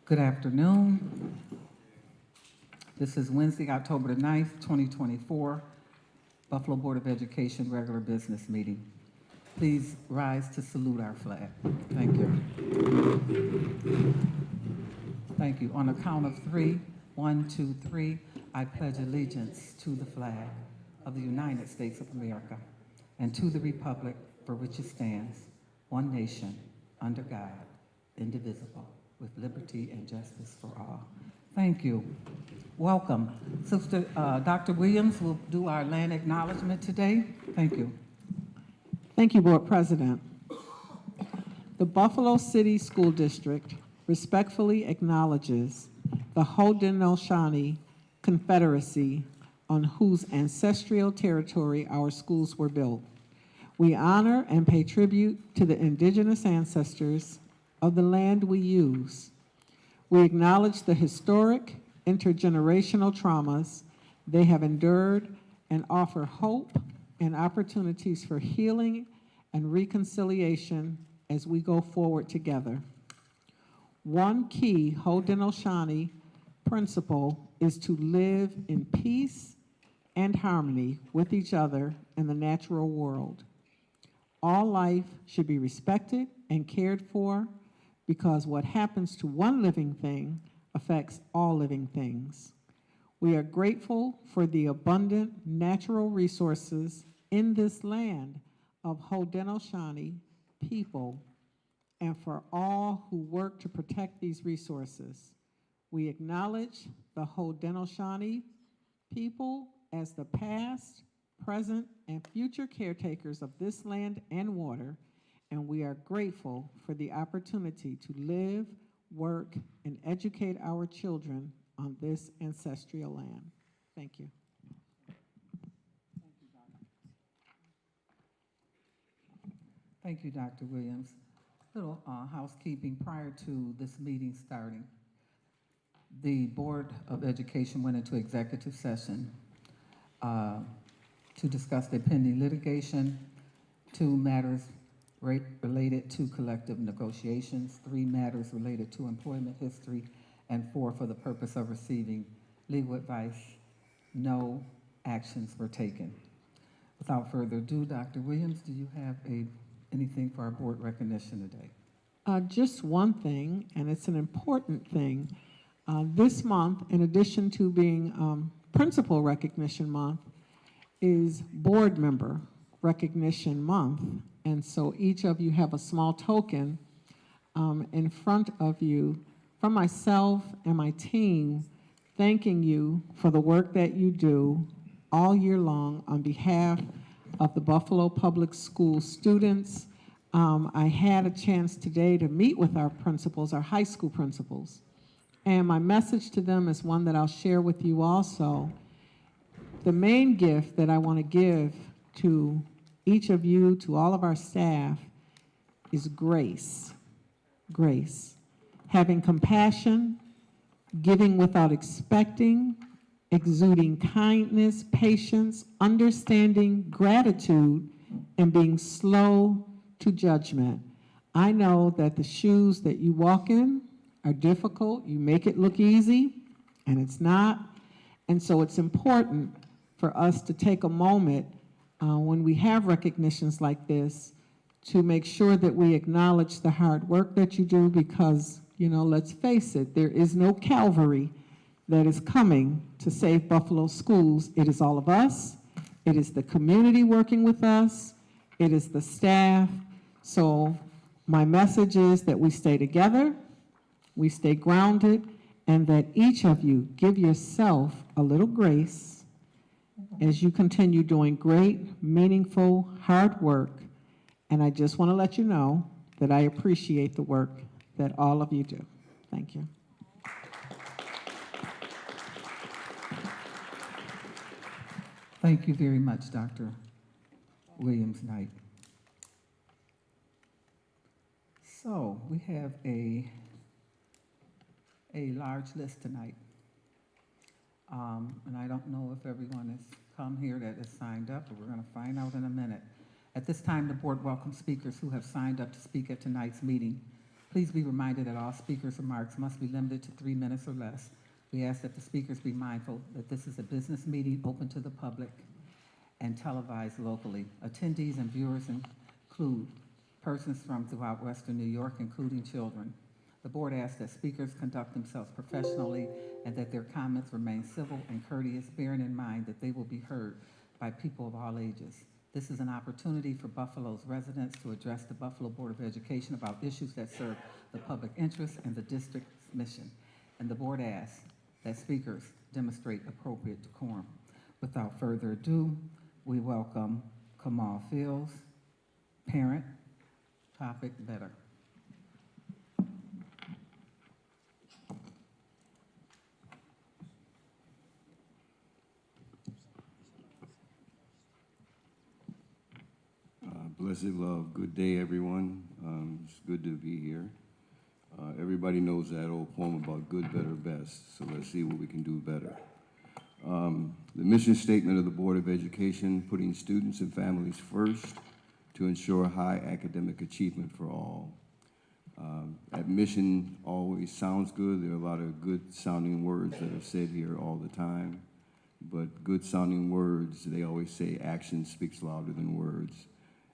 Good afternoon. This is Wednesday, October the 9th, 2024, Buffalo Board of Education regular business meeting. Please rise to salute our flag. Thank you. Thank you. On a count of three, 1, 2, 3, I pledge allegiance to the flag of the United States of America and to the republic for which it stands, one nation, under God, indivisible, with liberty and justice for all. Thank you. Welcome. Sister Dr. Williams will do our land acknowledgement today. Thank you. Thank you, Board President. The Buffalo City School District respectfully acknowledges the Haudenosaunee Confederacy on whose ancestral territory our schools were built. We honor and pay tribute to the indigenous ancestors of the land we use. We acknowledge the historic intergenerational traumas they have endured and offer hope and opportunities for healing and reconciliation as we go forward together. One key Haudenosaunee principle is to live in peace and harmony with each other in the natural world. All life should be respected and cared for because what happens to one living thing affects all living things. We are grateful for the abundant natural resources in this land of Haudenosaunee people and for all who work to protect these resources. We acknowledge the Haudenosaunee people as the past, present, and future caretakers of this land and water, and we are grateful for the opportunity to live, work, and educate our children on this ancestral land. Thank you. Thank you, Dr. Williams. Little housekeeping prior to this meeting starting. The Board of Education went into executive session to discuss the pending litigation, 2 matters related to collective negotiations, 3 matters related to employment history, and 4 for the purpose of receiving legal advice. No actions were taken. Without further ado, Dr. Williams, do you have anything for our board recognition today? Just one thing, and it's an important thing. This month, in addition to being Principal Recognition Month, is Board Member Recognition Month. And so each of you have a small token in front of you from myself and my team, thanking you for the work that you do all year long on behalf of the Buffalo Public School students. I had a chance today to meet with our principals, our high school principals. And my message to them is one that I'll share with you also. The main gift that I want to give to each of you, to all of our staff, is grace. Grace. Having compassion, giving without expecting, exuding kindness, patience, understanding, gratitude, and being slow to judgment. I know that the shoes that you walk in are difficult. You make it look easy, and it's not. And so it's important for us to take a moment when we have recognitions like this to make sure that we acknowledge the hard work that you do because, you know, let's face it, there is no Calvary that is coming to save Buffalo schools. It is all of us. It is the community working with us. It is the staff. So my message is that we stay together, we stay grounded, and that each of you give yourself a little grace as you continue doing great, meaningful, hard work. And I just want to let you know that I appreciate the work that all of you do. Thank you. Thank you very much, Dr. Williams-Knight. So we have a large list tonight. And I don't know if everyone has come here that is signed up, but we're going to find out in a minute. At this time, the board welcomes speakers who have signed up to speak at tonight's meeting. Please be reminded that all speakers' remarks must be limited to 3 minutes or less. We ask that the speakers be mindful that this is a business meeting open to the public and televised locally. Attendees and viewers include persons from throughout Western New York, including children. The board asks that speakers conduct themselves professionally and that their comments remain civil and courteous, bearing in mind that they will be heard by people of all ages. This is an opportunity for Buffalo's residents to address the Buffalo Board of Education about issues that serve the public interest and the district's mission. And the board asks that speakers demonstrate appropriate decorum. Without further ado, we welcome Kamal Fields, parent, topic better. Blessed love. Good day, everyone. It's good to be here. Everybody knows that old poem about good, better, best, so let's see what we can do better. The mission statement of the Board of Education, putting students and families first to ensure high academic achievement for all. That mission always sounds good. There are a lot of good sounding words that are said here all the time, but good sounding words, they always say action speaks louder than words.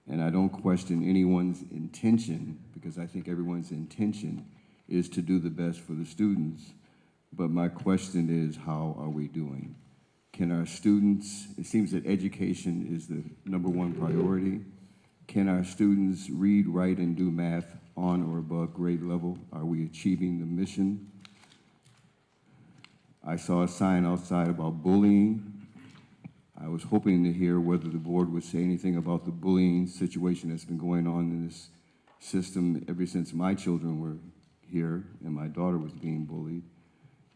And I don't question anyone's intention, because I think everyone's intention is to do the best for the students. But my question is, how are we doing? Can our students, it seems that education is the #1 priority. Can our students read, write, and do math on or above grade level? Are we achieving the mission? I saw a sign outside about bullying. I was hoping to hear whether the board would say anything about the bullying situation that's been going on in this system ever since my children were here and my daughter was being bullied.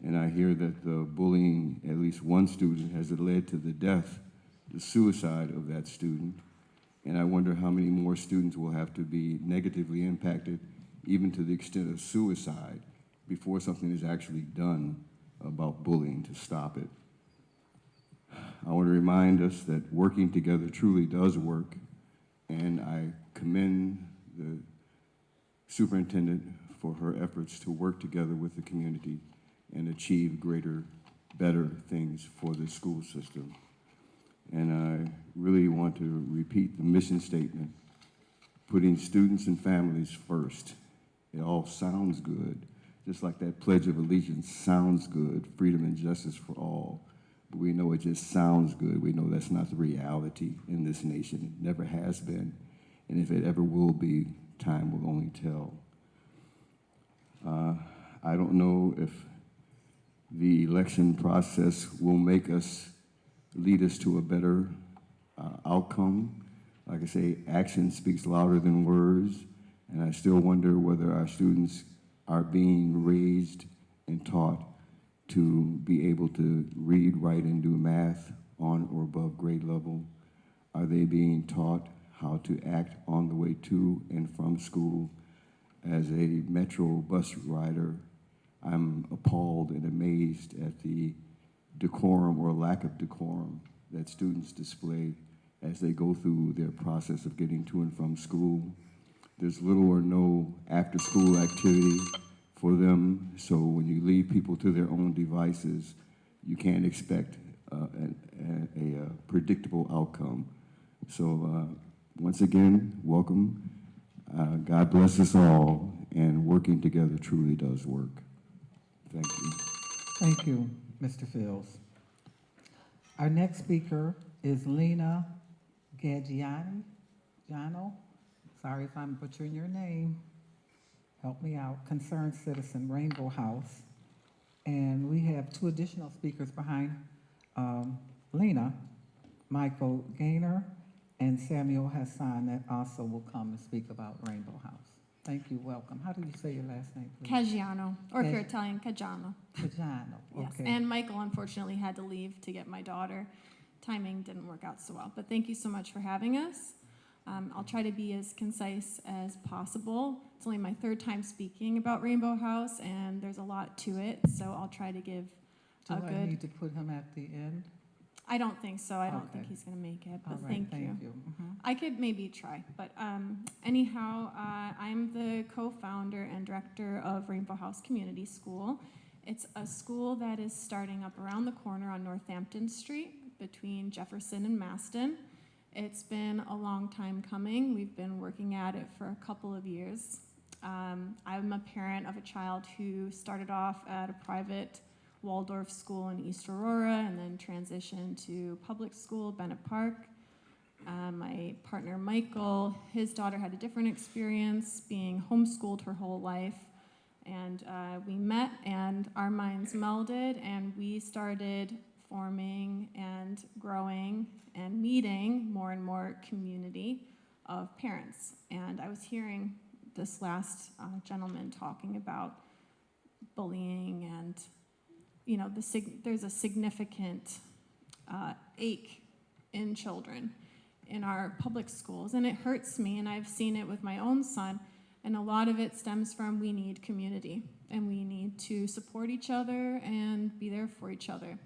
And I hear that the bullying, at least one student, has led to the death, the suicide of that student. And I wonder how many more students will have to be negatively impacted, even to the extent of suicide, before something is actually done about bullying to stop it. I want to remind us that working together truly does work, and I commend the superintendent for her efforts to work together with the community and achieve greater, better things for the school system. And I really want to repeat the mission statement, putting students and families first. It all sounds good, just like that Pledge of Allegiance sounds good, freedom and justice for all. But we know it just sounds good. We know that's not the reality in this nation. It never has been. And if it ever will be, time will only tell. I don't know if the election process will lead us to a better outcome. Like I say, action speaks louder than words. And I still wonder whether our students are being raised and taught to be able to read, write, and do math on or above grade level. Are they being taught how to act on the way to and from school? As a Metro bus rider, I'm appalled and amazed at the decorum or lack of decorum that students display as they go through their process of getting to and from school. There's little or no after-school activity for them, so when you leave people to their own devices, you can't expect a predictable outcome. So once again, welcome. God bless us all, and working together truly does work. Thank you. Thank you, Mr. Fields. Our next speaker is Lena Gaggiano. Sorry if I'm butchering your name. Help me out. Concerned Citizen, Rainbow House. And we have 2 additional speakers behind Lena, Michael Gaynor and Samuel Hassan, that also will come and speak about Rainbow House. Thank you, welcome. How do you say your last name, please? Caggiano, or if you're Italian, Caggiano. Caggiano, Yes, okay. and Michael unfortunately had to leave to get my daughter. Timing didn't work out so well, but thank you so much for having us. I'll try to be as concise as possible. It's only my 3rd time speaking about Rainbow House, and there's a lot to it, so I'll try to give Do a I good... need to put him at the end? I don't think so. I don't think Okay. he's going to make it, All but right, thank you. Mhm. I could maybe try, but anyhow, I'm the co-founder and director of Rainbow House Community School. It's a school that is starting up around the corner on Northampton Street between Jefferson and Maston. It's been a long time coming. We've been working at it for a couple of years. I'm a parent of a child who started off at a private Waldorf school in East Aurora and then transitioned to public school, Bennett Park. My partner Michael, his daughter had a different experience being homeschooled her whole life. And we met and our minds melded and we started forming and growing and meeting more and more community of parents. And I was hearing this last gentleman talking about bullying and, you know, there's a significant ache in children in our public schools, and it hurts me, and I've seen it with my own son, and a lot of it stems from we need community, and we need to support each other and be there for each other.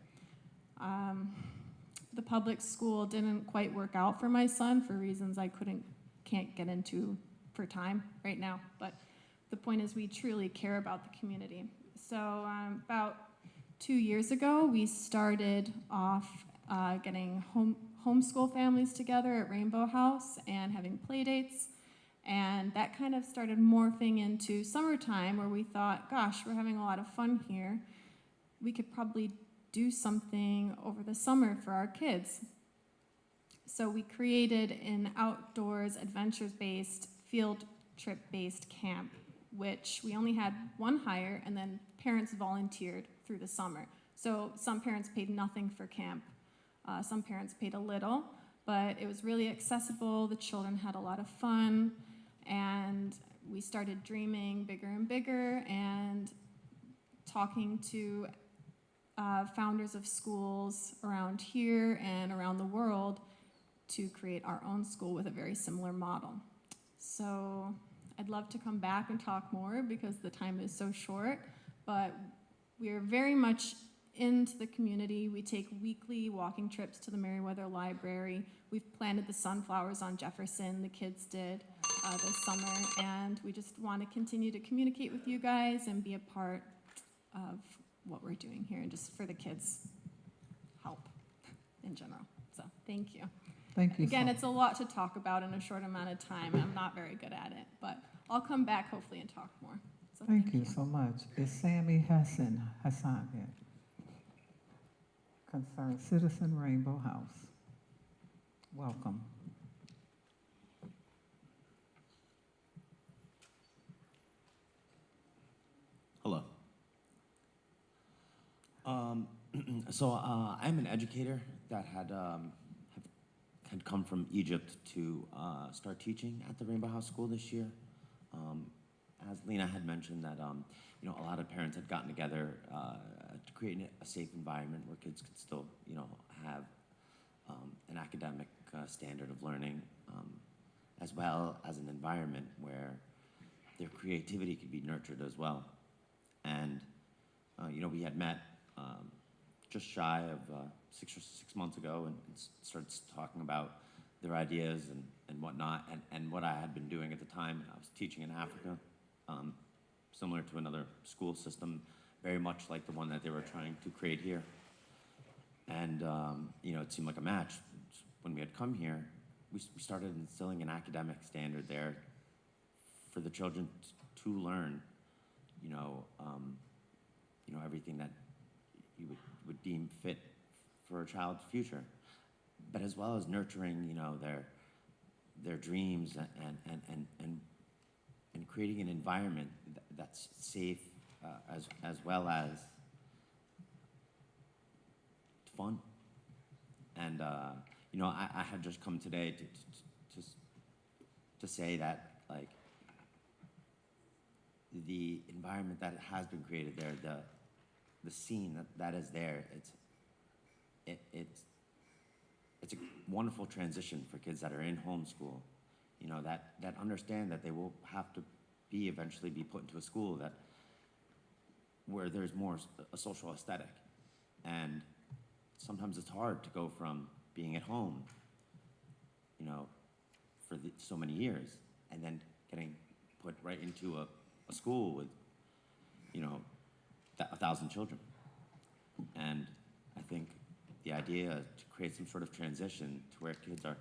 The public school didn't quite work out for my son for reasons I can't get into for time right now, but the point is we truly care about the community. So about 2 years ago, we started off getting homeschool families together at Rainbow House and having play dates. And that kind of started morphing into summertime where we thought, gosh, we're having a lot of fun here. We could probably do something over the summer for our kids. So we created an outdoors, adventures-based, field trip-based camp, which we only had one hire, and then parents volunteered through the summer. So some parents paid nothing for camp. Some parents paid a little, but it was really accessible. The children had a lot of fun, and we started dreaming bigger and bigger and talking to founders of schools around here and around the world to create our own school with a very similar model. So I'd love to come back and talk more because the time is so short, but we're very much into the community. We take weekly walking trips to the Meriwether Library. We've planted the sunflowers on Jefferson, the kids did this summer, and we just want to continue to communicate with you guys and be a part of what we're doing here and just for the kids' help in general. So thank you. Thank you. Again, so- it's a lot to talk about in a short amount of time. I'm not very good at it, but I'll come back hopefully and talk more. So Thank you so much. Is Sammy Hassan here? Concerned Citizen Rainbow House. Welcome. Hello. I'm an educator that had come from Egypt to start teaching at the Rainbow House School this year. As Lena had mentioned, that a lot of parents had gotten together to create a safe environment where kids could still have an academic standard of learning, as well as an environment where their creativity could be nurtured as well. And we had met just shy of 6 months ago and started talking about their ideas and whatnot, and what I had been doing at the time. I was teaching in Africa, similar to another school system, very much like the one that they were trying to create here. And it seemed like a match. When we had come here, we started instilling an academic standard there for the children to learn, everything that you would deem fit for a child's future, but as well as nurturing, their dreams and creating an environment that's safe, as well as fun. And I had just come today to say that, like, the environment that has been created there, the scene that is there, it's a wonderful transition for kids that are in homeschool, that understand that they will have to eventually be put into a school where there's more a social aesthetic. And sometimes it's hard to go from being at home, you know, for so many years, and then getting put right into a school with, you know, 1,000 children. And I think the idea to create some sort of transition to where kids are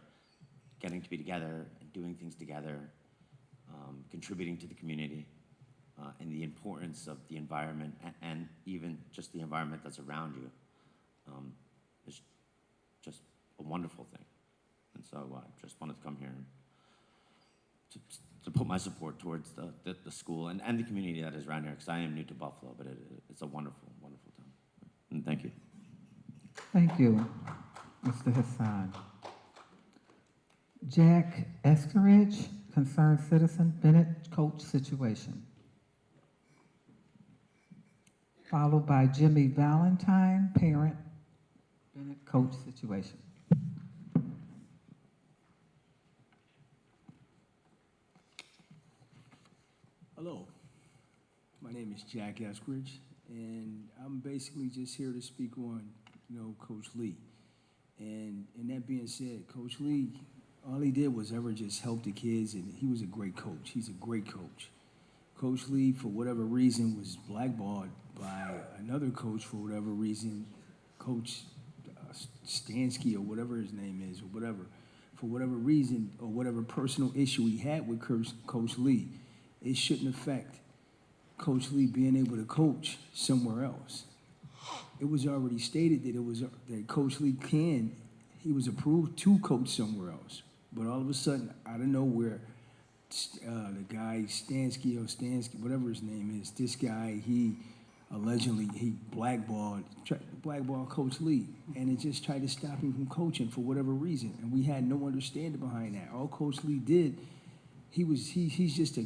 getting to be together and doing things together, contributing to the community, and the importance of the environment and even just the environment that's around you is just a wonderful thing. And so I just wanted to come here and to put my support towards the school and the community that is around here, because I am new to Buffalo, but it's a wonderful, wonderful town. And thank you. Thank you, Mr. Hassan. Jack Eskeridge, concerned citizen, Bennett coach situation. Followed by Jimmy Valentine, parent, Bennett coach situation. Hello, my name is Jack Eskridge, and I'm basically just here to speak on, Coach Lee. And that being said, Coach Lee, all he did was ever just help the kids, and he was a great coach. He's a great coach. Coach Lee, for whatever reason, was blackballed by another coach for whatever reason, Coach Stansky or whatever his name is, or whatever. For whatever reason or whatever personal issue he had with Coach Lee, it shouldn't affect Coach Lee being able to coach somewhere else. It was already stated that Coach Lee he was approved to coach somewhere else. But all of a sudden, out of nowhere, the guy Stansky, whatever his name is, this guy, he blackballed Coach Lee, and it just tried to stop him from coaching for whatever reason. And we had no understanding behind that. All Coach Lee did, he's a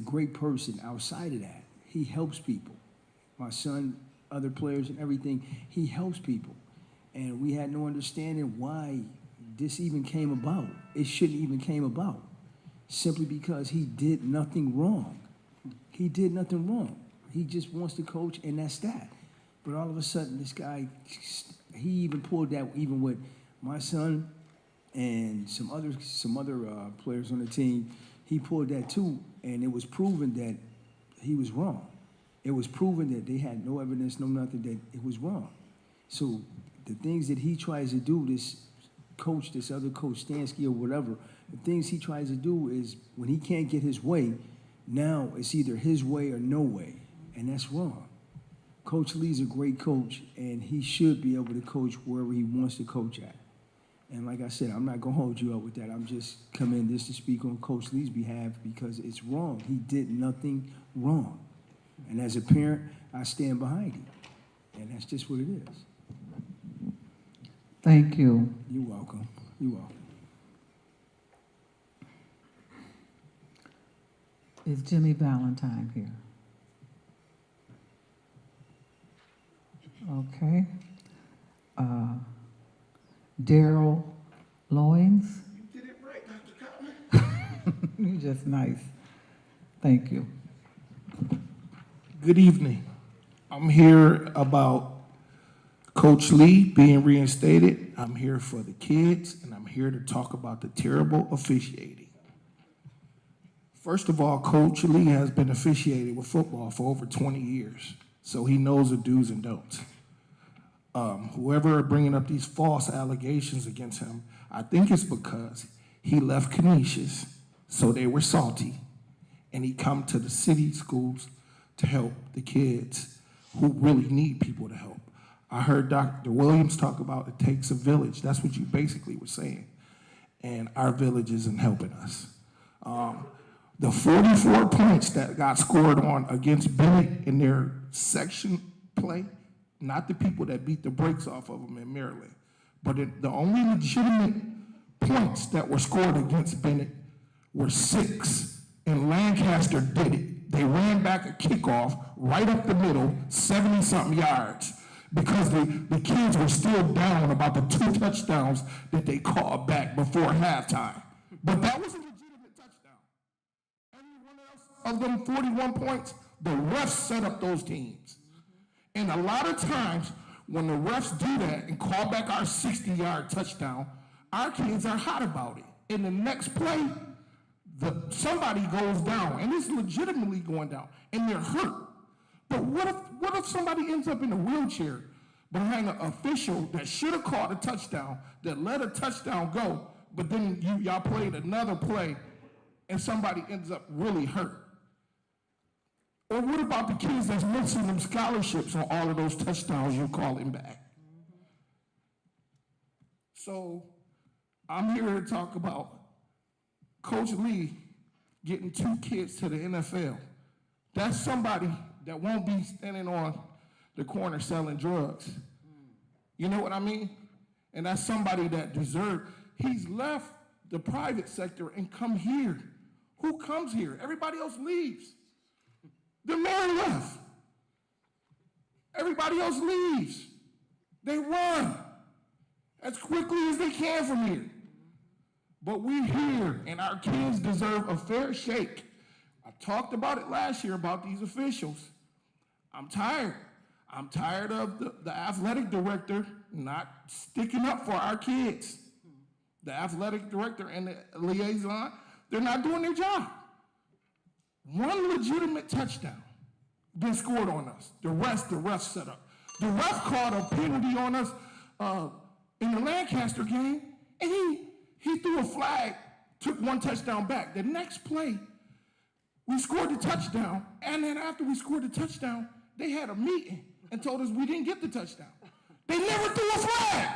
great person outside of that. He helps people. My son, other players and everything, he helps people. And we had no understanding why this even came about. It shouldn't even came about. Simply because he did nothing wrong. He did nothing wrong. He just wants to coach, and that's that. But all of a sudden, this guy, he even pulled that even with my son and some other players on the team. He pulled that too, and it was proven that he was wrong. It was proven that they had no evidence, no nothing, that it was wrong. So the things that he tries to do, this other coach, Stansky or whatever, the things he tries to do is when he can't get his way, now it's either his way or no way, and that's wrong. Coach Lee's a great coach, and he should be able to coach wherever he wants to coach at. And like I said, I'm not going to hold you up with that. I'm just coming just to speak on Coach Lee's behalf because it's wrong. He did nothing wrong. And as a parent, I stand behind him. And that's just what it is. Thank you. You're welcome. You're welcome. Is Jimmy Valentine here? Okay. Daryl Loins? You did it right, Dr. Cotton. You're just nice. Thank you. Good evening. I'm here about Coach Lee being reinstated. I'm here for the kids, and I'm here to talk about the terrible officiating. First of all, Coach Lee has been officiating with football for over 20 years, so he knows the do's and don'ts. Whoever are bringing up these false allegations against him, I think it's because he left Canisius, so they were salty, and he come to the city schools to help the kids who really need people to help. I heard Dr. Williams talk about it takes a village. That's what you basically were saying. And our village isn't helping us. The 44 points that got scored on against Bennett in their section play, not the people that beat the brakes off of them in Maryland, but the only legitimate points that were scored against Bennett were 6, and Lancaster did it. They ran back a kickoff right up the middle, 70-something yards, because the kids were still down about the 2 touchdowns that they called back before halftime. But that was a legitimate touchdown. Every one else of them 41 points, the refs set up those teams. And a lot of times, when the refs do that and call back our 60-yard touchdown, our kids are hot about it. In the next play, somebody goes down, and it's legitimately going down, and they're hurt. But what if somebody ends up in a wheelchair behind an official that should have caught a touchdown, that let a touchdown go, but then y'all played another play, and somebody ends up really hurt? Or what about the kids that's missing them scholarships on all of those touchdowns you're calling back? So I'm here to talk about Coach Lee getting 2 kids to the NFL. That's somebody that won't be standing on the corner selling drugs. You know what I mean? And that's somebody that deserves. He's left the private sector and come here. Who comes here? Everybody else leaves. The mayor left. Everybody else leaves. They run as quickly as they can from here. But we're here, and our kids deserve a fair shake. I talked about it last year about these officials. I'm tired. I'm tired of the athletic director not sticking up for our kids. The athletic director and the liaison, they're not doing their job. One legitimate touchdown been scored on us. The ref set up. The ref called a penalty on us in the Lancaster game, and he threw a flag, took 1 touchdown back. The next play, we scored the touchdown, and then after we scored the touchdown, they had a meeting and told us we didn't get the touchdown. They never threw a flag,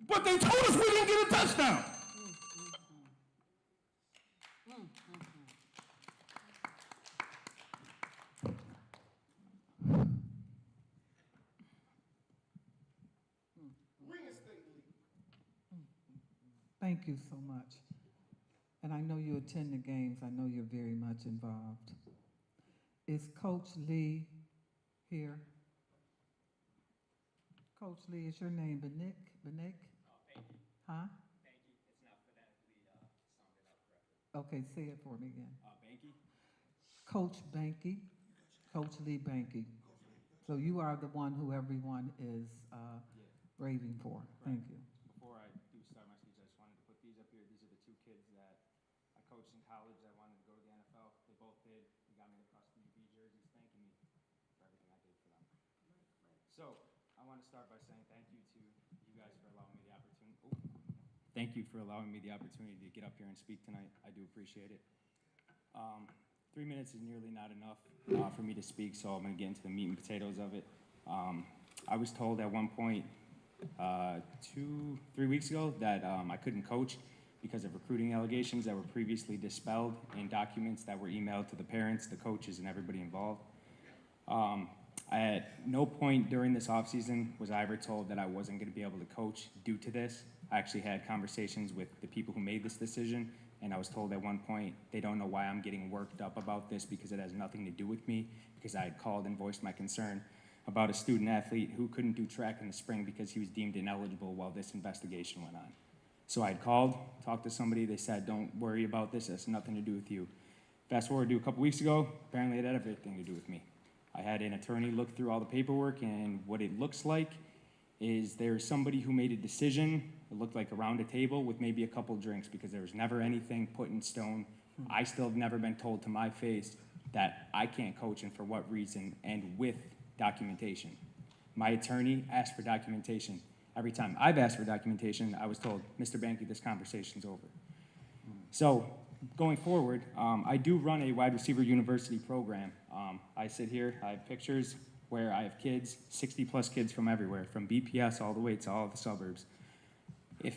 but they told us we didn't get a touchdown. Thank you so much. And I know you attend the games. I know you're very much involved. Is Coach Lee here? Coach Lee, is your name Benek? Benek? Banky. Huh? Banky. It's not phonetically sounded out correctly. Okay, say it for me again. Banky. Coach Banky, Coach Lee Banky. So you are the one who everyone is raving for. Thank you. Before I do start my speech, I just wanted to put these up here. These are the 2 kids that I coached in college that wanted to go to the NFL. They both did. They got me the custom UB jerseys, thanking me for everything I did for them. So I want to start by saying thank you to you guys for allowing me the opportunity. Thank you for allowing me the opportunity to get up here and speak tonight. I do appreciate it. 3 minutes is nearly not enough for me to speak, so I'm going to get into the meat and potatoes of it. I was told at one point 2-3 weeks ago that I couldn't coach because of recruiting allegations that were previously dispelled in documents that were emailed to the parents, the coaches, and everybody involved. At no point during this offseason was I ever told that I wasn't going to be able to coach due to this. I actually had conversations with the people who made this decision, and I was told at one point they don't know why I'm getting worked up about this because it has nothing to do with me, because I had called and voiced my concern about a student athlete who couldn't do track in the spring because he was deemed ineligible while this investigation went on. So I had called, talked to somebody, they said, don't worry about this, it has nothing to do with you. Fast forward to a couple weeks ago, apparently it had everything to do with me. I had an attorney look through all the paperwork, and what it looks like is there's somebody who made a decision, it looked like around a table with maybe a couple drinks, because there was never anything put in stone. I still have never been told to my face that I can't coach and for what reason, and with documentation. My attorney asked for documentation. Every time I've asked for documentation, I was told, Mr. Banky, this conversation's over. So going forward, I do run a wide receiver university program. I sit here, I have pictures where I have kids, 60+ kids from everywhere, from BPS all the way to all the suburbs. If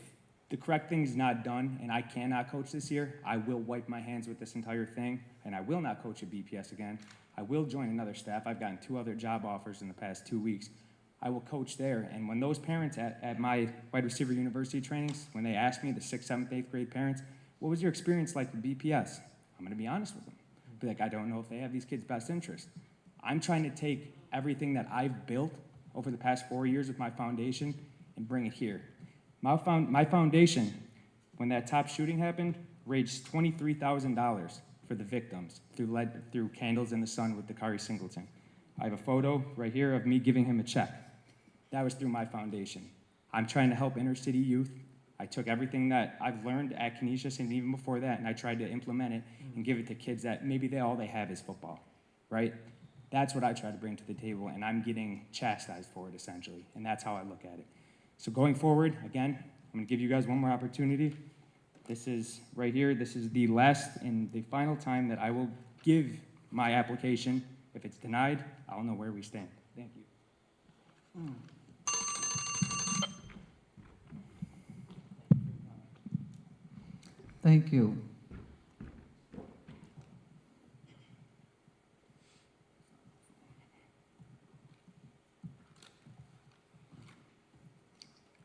the correct thing is not done and I cannot coach this year, I will wipe my hands with this entire thing, and I will not coach at BPS again. I will join another staff. I've gotten 2 other job offers in the past 2 weeks. I will coach there, and when those parents at my wide receiver university trainings, when they ask me, the 6th, 7th, 8th grade parents, what was your experience like with BPS? I'm gonna be honest with them. Be like, I don't know if they have these kids' best interest. I'm trying to take everything that I've built over the past 4 years with my foundation and bring it here. My foundation, when that top shooting happened, raised $23,000 for the victims through Candles in the Sun with Dakari Singleton. I have a photo right here of me giving him a check. That was through my foundation. I'm trying to help inner city youth. I took everything that I've learned at Canisius and even before that, and I tried to implement it and give it to kids that maybe all they have is football, right? That's what I try to bring to the table, and I'm getting chastised for it, essentially, and that's how I look at it. So going forward, again, I'm gonna give you guys one more opportunity. This is right here, this is the last and the final time that I will give my application. If it's denied, I'll know where we stand. Thank you. Thank you.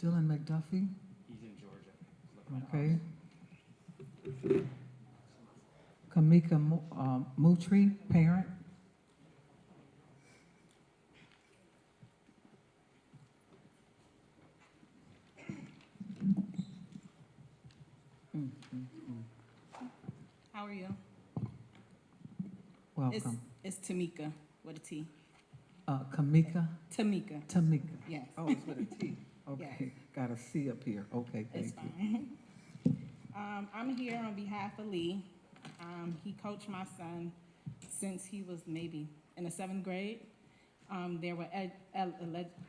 Dylan McDuffie, He's in Georgia. okay. Kamika Mutri, parent. How are you? Welcome. It's Tamika with a T. Kamika, Tamika, Tamika. yes. Oh, it's with a T. Okay, got a C up here. Okay, It's thank you. fine. I'm here on behalf of Lee. He coached my son since he was maybe in the 7th grade. There were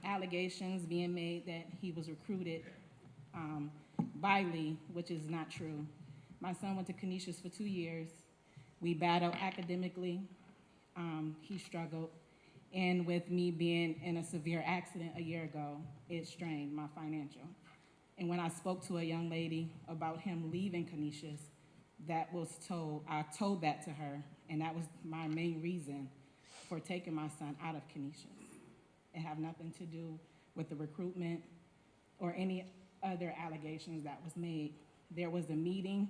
allegations being made that he was recruited by Lee, which is not true. My son went to Canisius for 2 years. We battled academically. He struggled. And with me being in a severe accident a year ago, it strained my financial. And when I spoke to a young lady about him leaving Canisius, I told that to her, and that was my main reason for taking my son out of Canisius. It had nothing to do with the recruitment or any other allegations that was made. There was a meeting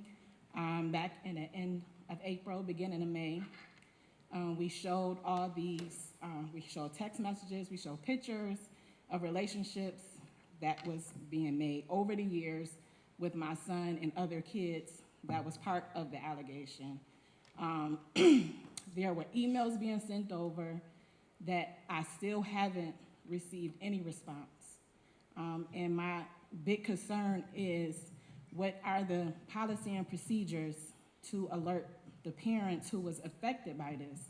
back in the end of April, beginning of May. We showed all these, we showed text messages, we showed pictures of relationships that was being made over the years with my son and other kids that was part of the allegation. There were emails being sent over that I still haven't received any response. And my big concern is, what are the policy and procedures to alert the parents who was affected by this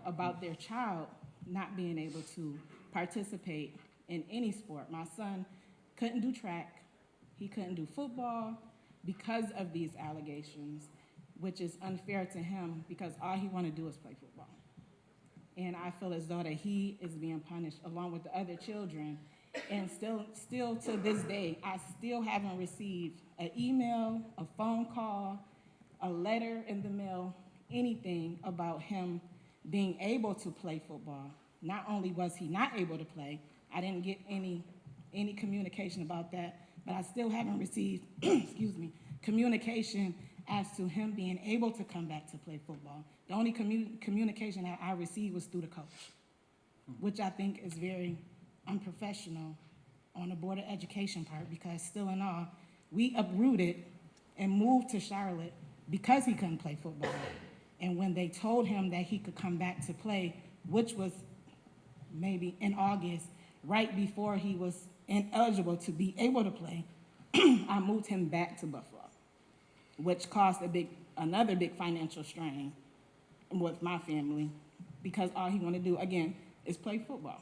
about their child not being able to participate in any sport? My son couldn't do track, he couldn't do football because of these allegations, which is unfair to him because all he wanted to do is play football. And I feel as though that he is being punished along with the other children. And still to this day, I still haven't received an email, a phone call, a letter in the mail, anything about him being able to play football. Not only was he not able to play, I didn't get any communication about that, but I still haven't received, excuse me, communication as to him being able to come back to play football. The only communication that I received was through the coach, which I think is very unprofessional on the Board of Education part, because still in all, we uprooted and moved to Charlotte because he couldn't play football. And when they told him that he could come back to play, which was maybe in August, right before he was ineligible to be able to play, I moved him back to Buffalo, which caused another big financial strain with my family, because all he wanted to do, again, is play football.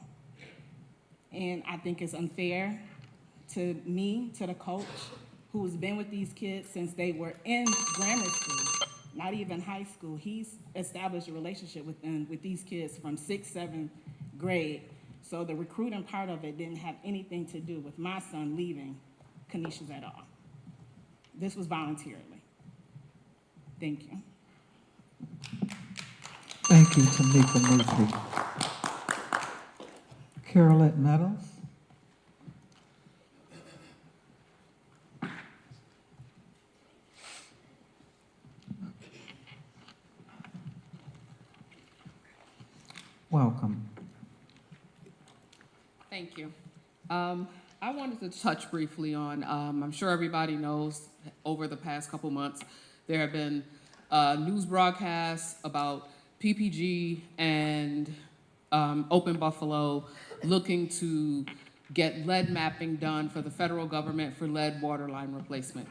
And I think it's unfair to me, to the coach, who's been with these kids since they were in grammar school, not even high school. He's established a relationship with these kids from 6th, 7th grade. So the recruiting part of it didn't have anything to do with my son leaving Canisius at all. This was voluntarily. Thank you. Thank you, Tamika Mutri. Carolette Meadows. Welcome. Thank you. I wanted to touch briefly on, I'm sure everybody knows, over the past couple months, there have been news broadcasts about PPG and Open Buffalo, looking to get lead mapping done for the federal government for lead water line replacement.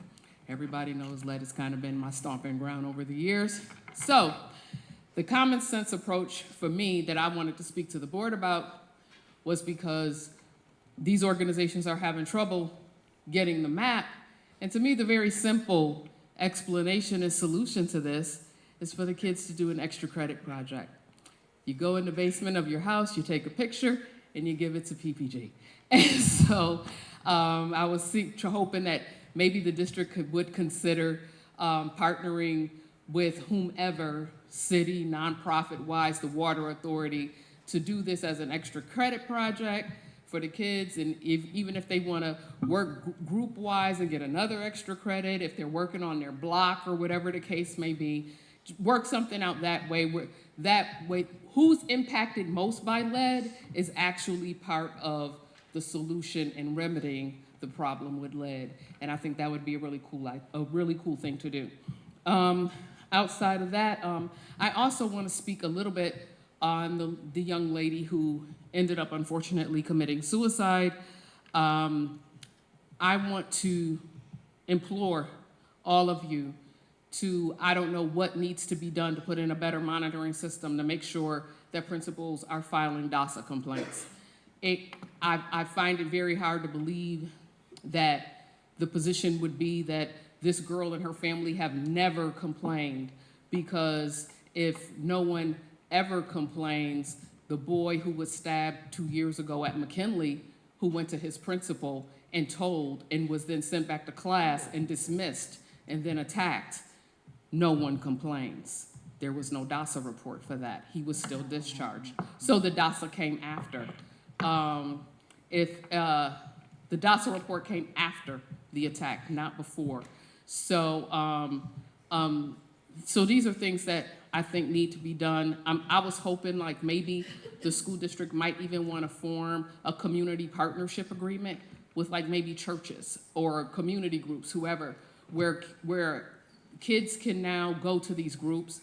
Everybody knows lead has kind of been my stomping ground over the years. So the common sense approach for me that I wanted to speak to the board about was because these organizations are having trouble getting the map. And to me, the very simple explanation and solution to this is for the kids to do an extra credit project. You go in the basement of your house, you take a picture, and you give it to PPG. And so I was hoping that maybe the district would consider partnering with whomever, city, nonprofit-wise, the water authority, to do this as an extra credit project for the kids. And even if they want to work group-wise and get another extra credit, if they're working on their block or whatever the case may be, work something out that way, who's impacted most by lead is actually part of the solution in remedying the problem with lead. And I think that would be a really cool thing to do. Outside of that, I also want to speak a little bit on the young lady who ended up unfortunately committing suicide. I want to implore all of you to, I don't know what needs to be done to put in a better monitoring system to make sure that principals are filing DASA complaints. I find it very hard to believe that the position would be that this girl and her family have never complained, because if no one ever complains, the boy who was stabbed 2 years ago at McKinley, who went to his principal and told and was then sent back to class and dismissed and then attacked, no one complains. There was no DASA report for that. He was still discharged. So the DASA came after. The DASA report came after the attack, not before. So, so these are things that I think need to be done. I was hoping like maybe the school district might even want to form a community partnership agreement with like maybe churches or community groups, whoever, where kids can now go to these groups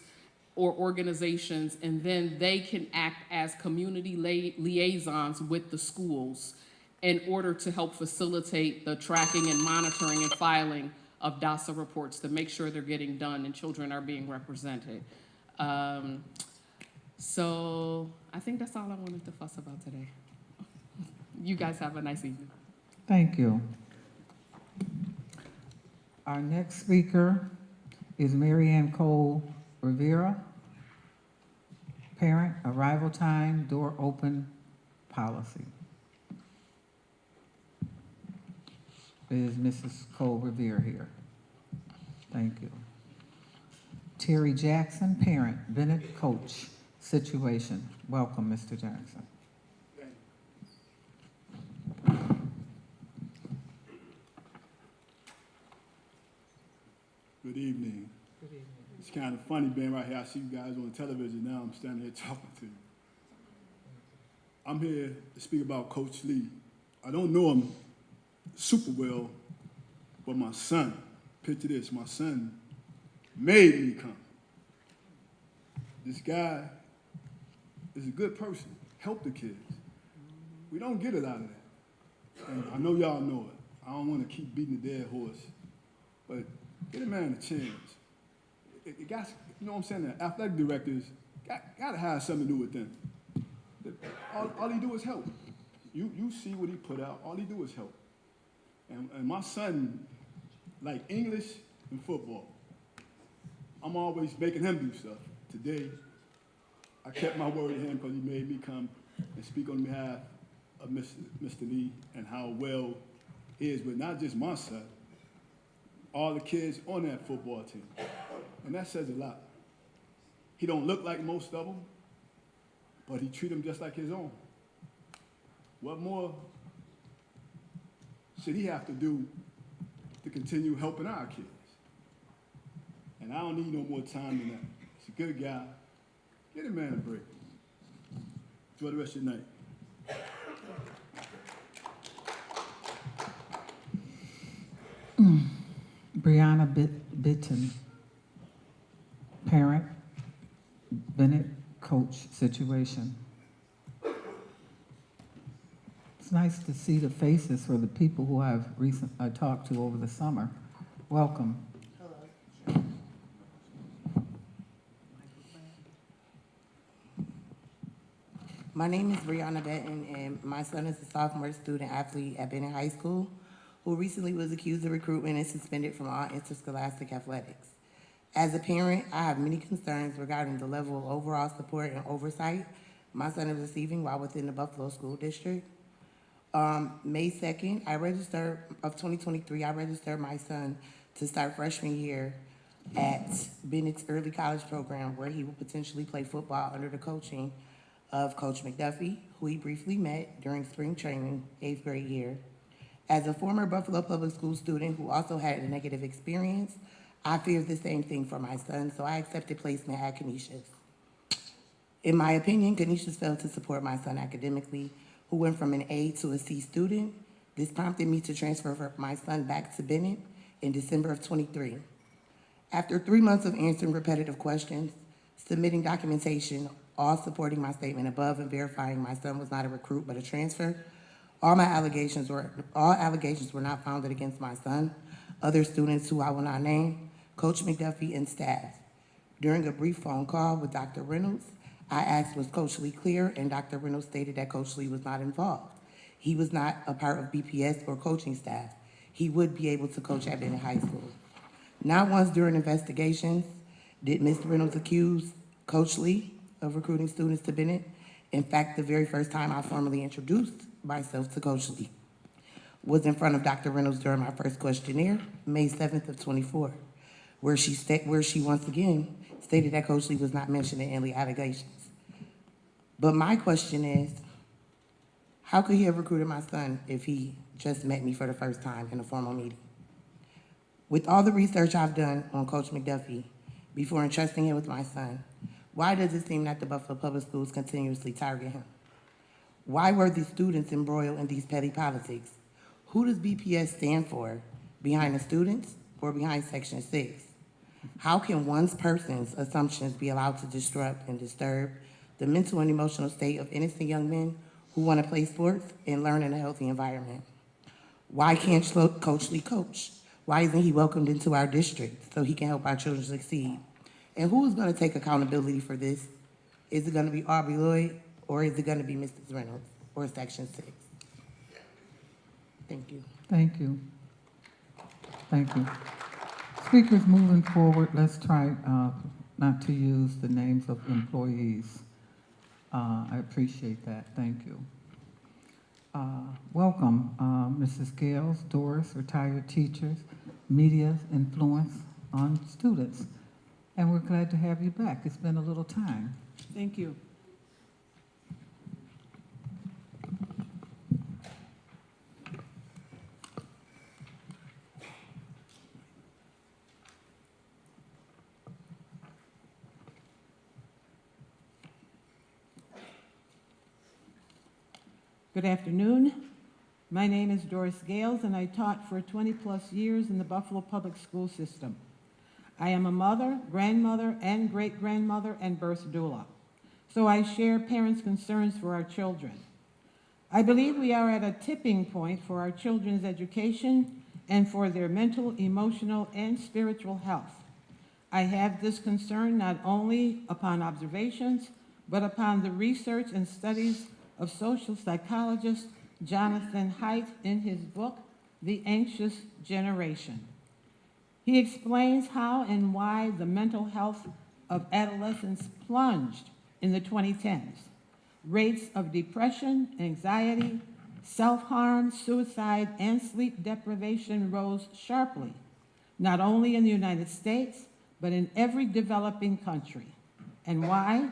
or organizations, and then they can act as community liaisons with the schools in order to help facilitate the tracking and monitoring and filing of DASA reports to make sure they're getting done and children are being represented. So I think that's all I wanted to fuss about today. You guys have a nice evening. Thank you. Our next speaker is Mary Ann Cole Rivera. Parent, arrival time, door open policy. Is Mrs. Cole Rivera here? Thank you. Terry Jackson, parent, Bennett coach, situation. Welcome, Mr. Jackson. Good evening. Good evening. It's kind of funny being right here. I see you guys on television now. I'm standing here talking to you. I'm here to speak about Coach Lee. I don't know him super well, but my son, picture this, my son made me come. This guy is a good person, help the kids. We don't get it out of that. And I know y'all know it. I don't want to keep beating the dead horse, but get a man a chance. It got, you know what I'm saying, the athletic directors got to have something to do with them. All he do is help. You see what he put out, all he do is help. And my son, like English and football, I'm always making him do stuff. Today, I kept my word to him because he made me come and speak on behalf of Mr. Lee and how well he is with not just my son, all the kids on that football team. And that says a lot. He don't look like most of them, but he treat them just like his own. What more should he have to do to continue helping our kids? And I don't need no more time than that. He's a good guy. Get a man a break. Enjoy the rest of your night. Brianna Bitten, parent, Bennett coach, situation. It's nice to see the faces for the people who I talked to over the summer. Welcome. My name is Brianna Benton, and my son is a sophomore student athlete at Bennett High School who recently was accused of recruitment and suspended from all interscholastic athletics. As a parent, I have many concerns regarding the level of overall support and oversight my son is receiving while within the Buffalo School District. May 2nd, of 2023, I registered my son to start freshman year at Bennett's early college program, where he will potentially play football under the coaching of Coach McDuffie, who he briefly met during spring training, 8th grade year. As a former Buffalo Public School student who also had a negative experience, I feared the same thing for my son, so I accepted placement at Canisius. In my opinion, Canisius failed to support my son academically, who went from an A to a C student. This prompted me to transfer my son back to Bennett in December of 23. After 3 months of answering repetitive questions, submitting documentation, all supporting my statement above and verifying my son was not a recruit but a transfer, all allegations were not founded against my son, other students who I will not name, Coach McDuffie, and staff. During a brief phone call with Dr. Reynolds, I asked, was Coach Lee clear? And Dr. Reynolds stated that Coach Lee was not involved. He was not a part of BPS or coaching staff. He would be able to coach at Bennett High School. Not once during investigations did Ms. Reynolds accuse Coach Lee of recruiting students to Bennett. In fact, the very first time I formally introduced myself to Coach Lee was in front of Dr. Reynolds during my first questionnaire, May 7th of 24, where she once again stated that Coach Lee was not mentioned in any allegations. But my question is, how could he have recruited my son if he just met me for the first time in a formal meeting? With all the research I've done on Coach McDuffie before entrusting him with my son, why does it seem that the Buffalo Public Schools continuously target him? Why were the students embroiled in these petty politics? Who does BPS stand for? Behind the students or behind Section 6? How can one person's assumptions be allowed to disrupt and disturb the mental and emotional state of innocent young men who want to play sports and learn in a healthy environment? Why can't Coach Lee coach? Why isn't he welcomed into our district so he can help our children succeed? And who is going to take accountability for this? Is it going to be Aubrey Lloyd, or is it going to be Mrs. Reynolds or Section 6? Thank you. Thank you. Thank you. Speakers moving forward, let's try not to use the names of employees. I appreciate that. Thank you. Welcome, Mrs. Gales, Doris, retired teachers, media influence on students. And we're glad to have you back. It's been a little time. Thank you. Good afternoon. My name is Doris Gales, and I taught for 20-plus years in the Buffalo Public School System. I am a mother, grandmother, and great-grandmother, and birth doula, so I share parents' concerns for our children. I believe we are at a tipping point for our children's education and for their mental, emotional, and spiritual health. I have this concern not only upon observations, but upon the research and studies of social psychologist Jonathan Haidt in his book, The Anxious Generation. He explains how and why the mental health of adolescents plunged in the 2010s. Rates of depression, anxiety, self-harm, suicide, and sleep deprivation rose sharply, not only in the United States, but in every developing country. And why?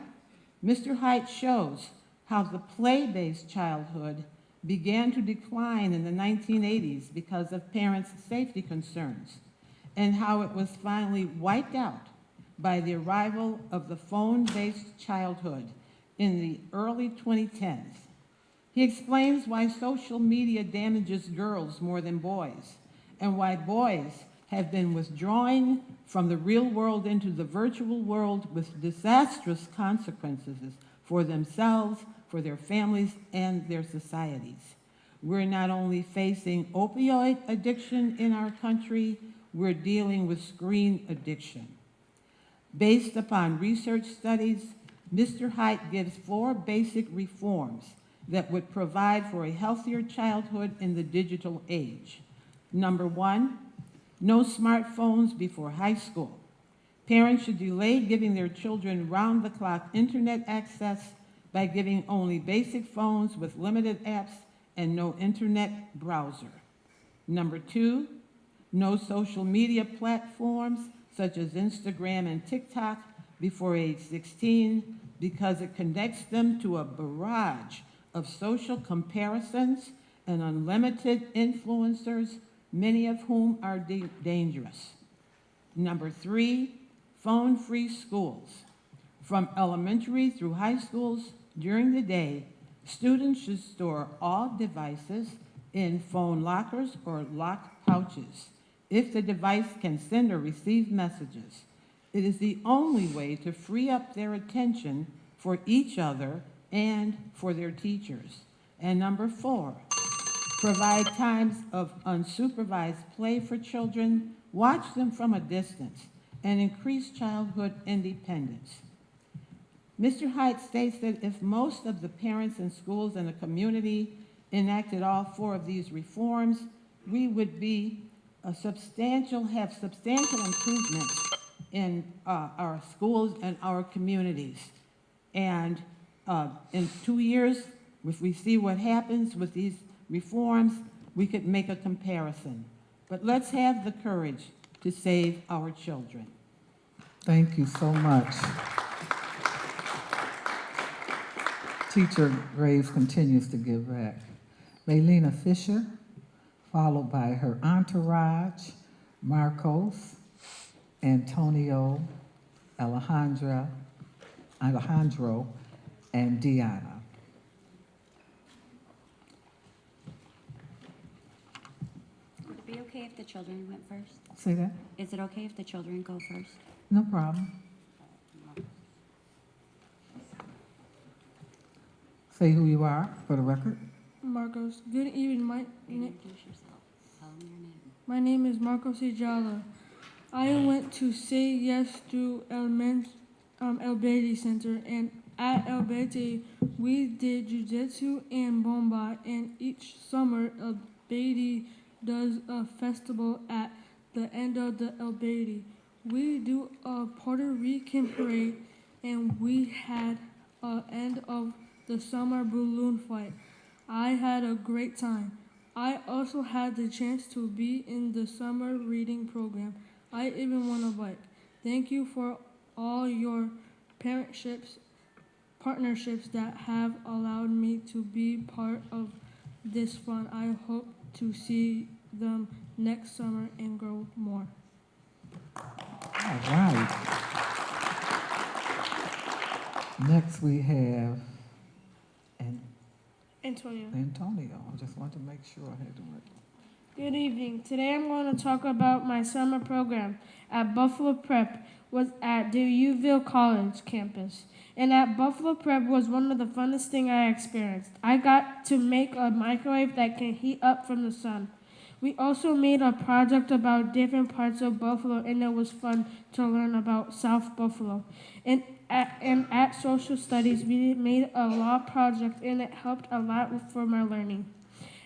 Mr. Haidt shows how the play-based childhood began to decline in the 1980s because of parents' safety concerns, and how it was finally wiped out by the arrival of the phone-based childhood in the early 2010s. He explains why social media damages girls more than boys, and why boys have been withdrawing from the real world into the virtual world with disastrous consequences for themselves, for their families, and their societies. We're not only facing opioid addiction in our country, we're dealing with screen addiction. Based upon research studies, Mr. Haidt gives 4 basic reforms that would provide for a healthier childhood in the digital age. Number 1, no smartphones before high school. Parents should delay giving their children round-the-clock internet access by giving only basic phones with limited apps and no internet browser. Number 2, no social media platforms such as Instagram and TikTok before age 16 because it connects them to a barrage of social comparisons and unlimited influencers, many of whom are dangerous. Number 3, phone-free schools. From elementary through high schools, during the day, students should store all devices in phone lockers or locked pouches. If the device can send or receive messages, it is the only way to free up their attention for each other and for their teachers. And number 4, provide times of unsupervised play for children, watch them from a distance, and increase childhood independence. Mr. Haidt states that if most of the parents and schools in the community enacted all 4 of these reforms, we would be have substantial improvements in our schools and our communities. And in 2 years, if we see what happens with these reforms, we could make a comparison. But let's have the courage to save our children. Thank you so much. Teacher Graves continues to give back. Maylena Fisher, followed by her entourage, Marcos, Antonio, Alejandro, and Deanna. Would it be okay if the children went first? Say that? Is it okay if the children go first? No problem. Say who you are for the record. Marcos. Good evening. Introduce yourself. Tell them your name. My name is Marcos Ayala. I went to Say Yes to El Beatty Center, and at El Beatty, we did jiu-jitsu and bomba, and each summer, El Beatty does a festival at the end of the El Beatty. We do a Puerto Rican parade, and we had an end of the summer balloon fight. I had a great time. I also had the chance to be in the summer reading program. I even won a bike. Thank you for all your partnerships that have allowed me to be part of this fun. I hope to see them next summer and grow more. All right. Next we have Antonio. Antonio. I just want to make sure I had the right. Good evening. Today I'm going to talk about my summer program at Buffalo Prep was at the Uville College campus. And at Buffalo Prep was one of the funnest things I experienced. I got to make a microwave that can heat up from the sun. We also made a project about different parts of Buffalo, and it was fun to learn about South Buffalo. And at Social Studies, we made a law project, and it helped a lot for my learning.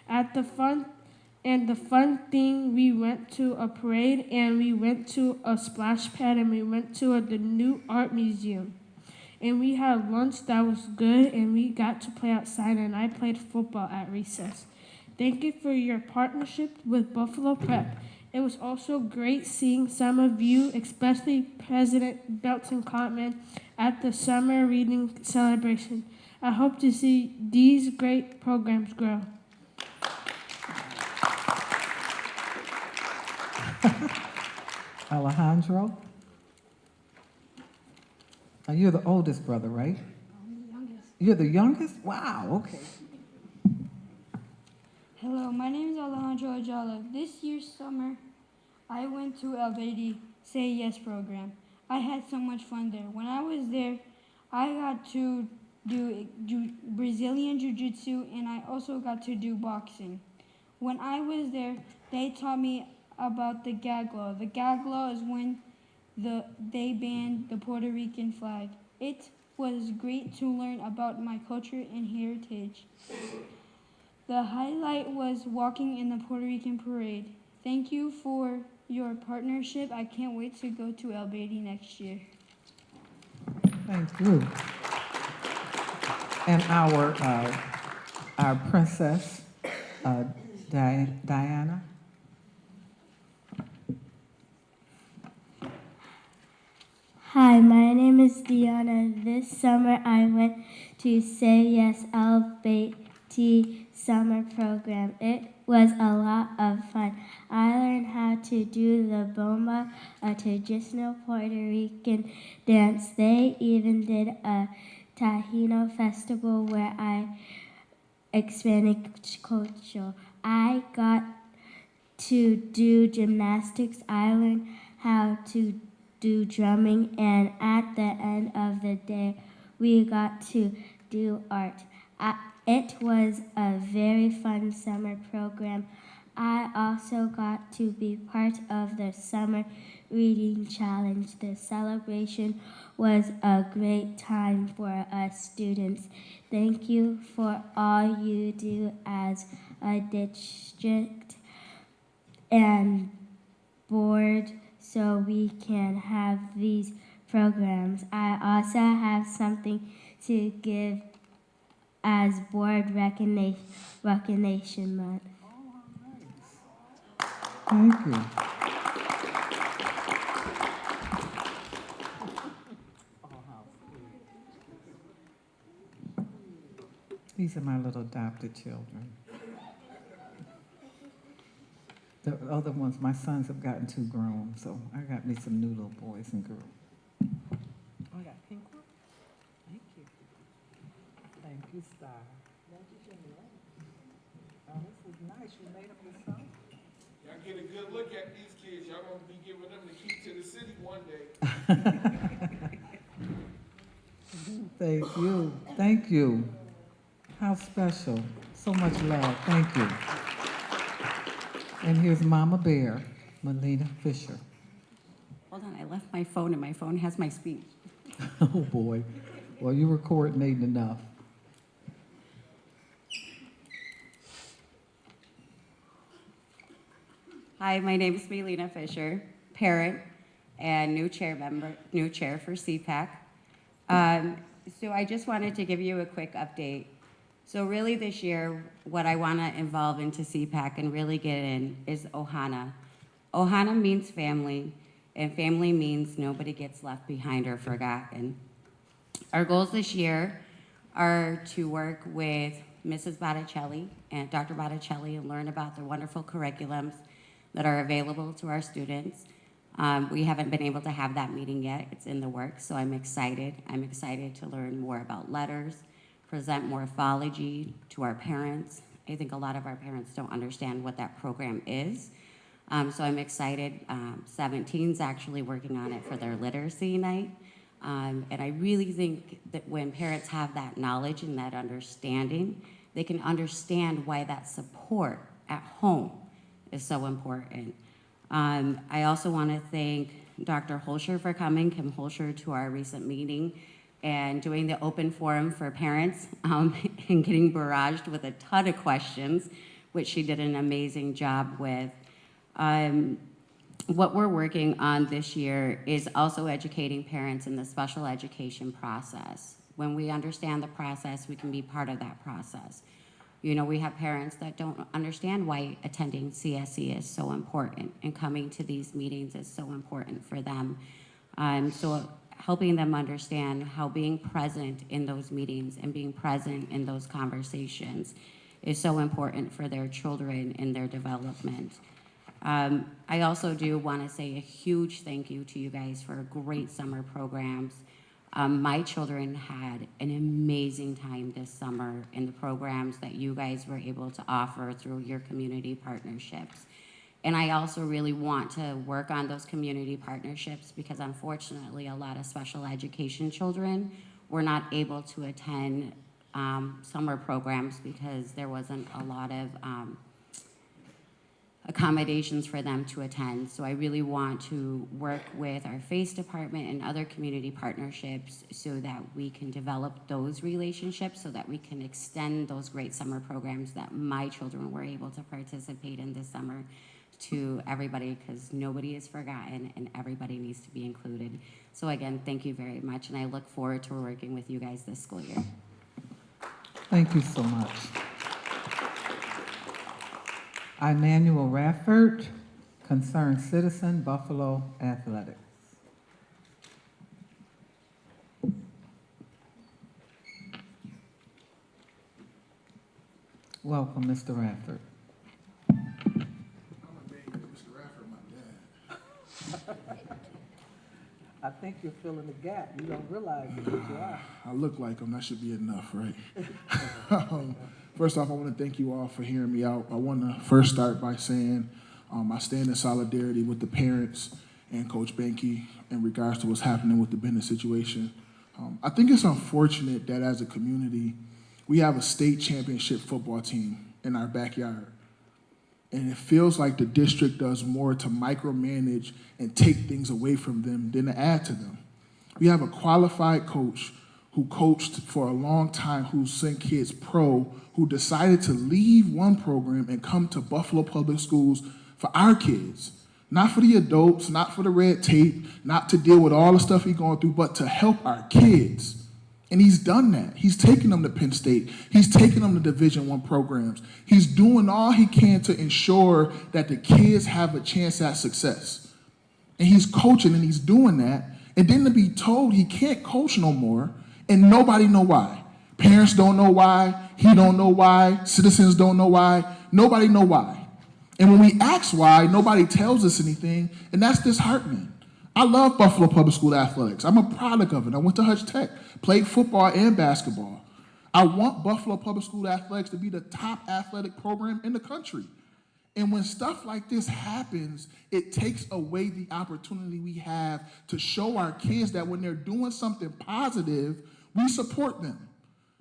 The fun thing, we went to a parade, and we went to a splash pad, and we went to the new art museum. And we had lunch that was good, and we got to play outside, and I played football at recess. Thank you for your partnership with Buffalo Prep. It was also great seeing some of you, especially President Belton Cotman, at the summer reading celebration. I hope to see these great programs grow. Alejandro? Now, you're the oldest brother, right? I'm the youngest. You're the youngest? Wow, okay. Hello, my name is Alejandro Ayala. This year's summer, I went to El Beatty Say Yes program. I had so much fun there. When I was there, I got to do Brazilian Jiu-Jitsu, and I also got to do boxing. When I was there, they taught me about the gag law. The gag law is when they banned the Puerto Rican flag. It was great to learn about my culture and heritage. The highlight was walking in the Puerto Rican parade. Thank you for your partnership. I can't wait to go to El Beatty next year. Thank you. And our princess, Diana. Hi, my name is Diana. This summer I went to Say Yes El Beatty summer program. It was a lot of fun. I learned how to do the bomba, a traditional Puerto Rican dance. They even did a Taino festival where I expanded culture. I got to do gymnastics. I learned how to do drumming, and at the end of the day, we got to do art. It was a very fun summer program. I also got to be part of the summer reading challenge. The celebration was a great time for us students. Thank you for all you do as a district and board so we can have these programs. I also have something to give as board recognition month. Thank you. These are my little adopted children. The other ones, my sons have gotten too grown, so I got me some new little boys and girls. Oh, I got a pink one? Thank you. Thank you, Star. Oh, this is nice. You made them yourself? Y'all get a good look at these kids. Y'all gonna be giving them the key to the city one day. Thank you. Thank you. How special. So much love. Thank you. And here's Mama Bear, Melina Fisher. Hold on, I left my phone and my phone has my speech. Oh, boy. Well, you were coordinating enough. Hi, my name is Melina Fisher, parent and new chair for CPAC. So I just wanted to give you a quick update. So really this year, what I want to involve into CPAC and really get in is Ohana. Ohana means family, and family means nobody gets left behind or forgotten. Our goals this year are to work with Mrs. Botticelli and Dr. Botticelli and learn about the wonderful curriculums that are available to our students. We haven't been able to have that meeting yet. It's in the works, so I'm excited. I'm excited to learn more about letters, present morphology to our parents. I think a lot of our parents don't understand what that program is. So I'm excited. 17's actually working on it for their literacy night. And I really think that when parents have that knowledge and that understanding, they can understand why that support at home is so important. I also want to thank Dr. Holscher for coming, Kim Holscher, to our recent meeting and doing the open forum for parents and getting barraged with a ton of questions, which she did an amazing job with. What we're working on this year is also educating parents in the special education process. When we understand the process, we can be part of that process. You know, we have parents that don't understand why attending CSE is so important, and coming to these meetings is so important for them. So helping them understand how being present in those meetings and being present in those conversations is so important for their children in their development. I also do want to say a huge thank you to you guys for great summer programs. My children had an amazing time this summer in the programs that you guys were able to offer through your community partnerships. And I also really want to work on those community partnerships because unfortunately a lot of special education children were not able to attend summer programs because there wasn't a lot of accommodations for them to attend. So I really want to work with our FACE department and other community partnerships so that we can develop those relationships, so that we can extend those great summer programs that my children were able to participate in this summer to everybody, because nobody is forgotten and everybody needs to be included. So again, thank you very much, and I look forward to working with you guys this school year. Thank you so much. Emmanuel Rafford, concerned citizen, Buffalo Athletics. Welcome, Mr. Rafford. I think you're filling the gap. You don't realize it, but you are. I look like him. That should be enough, right? First off, I want to thank you all for hearing me out. I want to first start by saying I stand in solidarity with the parents and Coach Benke in regards to what's happening with the Bennett situation. I think it's unfortunate that as a community, we have a state championship football team in our backyard. And it feels like the district does more to micromanage and take things away from them than to add to them. We have a qualified coach who coached for a long time, who sent kids pro, who decided to leave one program and come to Buffalo Public Schools for our kids. Not for the adults, not for the red tape, not to deal with all the stuff he's going through, but to help our kids. And he's done that. He's taken them to Penn State. He's taken them to Division I programs. He's doing all he can to ensure that the kids have a chance at success. And he's coaching and he's doing that. And then to be told he can't coach no more and nobody know why. Parents don't know why. He don't know why. Citizens don't know why. Nobody know why. And when we ask why, nobody tells us anything, and that's disheartening. I love Buffalo Public School athletics. I'm a product of it. I went to Hutch Tech, played football and basketball. I want Buffalo Public School athletics to be the top athletic program in the country. And when stuff like this happens, it takes away the opportunity we have to show our kids that when they're doing something positive, we support them.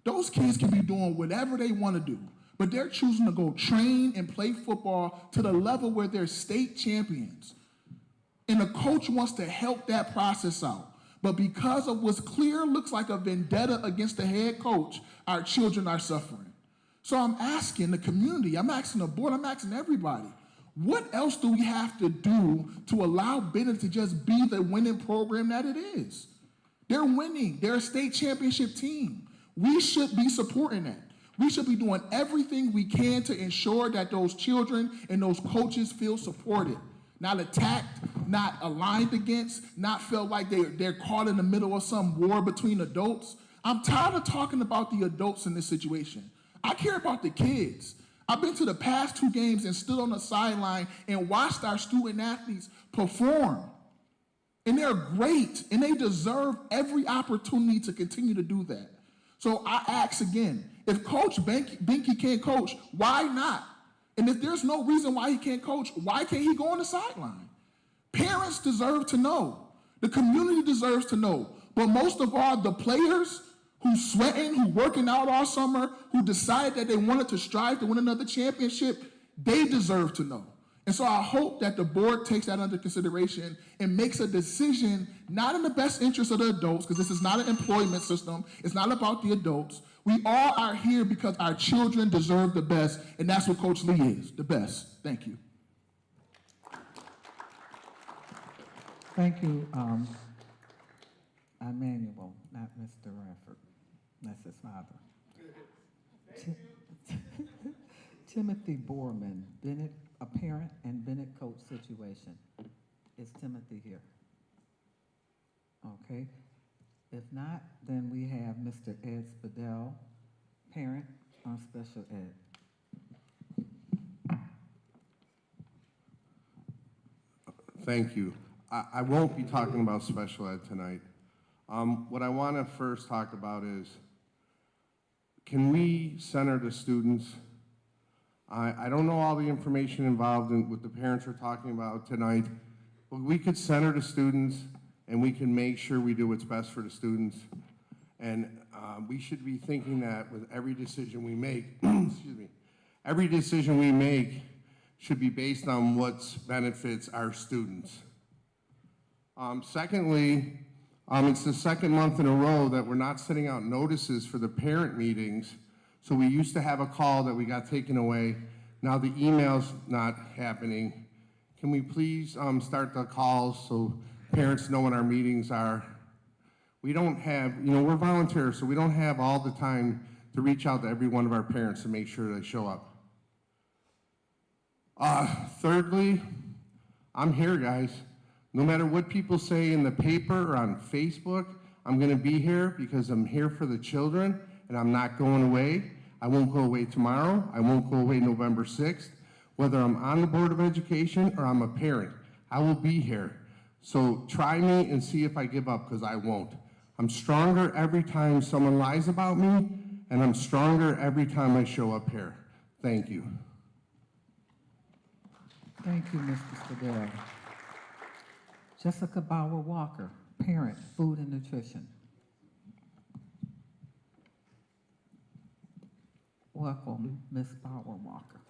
Those kids can be doing whatever they want to do, but they're choosing to go train and play football to the level where they're state champions. And the coach wants to help that process out. But because of what's clear looks like a vendetta against the head coach, our children are suffering. So I'm asking the community, I'm asking the board, I'm asking everybody, what else do we have to do to allow Bennett to just be the winning program that it is? They're winning. They're a state championship team. We should be supporting that. We should be doing everything we can to ensure that those children and those coaches feel supported. Not attacked, not aligned against, not feel like they're caught in the middle of some war between adults. I'm tired of talking about the adults in this situation. I care about the kids. I've been to the past 2 games and stood on the sideline and watched our student athletes perform. And they're great, and they deserve every opportunity to continue to do that. So I ask again, if Coach Benke can't coach, why not? And if there's no reason why he can't coach, why can't he go on the sideline? Parents deserve to know. The community deserves to know. But most of all, the players who's sweating, who working out all summer, who decided that they wanted to strive to win another championship, they deserve to know. And so I hope that the board takes that under consideration and makes a decision not in the best interest of the adults, because this is not an employment system. It's not about the adults. We all are here because our children deserve the best, and that's what Coach Lee is, the best. Thank you. Thank you, Emmanuel, not Mr. Rafford. That's his father. Timothy Borman, Bennett, a parent and Bennett coach situation. Is Timothy here? Okay. If not, then we have Mr. Ed Spadell, parent on special ed. Thank you. I won't be talking about special ed tonight. What I want to first talk about is, can we center the students? I don't know all the information involved in what the parents are talking about tonight, but we could center the students and we can make sure we do what's best for the students. And we should be thinking that with every decision we make, excuse me, every decision we make should be based on what benefits our students. Secondly, it's the second month in a row that we're not sending out notices for the parent meetings. So we used to have a call that we got taken away. Now the email's not happening. Can we please start the calls so parents know when our meetings are? We don't have, we're volunteers, so we don't have all the time to reach out to every one of our parents to make sure they show up. Thirdly, I'm here, guys. No matter what people say in the paper or on Facebook, I'm gonna be here because I'm here for the children and I'm not going away. I won't go away tomorrow. I won't go away November 6th. Whether I'm on the Board of Education or I'm a parent, I will be here. So try me and see if I give up, because I won't. I'm stronger every time someone lies about me, and I'm stronger every time I show up here. Thank you. Thank you, Mr. Spadero. Jessica Bauer Walker, parent, food and nutrition. Welcome, Ms. Bauer Walker.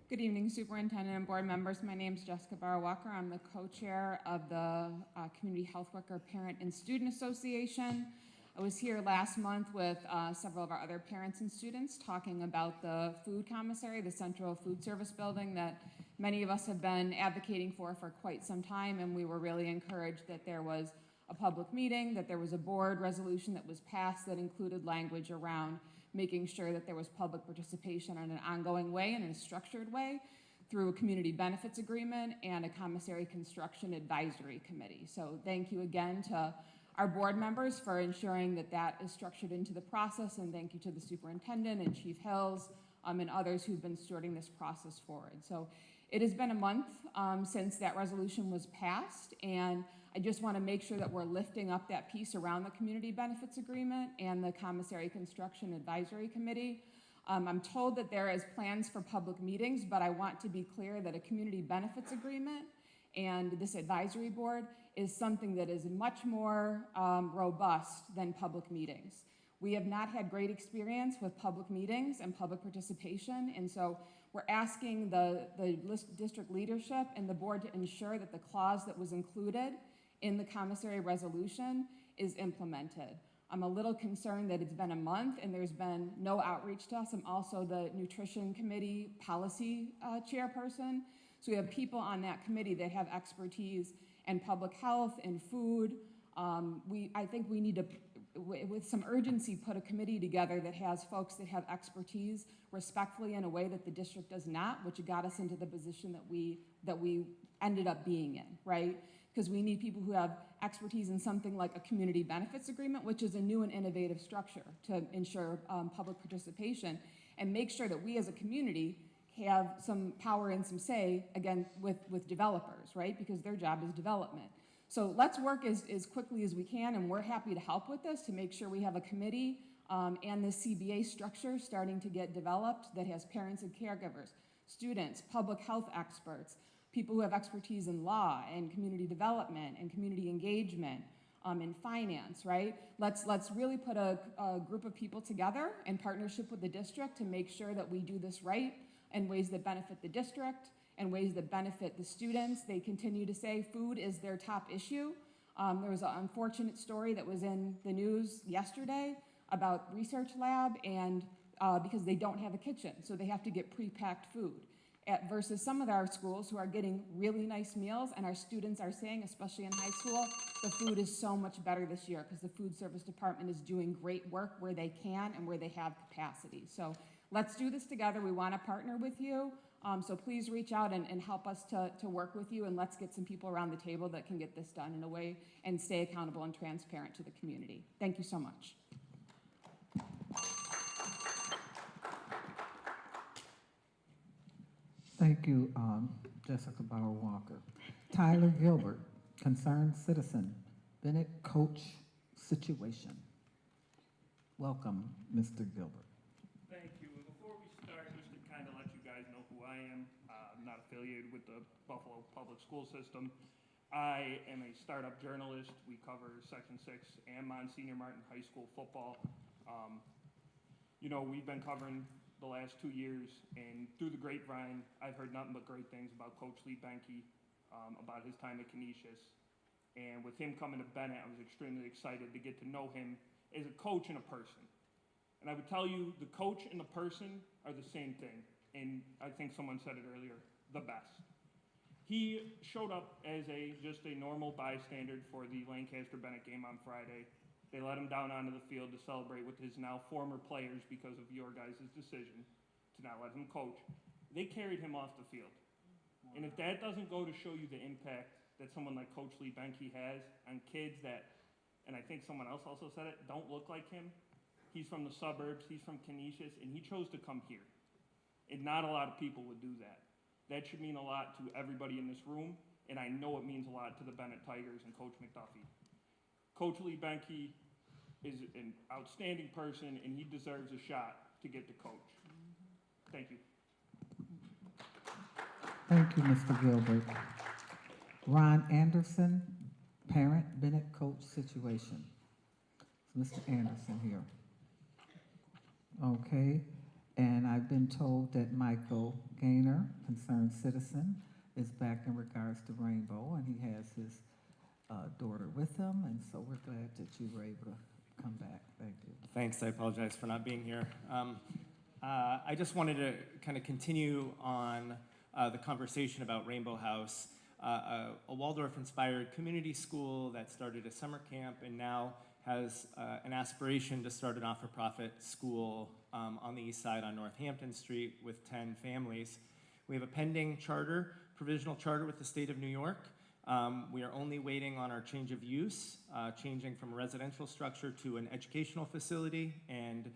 Good evening, Superintendent and board members. My name is Jessica Barr Walker. I'm the co-chair of the Community Health Worker Parent and Student Association. I was here last month with several of our other parents and students talking about the food commissary, the Central Food Service Building that many of us have been advocating for quite some time, and we were really encouraged that there was a public meeting, that there was a board resolution that was passed that included language around making sure that there was public participation in an ongoing way and in a structured way through a community benefits agreement and a commissary construction advisory committee. So thank you again to our board members for ensuring that that is structured into the process, and thank you to the superintendent and Chief Hills and others who've been stewarding this process forward. So it has been a month since that resolution was passed, and I just want to make sure that we're lifting up that piece around the community benefits agreement and the commissary construction advisory committee. I'm told that there is plans for public meetings, but I want to be clear that a community benefits agreement and this advisory board is something that is much more robust than public meetings. We have not had great experience with public meetings and public participation, and so we're asking the district leadership and the board to ensure that the clause that was included in the commissary resolution is implemented. I'm a little concerned that it's been a month and there's been no outreach to us. I'm also the nutrition committee policy chairperson. So we have people on that committee that have expertise in public health and food. I think we need to, with some urgency, put a committee together that has folks that have expertise respectfully in a way that the district does not, which got us into the position that we ended up being in, right? Because we need people who have expertise in something like a community benefits agreement, which is a new and innovative structure to ensure public participation and make sure that we as a community have some power and some say, again, with developers, right? Because their job is development. So let's work as quickly as we can, and we're happy to help with this to make sure we have a committee and the CBA structure starting to get developed that has parents and caregivers, students, public health experts, people who have expertise in law and community development and community engagement and finance, right? Let's really put a group of people together in partnership with the district to make sure that we do this right in ways that benefit the district and ways that benefit the students. They continue to say food is their top issue. There was an unfortunate story that was in the news yesterday about research lab and because they don't have a kitchen, so they have to get pre-packed food. Versus some of our schools who are getting really nice meals, and our students are saying, especially in high school, the food is so much better this year because the food service department is doing great work where they can and where they have capacity. So let's do this together. We want to partner with you. So please reach out and help us to work with you, and let's get some people around the table that can get this done in a way and stay accountable and transparent to the community. Thank you so much. Thank you, Jessica Bauer Walker. Tyler Gilbert, concerned citizen, Bennett Coach situation. Welcome, Mr. Gilbert. Thank you. And before we start, just to kind of let you guys know who I am, I'm not affiliated with the Buffalo Public School System. I am a startup journalist. We cover Section 6 and Monsignor Martin High School football. You know, we've been covering the last 2 years, and through the grapevine, I've heard nothing but great things about Coach Lee Benke, about his time at Canisius. And with him coming to Bennett, I was extremely excited to get to know him as a coach and a person. And I would tell you, the coach and the person are the same thing. And I think someone said it earlier, the best. He showed up as just a normal bystander for the Lancaster-Bennett game on Friday. They let him down onto the field to celebrate with his now former players because of your guys' decision to not let him coach. They carried him off the field. And if that doesn't go to show you the impact that someone like Coach Lee Benke has on kids that, and I think someone else also said it, don't look like him. He's from the suburbs, he's from Canisius, and he chose to come here. And not a lot of people would do that. That should mean a lot to everybody in this room, and I know it means a lot to the Bennett Tigers and Coach McDuffie. Coach Lee Benke is an outstanding person, and he deserves a shot to get to coach. Thank you. Thank you, Mr. Gilbert. Ron Anderson, parent, Bennett coach situation. Is Mr. Anderson here? Okay, and I've been told that Michael Gaynor, concerned citizen, is back in regards to Rainbow, and he has his daughter with him, and so we're glad that you were able to come back. Thank you. Thanks. I apologize for not being here. I just wanted to kind of continue on the conversation about Rainbow House, a Waldorf-inspired community school that started a summer camp and now has an aspiration to start a not-for-profit school on the east side on Northampton Street with 10 families. We have a pending charter, provisional charter with the state of New York. We are only waiting on our change of use, changing from a residential structure to an educational facility, and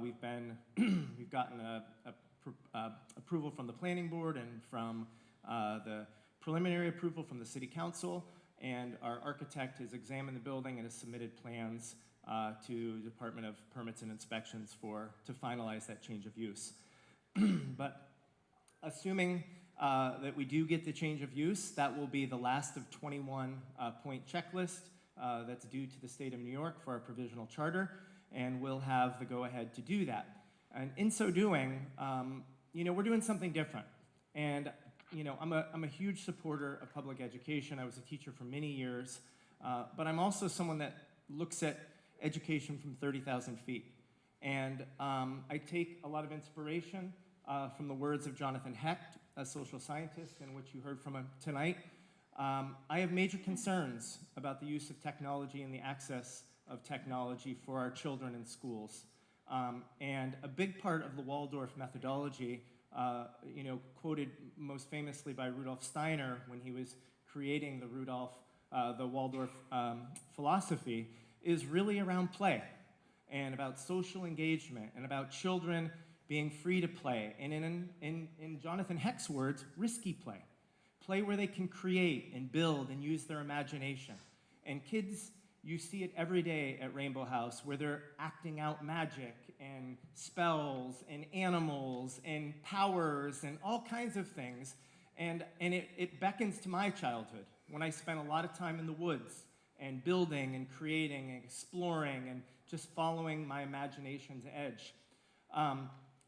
we've gotten approval from the planning board and from the preliminary approval from the city council, and our architect has examined the building and has submitted plans to the Department of Permits and Inspections to finalize that change of use. But assuming that we do get the change of use, that will be the last of 21 point checklist that's due to the state of New York for our provisional charter, and we'll have the go-ahead to do that. And in so doing, we're doing something different. And I'm a huge supporter of public education. I was a teacher for many years, but I'm also someone that looks at education from 30,000 feet. And I take a lot of inspiration from the words of Jonathan Hecht, a social scientist, and which you heard from him tonight. I have major concerns about the use of technology and the access of technology for our children in schools. And a big part of the Waldorf methodology, quoted most famously by Rudolf Steiner when he was creating the Waldorf philosophy, is really around play and about social engagement and about children being free to play. And in Jonathan Hecht's words, risky play. Play where they can create and build and use their imagination. And kids, you see it every day at Rainbow House where they're acting out magic and spells and animals and powers and all kinds of things. And it beckons to my childhood when I spent a lot of time in the woods and building and creating and exploring and just following my imagination's edge.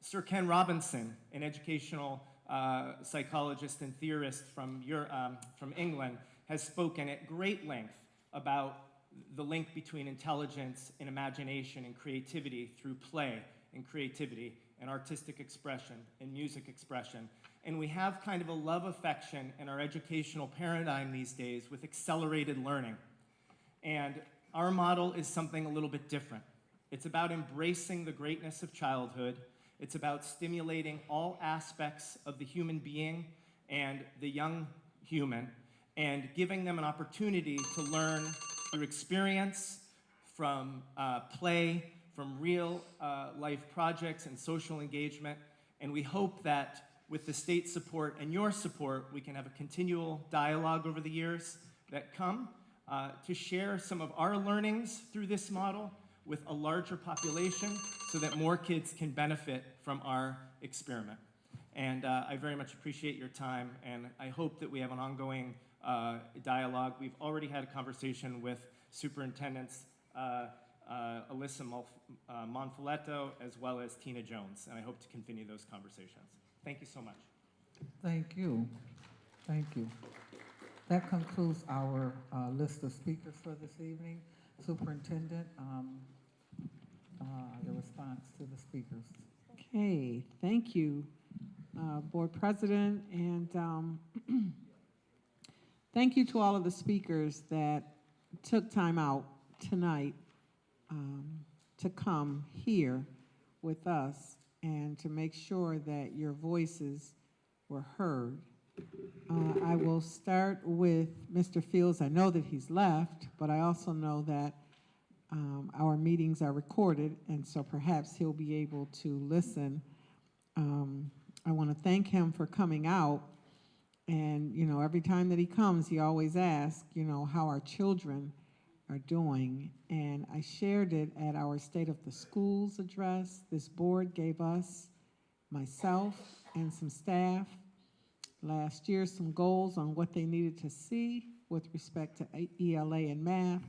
Sir Ken Robinson, an educational psychologist and theorist from England, has spoken at great length about the link between intelligence and imagination and creativity through play and creativity and artistic expression and music expression. And we have kind of a love affection in our educational paradigm these days with accelerated learning. And our model is something a little bit different. It's about embracing the greatness of childhood. It's about stimulating all aspects of the human being and the young human and giving them an opportunity to learn through experience, from play, from real life projects and social engagement. And we hope that with the state support and your support, we can have a continual dialogue over the years that come to share some of our learnings through this model, with a larger population so that more kids can benefit from our experiment. And I very much appreciate your time, and I hope that we have an ongoing dialogue. We've already had a conversation with Superintendents Alyssa Monfiletto as well as Tina Jones, and I hope to continue those conversations. Thank you so much. Thank you. Thank you. That concludes our list of speakers for this evening. Superintendent, your response to the speakers. Okay, thank you, Board President, and thank you to all of the speakers that took time out tonight to come here with us and to make sure that your voices were heard. I will start with Mr. Fields. I know that he's left, but I also know that our meetings are recorded, and so perhaps he'll be able to listen. I want to thank him for coming out, and every time that he comes, he always asks, how our children are doing, and I shared it at our State of the Schools address. This board gave us, myself and some staff, last year some goals on what they needed to see with respect to ELA and math,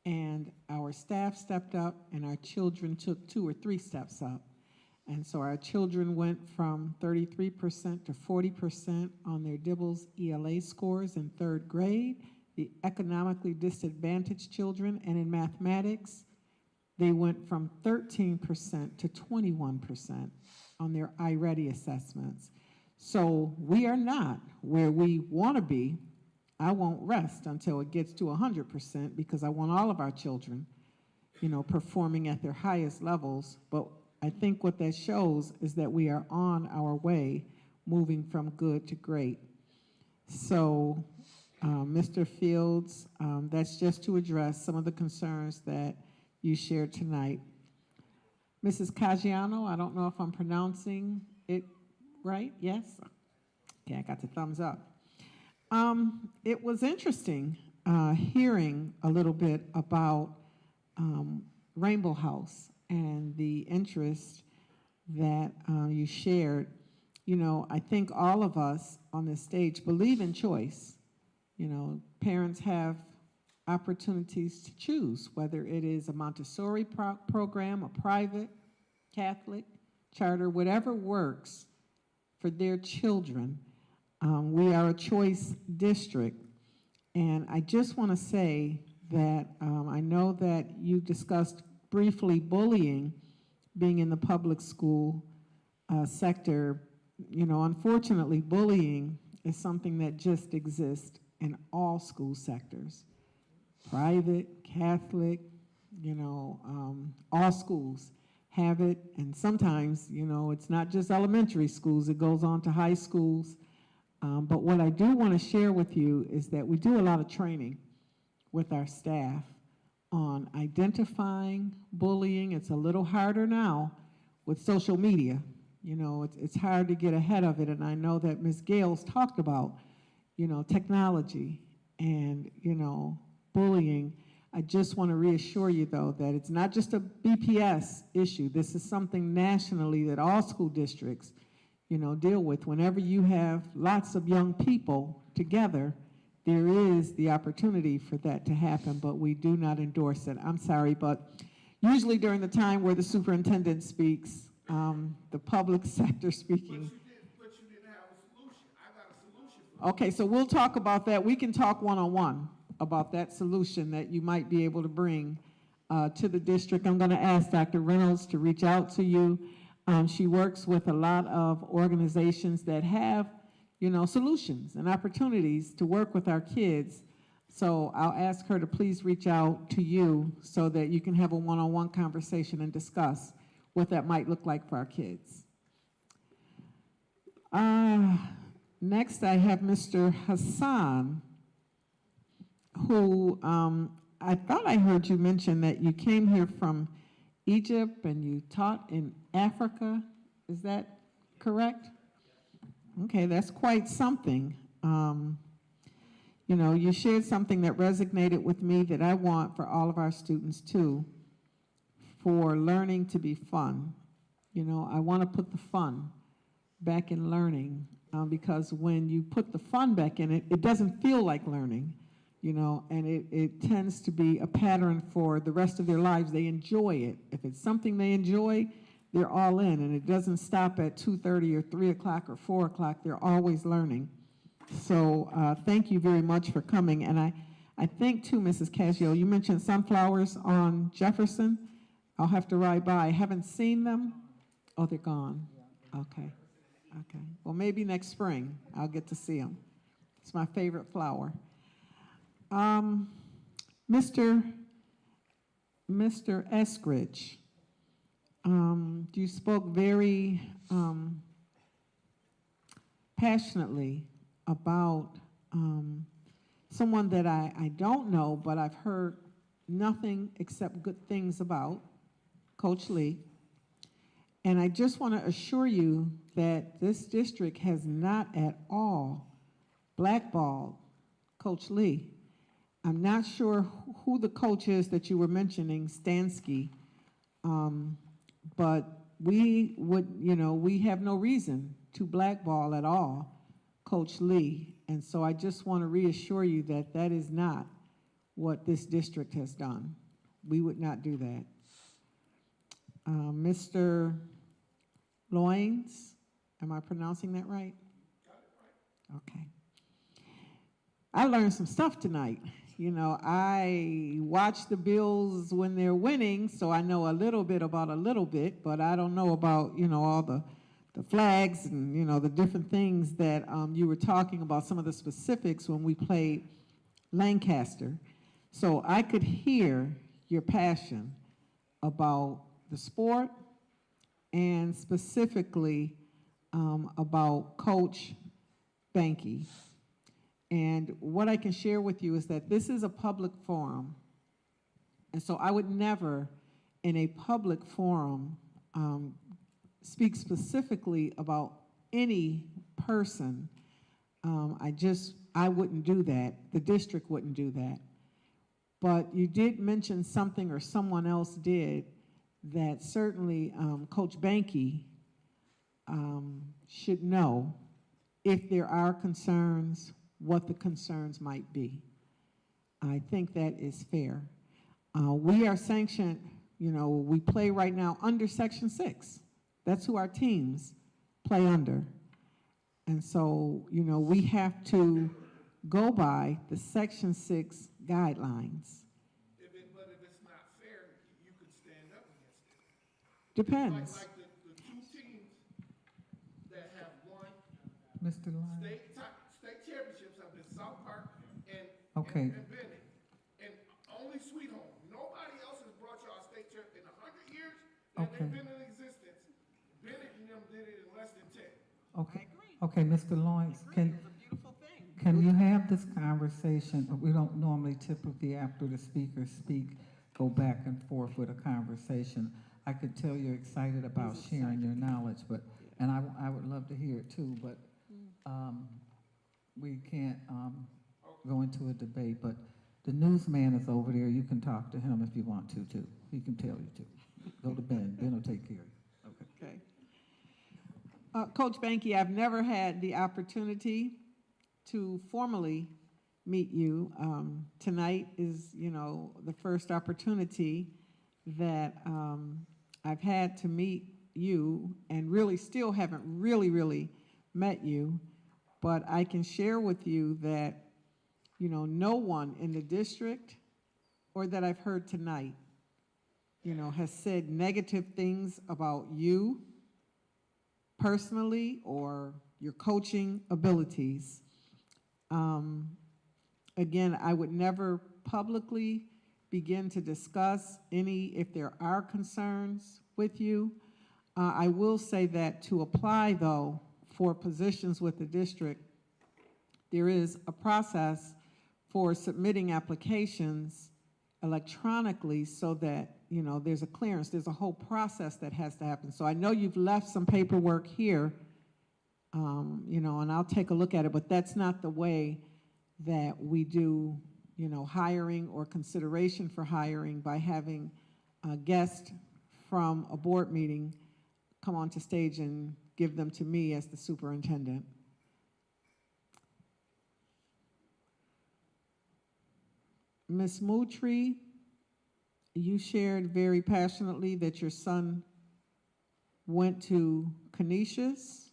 and our staff stepped up and our children took 2 or 3 steps up. And so our children went from 33% to 40% on their Dibbles ELA scores in 3rd grade. The economically disadvantaged children, and in mathematics, they went from 13% to 21% on their iReady assessments. So we are not where we want to be. I won't rest until it gets to 100% because I want all of our children, performing at their highest levels. But I think what that shows is that we are on our way, moving from good to great. So, Mr. Fields, that's just to address some of the concerns that you shared tonight. Mrs. Caggiano, I don't know if I'm pronouncing it right, yes? Okay, I got the thumbs up. It was interesting hearing a little bit about Rainbow House and the interest that you shared. I think all of us on this stage believe in choice. Parents have opportunities to choose, whether it is a Montessori program, a private, Catholic, charter, whatever works for their children. We are a choice district, and I just want to say that I know that you discussed briefly bullying being in the public school sector. Unfortunately, bullying is something that just exists in all school sectors, private, Catholic, all schools have it, and sometimes, it's not just elementary schools, it goes on to high schools. But what I do want to share with you is that we do a lot of training with our staff on identifying bullying. It's a little harder now with social media. It's hard to get ahead of it, and I know that Ms. Gales talked about, technology and, bullying. I just want to reassure you, though, that it's not just a BPS issue. This is something nationally that all school districts, deal with. Whenever you have lots of young people together, there is the opportunity for that to happen, but we do not endorse it. I'm sorry, but usually during the time where the superintendent speaks, the public sector speaking. But you didn't have a solution. I got a solution. Okay, so we'll talk about that. We can talk one-on-one about that solution that you might be able to bring to the district. I'm going to ask Dr. Reynolds to reach out to you. She works with a lot of organizations that have, solutions and opportunities to work with our kids. So I'll ask her to please reach out to you so that you can have a one-on-one conversation and discuss what that might look like for our kids. Next, I have Mr. Hassan, who I thought I heard you mention that you came here from Egypt and you taught in Africa. Is that correct? Okay, that's quite something. You shared something that resonated with me that I want for all of our students too. for learning to be fun. You know, I want to put the fun back in learning, because when you put the fun back in it, it doesn't feel like learning, you know, and it tends to be a pattern for the rest of their lives. They enjoy it. If it's something they enjoy, they're all in, and it doesn't stop at 2:30 or 3 o'clock or 4 o'clock. They're always learning. So thank you very much for coming. And I think too, Mrs. Cascio, you mentioned sunflowers on Jefferson. I'll have to ride by. I haven't seen them. Oh, they're gone. Okay. Okay. Well, maybe next spring I'll get to see them. It's my favorite flower. Mr. Eskridge, you spoke very passionately about someone that I don't know, but I've heard nothing except good things about, Coach Lee. And I just want to assure you that this district has not at all blackballed Coach Lee. I'm not sure who the coach is that you were mentioning, Stansky, but we would, you know, we have no reason to blackball at all Coach Lee. And so I just want to reassure you that that is not what this district has done. We would not do that. Mr. Loins, am I pronouncing that right? Okay. I learned some stuff tonight. You know, I watch the Bills when they're winning, so I know a little bit about a little bit, but I don't know about, you know, all the flags and, you know, the different things that you were talking about, some of the specifics when we played Lancaster. So I could hear your passion about the sport and specifically about Coach Banky. And what I can share with you is that this is a public forum. And so I would never, in a public forum, speak specifically about any person. I wouldn't do that. The district wouldn't do that. But you did mention something, or someone else did, that certainly Coach Banky should know if there are concerns, what the concerns might be. I think that is fair. We are sanctioned, you know, we play right now under Section 6. That's who our teams play under. And so, you know, we have to go by the Section 6 guidelines. But if it's not fair, you could stand up against it. Depends. Like the two teams that have won Mr. Lyon. state championships have been South Park and Bennett. And only Sweet Home. Nobody else has brought y'all a state champ in 100 years that they've been in existence. Bennett and them did it in less than 10. Okay. Okay, Mr. Lawrence, can you have this conversation? We don't normally typically, after the speakers speak, go back and forth with a conversation. I could tell you're excited about sharing your knowledge, and I would love to hear it too, but we can't go into a debate. But the newsman is over there. You can talk to him if you want to too. He can tell you to. Go to Ben. Ben will take care of you. Okay. Coach Banky, I've never had the opportunity to formally meet you. Tonight is, you know, the first opportunity that I've had to meet you, and really still haven't really met you. But I can share with you that, you know, no one in the district, or that I've heard tonight, you know, has said negative things about you personally or your coaching abilities. Again, I would never publicly begin to discuss if there are concerns with you. I will say that to apply, though, for positions with the district, there is a process for submitting applications electronically so that, you know, there's a clearance. There's a whole process that has to happen. So I know you've left some paperwork here, you know, and I'll take a look at it, but that's not the way that we do, you know, hiring or consideration for hiring, by having guest from a board meeting come onto stage and give them to me as the superintendent. Ms. Moultrie, you shared very passionately that your son went to Canisius.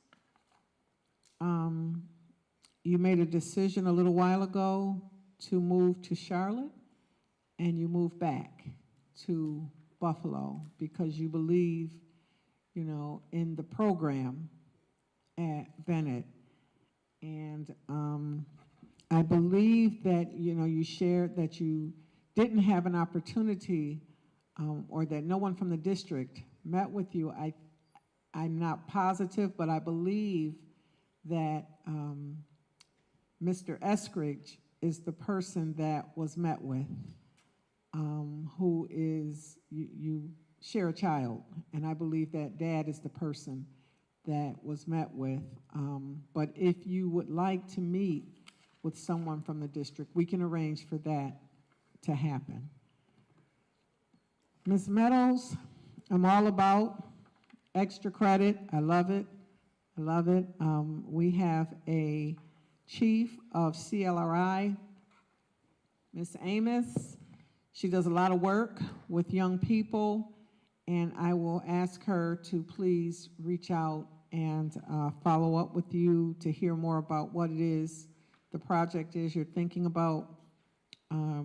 You made a decision a little while ago to move to Charlotte, and you moved back to Buffalo because you believe, you know, in the program at Bennett. And I believe that, you know, you shared that you didn't have an opportunity or that no one from the district met with you. I'm not positive, but I believe that Mr. Eskridge is the person that was met with, who is, you share a child, and I believe that dad is the person that was met with. But if you would like to meet with someone from the district, we can arrange for that to happen. Ms. Meadows, I'm all about extra credit. I love it. I love it. We have a chief of CLRI, Ms. Amos. She does a lot of work with young people, and I will ask her to please reach out and follow up with you to hear more about what it is, the project is you're thinking about,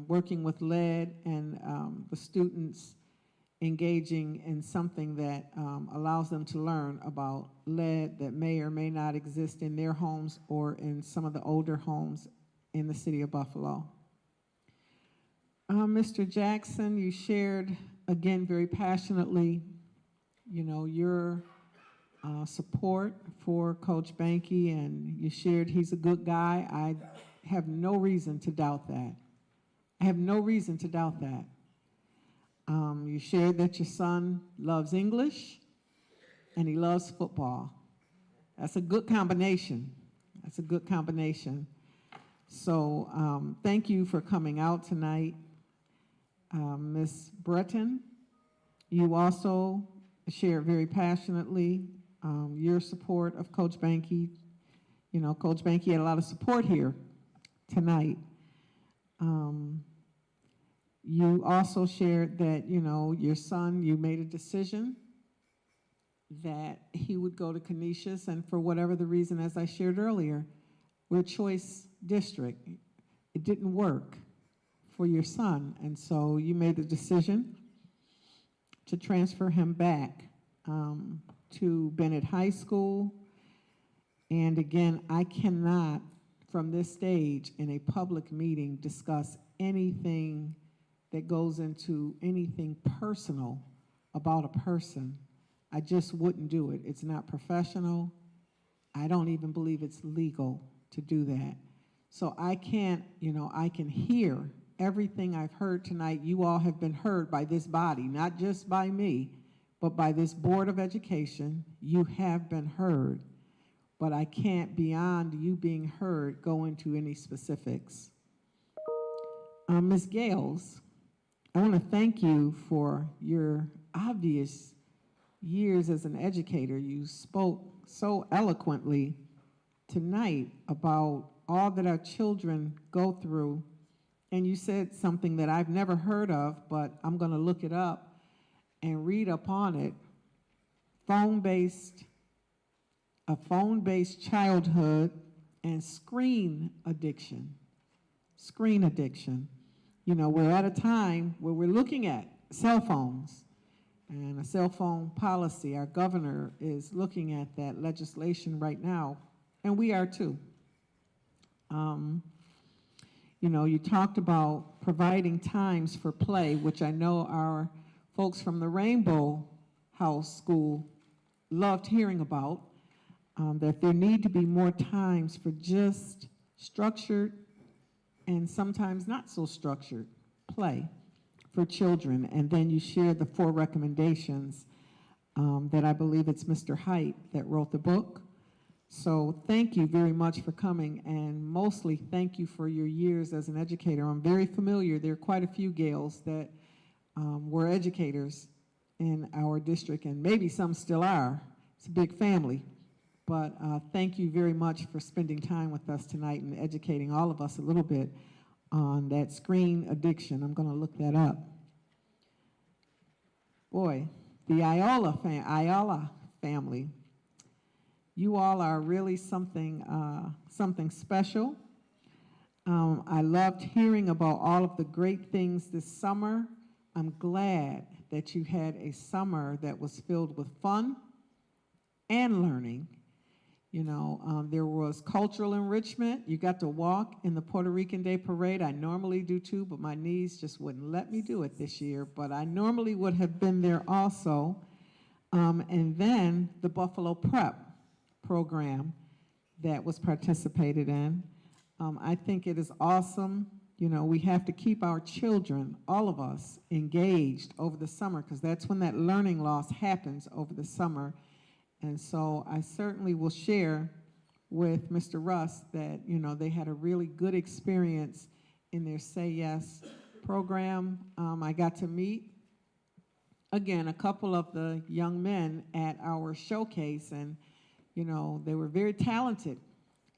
working with lead and the students engaging in something that allows them to learn about lead that may or may not exist in their homes or in some of the older homes in the city of Buffalo. Mr. Jackson, you shared, again, very passionately, you know, your support for Coach Banky, and you shared he's a good guy. I have no reason to doubt that. I have no reason to doubt that. You shared that your son loves English and he loves football. That's a good combination. That's a good combination. So thank you for coming out tonight. Ms. Breton, you also shared very passionately your support of Coach Banky. You know, Coach Banky had a lot of support here tonight. You also shared that, you know, your son, you made a decision that he would go to Canisius, and for whatever the reason, as I shared earlier, we're a choice district. It didn't work for your son, and so you made the decision to transfer him back to Bennett High School. And again, I cannot, from this stage in a public meeting, discuss anything that goes into anything personal about a person. I just wouldn't do it. It's not professional. I don't even believe it's legal to do that. So I can't, you know, I can hear everything I've heard tonight. You all have been heard by this body, not just by me, but by this Board of Education. You have been heard, but I can't, beyond you being heard, go into any specifics. Ms. Gales, I want to thank you for your obvious years as an educator. You spoke so eloquently tonight about all that our children go through, and you said something that I've never heard of, but I'm going to look it up and read up on it. A phone-based childhood and screen addiction. Screen addiction. You know, we're at a time where we're looking at cell phones and a cell phone policy. Our governor is looking at that legislation right now, and we are too. You know, you talked about providing times for play, which I know our folks from the Rainbow House School loved hearing about, that there need to be more times for just structured and sometimes not so structured play for children. And then you share the 4 recommendations that I believe it's Mr. Height that wrote the book. So thank you very much for coming, and mostly thank you for your years as an educator. I'm very familiar. There are quite a few Gales that were educators in our district, and maybe some still are. It's a big family. But thank you very much for spending time with us tonight and educating all of us a little bit on that screen addiction. I'm going to look that up. Boy, the Ayala family, you all are really something special. I loved hearing about all of the great things this summer. I'm glad that you had a summer that was filled with fun and learning. You know, there was cultural enrichment. You got to walk in the Puerto Rican Day Parade. I normally do too, but my knees just wouldn't let me do it this year. But I normally would have been there also. And then the Buffalo Prep program that was participated in. I think it is awesome. You know, we have to keep our children, all of us, engaged over the summer, because that's when that learning loss happens over the summer. And so I certainly will share with Mr. Russ that, you know, they had a really good experience in their Say Yes program. I got to meet, again, a couple of the young men at our showcase, and, you know, they were very talented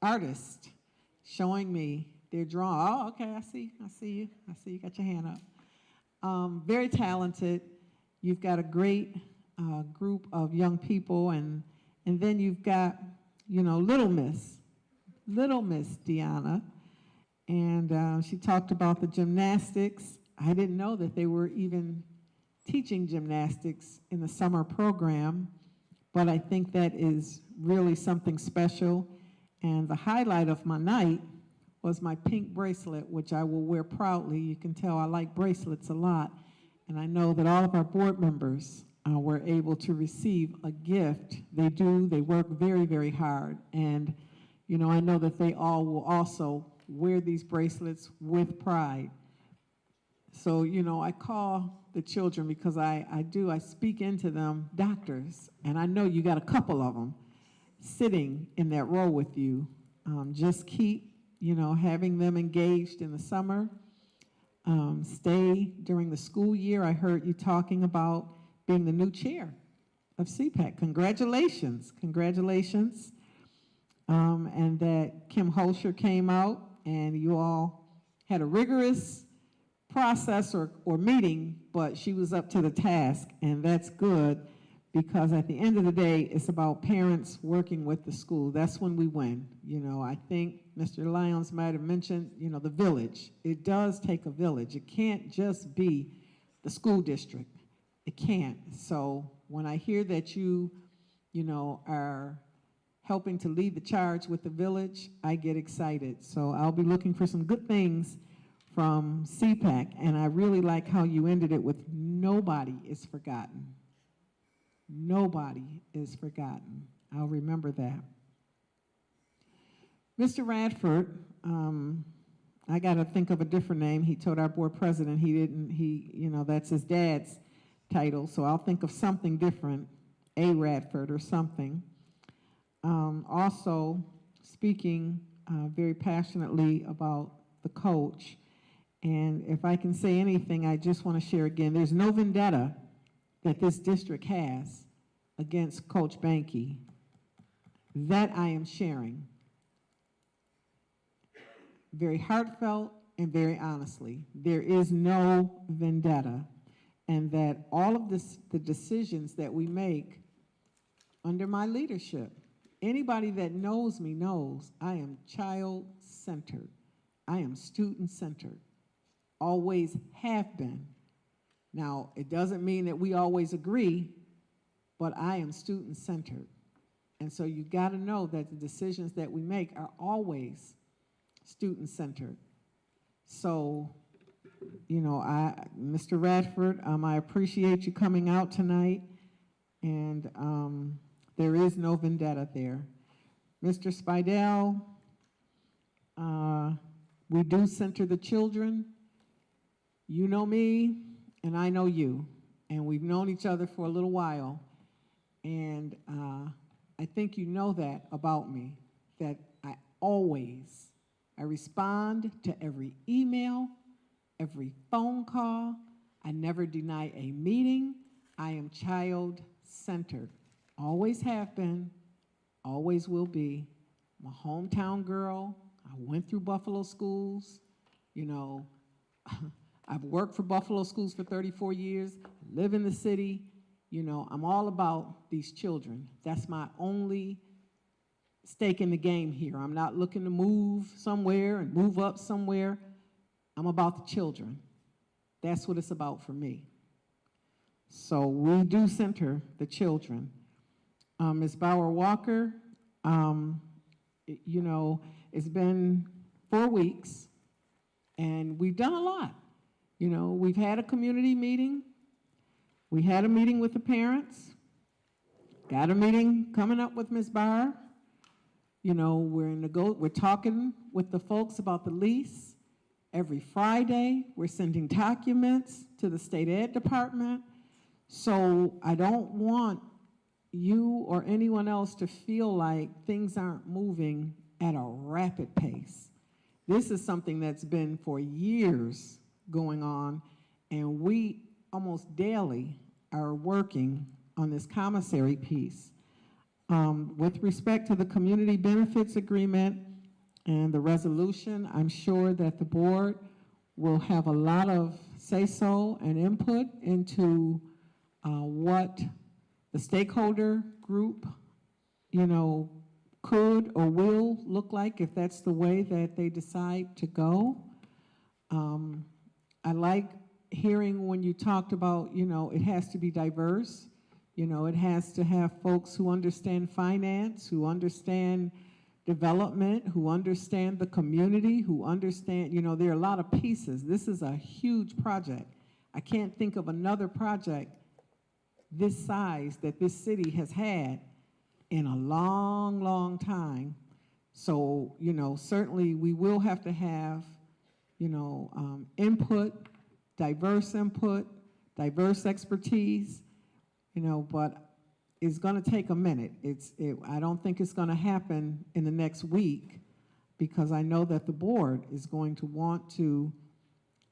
artists showing me their drawing. Oh, okay, I see you. I see you got your hand up. Very talented. You've got a great group of young people, and then you've got, you know, Little Miss Deanna, and she talked about the gymnastics. I didn't know that they were even teaching gymnastics in the summer program, but I think that is really something special. And the highlight of my night was my pink bracelet, which I will wear proudly. You can tell I like bracelets a lot, and I know that all of our board members were able to receive a gift. They do. They work very, very hard. And, you know, I know that they all will also wear these bracelets with pride. So, you know, I call the children because I speak into them, doctors, and I know you got a couple of them sitting in that row with you. Just keep, you know, having them engaged in the summer. Stay during the school year. I heard you talking about being the new chair of CPAC. Congratulations, congratulations. And that Kim Holscher came out and you all had a rigorous process or meeting, but she was up to the task, and that's good, because at the end of the day, it's about parents working with the school. That's when we win. You know, I think Mr. Lyons might have mentioned, you know, the village. It does take a village. It can't just be the school district. It can't. So when I hear that you know, are helping to lead the charge with the village, I get excited. So I'll be looking for some good things from CPAC, and I really like how you ended it with nobody is forgotten. Nobody is forgotten. I'll remember that. Mr. Radford, I got to think of a different name. He told our board president you know, that's his dad's title, so I'll think of something different, A. Radford or something. Also, speaking very passionately about the coach, and if I can say anything, I just want to share again, there's no vendetta that this district has against Coach Banky. That I am sharing. Very heartfelt and very honestly. There is no vendetta, and that all of the decisions that we make under my leadership, anybody that knows me knows I am child-centered. I am student-centered. Always have been. Now, it doesn't mean that we always agree, but I am student-centered. And so you got to know that the decisions that we make are always student-centered. So, you know, Mr. Radford, I appreciate you coming out tonight, and there is no vendetta there. Mr. Spidell, we do center the children. You know me, and I know you, and we've known each other for a little while, and I think you know that about me, that I respond to every email, every phone call. I never deny a meeting. I am child-centered. Always have been, always will be. I'm a hometown girl. I went through Buffalo schools. You know, I've worked for Buffalo schools for 34 years, live in the city. You know, I'm all about these children. That's my only stake in the game here. I'm not looking to move somewhere and move up somewhere. I'm about the children. That's what it's about for me. So we do center the children. Ms. Bauer Walker, you know, it's been 4 weeks and we've done a lot. You know, we've had a community meeting. We had a meeting with the parents. Got a meeting coming up with Ms. Bauer. You know, we're talking with the folks about the lease. Every Friday, we're sending documents to the state ed department. So I don't want you or anyone else to feel like things aren't moving at a rapid pace. This is something that's been for years going on, and we almost daily are working on this commissary piece. With respect to the community benefits agreement and the resolution, I'm sure that the board will have a lot of say-so and input into what the stakeholder group, you know, could or will look like if that's the way that they decide to go. I like hearing when you talked about, you know, it has to be diverse. You know, it has to have folks who understand finance, who understand development, who understand the community, who understand, you know, there are a lot of pieces. This is a huge project. I can't think of another project this size that this city has had in a long, long time. So, you know, certainly we will have to have, you know, input, diverse expertise, you know, but it's gonna take a minute. I don't think it's gonna happen in the next week because I know that the board is going to want to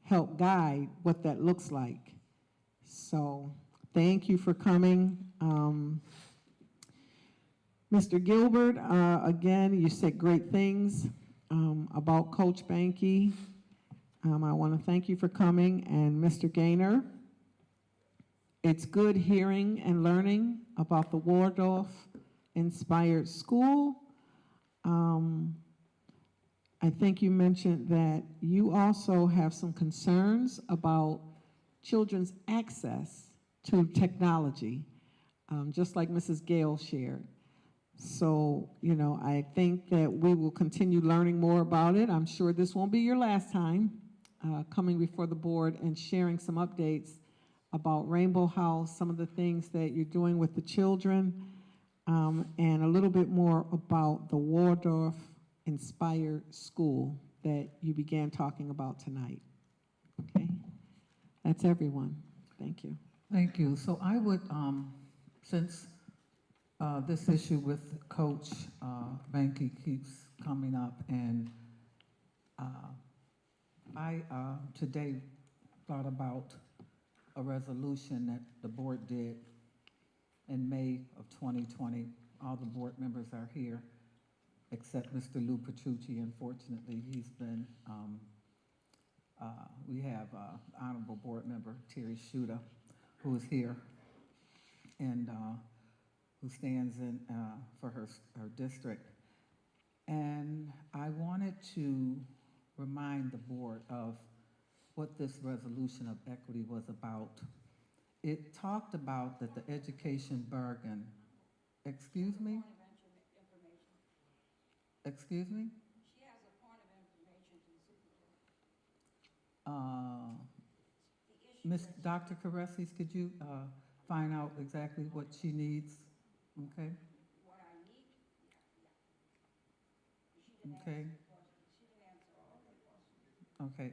help guide what that looks like. So thank you for coming. Mr. Gilbert, again, you said great things about Coach Banky. I want to thank you for coming. And Mr. Gaynor, it's good hearing and learning about the Waldorf-inspired school. I think you mentioned that you also have some concerns about children's access to technology, just like Mrs. Gale shared. So, you know, I think that we will continue learning more about it. I'm sure this won't be your last time coming before the board and sharing some updates about Rainbow House, some of the things that you're doing with the children, and a little bit more about the Waldorf-inspired school that you began talking about tonight. Okay? That's everyone. Thank you. Thank you. So I would, since this issue with Coach Banky keeps coming up, and I today thought about a resolution that the board did in May of 2020. All the board members are here, except Mr. Lou Petrucci. Unfortunately, he's been, we have Honorable Board Member Terry Shuda, who is here, and who stands in for her district. And I wanted to remind the board of what this resolution of equity was about. It talked about that the education bargain, excuse me? Excuse me? She has a point of information to the superintendent. Miss Dr. Caresses, could you find out exactly what she needs? Okay. What I need, Okay. she didn't answer all of the questions. Okay.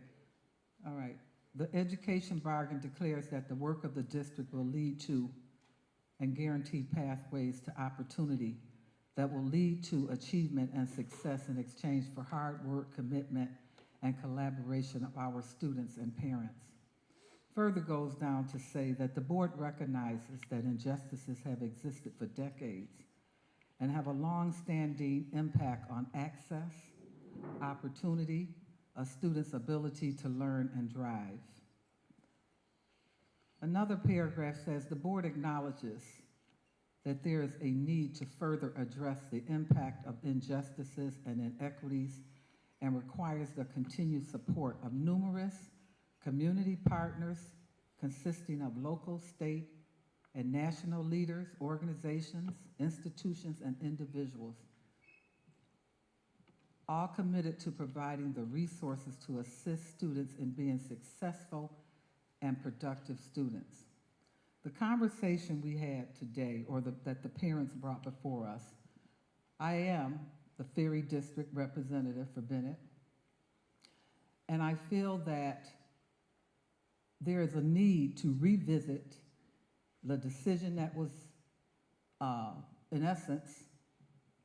All right. The education bargain declares that the work of the district will lead to and guarantee pathways to opportunity that will lead to achievement and success in exchange for hard work, commitment, and collaboration of our students and parents. further goes down to say that the board recognizes that injustices have existed for decades and have a long-standing impact on access, opportunity, a student's ability to learn and thrive. Another paragraph says the board acknowledges that there is a need to further address the impact of injustices and inequities and requires the continued support of numerous community partners consisting of local, state, and national leaders, organizations, institutions, and individuals, all committed to providing the resources to assist students in being successful and productive students. The conversation we had today, or that the parents brought before us, I am the Ferry District representative for Bennett, and I feel that there is a need to revisit the decision that was, in essence,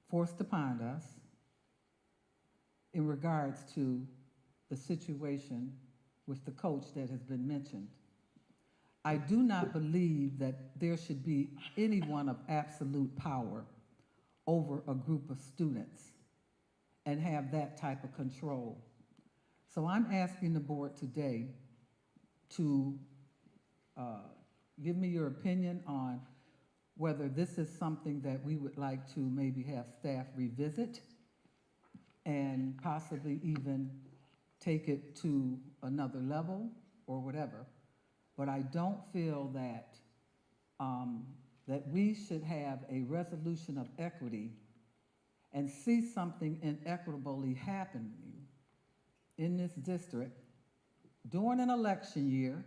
forced upon us in regards to the situation with the coach that has been mentioned. I do not believe that there should be anyone of absolute power over a group of students and have that type of control. So I'm asking the board today to give me your opinion on whether this is something that we would like to maybe have staff revisit and possibly even take it to another level or whatever. But I don't feel that that we should have a resolution of equity and see something inequitably happening in this district during an election year,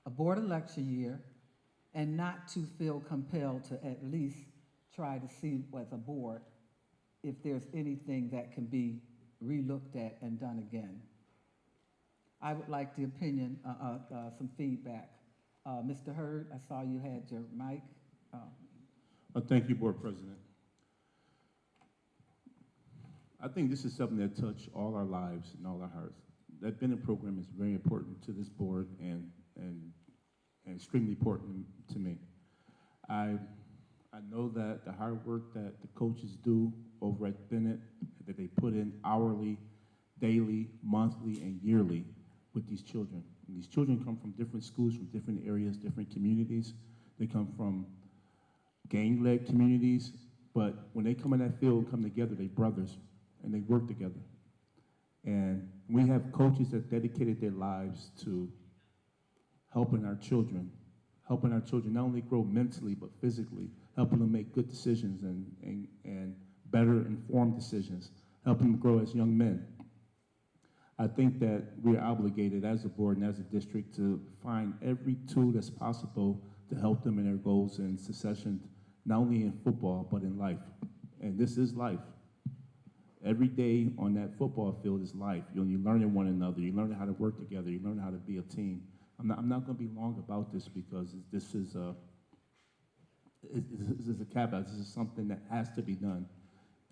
a board election year, and not to feel compelled to at least try to see as a board if there's anything that can be relooked at and done again. I would like the opinion, some feedback. Mr. Hurd, I saw you had your mic. Thank you, Board President. I think this is something that touched all our lives and all our hearts. That Bennett program is very important to this board and extremely important to me. I know that the hard work that the coaches do over at Bennett, that they put in hourly, daily, monthly, and yearly with these children. And these children come from different schools, from different areas, different communities. They come from gang-led communities, but when they come in that field and come together, they're brothers, and they work together. And we have coaches that dedicated their lives to helping our children not only grow mentally, but physically, helping them make good decisions and better informed decisions, helping them grow as young men. I think that we're obligated as a board and as a district to find every tool that's possible to help them in their goals and succession, not only in football, but in life. And this is life. Every day on that football field is life. You're learning one another. You're learning how to work together. You're learning how to be a team. I'm not going to be long about this because this is a caveat. This is something that has to be done.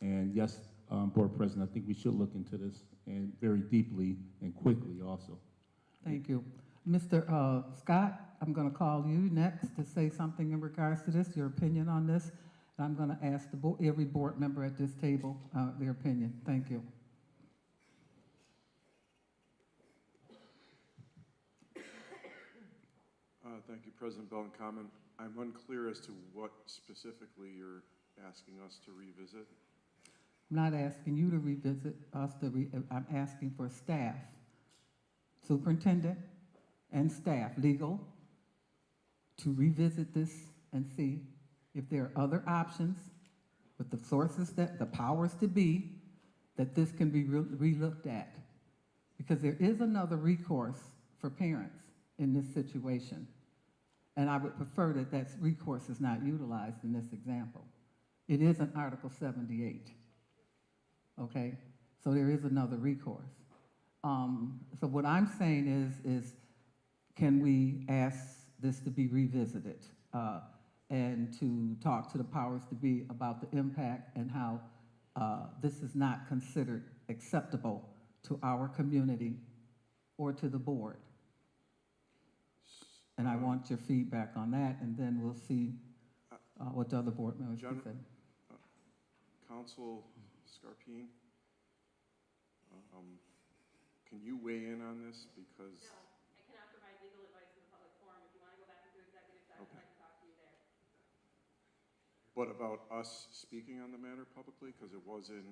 And yes, Board President, I think we should look into this and very deeply and quickly also. Thank you. Mr. Scott, I'm going to call you next to say something in regards to this, your opinion on this. And I'm going to ask every board member at this table their opinion. Thank you. Thank you, President Belton-Common. I'm unclear as to what specifically you're asking us to revisit. I'm not asking you to revisit us. I'm asking for staff, superintendent and staff, legal, to revisit this and see if there are other options with the sources, the powers to be, that this can be re-looked at. Because there is another recourse for parents in this situation. And I would prefer that that recourse is not utilized in this example. It is an Article 78. Okay? So there is another recourse. So what I'm saying is can we ask this to be revisited and to talk to the powers to be about the impact and how this is not considered acceptable to our community or to the board? And I want your feedback on that, and then we'll see what the other board members can say. Council Scarpine, can you weigh in on this? Because No, I cannot provide legal advice in the public forum. If you want to go back into executive session, I can talk to you there. what about us speaking on the matter publicly? Because it was in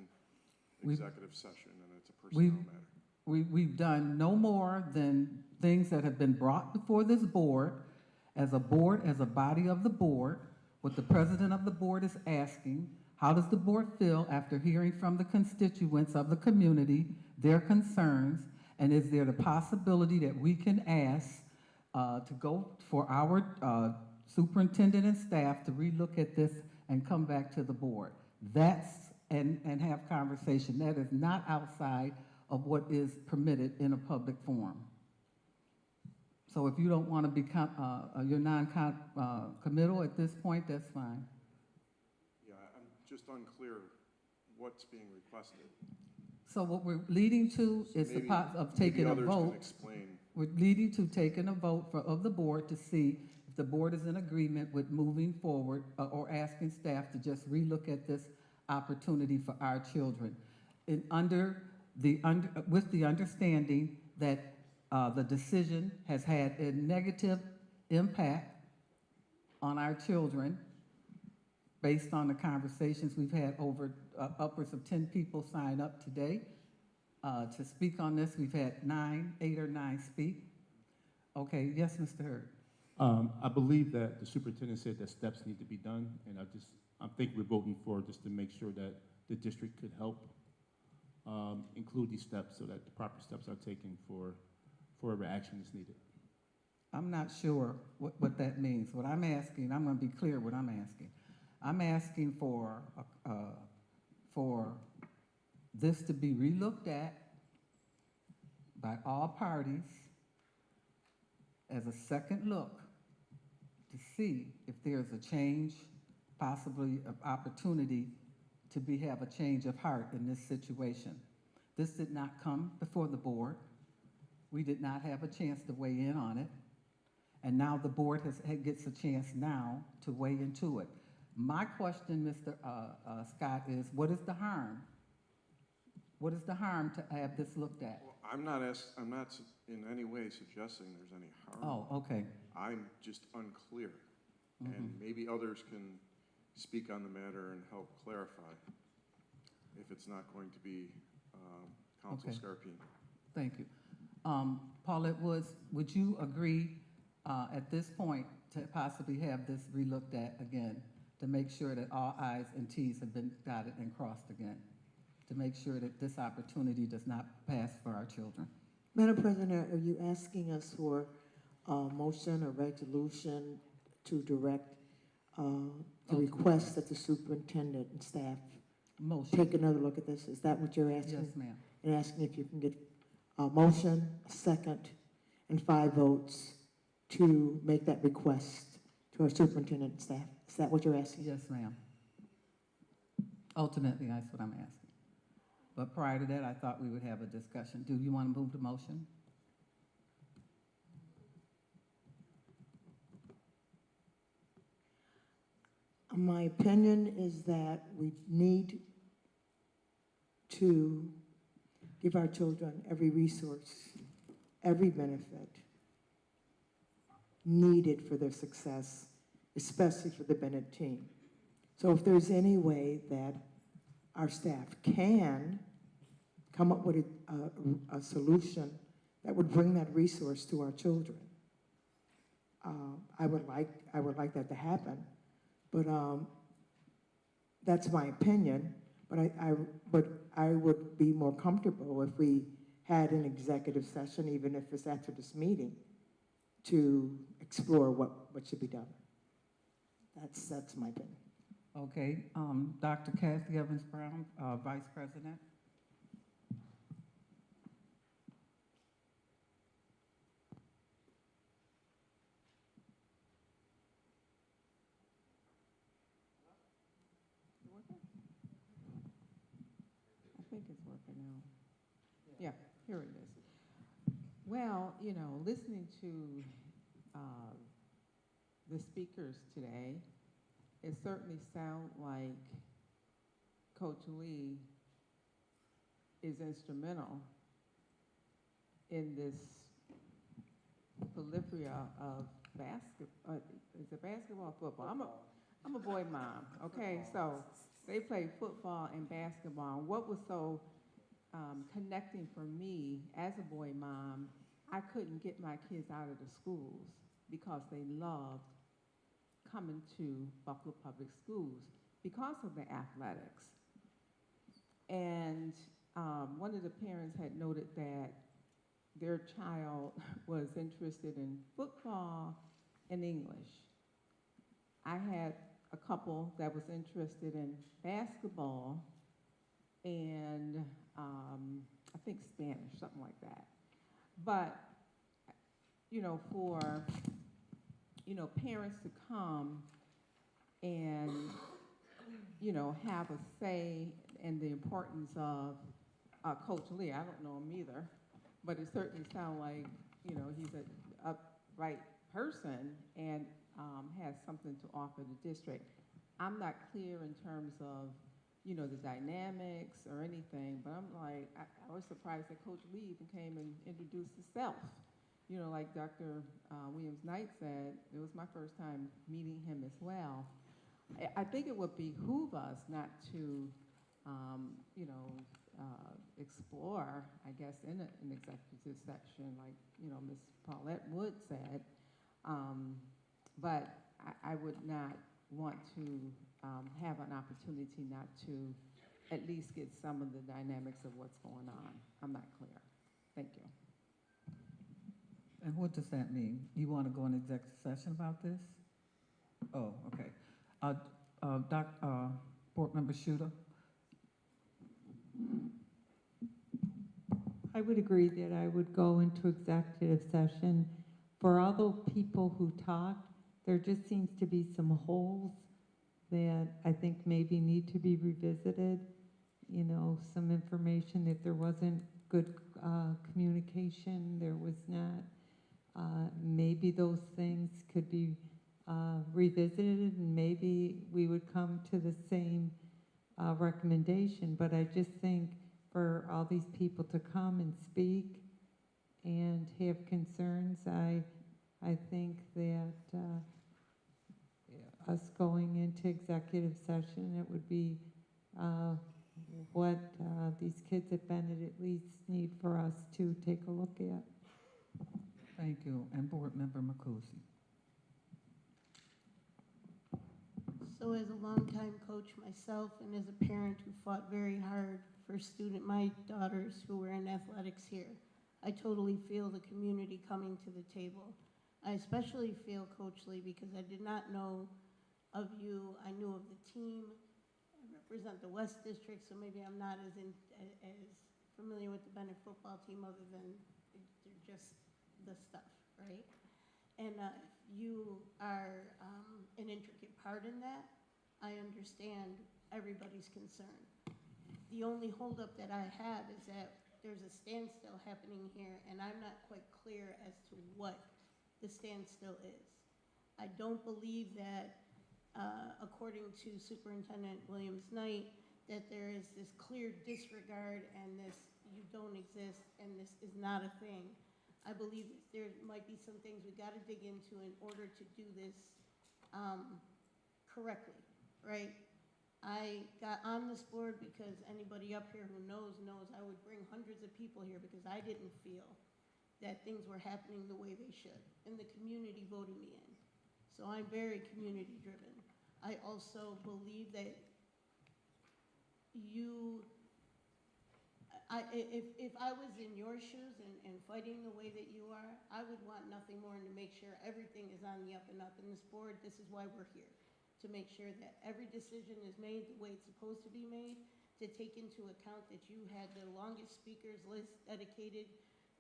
executive session and it's a personnel matter. We've done no more than things that have been brought before this board, as a body of the board. What the president of the board is asking, how does the board feel after hearing from the constituents of the community, their concerns, and is there the possibility that we can ask to go for our superintendent and staff to relook at this and come back to the board? And have conversation. That is not outside of what is permitted in a public forum. So if you don't want to become, you're non-committal at this point, that's fine. Yeah, I'm just unclear what's being requested. So what we're leading to is the of taking a maybe others vote. can explain. We're leading to taking a vote of the board to see if the board is in agreement with moving forward or asking staff to just relook at this opportunity for our children. With the understanding that the decision has had a negative impact on our children based on the conversations we've had over upwards of 10 people sign up today to speak on this. We've had 8 or 9 speak. Okay, yes, Mr. Hurd. I believe that the superintendent said that steps need to be done, and I think we're voting for just to make sure that the district could help include these steps so that the proper steps are taken for whatever action is needed. I'm not sure what that means. What I'm asking, I'm going to be clear what I'm asking. I'm asking for this to be relooked at by all parties as a second look to see if there's a change, possibly an opportunity to have a change of heart in this situation. This did not come before the board. We did not have a chance to weigh in on it. And now the board gets a chance now to weigh into it. My question, Mr. Scott, is what is the harm? What is the harm to have this looked at? Well, I'm not in any way suggesting there's any harm. Oh, okay. I'm just unclear. And maybe others can speak on the matter and help clarify if it's not going to be Council Scarpine. Thank you. Paulette Woods, would you agree at this point to possibly have this relooked at again to make sure that all I's and T's have been dotted and crossed again, to make sure that this opportunity does not pass for our children? Madam President, are you asking us for a motion or resolution to direct the request that the superintendent and staff take another look at this? Is that what you're asking? Yes, ma'am. And asking if you can get a motion, a second, and 5 votes to make that request to our superintendent and staff. Is that what you're asking? Yes, ma'am. Ultimately, that's what I'm asking. But prior to that, I thought we would have a discussion. Do you want to move the motion? My opinion is that we need to give our children every resource, every benefit needed for their success, especially for the Bennett team. So if there's any way that our staff can come up with a solution that would bring that resource to our children, I would like that to happen. But that's my opinion. But I would be more comfortable if we had an executive session, even if it's after this meeting, to explore what should be done. That's my opinion. Okay, Dr. Kathy Evans Brown, Vice President. I think it's working now. Yeah, here it is. Well, you know, listening to the speakers today, it certainly sounds like Coach Lee is instrumental in this proliferation of is it basketball or football? I'm a boy mom, okay? So they play football and basketball. What was so connecting for me as a boy mom, I couldn't get my kids out of the schools because they loved coming to Buffalo Public Schools because of the athletics. And one of the parents had noted that their child was interested in football and English. I had a couple that was interested in basketball and I think Spanish, something like that. But, for, parents to come and, have a say in the importance of Coach Lee. I don't know him either, but it certainly sounds like, he's an upright person and has something to offer the district. I'm not clear in terms of, the dynamics or anything, but I'm like, I was surprised that Coach Lee even came and introduced himself. Like Dr. Williams-Knight said, it was my first time meeting him as well. I think it would behoove us not to, explore, I guess, in an executive section, like, Ms. Paulette Wood said, but I would not want to have an opportunity not to at least get some of the dynamics of what's going on. I'm not clear. Thank you. And what does that mean? You want to go in executive session about this? Oh, okay. Board Member Shuter? I would agree that I would go into executive session. For all the people who talked, there just seems to be some holes that I think maybe need to be revisited. Some information that there wasn't good communication, there was not. Maybe those things could be revisited and maybe we would come to the same recommendation. But I just think for all these people to come and speak and have concerns, I think that us going into executive session, it would be what these kids at Bennett at least need for us to take a look at. Thank you. And Board Member Mercosi. So as a longtime coach myself and as a parent who fought very hard for my daughters who were in athletics here, I totally feel the community coming to the table. I especially feel Coach Lee because I did not know of you. I knew of the team. I represent the West District, so maybe I'm not as familiar with the Bennett football team other than they're just the stuff, right? And you are an intricate part in that. I understand everybody's concern. The only holdup that I have is that there's a standstill happening here, and I'm not quite clear as to what the standstill is. I don't believe that, according to Superintendent Williams-Knight, that there is this clear disregard and this you don't exist and this is not a thing. I believe there might be some things we got to dig into in order to do this correctly, right? I got on this board because anybody up here who knows I would bring hundreds of people here because I didn't feel that things were happening the way they should, and the community voted me in. So I'm very community driven. I also believe that if I was in your shoes and fighting the way that you are, I would want nothing more than to make sure everything is on the up and up. And this board, this is why we're here, to make sure that every decision is made the way it's supposed to be made, to take into account that you had the longest speakers list dedicated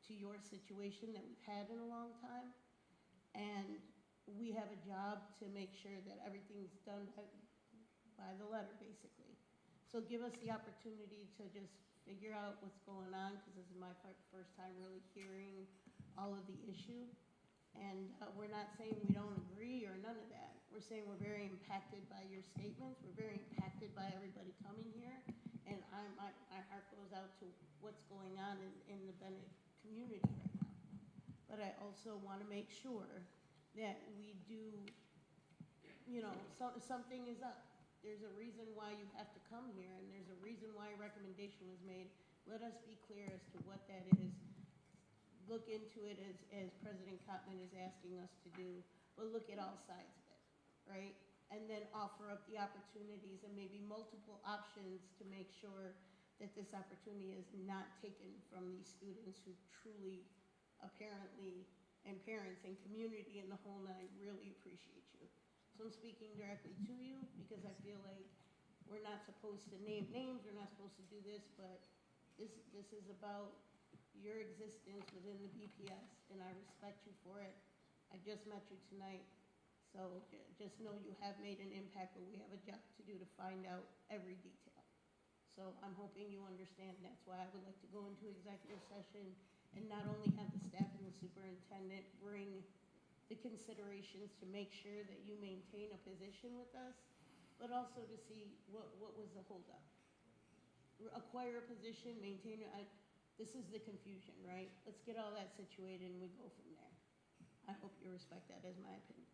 to your situation that we've had in a long time. And we have a job to make sure that everything's done by the letter, basically. So give us the opportunity to just figure out what's going on, because this is my first time really hearing all of the issue. And we're not saying we don't agree or none of that. We're saying we're very impacted by your statements. We're very impacted by everybody coming here. And my heart goes out to what's going on in the Bennett community right now. But I also want to make sure that we do, something is up. There's a reason why you have to come here, and there's a reason why a recommendation was made. Let us be clear as to what that is. Look into it as President Kottman is asking us to do, but look at all sides of it, right? And then offer up the opportunities and maybe multiple options to make sure that this opportunity is not taken from these students who truly, apparently, and parents and community in the whole nine really appreciate you. So I'm speaking directly to you because I feel like we're not supposed to name names, we're not supposed to do this, but this is about your existence within the BPS, and I respect you for it. I just met you tonight, so just know you have made an impact, but we have a job to do to find out every detail. So I'm hoping you understand. That's why I would like to go into executive session and not only have the staff and the superintendent bring the considerations to make sure that you maintain a position with us, but also to see what was the holdup. Acquire a position, maintain it. This is the confusion, right? Let's get all that situated and we go from there. I hope you respect that as my opinion.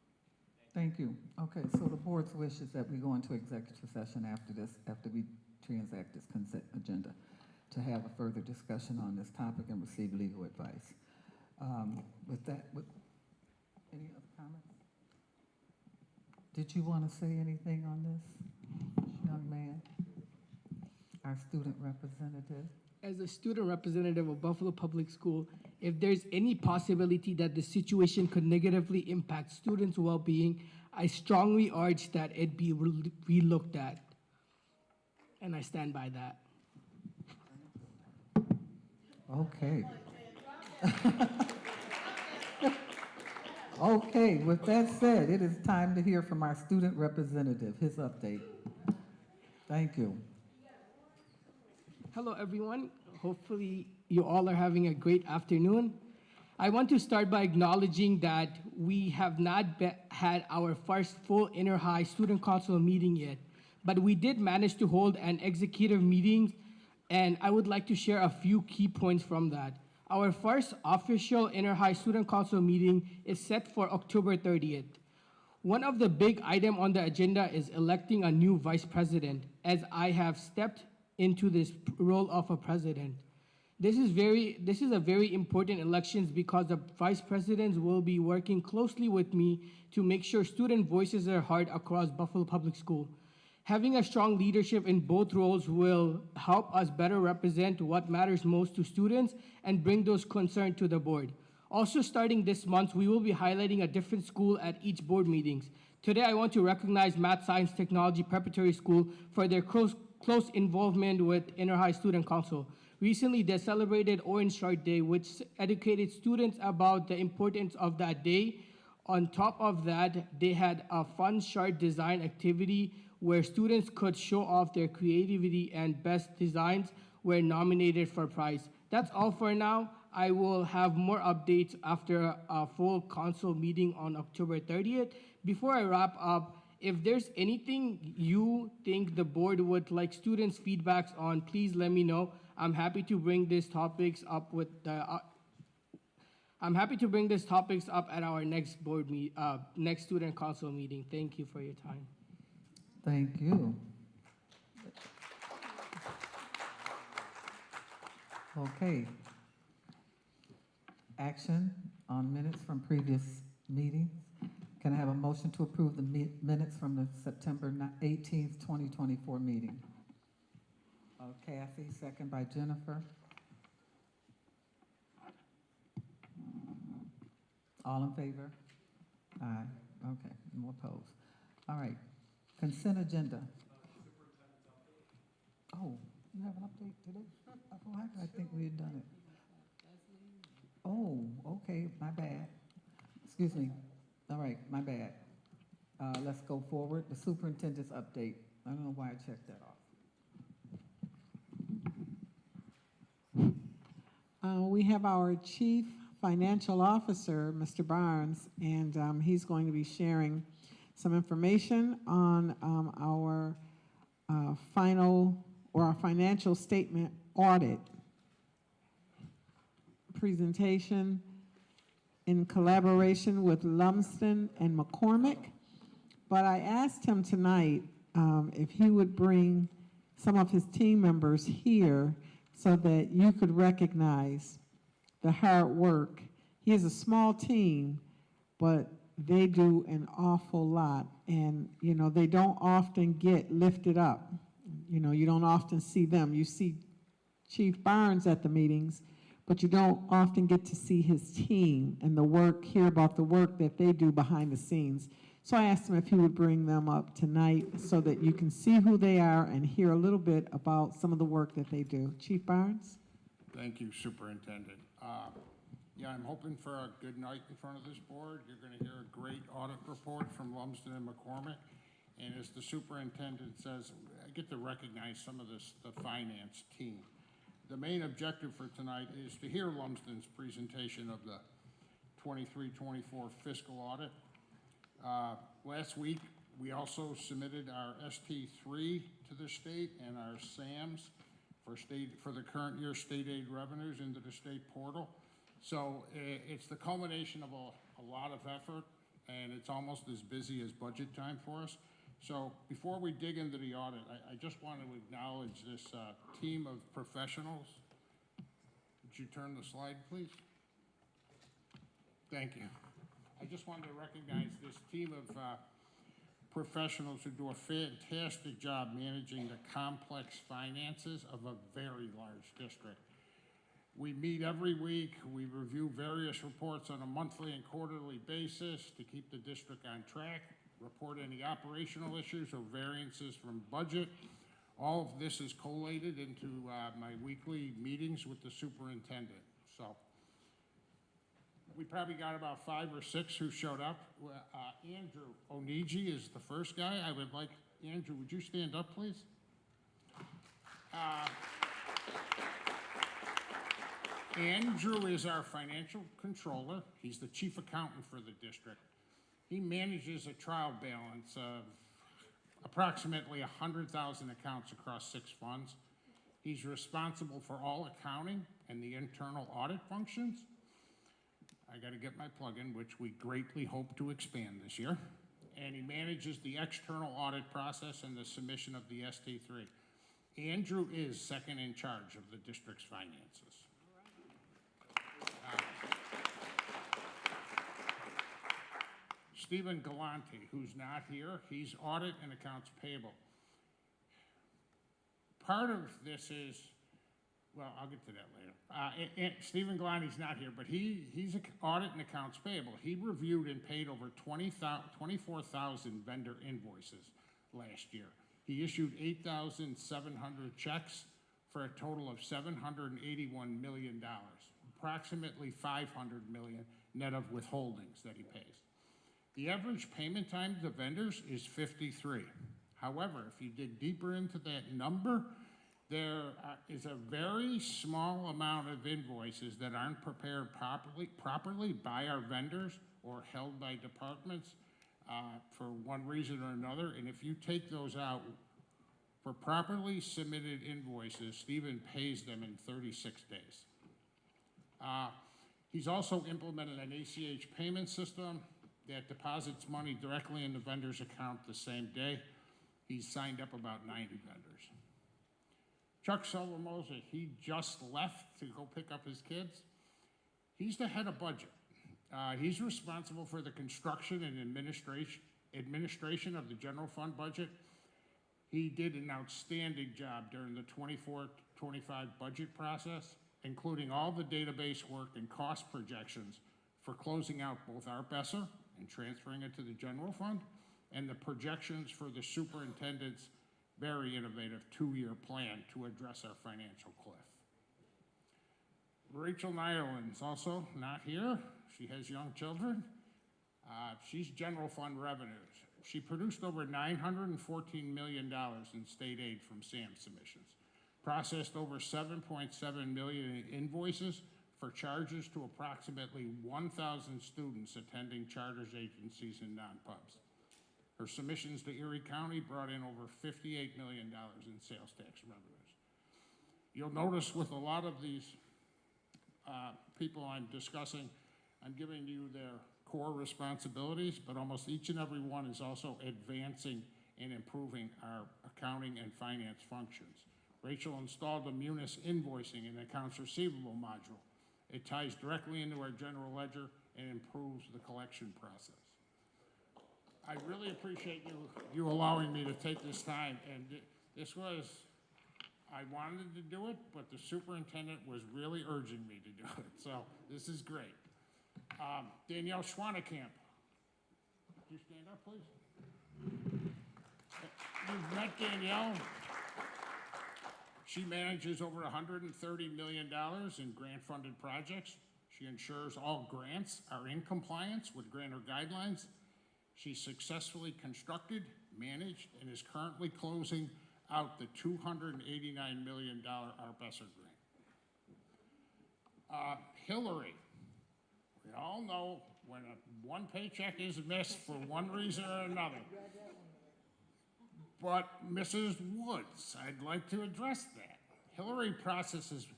Thank you. Okay, so the board's wish is that we go into executive session after this, after we transact this consent agenda, to have a further discussion on this topic and receive legal advice. With that, any other comments? Did you want to say anything on this, young man? Our student representative. As a student representative of Buffalo Public School, if there's any possibility that the situation could negatively impact students' well-being, I strongly urge that it be relooked at. And I stand by that. Okay. Okay, with that said, it is time to hear from our student representative, his update. Thank you. Hello, everyone. Hopefully, you all are having a great afternoon. I want to start by acknowledging that we have not had our first full inter-high student council meeting yet, but we did manage to hold an executive meeting, and I would like to share a few key points from that. Our first official inter-high student council meeting is set for October 30th. One of the big items on the agenda is electing a new vice president, as I have stepped into this role of a president. This is a very important election because the vice presidents will be working closely with me to make sure student voices are heard across Buffalo Public School. Having a strong leadership in both roles will help us better represent what matters most to students and bring those concerns to the board. Also, starting this month, we will be highlighting a different school at each board meetings. Today, I want to recognize Math Science Technology Preparatory School for their close involvement with Inter-High Student Council. Recently, they celebrated Orange Shirt Day, which educated students about the importance of that day. On top of that, they had a fun shirt design activity where students could show off their creativity and best designs were nominated for prize. That's all for now. I will have more updates after a full council meeting on October 30th. Before I wrap up, if there's anything you think the board would like students' feedbacks on, please let me know. I'm happy to bring these topics up with the. I'm happy to bring these topics up at our next next student council meeting. Thank you for your time. Thank you. Okay. Action on minutes from previous meetings. Can I have a motion to approve the minutes from the September 18th, 2024 meeting? Kathy, second by Jennifer. All in favor? Aye. Okay, no opposed. All right. Consent agenda. Oh, you have an update today? I think we had done it. Oh, okay, my bad. Excuse me. All right, my bad. Let's go forward. The superintendent's update. I don't know why I checked that off. We have our chief Financial Officer, Mr. Barnes, and he's going to be sharing some information on our our financial statement audit presentation in collaboration with Lumsden and McCormick. But I asked him tonight if he would bring some of his team members here so that you could recognize the hard work. He has a small team, but they do an awful lot. And, you know, they don't often get lifted up. You know, you don't often see them. You see Chief Barnes at the meetings, but you don't often get to see his team and the work, hear about the work that they do behind the scenes. So I asked him if he would bring them up tonight so that you can see who they are and hear a little bit about some of the work that they do. Chief Barnes? Thank you, Superintendent. Yeah, I'm hoping for a good night in front of this board. You're going to hear a great audit report from Lumsden and McCormick. And as the superintendent says, I get to recognize some of the finance team. The main objective for tonight is to hear Lumsden's presentation of the 23-24 fiscal audit. Last week, we also submitted our ST3 to the state and our SAMs for the current year state aid revenues into the state portal. So it's the culmination of a lot of effort, and it's almost as busy as budget time for us. So before we dig into the audit, I just want to acknowledge this team of professionals. Would you turn the slide, please? Thank you. I just wanted to recognize this team of professionals who do a fantastic job managing the complex finances of a very large district. We meet every week. We review various reports on a monthly and quarterly basis to keep the district on track, report any operational issues or variances from budget. All of this is collated into my weekly meetings with the superintendent. So we probably got about 5 or 6 who showed up. Andrew Oniji is the first guy. I would like, Andrew, would you stand up, please? Andrew is our financial controller. He's the chief accountant for the district. He manages a trial balance of approximately 100,000 accounts across 6 funds. He's responsible for all accounting and the internal audit functions. I got to get my plug in, which we greatly hope to expand this year. And he manages the external audit process and the submission of the ST3. Andrew is second in charge of the district's finances. Stephen Galante, who's not here, he's audit and accounts payable. Part of this is, well, I'll get to that later. Stephen Galante's not here, but he's audit and accounts payable. He reviewed and paid over 24,000 vendor invoices last year. He issued 8,700 checks for a total of $781 million, approximately $500 million net of withholdings that he pays. The average payment time to vendors is 53. However, if you dig deeper into that number, there is a very small amount of invoices that aren't prepared properly by our vendors or held by departments for one reason or another. And if you take those out, for properly submitted invoices, Stephen pays them in 36 days. He's also implemented an ACH payment system that deposits money directly in the vendor's account the same day. He's signed up about 90 vendors. Chuck Solomosa, he just left to go pick up his kids. He's the head of budget. He's responsible for the construction and administration of the general fund budget. He did an outstanding job during the 24-25 budget process, including all the database work and cost projections for closing out both our BESSER and transferring it to the general fund, and the projections for the superintendent's very innovative 2-year plan to address our financial cliff. Rachel Nyland's also not here. She has young children. She's general fund revenues. She produced over $914 million in state aid from SAM submissions, processed over 7.7 million in invoices for charges to approximately 1,000 students attending charters, agencies, and non-pubs. Her submissions to Erie County brought in over $58 million in sales tax revenues. You'll notice with a lot of these people I'm discussing, I'm giving you their core responsibilities, but almost each and every one is also advancing and improving our accounting and finance functions. Rachel installed a Munis invoicing and accounts receivable module. It ties directly into our general ledger and improves the collection process. I really appreciate you allowing me to take this time, and this was, I wanted to do it, but the superintendent was really urging me to do it, so this is great. Danielle Schwanekamp. Could you stand up, please? You've met Danielle. She manages over $130 million in grant-funded projects. She ensures all grants are in compliance with grantor guidelines. She successfully constructed, managed, and is currently closing out the $289 million ARPESA grant. Hillary. We all know when one paycheck is missed for one reason or another. But Mrs. Woods, I'd like to address that. Hillary processes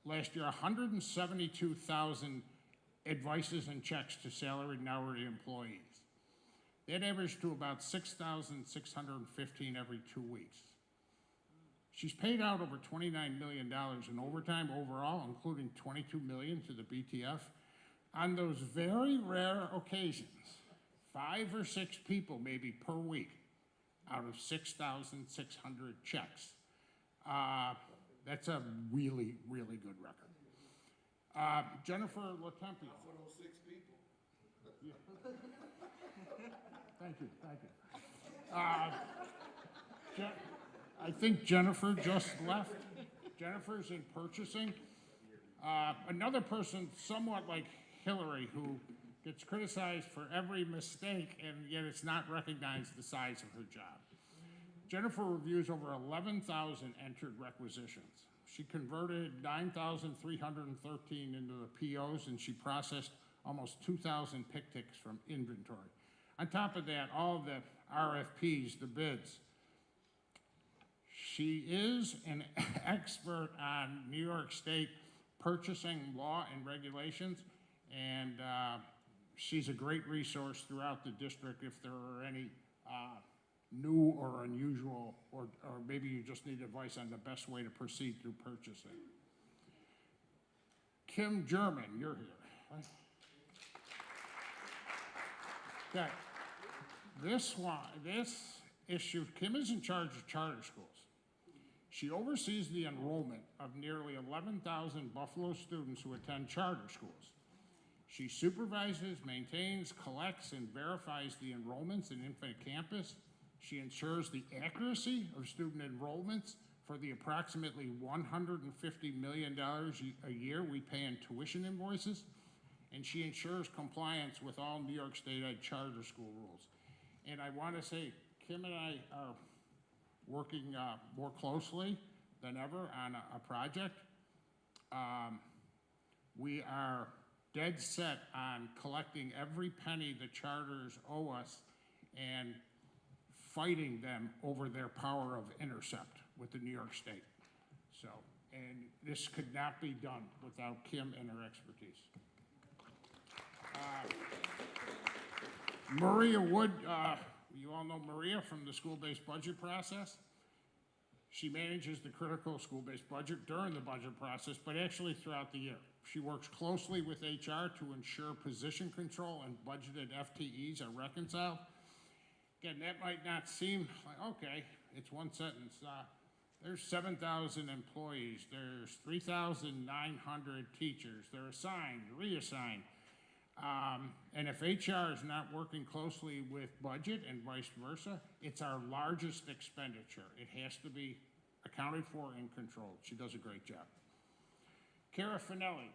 last year 172,000 advices and checks to salaried and hourly employees. That averaged to about 6,615 every 2 weeks. She's paid out over $29 million in overtime overall, including $22 million to the BTF. On those very rare occasions, 5 or 6 people maybe per week out of 6,600 checks. That's a really, really good record. Jennifer Latempio. For those 6 people. Yeah. Thank you. I think Jennifer just left. Jennifer's in purchasing. Another person somewhat like Hillary who gets criticized for every mistake and yet it's not recognized the size of her job. Jennifer reviews over 11,000 entered requisitions. She converted 9,313 into the POs and she processed almost 2,000 pick ticks from inventory. On top of that, all of the RFPs, the bids. She is an expert on New York State purchasing law and regulations, and she's a great resource throughout the district if there are any new or unusual, or maybe you just need advice on the best way to proceed through purchasing. Kim German, you're here. Right? Okay. This issue, Kim is in charge of charter schools. She oversees the enrollment of nearly 11,000 Buffalo students who attend charter schools. She supervises, maintains, collects, and verifies the enrollments in Infinite Campus. She ensures the accuracy of student enrollments for the approximately $150 million a year we pay in tuition invoices. And she ensures compliance with all New York State charter school rules. And I want to say, Kim and I are working more closely than ever on a project. We are dead set on collecting every penny the charters owe us and fighting them over their power of intercept with the New York State. So, and this could not be done without Kim and her expertise. Maria Wood, you all know Maria from the school-based budget process. She manages the critical school-based budget during the budget process, but actually throughout the year. She works closely with HR to ensure position control and budgeted FTEs are reconciled. Again, that might not seem like, okay, it's one sentence. There's 7,000 employees, there's 3,900 teachers, they're assigned, reassigned. And if HR is not working closely with budget and vice versa, it's our largest expenditure. It has to be accounted for and controlled. She does a great job. Cara Finelli,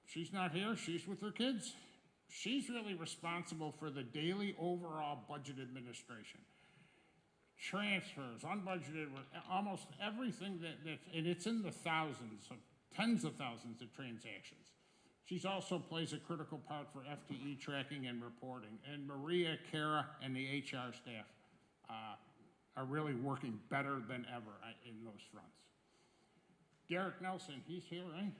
she's not here, she's with her kids. She's really responsible for the daily overall budget administration. Transfers, unbudgeted, almost everything and it's in the thousands, tens of thousands of transactions. She's also plays a critical part for FTE tracking and reporting. And Maria, Kara, and the HR staff are really working better than ever in those fronts. Derek Nelson, he's here, right?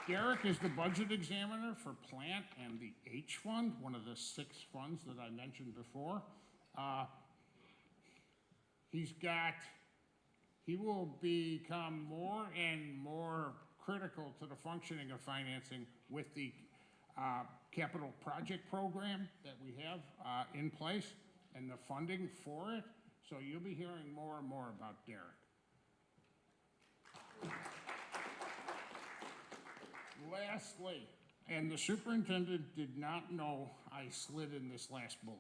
Derek is the budget examiner for Plant and the H Fund, one of the 6 funds that I mentioned before. He will become more and more critical to the functioning of financing with the capital project program that we have in place and the funding for it. So you'll be hearing more and more about Derek. Lastly, and the superintendent did not know I slid in this last bullet,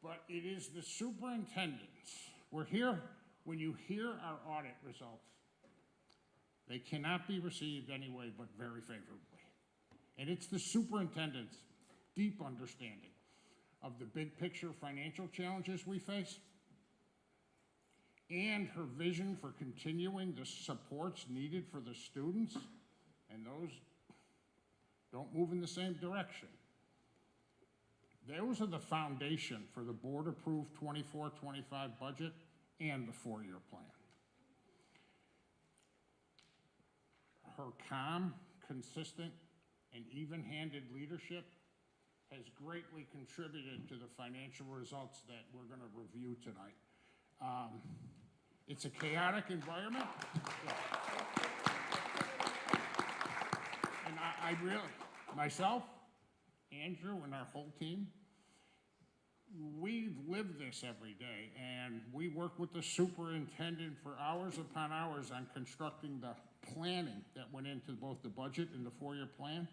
but it is the superintendents. We're here, when you hear our audit results, they cannot be received anyway but very favorably. And it's the superintendent's deep understanding of the big picture financial challenges we face and her vision for continuing the supports needed for the students, and those don't move in the same direction. Those are the foundation for the board-approved 24-25 budget and the 4-year plan. Her calm, consistent, and even-handed leadership has greatly contributed to the financial results that we're going to review tonight. It's a chaotic environment. And I really, myself, Andrew, and our whole team, we live this every day, and we work with the superintendent for hours upon hours on constructing the planning that went into both the budget and the 4-year plan.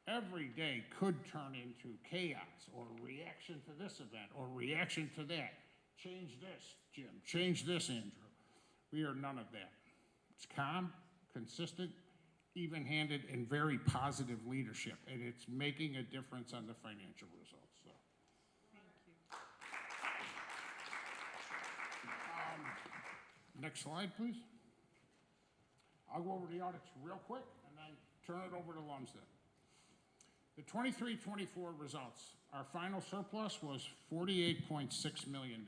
Every day could turn into chaos or reaction to this event or reaction to that. Change this, Jim. Change this, Andrew. We are none of that. It's calm, consistent, even-handed, and very positive leadership, and it's making a difference on the financial results. So. Thank you. Next slide, please. I'll go over the audits real quick and then turn it over to Lumsden. The 23-24 results. Our final surplus was $48.6 million.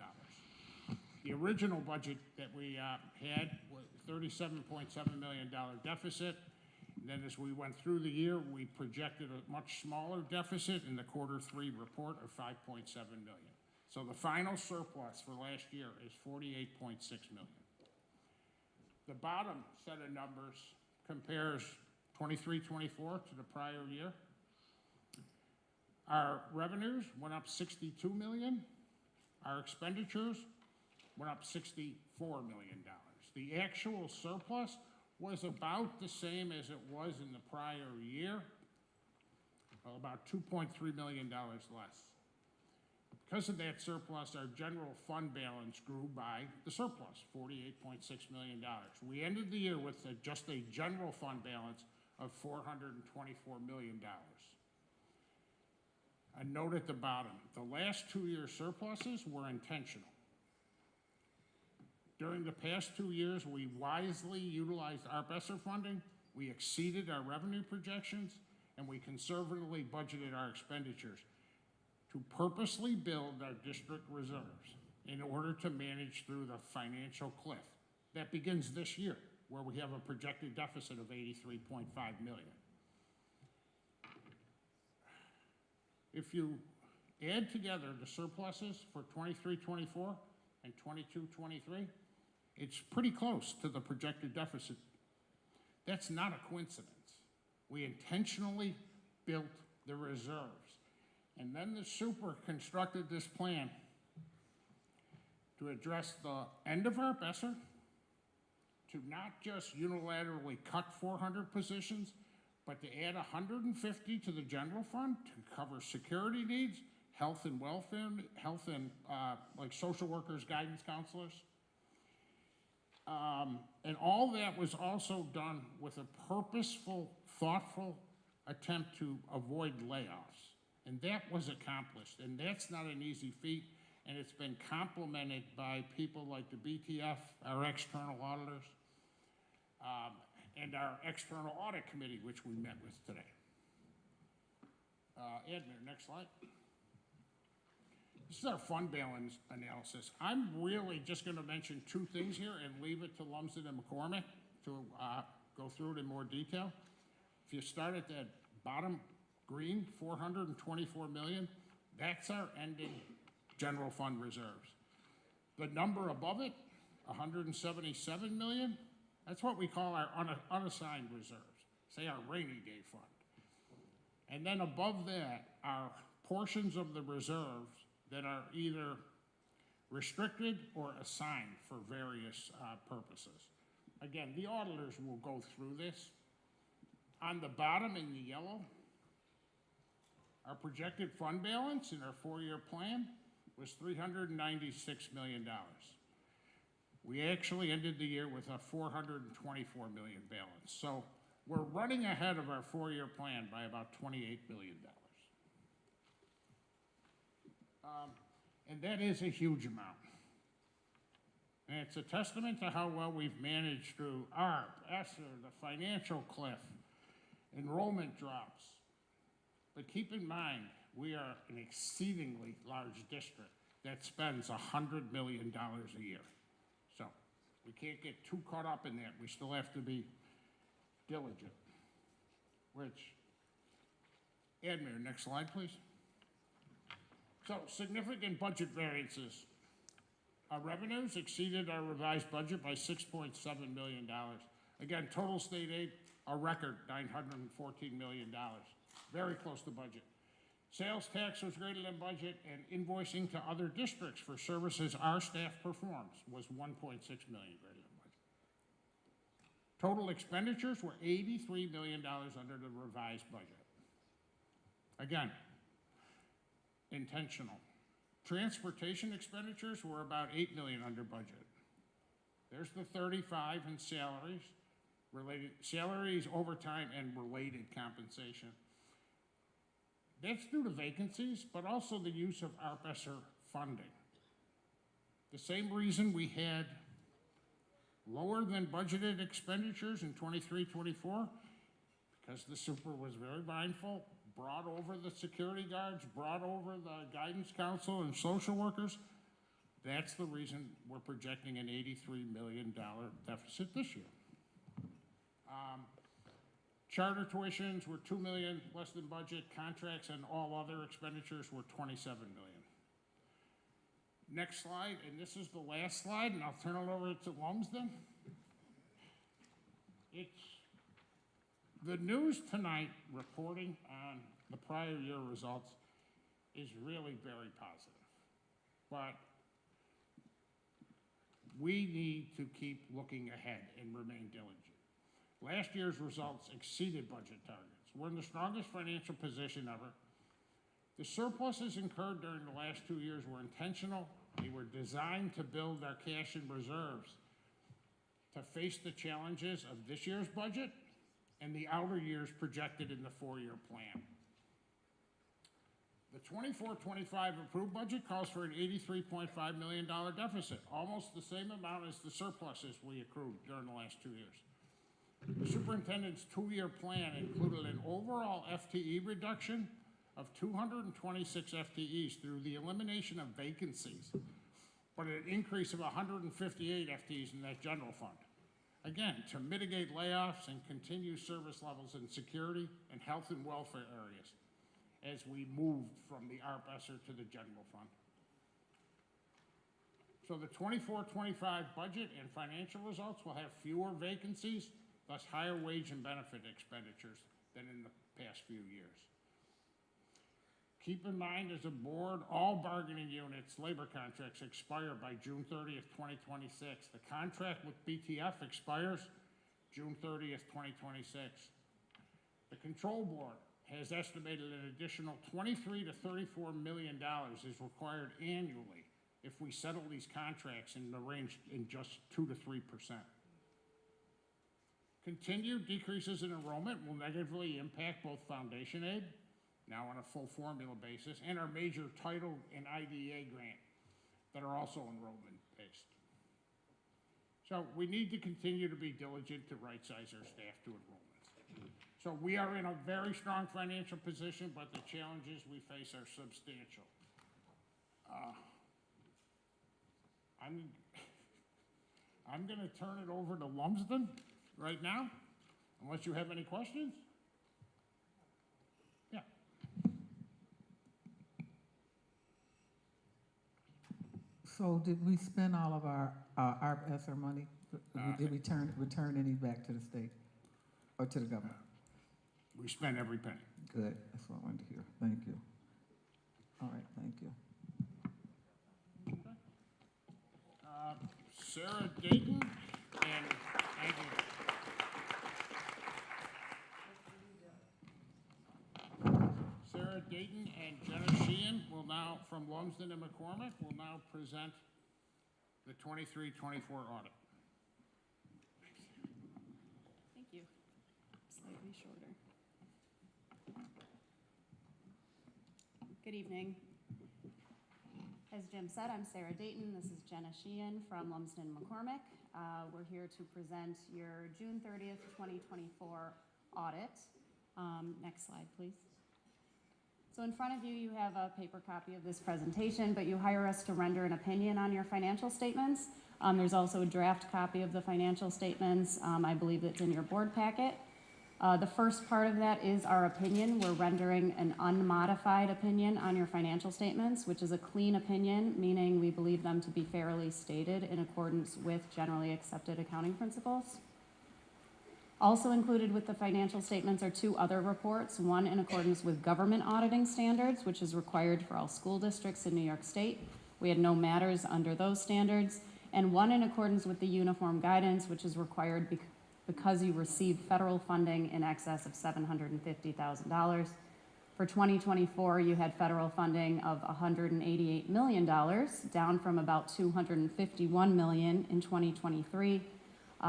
The original budget that we had was $37.7 million deficit. And then as we went through the year, we projected a much smaller deficit in the Q3 report of $5.7 million. So the final surplus for last year is $48.6 million. The bottom set of numbers compares 23-24 to the prior year. Our revenues went up $62 million. Our expenditures went up $64 million. The actual surplus was about the same as it was in the prior year, about $2.3 million less. Because of that surplus, our general fund balance grew by the surplus, $48.6 million. We ended the year with just a general fund balance of $424 million. A note at the bottom, the last 2-year surpluses were intentional. During the past 2 years, we wisely utilized ARP ESSER funding, we exceeded our revenue projections, and we conservatively budgeted our expenditures to purposely build our district reserves in order to manage through the financial cliff. That begins this year, where we have a projected deficit of $83.5 million. If you add together the surpluses for 23-24 and 22-23, it's pretty close to the projected deficit. That's not a coincidence. We intentionally built the reserves. And then the super constructed this plan to address the end of our ESSER, to not just unilaterally cut 400 positions, but to add 150 to the general fund to cover security needs, health and welfare, health and like social workers, guidance counselors. And all that was also done with a purposeful, thoughtful attempt to avoid layoffs. And that was accomplished, and that's not an easy feat. and it's been complemented by people like the BTF, our external auditors, and our external audit committee, which we met with today. Admin, next slide. This is our fund balance analysis. I'm really just going to mention two things here and leave it to Lumsden and McCormick to go through it in more detail. If you start at that bottom green, 424 million, that's our ending general fund reserves. The number above it, 177 million, that's what we call our unassigned reserves, say our rainy day fund. And then above that are portions of the reserves that are either restricted or assigned for various purposes. Again, the auditors will go through this. On the bottom in the yellow, our projected fund balance in our 4-year plan was $396 million. We actually ended the year with a 424 million balance. So we're running ahead of our 4-year plan by about $28 billion. And that is a huge amount. And it's a testament to how well we've managed through ARP, ESSER, the financial cliff, enrollment drops. But keep in mind, we are an exceedingly large district that spends $100 million a year. So we can't get too caught up in that. We still have to be diligent. Which, Admir, next slide, please. So significant budget variances. Our revenues exceeded our revised budget by $6.7 million. Again, total state aid, a record $914 million. Very close to budget. Sales tax was greater than budget, and invoicing to other districts for services our staff performs was $1.6 million greater than budget. Total expenditures were $83 million under the revised budget. Again, intentional. Transportation expenditures were about $8 million under budget. There's the 35 in salaries, overtime, and related compensation. That's due to vacancies, but also the use of ARP-ESSER funding. The same reason we had lower than budgeted expenditures in 23-24, because the super was very mindful, brought over the security guards, brought over the guidance council and social workers. That's the reason we're projecting an $83 million deficit this year. Charter tuitions were $2 million less than budget. Contracts and all other expenditures were $27 million. Next slide, and this is the last slide, and I'll turn it over to Lumsden. It's the news tonight reporting on the prior year results is really very positive, but we need to keep looking ahead and remain diligent. Last year's results exceeded budget targets. We're in the strongest financial position ever. The surpluses incurred during the last 2 years were intentional. They were designed to build our cash and reserves to face the challenges of this year's budget and the outer years projected in the 4-year plan. The 24-25 approved budget calls for an $83.5 million deficit, almost the same amount as the surpluses we accrued during the last 2 years. The superintendent's 2-year plan included an overall FTE reduction of 226 FTEs through the elimination of vacancies, but an increase of 158 FTEs in that general fund. Again, to mitigate layoffs and continue service levels in security and health and welfare areas as we moved from the ARP-ESSER to the general fund. So the 24-25 budget and financial results will have fewer vacancies, thus higher wage and benefit expenditures than in the past few years. Keep in mind, as a board, all bargaining units' labor contracts expire by June 30th, 2026. The contract with BTF expires June 30th, 2026. The control board has estimated an additional $23 to $34 million is required annually if we settle these contracts in the range in just 2 to 3%. Continued decreases in enrollment will negatively impact both foundation aid, now on a full formula basis, and our major title and IDA grant. that are also enrollment-based. So we need to continue to be diligent to right-size our staff to enrollments. So we are in a very strong financial position, but the challenges we face are substantial. I'm going to turn it over to Lumsden right now, unless you have any questions. Yeah. So did we spend all of our ARP ESSER money? Did we return any back to the state or to the government? We spent every penny. Good, that's what I wanted to hear. Thank you. All right, thank you. Sarah Dayton, and thank you. Sarah Dayton and Jenna Sheehan will now, from Lumsden and McCormick, will now present the 23-24 audit. Thank you. Slightly shorter. Good evening. As Jim said, I'm Sarah Dayton. This is Jenna Sheehan from Lumsden McCormick. We're here to present your June 30th, 2024 audit. Next slide, please. So in front of you, you have a paper copy of this presentation, but you hire us to render an opinion on your financial statements. There's also a draft copy of the financial statements. I believe it's in your board packet. The first part of that is our opinion. We're rendering an unmodified opinion on your financial statements, which is a clean opinion, meaning we believe them to be fairly stated in accordance with generally accepted accounting principles. Also included with the financial statements are two other reports, one in accordance with government auditing standards, which is required for all school districts in New York State. We had no matters under those standards, and one in accordance with the uniform guidance, which is required because you received federal funding in excess of $750,000. For 2024, you had federal funding of $188 million, down from about $251 million in 2023.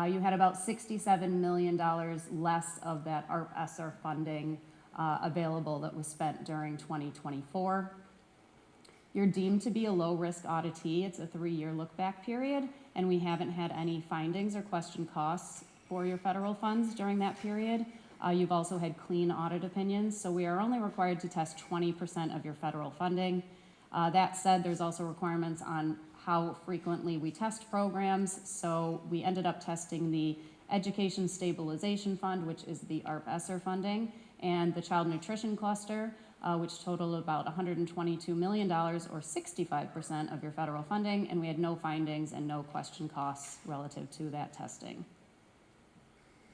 You had about $67 million less of that ARP ESSER funding available that was spent during 2024. You're deemed to be a low-risk auditee. It's a 3-year look-back period, and we haven't had any findings or question costs for your federal funds during that period. You've also had clean audit opinions, so we are only required to test 20% of your federal funding. That said, there's also requirements on how frequently we test programs, so we ended up testing the Education Stabilization Fund, which is the ARP ESSER funding, and the Child Nutrition Cluster, which totaled about $122 million, or 65% of your federal funding, and we had no findings and no question costs relative to that testing.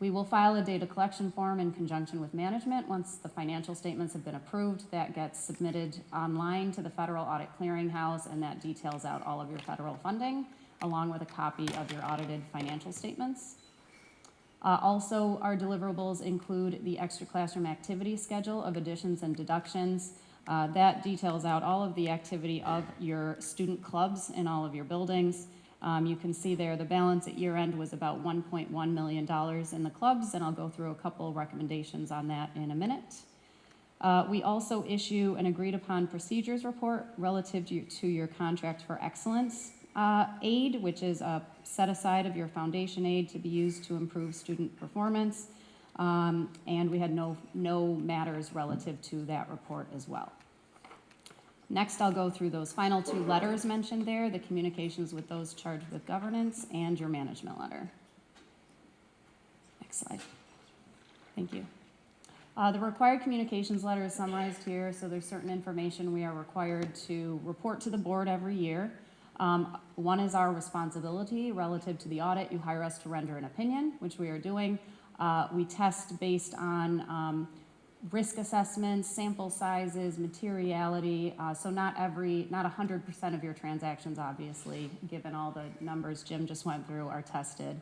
We will file a data collection form in conjunction with management. Once the financial statements have been approved, that gets submitted online to the Federal Audit Clearinghouse, and that details out all of your federal funding, along with a copy of your audited financial statements. Also, our deliverables include the extra classroom activity schedule of additions and deductions. That details out all of the activity of your student clubs in all of your buildings. You can see there the balance at year end was about $1.1 million in the clubs, and I'll go through a couple recommendations on that in a minute. We also issue an agreed upon procedures report relative to your contract for excellence aid, which is a set aside of your foundation aid to be used to improve student performance. And we had no matters relative to that report as well. Next, I'll go through those final two letters mentioned there, the communications with those charged with governance and your management letter. Next slide. Thank you. The required communications letter is summarized here, so there's certain information we are required to report to the board every year. One is our responsibility relative to the audit. You hire us to render an opinion, which we are doing. We test based on risk assessments, sample sizes, materiality, so not 100% of your transactions, obviously, given all the numbers Jim just went through, are tested.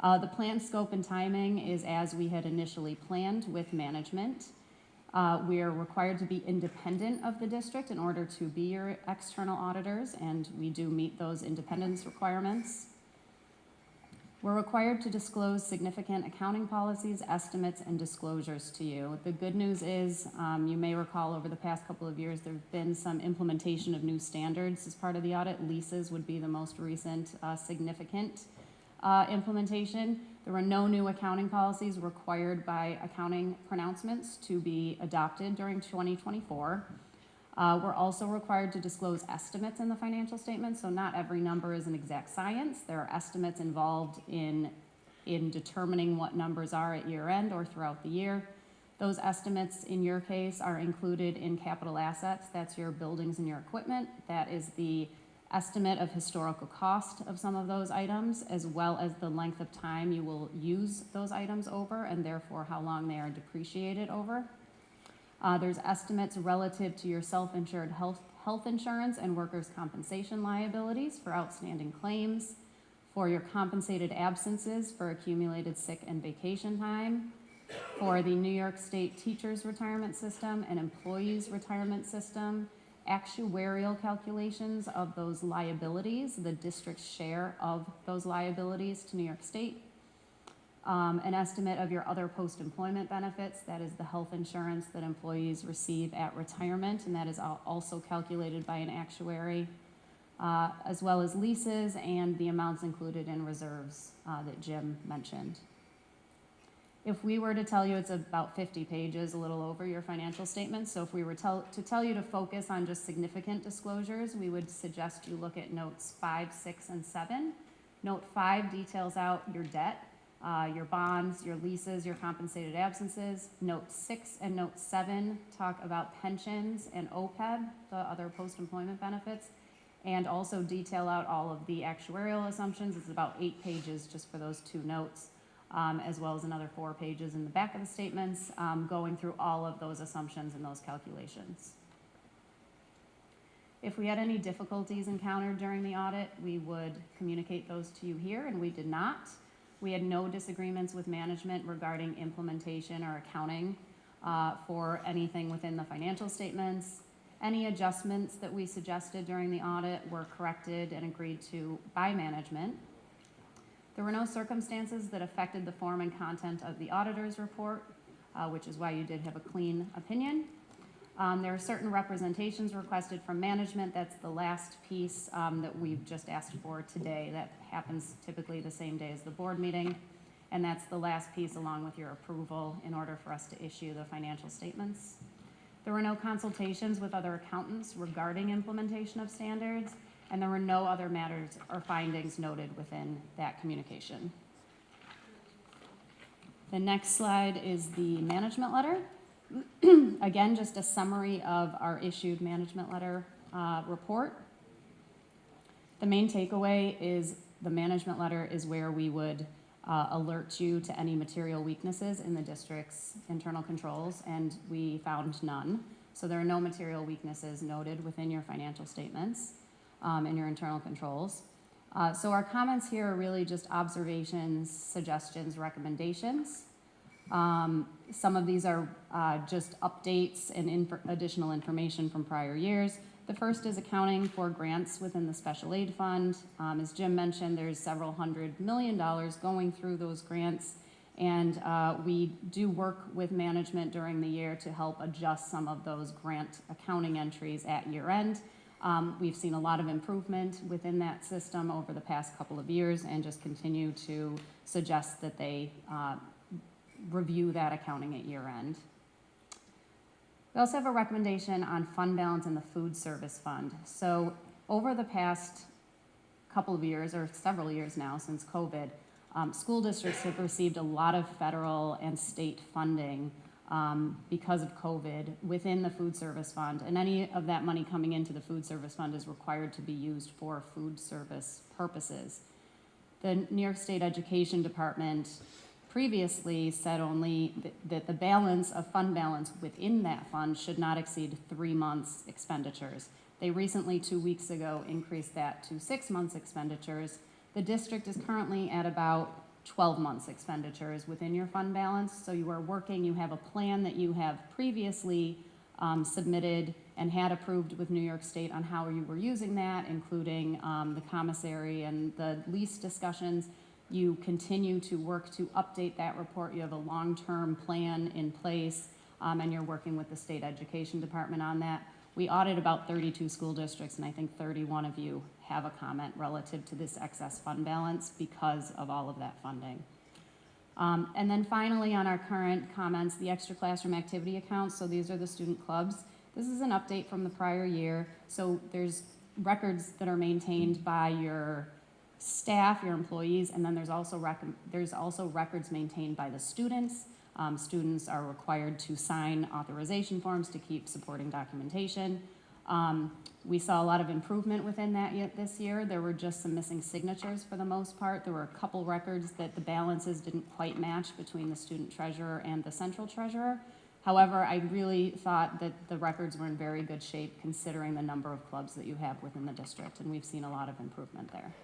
The plan scope and timing is as we had initially planned with management. We are required to be independent of the district in order to be your external auditors, and we do meet those independence requirements. We're required to disclose significant accounting policies, estimates, and disclosures to you. The good news is, you may recall over the past couple of years, there have been some implementation of new standards as part of the audit. Leases would be the most recent significant implementation. There were no new accounting policies required by accounting pronouncements to be adopted during 2024. We're also required to disclose estimates in the financial statements, so not every number is an exact science. There are estimates involved in determining what numbers are at year end or throughout the year. Those estimates, in your case, are included in capital assets. That's your buildings and your equipment. That is the estimate of historical cost of some of those items, as well as the length of time you will use those items over, and therefore how long they are depreciated over. There's estimates relative to your self-insured health insurance and workers' compensation liabilities for outstanding claims, for your compensated absences for accumulated sick and vacation time, for the New York State Teachers Retirement System and Employees Retirement System, actuarial calculations of those liabilities, the district's share of those liabilities to New York State, an estimate of your other post-employment benefits, that is the health insurance that employees receive at retirement, and that is also calculated by an actuary, as well as leases and the amounts included in reserves that Jim mentioned. If we were to tell you it's about 50 pages, a little over your financial statements, so if we were to tell you to focus on just significant disclosures, we would suggest you look at notes 5, 6, and 7. Note 5 details out your debt, your bonds, your leases, your compensated absences. Note 6 and note 7 talk about pensions and OPEB, the other post-employment benefits, and also detail out all of the actuarial assumptions. It's about 8 pages just for those 2 notes. As well as another 4 pages in the back of the statements, going through all of those assumptions and those calculations. If we had any difficulties encountered during the audit, we would communicate those to you here, and we did not. We had no disagreements with management regarding implementation or accounting for anything within the financial statements. Any adjustments that we suggested during the audit were corrected and agreed to by management. There were no circumstances that affected the form and content of the auditor's report, which is why you did have a clean opinion. There are certain representations requested from management. That's the last piece that we've just asked for today. That happens typically the same day as the board meeting. And that's the last piece along with your approval in order for us to issue the financial statements. There were no consultations with other accountants regarding implementation of standards, and there were no other matters or findings noted within that communication. The next slide is the management letter. Again, just a summary of our issued management letter report. The main takeaway is the management letter is where we would alert you to any material weaknesses in the district's internal controls, and we found none. So there are no material weaknesses noted within your financial statements. And your internal controls. So our comments here are really just observations, suggestions, recommendations. Some of these are just updates and additional information from prior years. The first is accounting for grants within the special aid fund. As Jim mentioned, there's several $100 million going through those grants, and we do work with management during the year to help adjust some of those grant accounting entries at year end. We've seen a lot of improvement within that system over the past couple of years and just continue to suggest that they review that accounting at year end. We also have a recommendation on fund balance in the food service fund. So over the past couple of years, or several years now since COVID, school districts have received a lot of federal and state funding because of COVID within the food service fund, and any of that money coming into the food service fund is required to be used for food service purposes. The New York State Education Department previously said only that the balance of fund balance within that fund should not exceed 3 months expenditures. They recently, 2 weeks ago, increased that to 6 months expenditures. The district is currently at about 12 months expenditures within your fund balance. So you are working, you have a plan that you have previously submitted and had approved with New York State on how you were using that, including the commissary and the lease discussions. You continue to work to update that report. You have a long-term plan in place, and you're working with the state education department on that. We audit about 32 school districts, and I think 31 of you have a comment relative to this excess fund balance because of all of that funding. And then finally, on our current comments, the extra classroom activity accounts. So these are the student clubs. This is an update from the prior year. So there's records that are maintained by your staff, your employees, and then there's also records maintained by the students. Students are required to sign authorization forms to keep supporting documentation. We saw a lot of improvement within that this year. There were just some missing signatures for the most part. There were a couple records that the balances didn't quite match between the student treasurer and the central treasurer. However, I really thought that the records were in very good shape considering the number of clubs that you have within the district, and we've seen a lot of improvement there.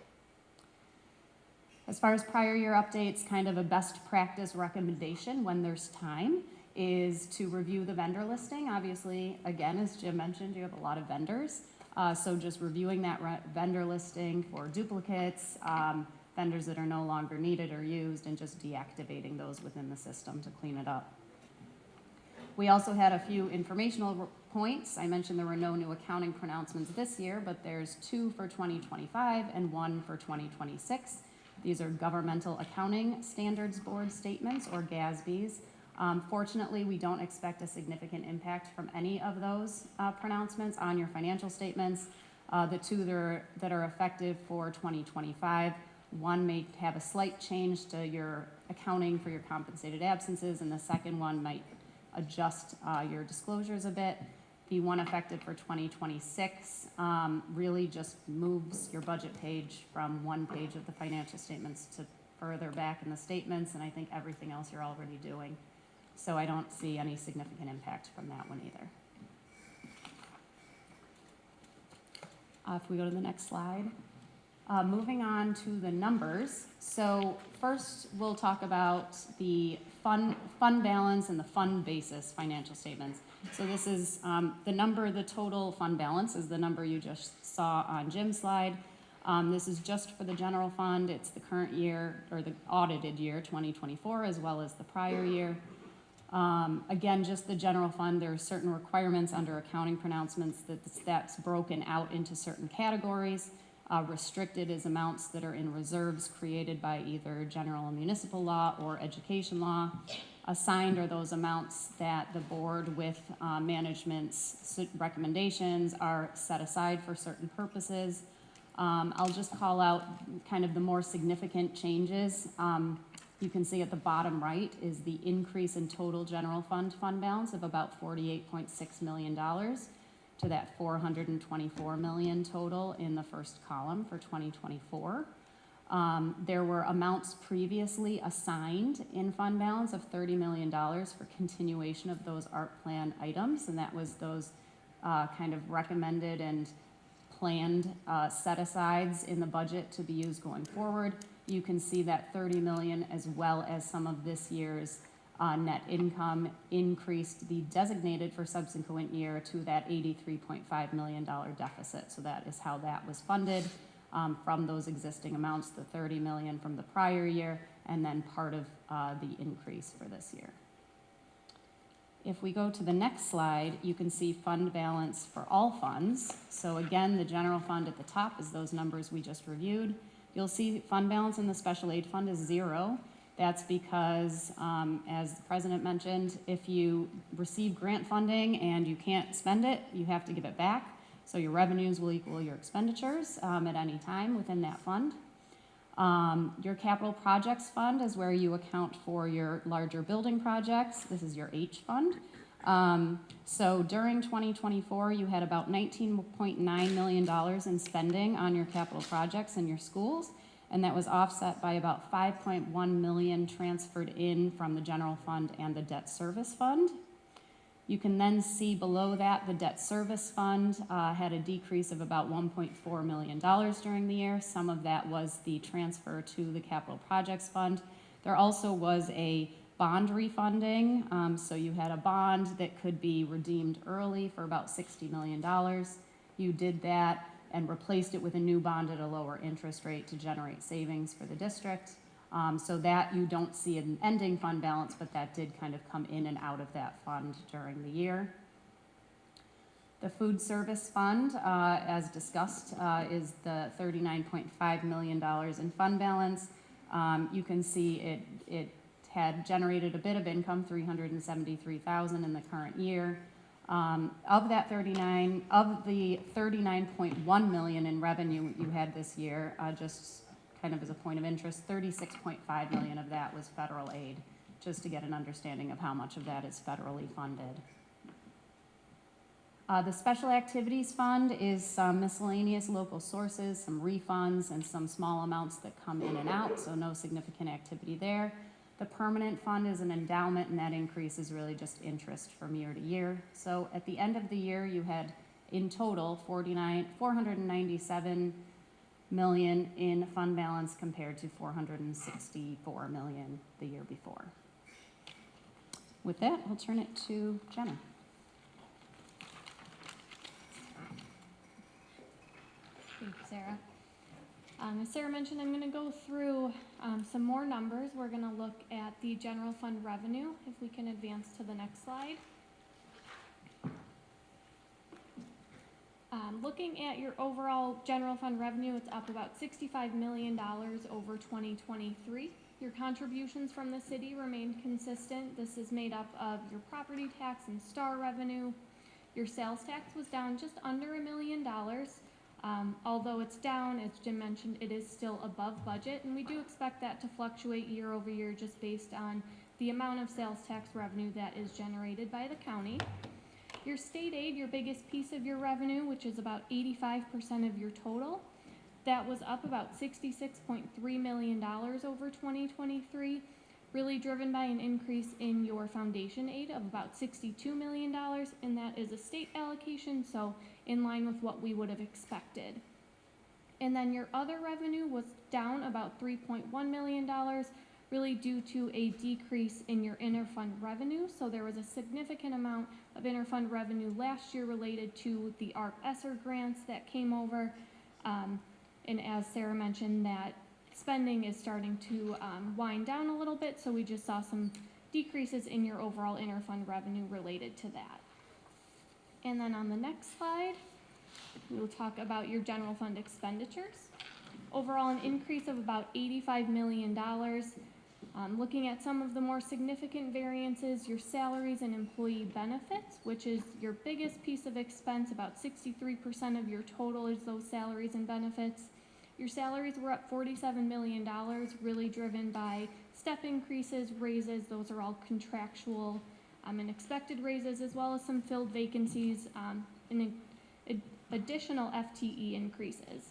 As far as prior year updates, kind of a best practice recommendation when there's time is to review the vendor listing. Obviously, again, as Jim mentioned, you have a lot of vendors. So just reviewing that vendor listing for duplicates, vendors that are no longer needed or used, and just deactivating those within the system to clean it up. We also had a few informational points. I mentioned there were no new accounting pronouncements this year, but there's 2 for 2025 and 1 for 2026. These are Governmental Accounting Standards Board statements, or GASBs. Fortunately, we don't expect a significant impact from any of those pronouncements on your financial statements. The 2 that are effective for 2025, one may have a slight change to your accounting for your compensated absences, and the second one might adjust your disclosures a bit. The one effective for 2026 really just moves your budget page from one page of the financial statements to further back in the statements, and I think everything else you're already doing. So I don't see any significant impact from that one either. If we go to the next slide. Moving on to the numbers. So first we'll talk about the fund balance and the fund basis financial statements. So this is the total fund balance is the number you just saw on Jim's slide. This is just for the general fund. It's the current year, or the audited year, 2024, as well as the prior year. Again, just the general fund, there are certain requirements under accounting pronouncements that's broken out into certain categories. Restricted is amounts that are in reserves created by either general and municipal law or education law. Assigned are those amounts that the board with management's recommendations are set aside for certain purposes. I'll just call out kind of the more significant changes. You can see at the bottom right is the increase in total general fund balance of about $48.6 million to that $424 million total in the first column for 2024. There were amounts previously assigned in fund balance of $30 million for continuation of those art plan items, and that was those kind of recommended and planned set-asides in the budget to be used going forward. You can see that $30 million, as well as some of this year's net income, increased the designated for subsequent year to that $83.5 million deficit. So that is how that was funded from those existing amounts, the $30 million from the prior year, and then part of the increase for this year. If we go to the next slide, you can see fund balance for all funds. So again, the general fund at the top is those numbers we just reviewed. You'll see fund balance in the special aid fund is 0. That's because, as the president mentioned, if you receive grant funding and you can't spend it, you have to give it back. So your revenues will equal your expenditures at any time within that fund. Your capital projects fund is where you account for your larger building projects. This is your H fund. So during 2024, you had about $19.9 million in spending on your capital projects in your schools, and that was offset by about $5.1 million transferred in from the general fund and the debt service fund. You can then see below that the debt service fund had a decrease of about $1.4 million during the year. Some of that was the transfer to the capital projects fund. There also was a bond refunding. So you had a bond that could be redeemed early for about $60 million. You did that and replaced it with a new bond at a lower interest rate to generate savings for the district. So that you don't see an ending fund balance, but that did kind of come in and out of that fund during the year. The food service fund, as discussed, is the $39.5 million in fund balance. You can see it had generated a bit of income, $373,000 in the current year. Of the $39.1 million in revenue you had this year, just kind of as a point of interest, $36.5 million of that was federal aid, just to get an understanding of how much of that is federally funded. The Special Activities Fund is some miscellaneous local sources, some refunds, and some small amounts that come in and out, so no significant activity there. The Permanent Fund is an endowment, and that increase is really just interest from year to year. So at the end of the year, you had in total $497 million in fund balance compared to $464 million the year before. With that, I'll turn it to Jenna. Thank you, Sarah. As Sarah mentioned, I'm going to go through some more numbers. We're going to look at the general fund revenue, if we can advance to the next slide. Looking at your overall general fund revenue, it's up about $65 million over 2023. Your contributions from the city remained consistent. This is made up of your property tax and star revenue. Your sales tax was down just under $1 million. Although it's down, as Jim mentioned, it is still above budget, and we do expect that to fluctuate year over year just based on the amount of sales tax revenue that is generated by the county. Your state aid, your biggest piece of your revenue, which is about 85% of your total, that was up about $66.3 million over 2023, really driven by an increase in your foundation aid of about $62 million, and that is a state allocation, so in line with what we would have expected. And then your other revenue was down about $3.1 million, really due to a decrease in your interfund revenue. So there was a significant amount of interfund revenue last year related to the ARP ESSER grants that came over. And as Sarah mentioned, that spending is starting to wind down a little bit, so we just saw some decreases in your overall interfund revenue related to that. And then on the next slide, we will talk about your general fund expenditures. Overall, an increase of about $85 million. Looking at some of the more significant variances, your salaries and employee benefits, which is your biggest piece of expense, about 63% of your total is those salaries and benefits. Your salaries were up $47 million, really driven by step increases, raises. Those are all contractual and expected raises, as well as some filled vacancies and additional FTE increases,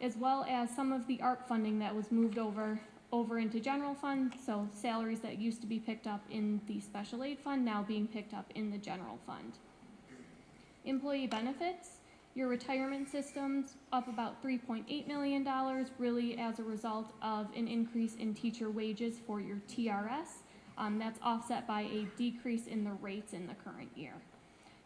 as well as some of the ARP funding that was moved over into general fund, so salaries that used to be picked up in the special aid fund now being picked up in the general fund. Employee benefits, your retirement system's up about $3.8 million, really as a result of an increase in teacher wages for your TRS. That's offset by a decrease in the rates in the current year.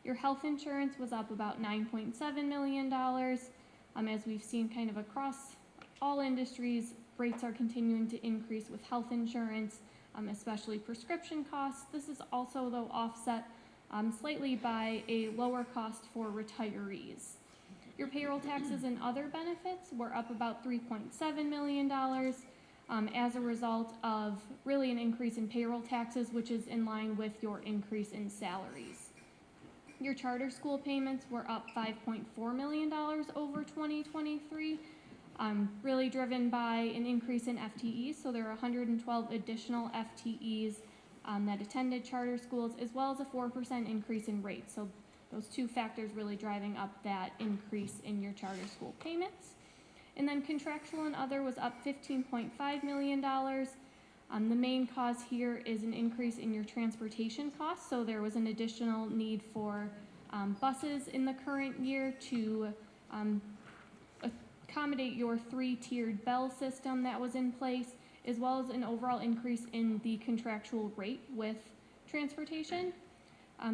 Your health insurance was up about $9.7 million. As we've seen kind of across all industries, rates are continuing to increase with health insurance, especially prescription costs. This is also, though, offset slightly by a lower cost for retirees. Your payroll taxes and other benefits were up about $3.7 million as a result of really an increase in payroll taxes, which is in line with your increase in salaries. Your charter school payments were up $5.4 million over 2023, really driven by an increase in FTEs. So there are 112 additional FTEs that attended charter schools, as well as a 4% increase in rates. So those two factors really driving up that increase in your charter school payments. And then contractual and other was up $15.5 million. The main cause here is an increase in your transportation costs. So there was an additional need for buses in the current year to accommodate your 3-tiered bell system that was in place, as well as an overall increase in the contractual rate with transportation.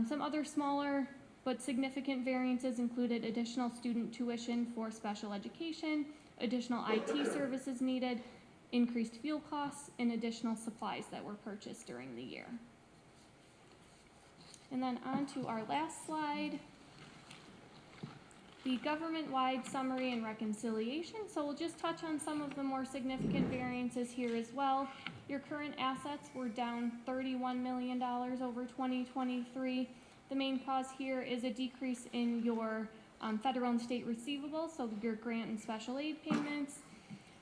Some other smaller but significant variances included additional student tuition for special education, additional IT services needed, increased fuel costs, and additional supplies that were purchased during the year. And then on to our last slide, the government-wide summary and reconciliation. So we'll just touch on some of the more significant variances here as well. Your current assets were down $31 million over 2023. The main cause here is a decrease in your federal and state receivables, so your grant and special aid payments,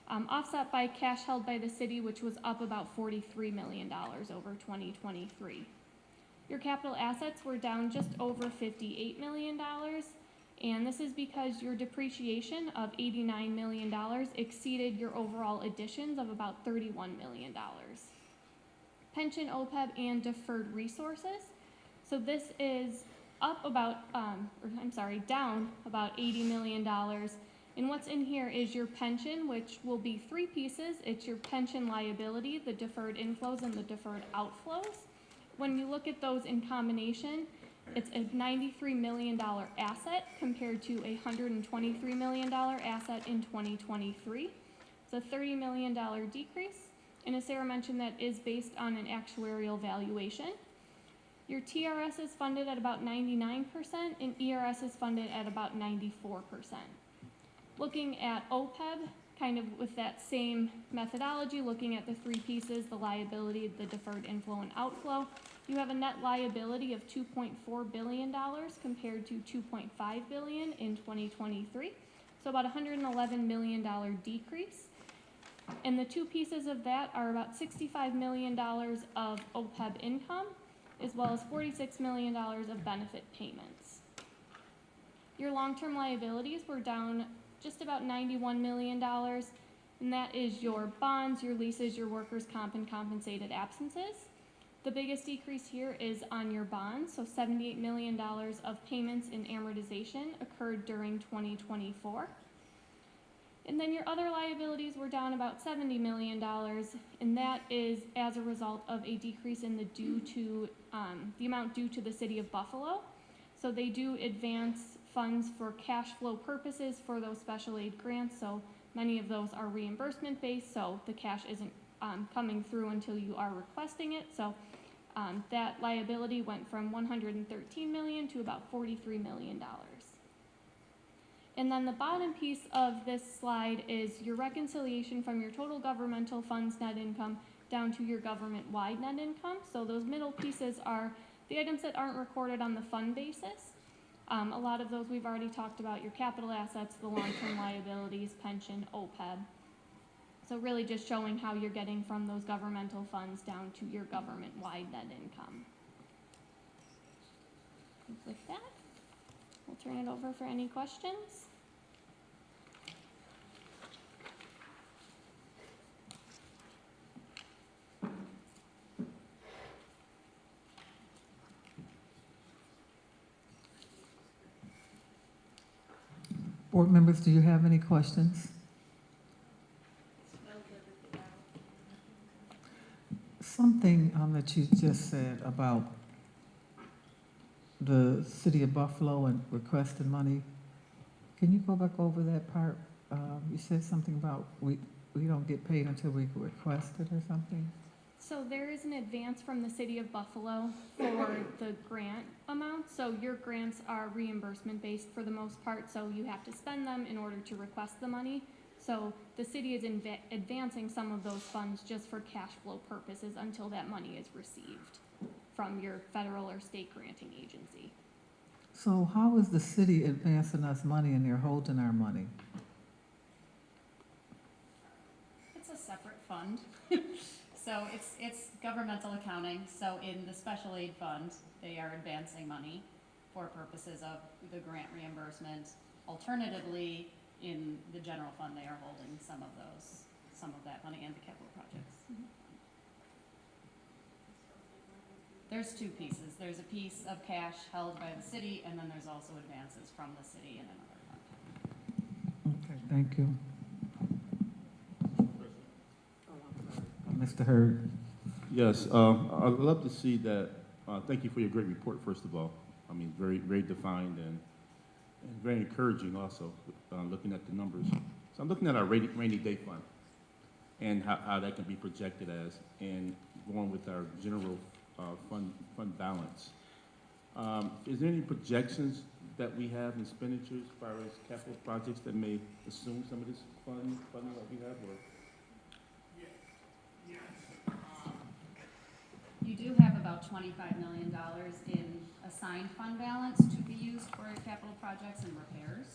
offset by cash held by the city, which was up about $43 million over 2023. Your capital assets were down just over $58 million, and this is because your depreciation of $89 million exceeded your overall additions of about $31 million. Pension, OPEB, and deferred resources. So this is up about, down about $80 million. And what's in here is your pension, which will be three pieces. It's your pension liability, the deferred inflows, and the deferred outflows. When you look at those in combination, it's a $93 million asset compared to a $123 million asset in 2023. It's a $30 million decrease. And as Sarah mentioned, that is based on an actuarial valuation. Your TRS is funded at about 99%, and ERS is funded at about 94%. Looking at OPEB, kind of with that same methodology, looking at the three pieces, the liability, the deferred inflow, and outflow, you have a net liability of $2.4 billion compared to $2.5 billion in 2023, so about a $111 million decrease. And the two pieces of that are about $65 million of OPEB income, as well as $46 million of benefit payments. Your long-term liabilities were down just about $91 million, and that is your bonds, your leases, your workers' comp, and compensated absences. The biggest decrease here is on your bonds, so $78 million of payments and amortization occurred during 2024. And then your other liabilities were down about $70 million, and that is as a result of a decrease in the amount due to the city of Buffalo. So they do advance funds for cash flow purposes for those special aid grants, so many of those are reimbursement based, so the cash isn't coming through until you are requesting it. So that liability went from $113 million to about $43 million. And then the bottom piece of this slide is your reconciliation from your total governmental funds net income down to your government-wide net income. So those middle pieces are the items that aren't recorded on the fund basis. A lot of those we've already talked about, your capital assets, the long-term liabilities, pension, OPEB. So really just showing how you're getting from those governmental funds down to your government-wide net income. And with that, we'll turn it over for any questions. Board members, do you have any questions? Something that you just said about the city of Buffalo and requesting money. Can you go back over that part? You said something about we don't get paid until we request it or something? So there is an advance from the city of Buffalo for the grant amount. So your grants are reimbursement based for the most part, so you have to spend them in order to request the money. So the city is advancing some of those funds just for cash flow purposes until that money is received from your federal or state granting agency. So how is the city advancing us money and they're holding our money? It's a separate fund. So it's governmental accounting. So in the special aid fund, they are advancing money for purposes of the grant reimbursement. Alternatively, in the general fund, they are holding some of that money and the capital projects. Mm-hmm. There's two pieces. There's a piece of cash held by the city, and then there's also advances from the city in another fund. Okay, thank you. Mr. Hurd. Yes, I'd love to see that. Thank you for your great report, first of all. I mean, very, very defined and very encouraging also, looking at the numbers. So I'm looking at our rainy day fund. and how that can be projected as, and going with our general fund balance. Is there any projections that we have in expenditures as far as capital projects that may assume some of this funding that we have, or? You do have about $25 million in assigned fund balance to be used for capital projects and repairs.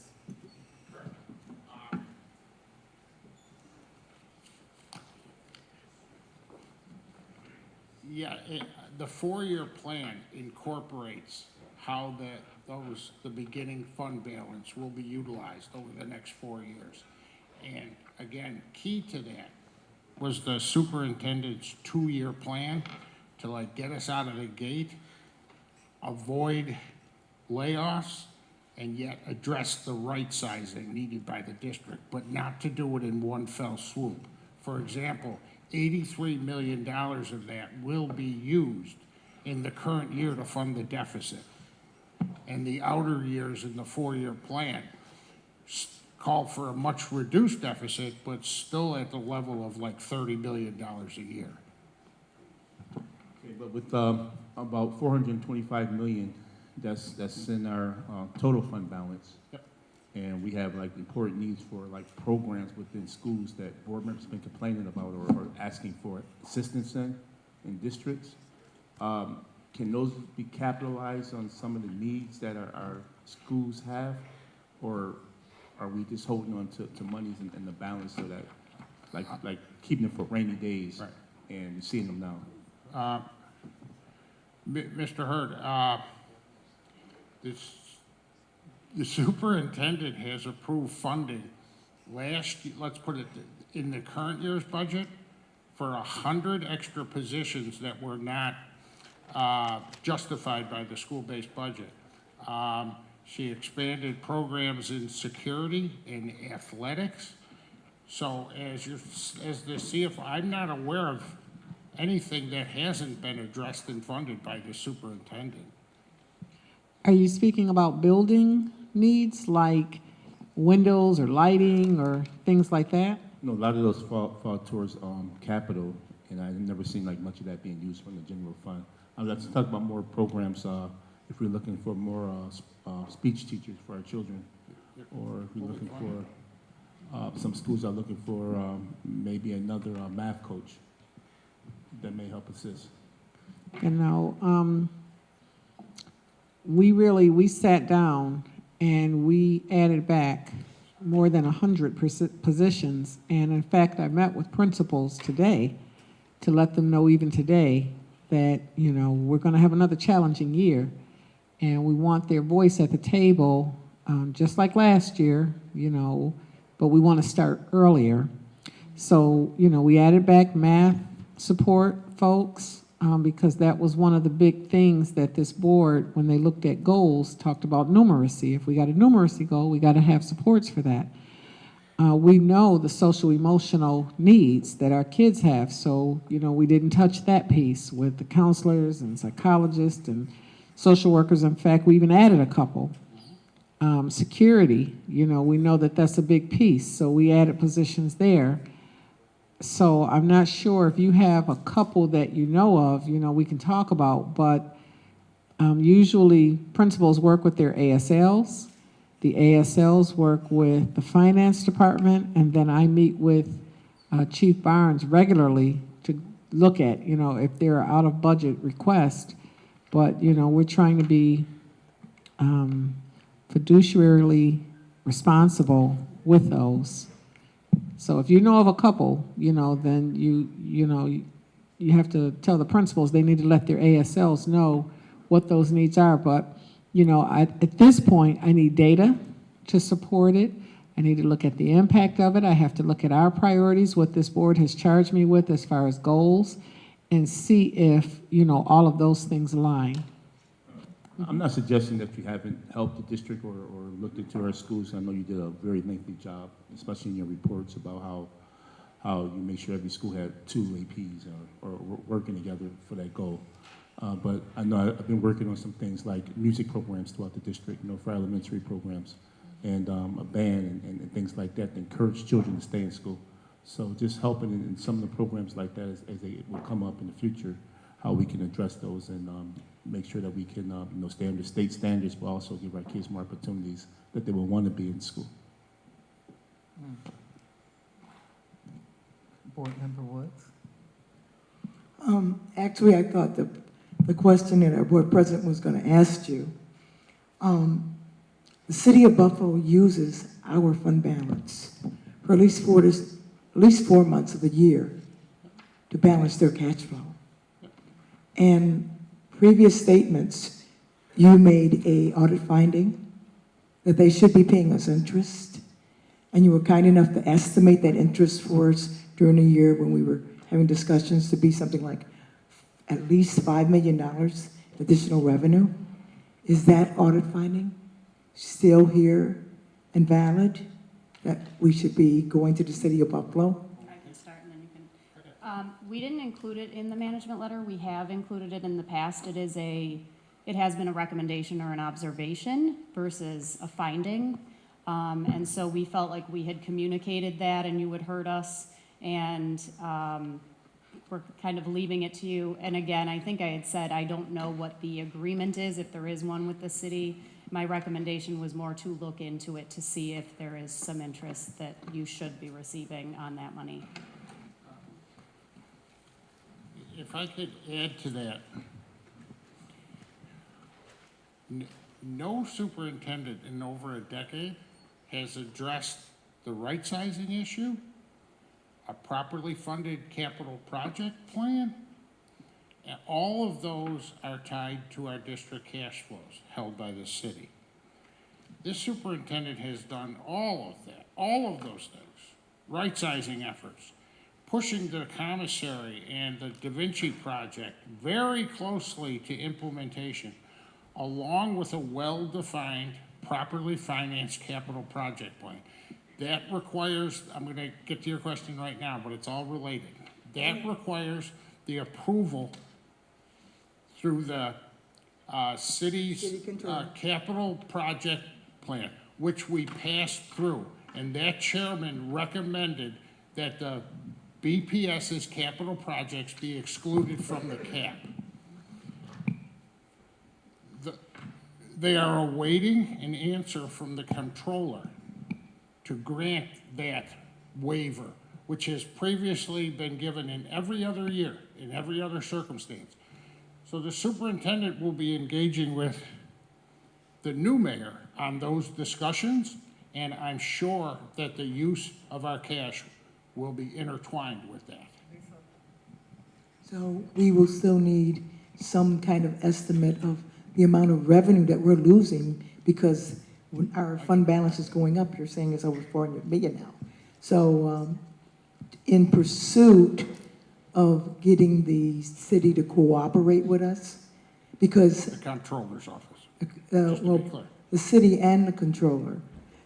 Yeah, the four-year plan incorporates how the beginning fund balance will be utilized over the next 4 years. And again, key to that was the superintendent's 2-year plan to like get us out of the gate, avoid layoffs, and yet address the right sizing needed by the district, but not to do it in one fell swoop. For example, $83 million of that will be used in the current year to fund the deficit. And the outer years in the 4-year plan call for a much reduced deficit, but still at the level of like $30 million a year. Okay, but with about $425 million, that's in our total fund balance. Yep. And we have like important needs for like programs within schools that board members have been complaining about or asking for assistance in districts. Can those be capitalized on some of the needs that our schools have? Or are we just holding on to monies in the balance so that, like keeping them for rainy days, right, and seeing them now? Mr. Hurd, the superintendent has approved funding let's put it in the current year's budget for 100 extra positions that were not justified by the school-based budget. She expanded programs in security and athletics. So as the CFO, I'm not aware of anything that hasn't been addressed and funded by the superintendent. Are you speaking about building needs like windows or lighting or things like that? No, a lot of those fall towards capital, and I've never seen like much of that being used from the general fund. Let's talk about more programs. If we're looking for more speech teachers for our children, or if we're looking for some schools are looking for maybe another math coach that may help assist. You know, we sat down and we added back more than 100 positions. And in fact, I met with principals today to let them know even today that, you know, we're going to have another challenging year. And we want their voice at the table, just like last year, you know, but we want to start earlier. So, you know, we added back math support folks, because that was one of the big things that this board, when they looked at goals, talked about numeracy. If we got a numeracy goal, we got to have supports for that. We know the social emotional needs that our kids have, so, you know, we didn't touch that piece with the counselors and psychologists and social workers. In fact, we even added a couple. Security, you know, we know that that's a big piece, so we added positions there. So I'm not sure if you have a couple that you know of, you know, we can talk about, but usually principals work with their ASLs. The ASLs work with the finance department, and then I meet with Chief Barnes regularly to look at, you know, if there are out of budget requests. But, you know, we're trying to be fiduciarily responsible with those. So if you know of a couple, you know, then you have to tell the principals they need to let their ASLs know what those needs are. But, you know, at this point, I need data to support it. I need to look at the impact of it. I have to look at our priorities, what this board has charged me with as far as goals, and see if, you know, all of those things align. I'm not suggesting that you haven't helped the district or looked into our schools. I know you did a very lengthy job, especially in your reports about how you make sure every school had 2 APs or working together for that goal. But I know I've been working on some things like music programs throughout the district, you know, for elementary programs, and a band and things like that to encourage children to stay in school. So just helping in some of the programs like that as they will come up in the future, how we can address those and make sure that we can stay under state standards, but also give our kids more opportunities that they will want to be in school. Board Member Woods? Actually, I thought the question that our board president was going to ask you, the city of Buffalo uses our fund balance for at least 4 months of the year to balance their cash flow. And previous statements, you made a audit finding that they should be paying us interest, and you were kind enough to estimate that interest for us during the year when we were having discussions to be something like at least $5 million additional revenue. Is that audit finding still here and valid, that we should be going to the city of Buffalo? I can start and then you can. We didn't include it in the management letter. We have included it in the past. It has been a recommendation or an observation versus a finding. And so we felt like we had communicated that and you had heard us, and we're kind of leaving it to you. And again, I think I had said I don't know what the agreement is, if there is one with the city. My recommendation was more to look into it to see if there is some interest that you should be receiving on that money. If I could add to that, no superintendent in over a decade has addressed the right-sizing issue, a properly funded capital project plan, and all of those are tied to our district cash flows held by the city. This superintendent has done all of that, all of those things, right-sizing efforts, pushing the commissary and the Da Vinci project very closely to implementation, along with a well-defined, properly financed capital project plan. That requires, I'm going to get to your question right now, but it's all related. That requires the approval through the city's capital project plan, which we passed through. And that chairman recommended that the BPS's capital projects be excluded from the cap. They are awaiting an answer from the comptroller to grant that waiver, which has previously been given in every other year, in every other circumstance. So the superintendent will be engaging with the new mayor on those discussions, and I'm sure that the use of our cash will be intertwined with that. So we will still need some kind of estimate of the amount of revenue that we're losing, because when our fund balance is going up, you're saying it's over 400 million now. So in pursuit of getting the city to cooperate with us, because The comptroller's office. well, the city and the controller,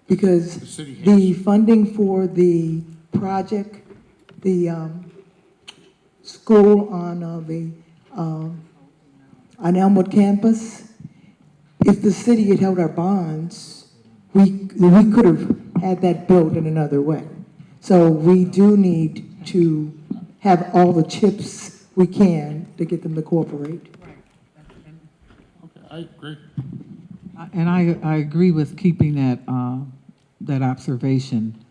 because The city has. the funding for the project, the school on Elmwood campus, if the city had held our bonds, we could have had that built in another way. So we do need to have all the chips we can to get them to cooperate. Okay, I agree. And I agree with keeping that observation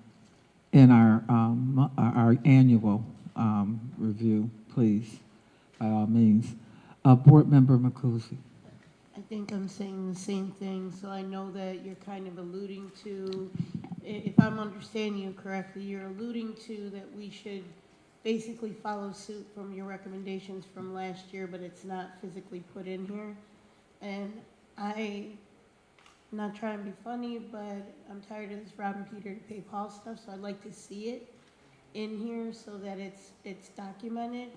in our annual review, please, by all means. Board Member Makuzi. I think I'm saying the same thing, so I know that you're kind of alluding to, if I'm understanding you correctly, you're alluding to that we should basically follow suit from your recommendations from last year, but it's not physically put in here. And I'm not trying to be funny, but I'm tired of this robbing Peter to pay Paul stuff, so I'd like to see it in here so that it's documented,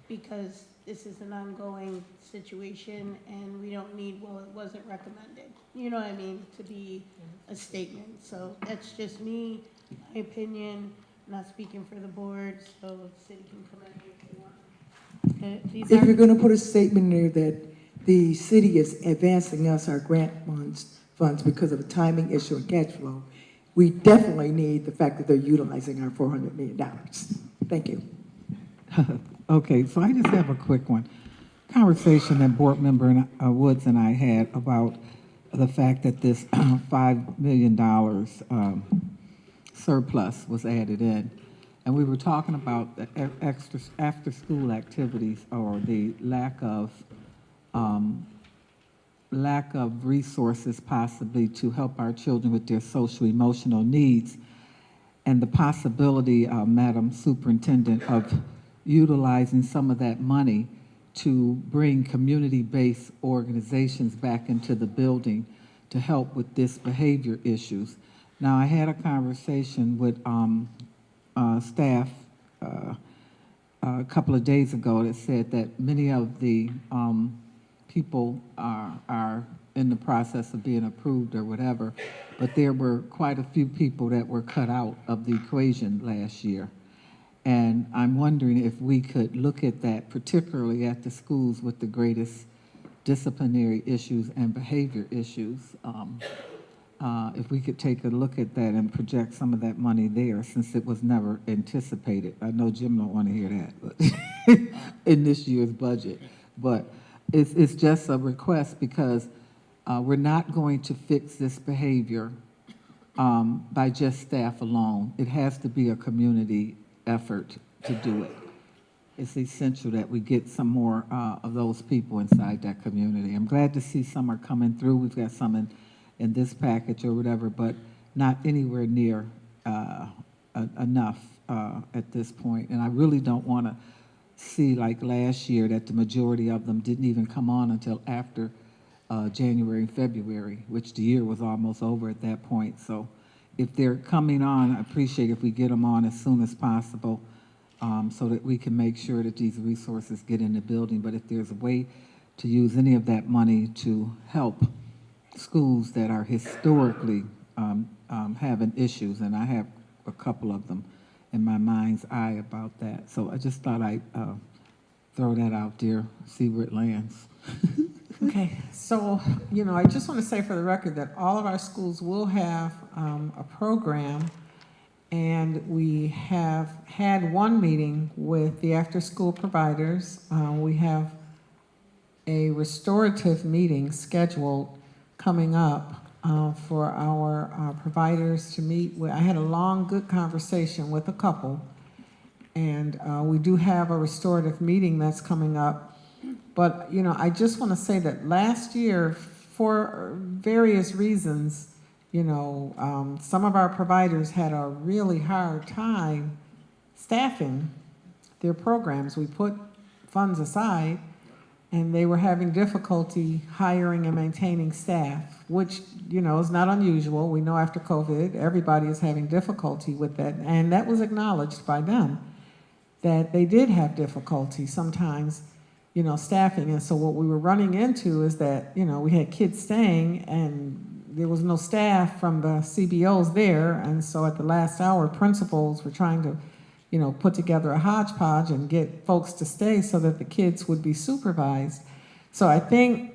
because this is an ongoing situation and we don't need, well, it wasn't recommended, you know what I mean, to be a statement. So that's just me, my opinion, not speaking for the board, so the city can come in here if they want. If you're going to put a statement in there that the city is advancing us our grant funds because of a timing issue and cash flow, we definitely need the fact that they're utilizing our $400 million. Thank you. Okay, so I just have a quick one. Conversation that board member Woods and I had about the fact that this $5 million surplus was added in. And we were talking about the extra after-school activities, or the lack of resources possibly to help our children with their social emotional needs, and the possibility, Madam Superintendent, of utilizing some of that money to bring community-based organizations back into the building to help with this behavior issues. Now, I had a conversation with staff a couple of days ago that said that many of the people are in the process of being approved or whatever, but there were quite a few people that were cut out of the equation last year. And I'm wondering if we could look at that, particularly at the schools with the greatest disciplinary issues and behavior issues. If we could take a look at that and project some of that money there, since it was never anticipated. I know Jim don't want to hear that, but in this year's budget. But it's just a request, because we're not going to fix this behavior by just staff alone. It has to be a community effort to do it. It's essential that we get some more of those people inside that community. I'm glad to see some are coming through. We've got some in this package or whatever, but not anywhere near enough at this point. And I really don't want to see, like last year, that the majority of them didn't even come on until after January and February, which the year was almost over at that point. So if they're coming on, I appreciate if we get them on as soon as possible, so that we can make sure that these resources get in the building. But if there's a way to use any of that money to help schools that are historically having issues, and I have a couple of them in my mind's eye about that. So I just thought I'd throw that out there, see where it lands. Okay, so, I just want to say for the record that all of our schools will have a program, and we have had one meeting with the after-school providers. We have a restorative meeting scheduled coming up for our providers to meet with. I had a long, good conversation with a couple, and we do have a restorative meeting that's coming up. But, I just want to say that last year, for various reasons, some of our providers had a really hard time staffing their programs. We put funds aside, and they were having difficulty hiring and maintaining staff, which, is not unusual. We know after COVID, everybody is having difficulty with that, and that was acknowledged by them, that they did have difficulty sometimes, staffing. And so what we were running into is that, we had kids staying, and there was no staff from the CBOs there, and so at the last hour, principals were trying to, put together a hodgepodge and get folks to stay so that the kids would be supervised. So I think,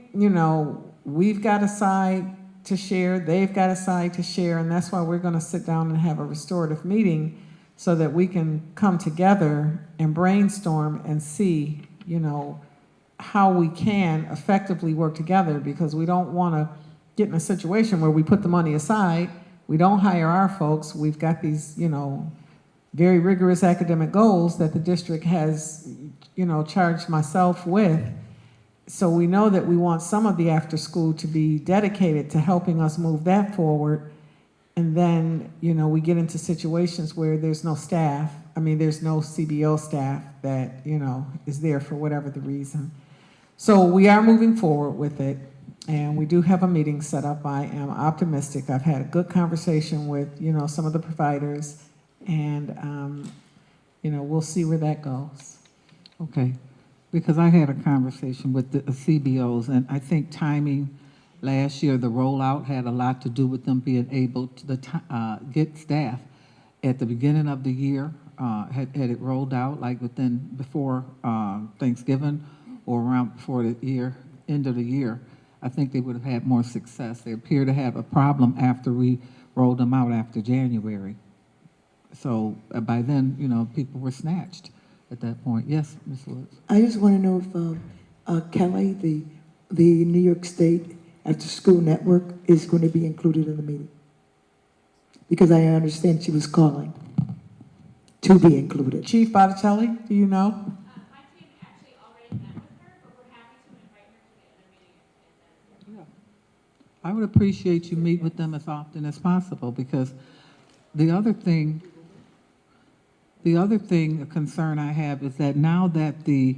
we've got a side to share, they've got a side to share, and that's why we're going to sit down and have a restorative meeting so that we can come together and brainstorm and see, how we can effectively work together, because we don't want to get in a situation where we put the money aside, we don't hire our folks, we've got these, very rigorous academic goals that the district has, charged myself with. So we know that we want some of the after school to be dedicated to helping us move that forward. And then, we get into situations where there's no staff. There's no CBO staff that, is there for whatever the reason. So we are moving forward with it. And we do have a meeting set up. I am optimistic. I've had a good conversation with, some of the providers, and, we'll see where that goes. Okay, because I had a conversation with the CBOs, and I think timing last year, the rollout had a lot to do with them being able to get staff at the beginning of the year. Had it rolled out like before Thanksgiving or around before the end of the year, I think they would have had more success. They appear to have a problem after we rolled them out after January. So by then, you know, people were snatched at that point. Yes, Ms. Woods? I just want to know if Kelly, the New York State After-School Network, is going to be included in the meeting. Because I understand she was calling to be included. Chief Botticelli, do you know? My team actually already met with her, but we're happy to invite her to the other meeting. I would appreciate you meet with them as often as possible, because the other thing, a concern I have is that now that the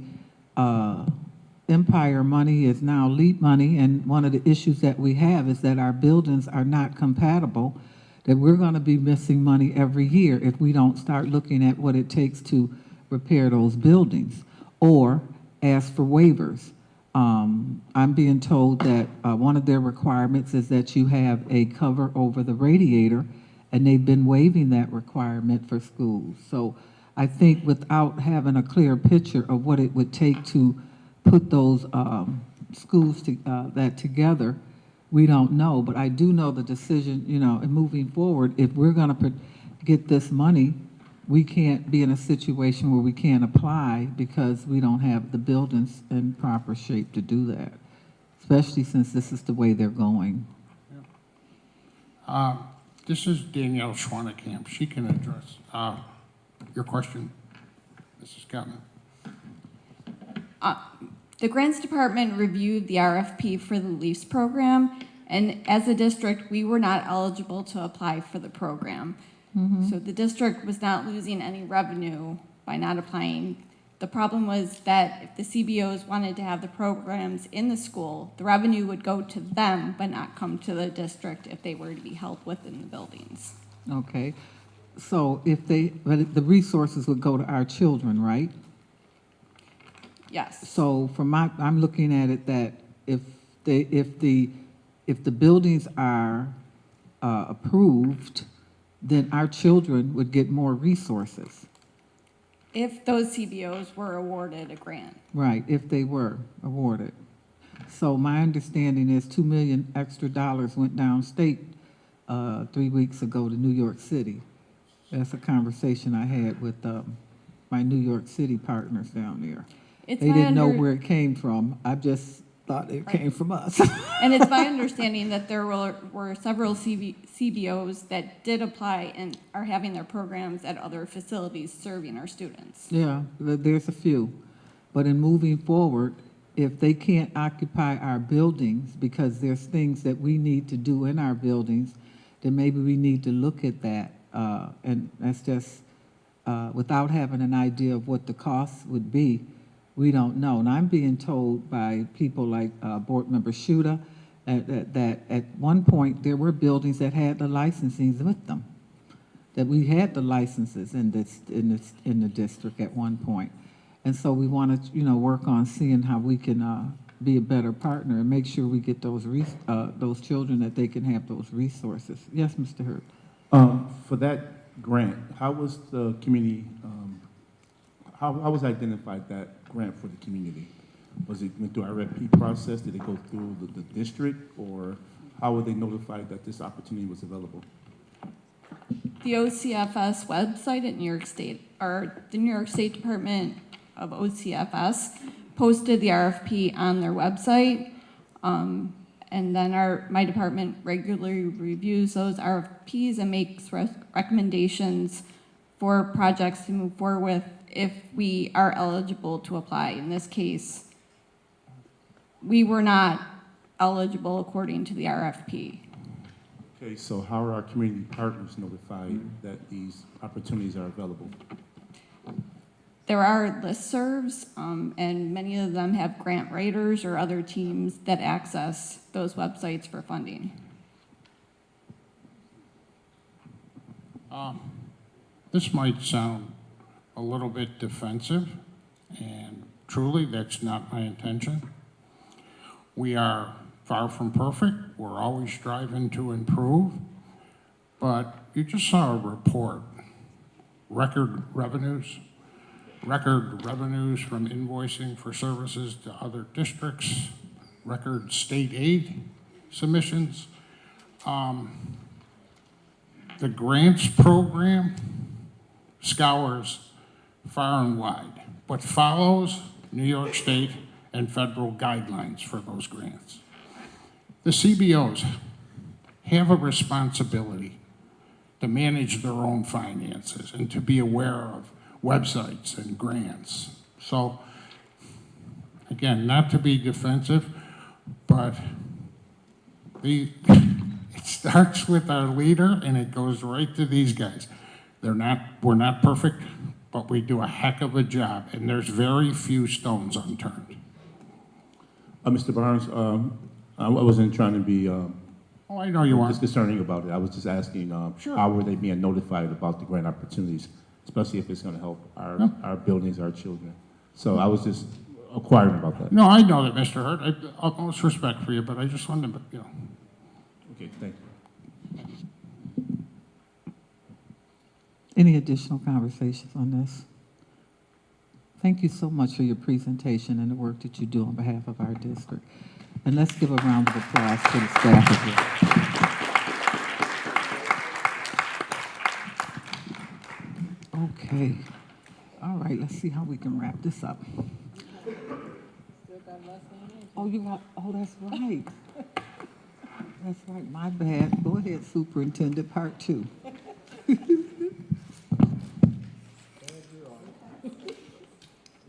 Empire money is now LEAP money, and one of the issues that we have is that our buildings are not compatible, that we're going to be missing money every year if we don't start looking at what it takes to repair those buildings or ask for waivers. I'm being told that one of their requirements is that you have a cover over the radiator, and they've been waiving that requirement for schools. So I think without having a clear picture of what it would take to put those schools that together, we don't know. But I do know the decision, you know, and moving forward, if we're going to get this money, we can't be in a situation where we can't apply because we don't have the buildings in proper shape to do that, especially since this is the way they're going. This is Danielle Schwanekamp. She can address your question, Mrs. Kaplan. The Grants Department reviewed the RFP for the LEAFs program, and as a district, we were not eligible to apply for the program. So the district was not losing any revenue by not applying. The problem was that if the CBOs wanted to have the programs in the school, the revenue would go to them but not come to the district if they were to be held within the buildings. Okay, so if but the resources would go to our children, right? Yes. So I'm looking at it that if the buildings are approved, then our children would get more resources. If those CBOs were awarded a grant. Right, if they were awarded. So my understanding is $2 million extra went downstate 3 weeks ago to New York City. That's a conversation I had with my New York City partners down there. They didn't know where it came from. I just thought it came from us. And it's my understanding that there were several CBOs that did apply and are having their programs at other facilities serving our students. Yeah, there's a few. But in moving forward, if they can't occupy our buildings because there's things that we need to do in our buildings, then maybe we need to look at that. And that's just, without having an idea of what the costs would be, we don't know. And I'm being told by people like Board Member Shuda that at one point there were buildings that had the licensings with them, that we had the licenses in the district at one point. And so we want to, you know, work on seeing how we can be a better partner and make sure we get those children that they can have those resources. Yes, Mr. Hurd. For that grant, how was the community, how was identified that grant for the community? Was it went through our RFP process? Did it go through the district, or how were they notified that this opportunity was available? The OCFS website at New York State, or the New York State Department of OCFS, posted the RFP on their website. And then my department regularly reviews those RFPs and makes recommendations for projects to move forward with if we are eligible to apply. In this case, we were not eligible according to the RFP. Okay, so how are our community partners notified that these opportunities are available? There are listservs, and many of them have grant writers or other teams that access those websites for funding. This might sound a little bit defensive, and truly that's not my intention. We are far from perfect. We're always striving to improve, but you just saw a report, record revenues from invoicing for services to other districts, record state aid submissions. the grants program scours far and wide, but follows New York State and federal guidelines for those grants. The CBOs have a responsibility to manage their own finances and to be aware of websites and grants. So, again, not to be defensive, but it starts with our leader and it goes right to these guys. We're not perfect, but we do a heck of a job, and there's very few stones unturned. Mr. Barnes, I wasn't trying to be Oh, I know you aren't. disconcerting about it. I was just asking, Sure. how were they being notified about the grant opportunities, especially if it's going to help our buildings, our children? So I was just inquiring about that. No, I know that, Mr. Hurt. I have utmost respect for you, but I just wanted to, Okay, thank you. Any additional conversations on this? Thank you so much for your presentation and the work that you do on behalf of our district. And let's give a round of applause to the staff as well. Okay. All right, let's see how we can wrap this up. Oh, that's right. That's right, my bad. Go ahead, Superintendent, part 2.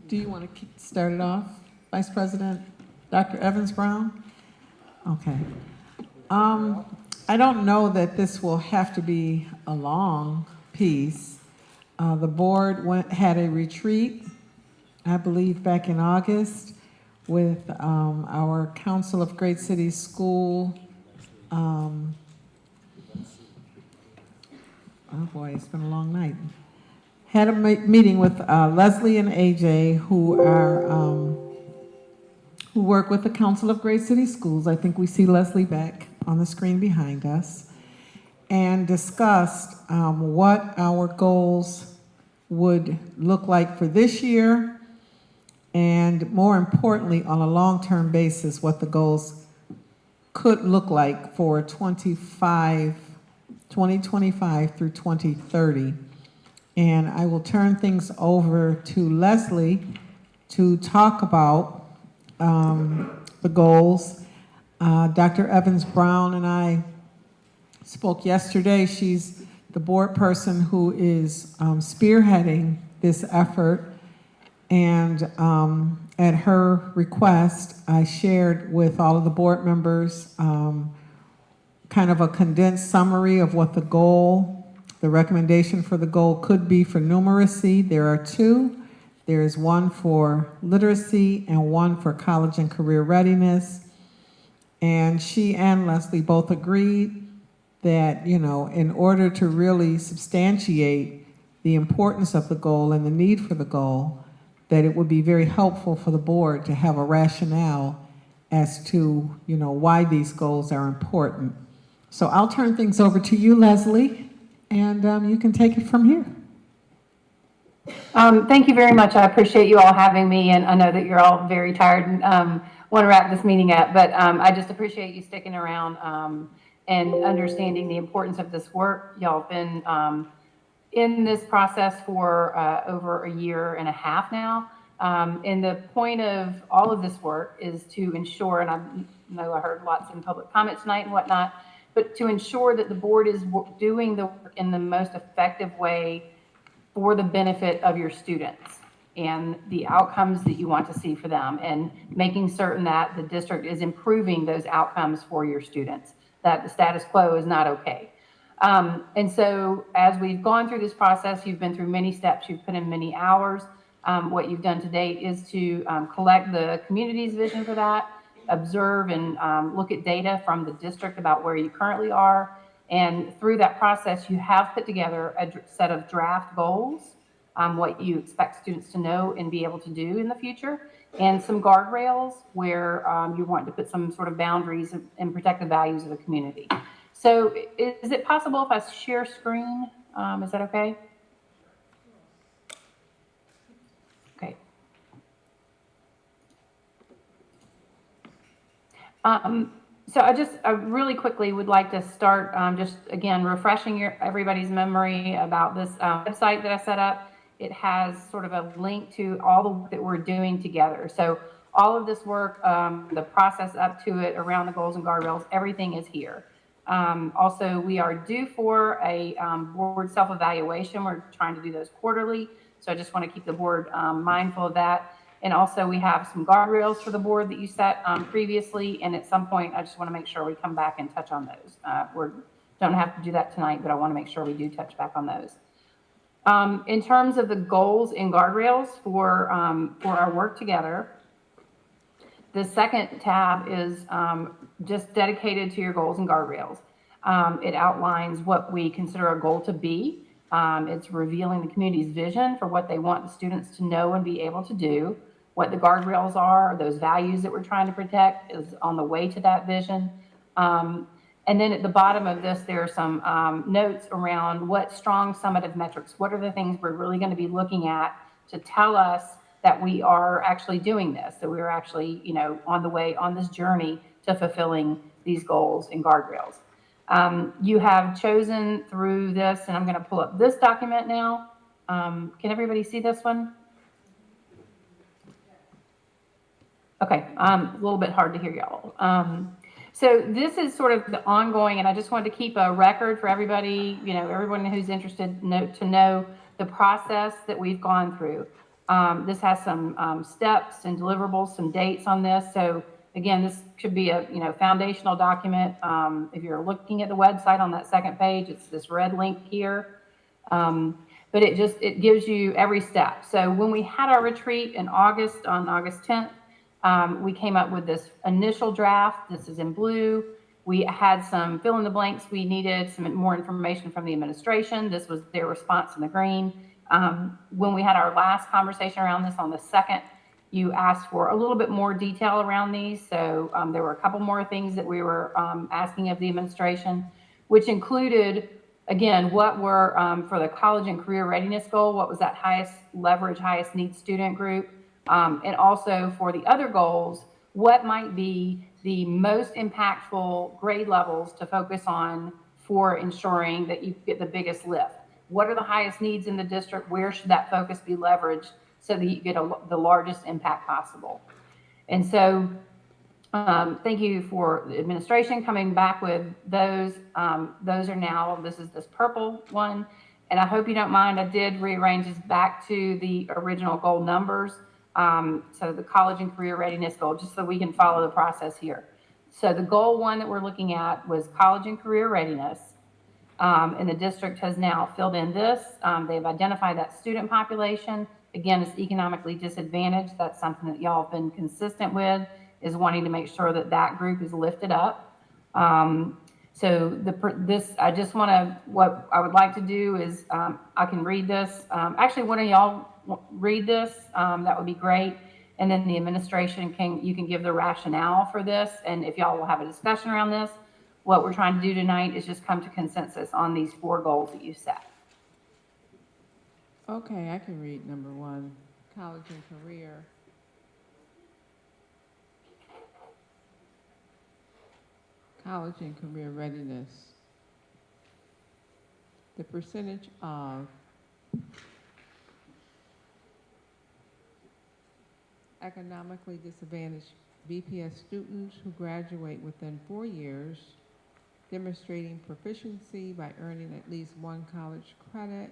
Do you want to start it off, Vice President Dr. Evans-Brown? Okay. I don't know that this will have to be a long piece. The board had a retreat, I believe, back in August with our Council of Great Cities School. Oh boy, it's been a long night. Had a meeting with Leslie and AJ, who work with the Council of Great City Schools. I think we see Leslie back on the screen behind us, and discussed what our goals would look like for this year, and more importantly, on a long-term basis, what the goals could look like for 2025 through 2030. And I will turn things over to Leslie to talk about the goals. Dr. Evans-Brown and I spoke yesterday. She's the board person who is spearheading this effort. And at her request, I shared with all of the board members kind of a condensed summary of what the recommendation for the goal could be for numeracy. There are 2. There is one for literacy and one for college and career readiness. And she and Leslie both agreed that, in order to really substantiate the importance of the goal and the need for the goal, that it would be very helpful for the board to have a rationale as to, why these goals are important. So I'll turn things over to you, Leslie, and you can take it from here. Thank you very much. I appreciate you all having me, and I know that you're all very tired and want to wrap this meeting up, but I just appreciate you sticking around and understanding the importance of this work. Y'all have been in this process for over a year and a half now, and the point of all of this work is to ensure, and I know I heard lots in public comment tonight and whatnot, but to ensure that the board is doing the work in the most effective way for the benefit of your students and the outcomes that you want to see for them, and making certain that the district is improving those outcomes for your students, that the status quo is not okay. And so as we've gone through this process, you've been through many steps, you've put in many hours. What you've done to date is to collect the community's vision for that, observe and look at data from the district about where you currently are. And through that process, you have put together a set of draft goals, what you expect students to know and be able to do in the future, and some guardrails where you want to put some sort of boundaries and protect the values of the community. So is it possible if I share screen? Is that okay? Okay. So I really quickly would like to start just again refreshing everybody's memory about this website that I set up. It has sort of a link to all the work that we're doing together. So all of this work, the process up to it, around the goals and guardrails, everything is here. Also, we are due for a board self-evaluation. We're trying to do those quarterly. So I just want to keep the board mindful of that. And also we have some guardrails for the board that you set previously. And at some point, I just want to make sure we come back and touch on those. We don't have to do that tonight, but I want to make sure we do touch back on those. In terms of the goals and guardrails for our work together, the second tab is just dedicated to your goals and guardrails. It outlines what we consider a goal to be. It's revealing the community's vision for what they want the students to know and be able to do. What the guardrails are, those values that we're trying to protect is on the way to that vision. And then at the bottom of this, there are some notes around what strong summative metrics, what are the things we're really going to be looking at to tell us that we are actually doing this, that we're actually, on the way on this journey to fulfilling these goals and guardrails. You have chosen through this, and I'm going to pull up this document now. Can everybody see this one? Okay, a little bit hard to hear y'all. So this is sort of the ongoing, and I just wanted to keep a record for everybody, everyone who's interested to know the process that we've gone through. This has some steps and deliverables, some dates on this. So again, this could be a foundational document. If you're looking at the website on that second page, it's this red link here. But it gives you every step. So when we had our retreat in August, on August 10th, we came up with this initial draft. This is in blue. We had some fill in the blanks. We needed some more information from the administration. This was their response in the green. When we had our last conversation around this on the 2nd, you asked for a little bit more detail around these. So there were a couple more things that we were asking of the administration, which included, again, what were for the college and career readiness goal, what was that highest leverage, highest need student group? And also for the other goals, what might be the most impactful grade levels to focus on for ensuring that you get the biggest lift? What are the highest needs in the district? Where should that focus be leveraged so that you get the largest impact possible? And so thank you for the administration coming back with those. Those are now, this is this purple one. And I hope you don't mind, I did rearrange this back to the original goal numbers. So the college and career readiness goal, just so we can follow the process here. So the goal 1 that we're looking at was college and career readiness. And the district has now filled in this. They've identified that student population. Again, it's economically disadvantaged. That's something that y'all have been consistent with, is wanting to make sure that that group is lifted up. So I just want to, what I would like to do is, I can read this. Actually, one of y'all read this, that would be great. And then the administration you can give the rationale for this. And if y'all will have a discussion around this, what we're trying to do tonight is just come to consensus on these 4 goals that you set. Okay, I can read number 1, college and career. College and career readiness. The percentage of economically disadvantaged BPS students who graduate within 4 years, demonstrating proficiency by earning at least 1 college credit,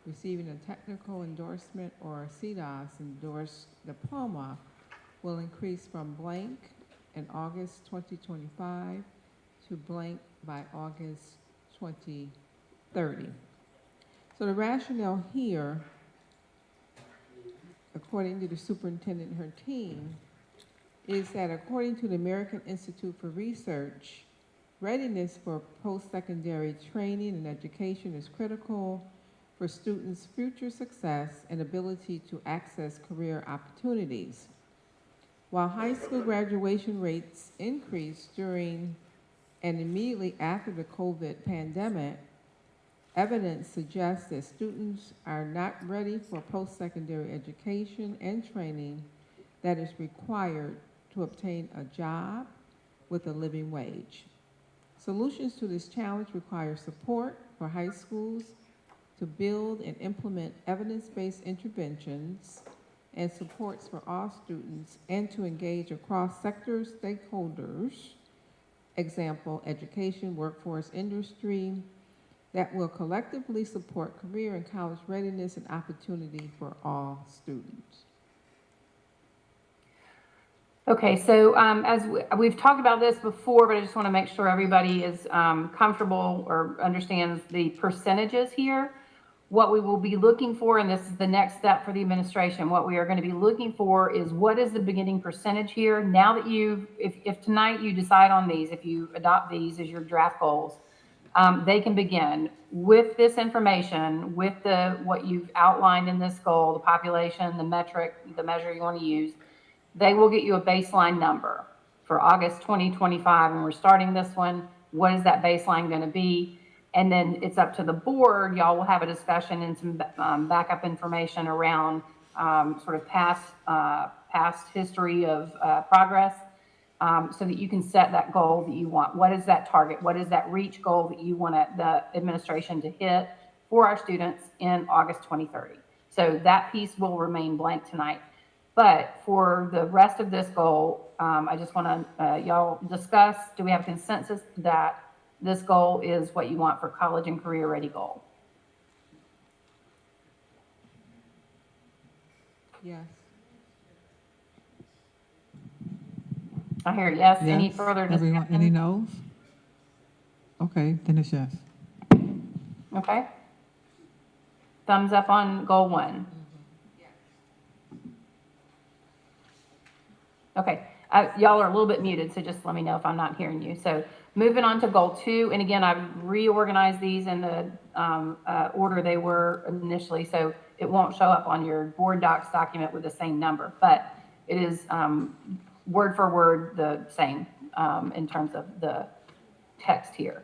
receiving a technical endorsement or a CDOS endorsed diploma will increase from blank in August 2025 to blank by August 2030. So the rationale here, according to the superintendent and her team, is that according to the American Institute for Research, readiness for post-secondary training and education is critical for students' future success and ability to access career opportunities. While high school graduation rates increased during and immediately after the COVID pandemic, evidence suggests that students are not ready for post-secondary education and training that is required to obtain a job with a living wage. Solutions to this challenge require support for high schools to build and implement evidence-based interventions and supports for all students, and to engage across sectors, stakeholders, example, education, workforce, industry, that will collectively support career and college readiness and opportunity for all students. Okay, so we've talked about this before, but I just want to make sure everybody is comfortable or understands the percentages here. What we will be looking for, and this is the next step for the administration, what we are going to be looking for is what is the beginning percentage here. Now that if tonight you decide on these, if you adopt these as your draft goals, they can begin with this information, with what you've outlined in this goal, the population, the metric, the measure you want to use. They will get you a baseline number for August 2025, and we're starting this one. What is that baseline going to be? And then it's up to the board. Y'all will have a discussion and some backup information around sort of past history of progress, so that you can set that goal that you want. What is that target? What is that reach goal that you want the administration to hit for our students in August 2030? So that piece will remain blank tonight. But for the rest of this goal, I just want to, y'all discuss, do we have consensus that this goal is what you want for college and career ready goal? Yes. I hear yes. Yes. Any further Everyone, discussion? any no's? Okay, then it's yes. Okay. Thumbs up on goal 1. Okay, y'all are a little bit muted, so just let me know if I'm not hearing you. So moving on to goal 2, and again, I've reorganized these in the order they were initially, so it won't show up on your board docs document with the same number, but it is word for word the same in terms of the text here.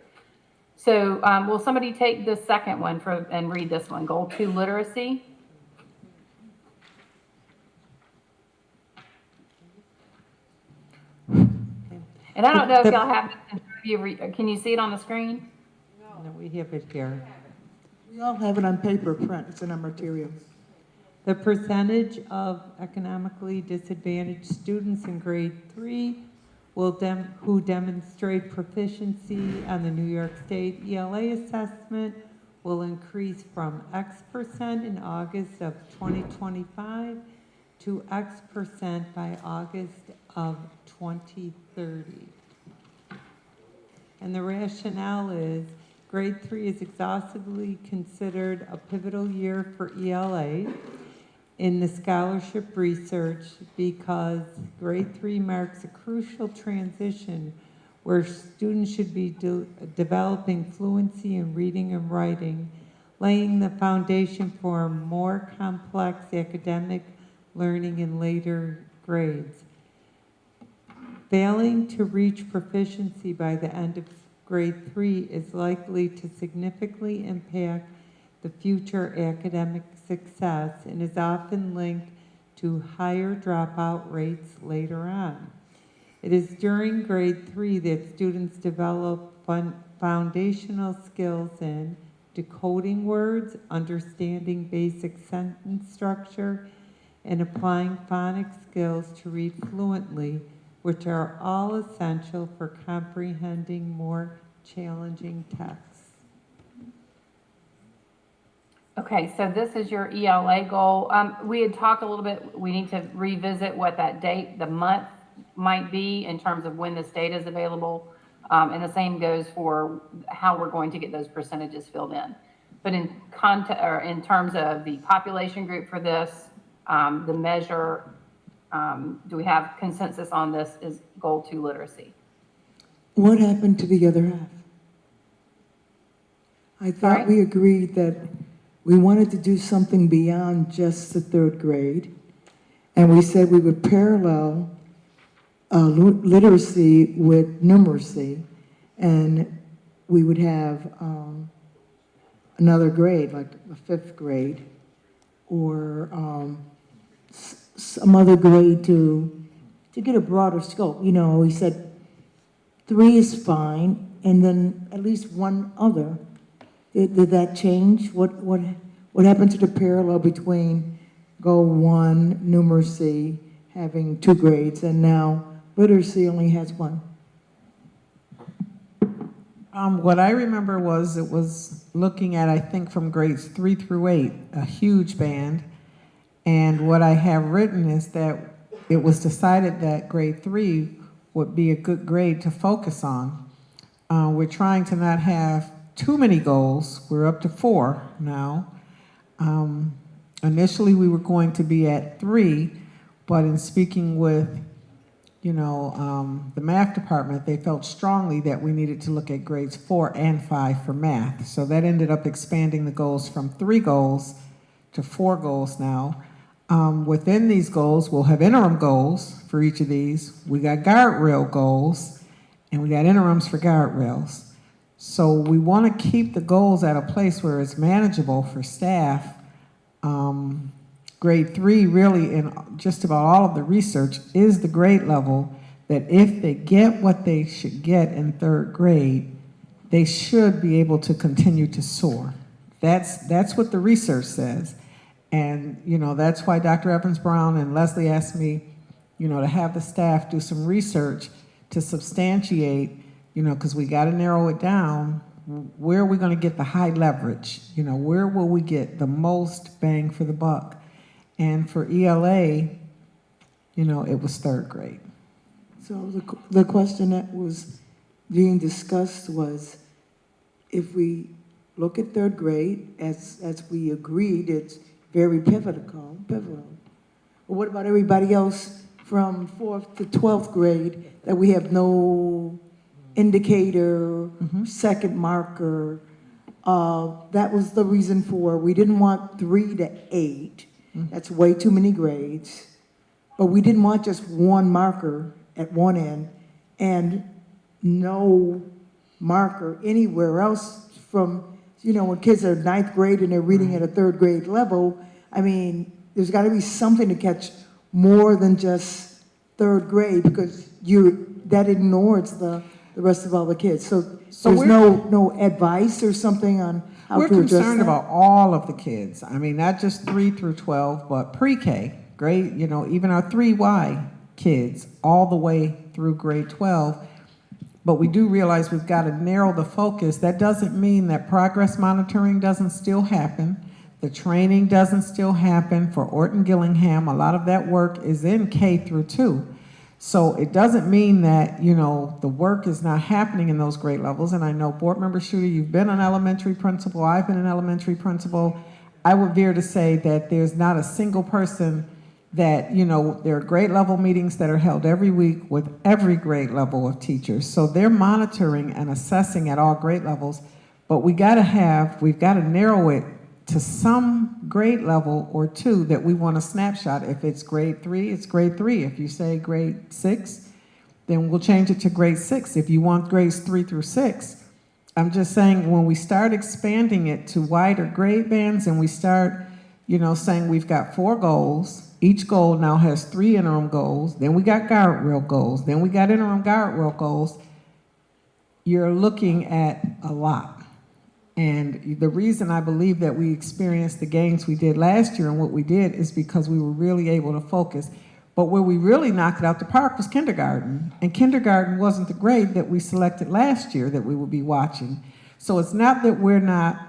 So will somebody take the second one and read this one, goal 2, literacy? And I don't know if y'all have this in front of you. Can you see it on the screen? No, we have it here. We all have it on paper print. It's in our materials. The percentage of economically disadvantaged students in grade 3 who demonstrate proficiency on the New York State ELA assessment will increase from X% in August of 2025 to X% by August of 2030. And the rationale is grade 3 is exhaustively considered a pivotal year for ELA in the scholarship research because grade 3 marks a crucial transition where students should be developing fluency in reading and writing, laying the foundation for more complex academic learning in later grades. Failing to reach proficiency by the end of grade 3 is likely to significantly impact the future academic success and is often linked to higher dropout rates later on. It is during grade 3 that students develop foundational skills in decoding words, understanding basic sentence structure, and applying phonic skills to read fluently, which are all essential for comprehending more challenging texts. Okay, so this is your ELA goal. We had talked a little bit, we need to revisit what that date, the month might be in terms of when this data is available. And the same goes for how we're going to get those percentages filled in. But in terms of the population group for this, the measure, do we have consensus on this is goal 2 literacy? What happened to the other half? I thought we agreed that we wanted to do something beyond just the 3rd grade, and we said we would parallel literacy with numeracy, and we would have another grade, like a 5th grade, or some other grade to get a broader scope. You know, we said 3 is fine, and then at least one other. Did that change? What happened to the parallel between goal 1, numeracy, having 2 grades, and now literacy only has 1? What I remember was it was looking at, I think, from grades 3 through 8, a huge band. And what I have written is that it was decided that grade 3 would be a good grade to focus on. We're trying to not have too many goals. We're up to 4 now. Initially, we were going to be at 3, but in speaking with the math department, they felt strongly that we needed to look at grades 4 and 5 for math. So that ended up expanding the goals from 3 goals to 4 goals now. Within these goals, we'll have interim goals for each of these. We got guardrail goals, and we got interims for guardrails. So we want to keep the goals at a place where it's manageable for staff. Grade 3, really, in just about all of the research, is the grade level that if they get what they should get in 3rd grade, they should be able to continue to soar. That's what the research says. And, that's why Dr. Evans-Brown and Leslie asked me, to have the staff do some research to substantiate, because we got to narrow it down. Where are we going to get the high leverage? Where will we get the most bang for the buck? And for ELA, it was 3rd grade. So the question that was being discussed was, if we look at 3rd grade, as we agreed, it's very pivotal. But what about everybody else from 4th to 12th grade that we have no indicator, second marker? That was the reason for, we didn't want 3 to 8. That's way too many grades. But we didn't want just one marker at one end and no marker anywhere else from, when kids are 9th grade and they're reading at a 3rd grade level. I mean, there's got to be something to catch more than just 3rd grade, because that ignores the rest of all the kids. So there's no advice or something on how to address that? We're concerned about all of the kids. I mean, not just 3 through 12, but pre-K, grade, even our 3Y kids, all the way through grade 12. But we do realize we've got to narrow the focus. That doesn't mean that progress monitoring doesn't still happen. The training doesn't still happen for Orton Gillingham. A lot of that work is in K through 2. So it doesn't mean that, the work is not happening in those grade levels. And I know Board Member Schutter, you've been an elementary principal. I've been an elementary principal. I would veer to say that there's not a single person that, there are grade level meetings that are held every week with every grade level of teachers. So they're monitoring and assessing at all grade levels. But we've got to narrow it to some grade level or 2 that we want a snapshot. If it's grade 3, it's grade 3. If you say grade 6, then we'll change it to grade 6. If you want grades 3 through 6, I'm just saying when we start expanding it to wider grade bands and we start, saying we've got 4 goals, each goal now has 3 interim goals, then we got guardrail goals, then we got interim guardrail goals, you're looking at a lot. And the reason I believe that we experienced the gains we did last year and what we did is because we were really able to focus. But where we really knocked it out the park was kindergarten. And kindergarten wasn't the grade that we selected last year that we would be watching. So it's not that we're not,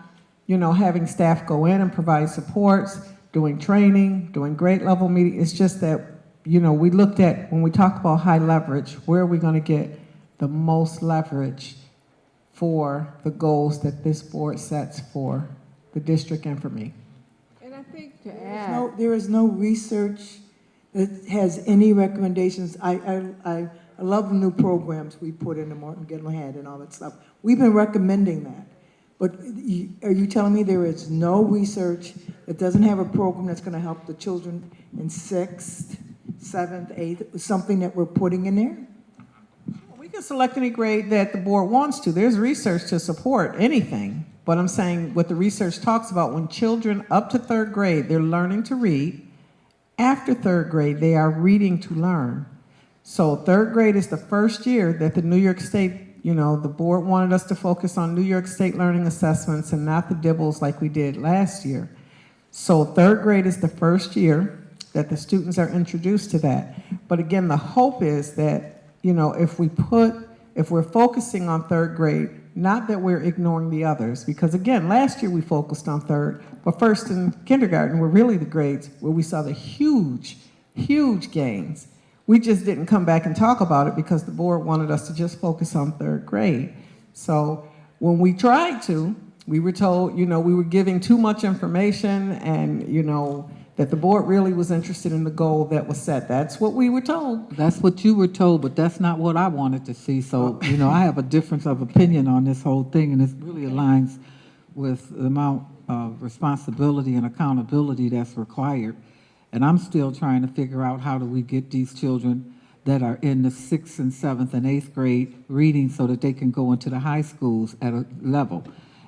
having staff go in and provide supports, doing training, doing grade level meetings. It's just that, we looked at, when we talk about high leverage, where are we going to get the most leverage for the goals that this board sets for the district and for me. And I think to add, there is no research that has any recommendations. I love the new programs we put in the Martin Gillingham and all that stuff. We've been recommending that. But are you telling me there is no research that doesn't have a program that's going to help the children in 6th, 7th, 8th, something that we're putting in there? We can select any grade that the board wants to. There's research to support anything. But I'm saying what the research talks about, when children up to 3rd grade, they're learning to read. After 3rd grade, they are reading to learn. So third grade is the first year that the New York State, you know, the board wanted us to focus on New York State learning assessments and not the dibbles like we did last year. So third grade is the first year that the students are introduced to that. But again, the hope is that, you know, if we're focusing on third grade, not that we're ignoring the others, because again, last year we focused on third, but first and kindergarten were really the grades where we saw the huge gains. We just didn't come back and talk about it because the board wanted us to just focus on third grade. So when we tried to, we were told, you know, we were giving too much information and, you know, that the board really was interested in the goal that was set. That's what we were told. That's what you were told, but that's not what I wanted to see. So, you know, I have a difference of opinion on this whole thing, and it really aligns with the amount of responsibility and accountability that's required. And I'm still trying to figure out how do we get these children that are in the 6th and 7th and 8th grade reading so that they can go into the high schools at a level.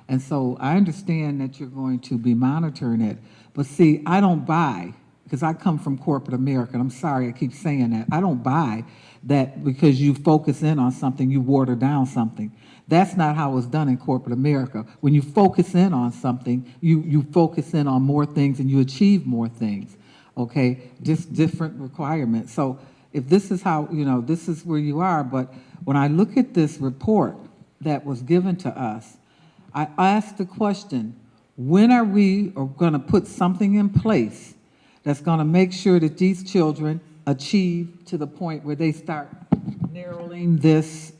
And so I understand that you're going to be monitoring it. But see, I don't buy, because I come from corporate America, and I'm sorry I keep saying that, I don't buy that because you focus in on something, you water down something. That's not how it's done in corporate America. When you focus in on something, you focus in on more things and you achieve more things, okay? Just different requirements. So if this is how, you know, this is where you are, but when I look at this report that was given to us, I asked the question, when are we going to put something in place that's going to make sure that these children achieve to the point where they start narrowing this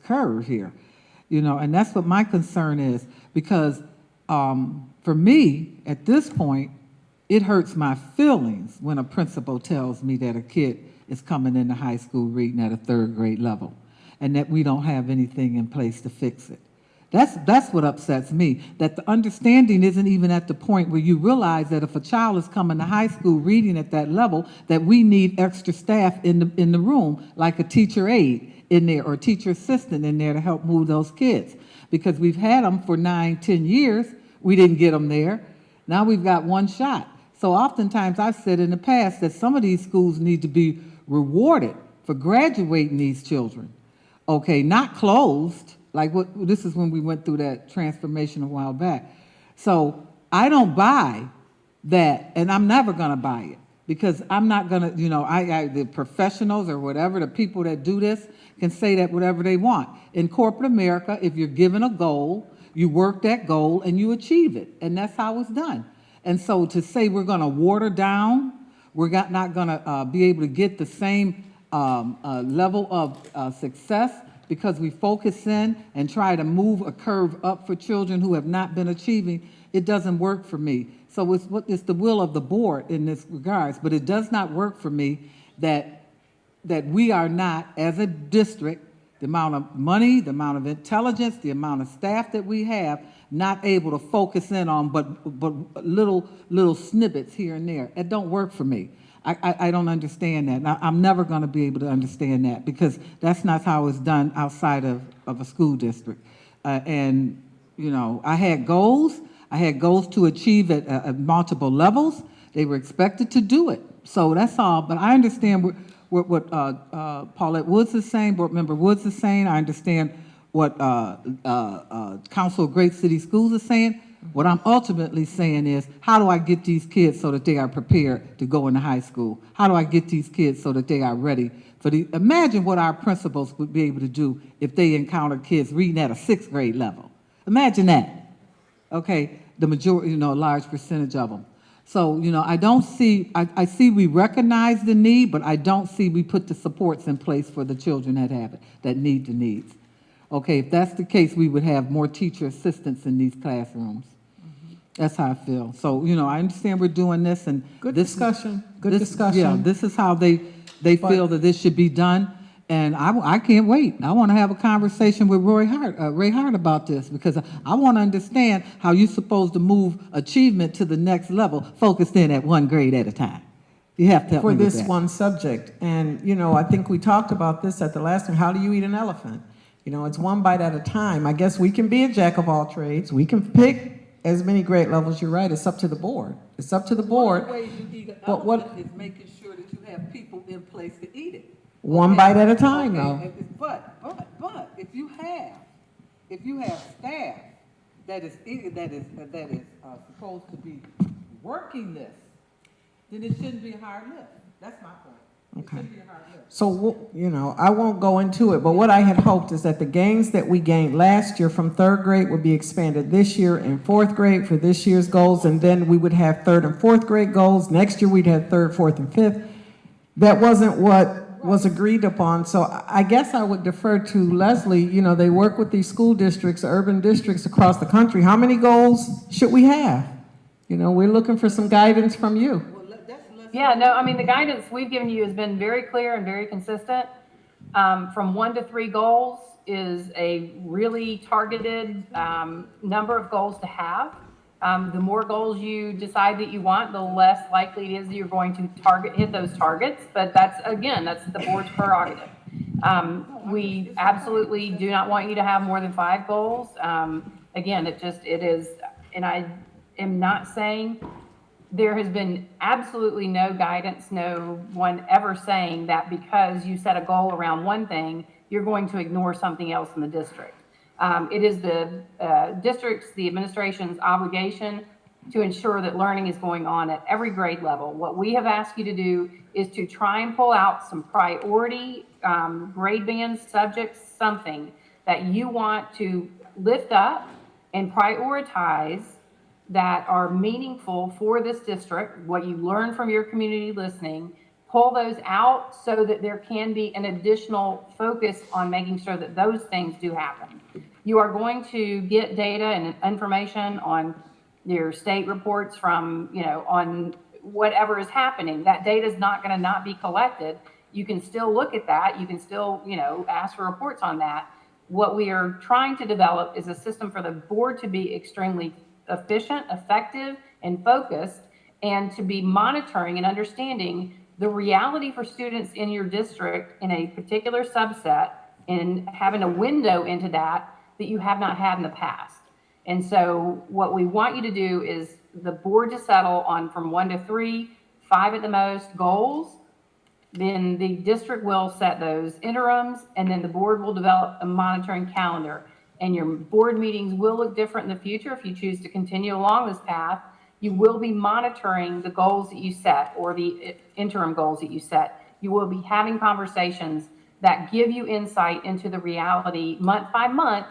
curve here, you know? And that's what my concern is, because for me at this point, it hurts my feelings when a principal tells me that a kid is coming into high school reading at a third grade level, and that we don't have anything in place to fix it. That's what upsets me, that the understanding isn't even at the point where you realize that if a child is coming to high school reading at that level, that we need extra staff in the room, like a teacher aide in there or a teacher assistant in there to help move those kids. Because we've had them for 9-10 years, we didn't get them there. Now we've got one shot. So oftentimes I've said in the past that some of these schools need to be rewarded for graduating these children. Okay, not closed. Like this is when we went through that transformation a while back. So I don't buy that, and I'm never gonna buy it, because I'm not gonna, you know, the professionals or whatever, the people that do this can say that whatever they want. In corporate America, if you're given a goal, you work that goal and you achieve it, and that's how it's done. And so to say we're gonna water down, we're not gonna be able to get the same level of success because we focus in and try to move a curve up for children who have not been achieving, it doesn't work for me. So it's the will of the board in this regards, but it does not work for me that we are not, as a district, the amount of money, the amount of intelligence, the amount of staff that we have, not able to focus in on but little snippets here and there. It don't work for me. I don't understand that. And I'm never going to be able to understand that, because that's not how it's done outside of a school district. And, you know, I had goals. I had goals to achieve at multiple levels. They were expected to do it. So that's all. But I understand what Paulette Woods is saying, Board Member Woods is saying. I understand what Council of Great City Schools is saying. What I'm ultimately saying is, how do I get these kids so that they are prepared to go into high school? How do I get these kids so that they are ready for imagine what our principals would be able to do if they encounter kids reading at a 6th grade level. Imagine that. Okay, the majority, you know, a large percentage of them. So, you know, I don't see, I see we recognize the need, but I don't see we put the supports in place for the children that have it, that need the needs. Okay, if that's the case, we would have more teacher assistants in these classrooms. That's how I feel. So, you know, I understand we're doing this, and Good this discussion. Yeah, this is how they feel that this should be done, and I can't wait. I want to have a conversation with Ray Hart about this, because I want to understand how you're supposed to move achievement to the next level, focused in at one grade at a time. You have to help me with that. For this one subject. And, you know, I think we talked about this at the last one. How do you eat an elephant? You know, it's one bite at a time. I guess we can be a jack of all trades. We can pick as many grade levels. You're right. It's up to the board. It's up to the board. One of the ways you eat an But what elephant is making sure that you have people in place to eat it. One Okay? bite at a time, Okay, though. But if you have staff that is supposed to be working this, then it shouldn't be a hard lift. That's my point. It Okay. shouldn't be a hard lift. So, I won't go into it, but what I had hoped is that the gains that we gained last year from third grade would be expanded this year in fourth grade for this year's goals, and then we would have third and fourth grade goals. Next year, we'd have third, fourth, and fifth. That wasn't what was agreed upon, so I guess I would defer to Leslie. They work with these school districts, urban districts across the country. How many goals should we have? We're looking for some guidance from you. Yeah, no, I mean, the guidance we've given you has been very clear and very consistent. From 1 to 3 goals is a really targeted number of goals to have. The more goals you decide that you want, the less likely it is that you're going to hit those targets. But that's the board's prerogative. We absolutely do not want you to have more than 5 goals. Again, it is, and I am not saying there has been absolutely no guidance, no one ever saying that because you set a goal around one thing, you're going to ignore something else in the district. It is the district's, the administration's obligation to ensure that learning is going on at every grade level. What we have asked you to do is to try and pull out some priority grade bands, subjects, something that you want to lift up and prioritize that are meaningful for this district, what you learn from your community listening, pull those out so that there can be an additional focus on making sure that those things do happen. You are going to get data and information on your state reports from, on whatever is happening. That data is not going to not be collected. You can still look at that. You can still, ask for reports on that. What we are trying to develop is a system for the board to be extremely efficient, effective, and focused, and to be monitoring and understanding the reality for students in your district in a particular subset and having a window into that you have not had in the past. And so what we want you to do is the board to settle on from 1 to 3, 5 at the most goals. Then the district will set those interims, and then the board will develop a monitoring calendar. And your board meetings will look different in the future if you choose to continue along this path. You will be monitoring the goals that you set or the interim goals that you set. You will be having conversations that give you insight into the reality month by month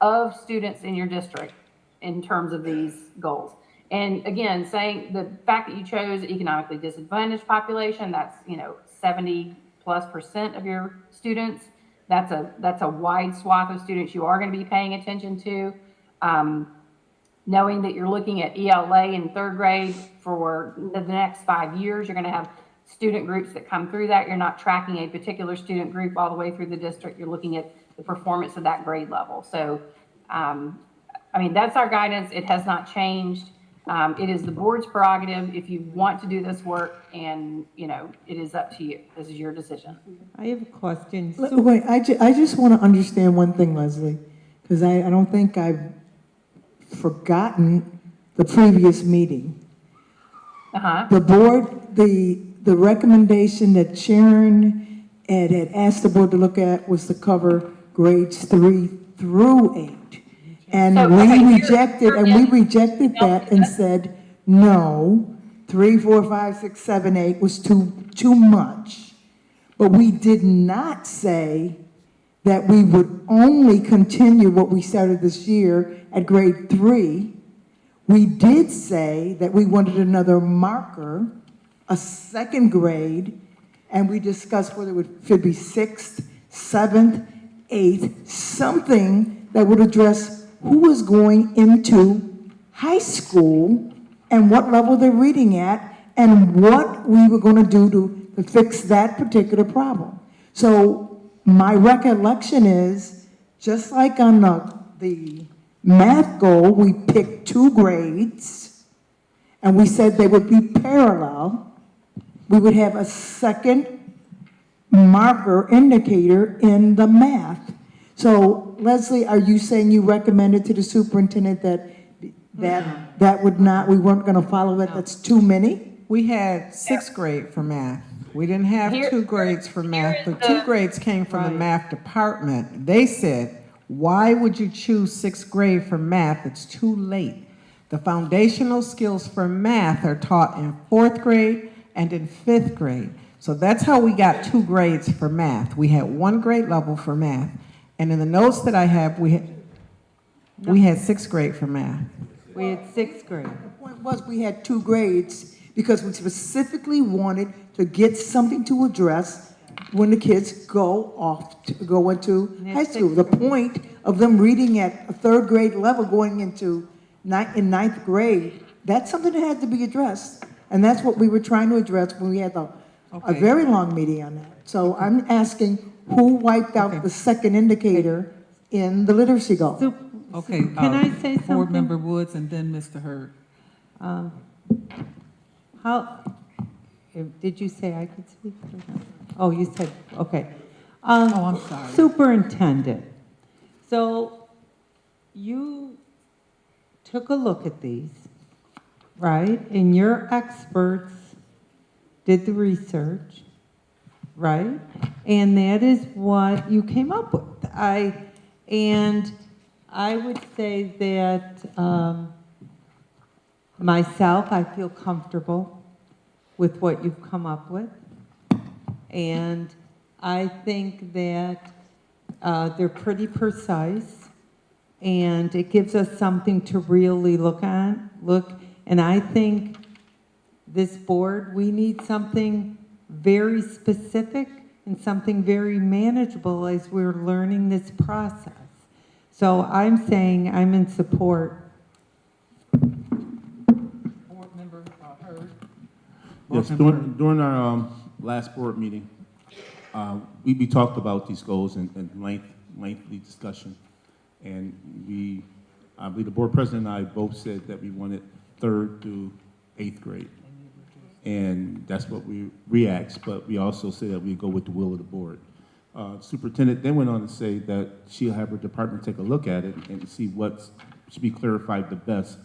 of students in your district in terms of these goals. And again, saying the fact that you chose economically disadvantaged population, that's 70+% of your students. That's a wide swath of students you are going to be paying attention to. Knowing that you're looking at ELA in third grade for the next 5 years, you're going to have student groups that come through that. You're not tracking a particular student group all the way through the district. You're looking at the performance of that grade level. So, that's our guidance. It has not changed. It is the board's prerogative if you want to do this work, and, it is up to you. This is your decision. I have a question. Wait, I just want to understand one thing, Leslie, because I don't think I've forgotten the previous meeting. The board, the recommendation that Sharon had asked the board to look at was to cover grades 3 through 8. And we rejected that and said, no, 3, 4, 5, 6, 7, 8 was too much. But we did not say that we would only continue what we started this year at grade 3. We did say that we wanted another marker, a second grade, and we discussed whether it should be 6th, 7th, 8th, something that would address who was going into high school and what level they're reading at and what we were going to do to fix that particular problem. So my recollection is, just like on the math goal, we picked 2 grades and we said they would be parallel. We would have a second marker indicator in the math. So Leslie, are you saying you recommended to the superintendent that would not, we weren't going to follow that? That's too many? We had 6th grade for math. We didn't have Here- 2 grades for math. The is the- 2 grades came from the math department. They said, why would you choose 6th grade for math? It's too late. The foundational skills for math are taught in 4th grade and in 5th grade. So that's how we got 2 grades for math. We had 1 grade level for math. And in the notes that I have, we had 6th grade for math. We had 6th grade. The point was, we had 2 grades because we specifically wanted to get something to address when the kids go into high school. The point of them reading at a 3rd grade level going into in 9th grade, that's something that had to be addressed. And that's what we were trying to address when we had a very long meeting on that. So I'm asking, who wiped out the second indicator in the literacy goal? Okay. Can I say Board something? Member Woods and then Mr. Hurd. Did you say I could speak? Oh, you said, okay. I'm sorry. Superintendent, so you took a look at these, right? And your experts did the research, right? And that is what you came up with. And I would say that myself, I feel comfortable with what you've come up with. And I think that they're pretty precise, and it gives us something to really look. And I think this board, we need something very specific and something very manageable as we're learning this process. So I'm saying I'm in support. Board Member Hurd. Yes, during our last board meeting, we talked about these goals in lengthy discussion. And I believe the board president and I both said that we wanted 3rd through 8th grade. And that's what we react, but we also said that we go with the will of the board. Superintendent then went on to say that she'll have her department take a look at it and see what should be clarified the best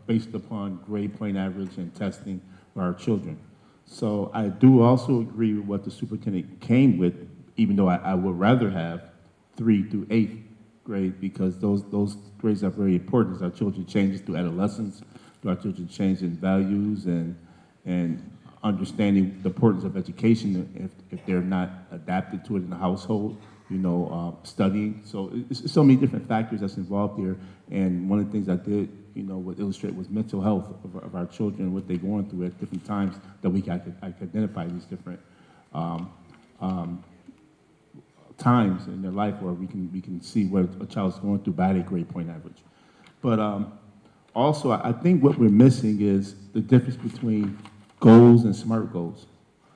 based upon grade point average and testing for our children. So I do also agree with what the superintendent came with, even though I would rather have 3 through 8th grade, because those grades are very important as our children change through adolescence, through our children change in values and understanding the importance of education if they're not adapted to it in the household, studying. So it's so many different factors that's involved here. And one of the things I did, would illustrate was mental health of our children, what they're going through at different times that I could identify these different times in their life where we can see what a child's going through by their grade point average. But also, I think what we're missing is the difference between goals and SMART goals.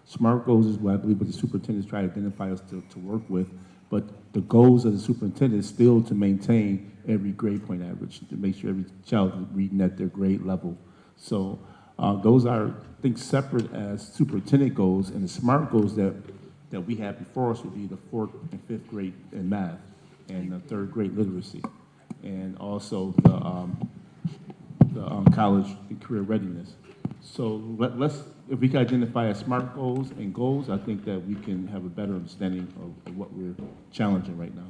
SMART goals is what I believe what the superintendent is trying to identify us to work with, but the goals of the superintendent is still to maintain every grade point average, to make sure every child is reading at their grade level. So those are, I think, separate as superintendent goals, and the SMART goals that we have before us would be the 4th and 5th grade in math, and the 3rd grade literacy, and also the college and career readiness. So if we can identify as SMART goals and goals, I think that we can have a better understanding of what we're challenging right now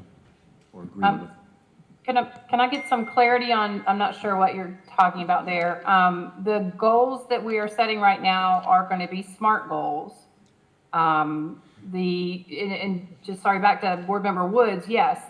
or agreeing with. Can I get some clarity on, I'm not sure what you're talking about there. The goals that we are setting right now are going to be SMART goals. And just sorry, back to Board Member Woods, yes.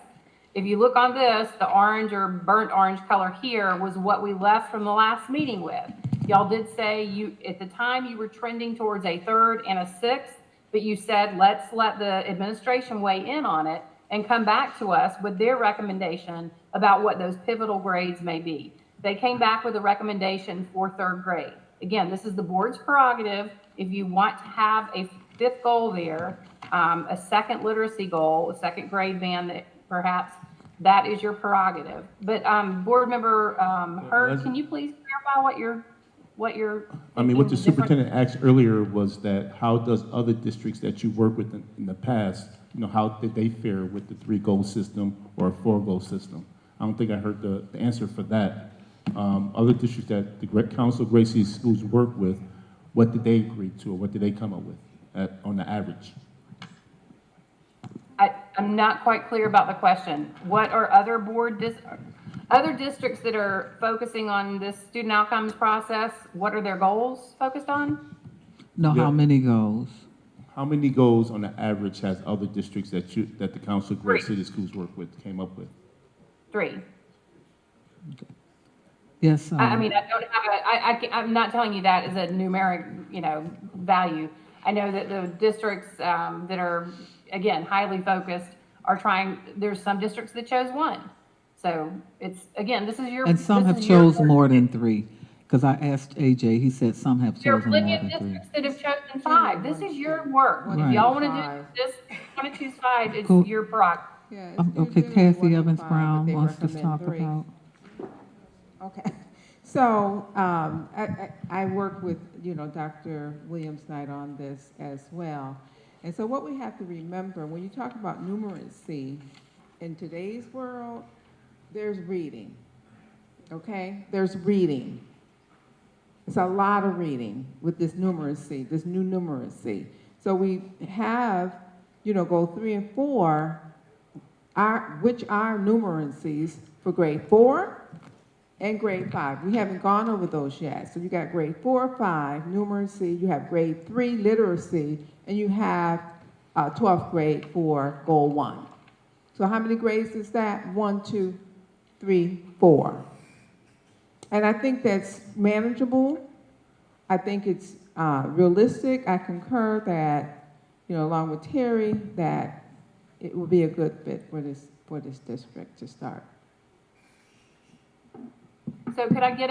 If you look on this, the orange or burnt orange color here was what we left from the last meeting with. Y'all did say at the time you were trending towards a 3rd and a 6th, but you said, let's let the administration weigh in on it and come back to us with their recommendation about what those pivotal grades may be. They came back with a recommendation for 3rd grade. Again, this is the board's prerogative. If you want to have a 5th goal there, a 2nd literacy goal, a 2nd grade band that perhaps that is your prerogative. But Board Member Hurd, can you please clarify what you're what the superintendent asked earlier was that how does other districts that you work with in the past, how did they fare with the 3-goal system or a 4-goal system? I don't think I heard the answer for that. Other districts that the Council of Great City Schools work with, what did they agree to or what did they come up with? on the average? I'm not quite clear about the question. What are other other districts that are focusing on this student outcomes process? What are their goals focused on? No, Yeah. how many goals? How many goals on the average has other districts that the Council of Great 3. City Schools work with came up with? 3. Yes. I mean, I don't have I'm not telling you that as a numeric, value. I know that the districts that are, again, highly focused are trying, there's some districts that chose 1. So it's, again, this is your. And some have chosen more than 3, because I asked AJ, he said some have There are chosen more plenty of than 3. districts that have chosen 5. This is your work. If Right. y'all want to do this, want to choose 5, it's Cool. your prerogative. Yeah, Okay, Kathy Evans Brown wants to talk three. about. Okay, so I work with, Dr. Williams-Knight on this as well. And so what we have to remember, when you talk about numeracy, in today's world, there's reading, okay? There's reading. It's a lot of reading with this numeracy, this new numeracy. So we have, goal 3 and 4, which are numeracies for grade 4 and grade 5. We haven't gone over those yet. So you got grade 4, 5, numeracy, you have grade 3, literacy, and you have 12th grade for goal 1. So how many grades is that? 1, 2, 3, 4. And I think that's manageable. I think it's realistic. I concur that, along with Terry, that it will be a good fit for this district to start. So could I get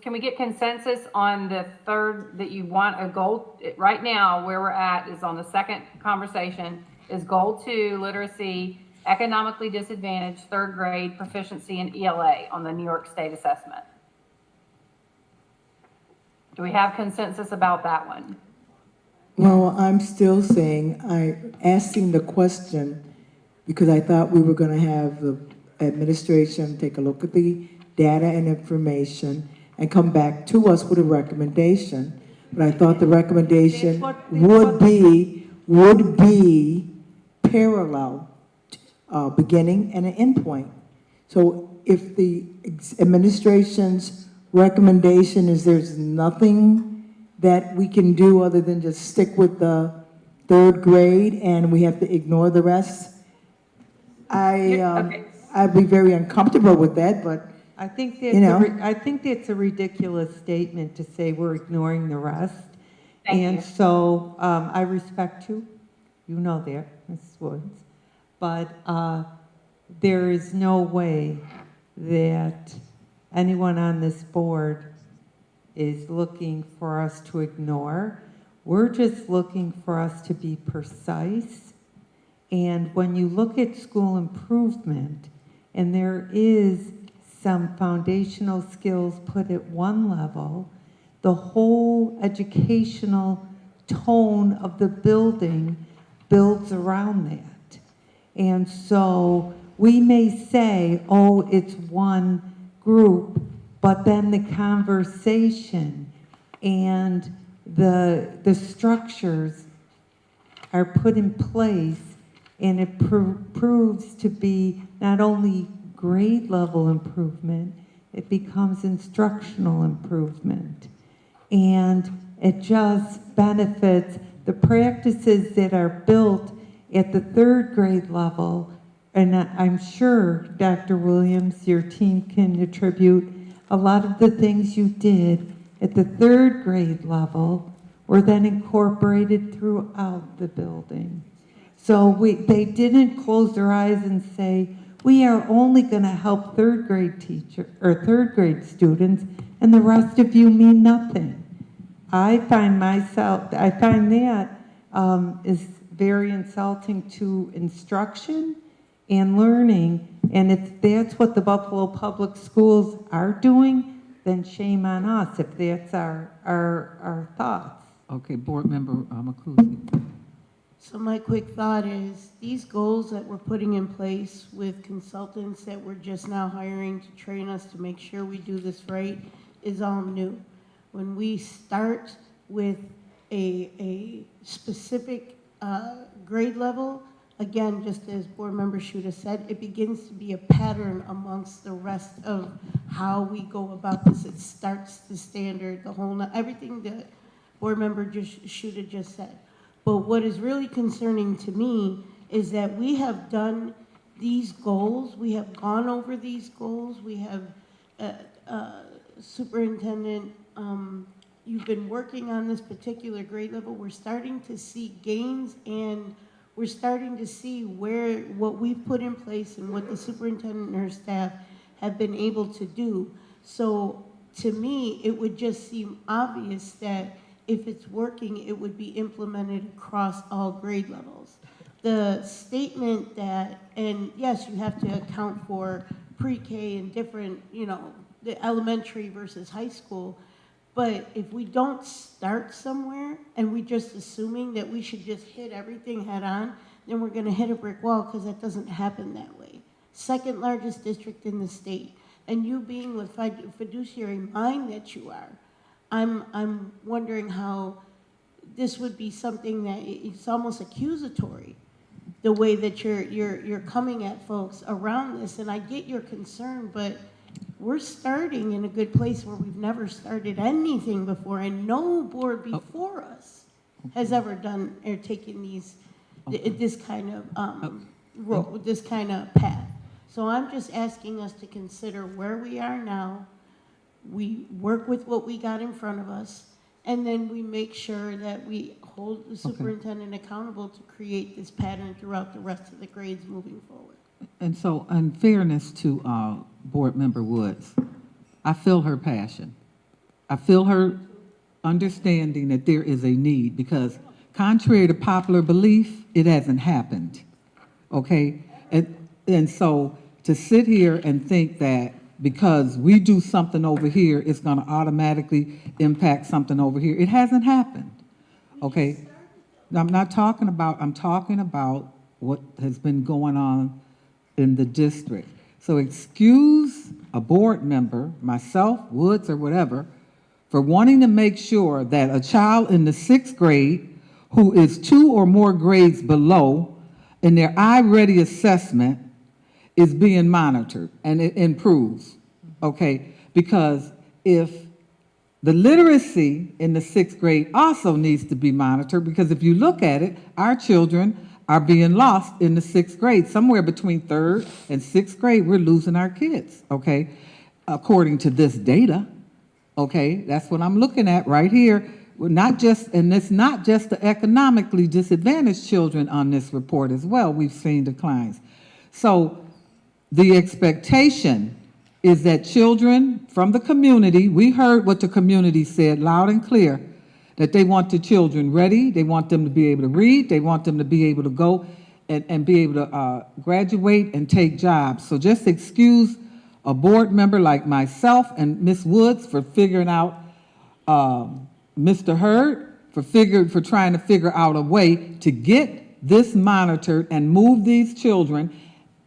can we get consensus on the third, that you want a goal? Right now, where we're at is on the second conversation, is goal 2, literacy, economically disadvantaged, 3rd grade, proficiency in ELA on the New York State assessment. Do we have consensus about that one? Well, I'm still saying, asking the question because I thought we were going to have the administration take a look at the data and information and come back to us with a recommendation. But I thought the recommendation would be parallel, beginning and an end point. So if the administration's recommendation is there's nothing that we can do other than just stick with the 3rd grade and we have to ignore the rest, I'd be very uncomfortable with that, but I think that's a ridiculous statement to say we're ignoring the rest. Thank you. So I respect you. You know that, Mrs. Woods. But there is no way that anyone on this board is looking for us to ignore. We're just looking for us to be precise. And when you look at school improvement, and there is some foundational skills put at one level, the whole educational tone of the building builds around that. And so we may say, oh, it's one group, but then the conversation and the structures are put in place, and it proves to be not only grade level improvement, it becomes instructional improvement. And it just benefits the practices that are built at the 3rd grade level. And I'm sure, Dr. Williams, your team can attribute a lot of the things you did at the 3rd grade level were then incorporated throughout the building. So they didn't close their eyes and say, we are only going to help 3rd grade teacher or 3rd grade students, and the rest of you mean nothing. I find that is very insulting to instruction and learning. And if that's what the Buffalo Public Schools are doing, then shame on us if that's our thoughts. Okay, Board Member Makuzi. So my quick thought is, these goals that we're putting in place with consultants that we're just now hiring to train us to make sure we do this right is all new. When we start with a specific grade level, again, just as Board Member Shuda said, it begins to be a pattern amongst the rest of how we go about this. It starts the standard, the whole, everything that Board Member Shuda just said. But what is really concerning to me is that we have done these goals, we have gone over these goals, we have, Superintendent, you've been working on this particular grade level. We're starting to see gains, and we're starting to see what we've put in place and what the superintendent and her staff have been able to do. So to me, it would just seem obvious that if it's working, it would be implemented across all grade levels. The statement that, and yes, you have to account for pre-K and different, the elementary versus high school, but if we don't start somewhere and we just assuming that we should just hit everything head on, then we're gonna hit a brick wall, because that doesn't happen that way. Second largest district in the state, and you being the fiduciary mind that you are, I'm wondering how this would be something that it's almost accusatory, the way that you're coming at folks around this. And I get your concern, but we're starting in a good place where we've never started anything before, and no board before us has ever done or taken this kind of this kind of path. So I'm just asking us to consider where we are now. We work with what we got in front of us, and then we make sure that we hold the superintendent accountable to create this pattern throughout the rest of the grades moving forward. And so, in fairness to Board Member Woods, I feel her passion. I feel her understanding that there is a need, because contrary to popular belief, it hasn't happened, okay? And so, to sit here and think that because we do something over here, it's gonna automatically impact something over here, it hasn't happened, okay? I'm talking about what has been going on in the district. So excuse a board member, myself, Woods, or whatever, for wanting to make sure that a child in the 6th grade who is 2 or more grades below in their I-Ready assessment is being monitored and it improves, okay? Because if the literacy in the 6th grade also needs to be monitored, because if you look at it, our children are being lost in the 6th grade. Somewhere between 3rd and 6th grade, we're losing our kids, okay? According to this data, okay? That's what I'm looking at right here. We're not just, and it's not just the economically disadvantaged children on this report as well. We've seen declines. So the expectation is that children from the community, we heard what the community said loud and clear, that they want the children ready, they want them to be able to read, they want them to be able to go and be able to graduate and take jobs. So just excuse a board member like myself and Ms. Woods for figuring out, Mr. Hurd for trying to figure out a way to get this monitored and move these children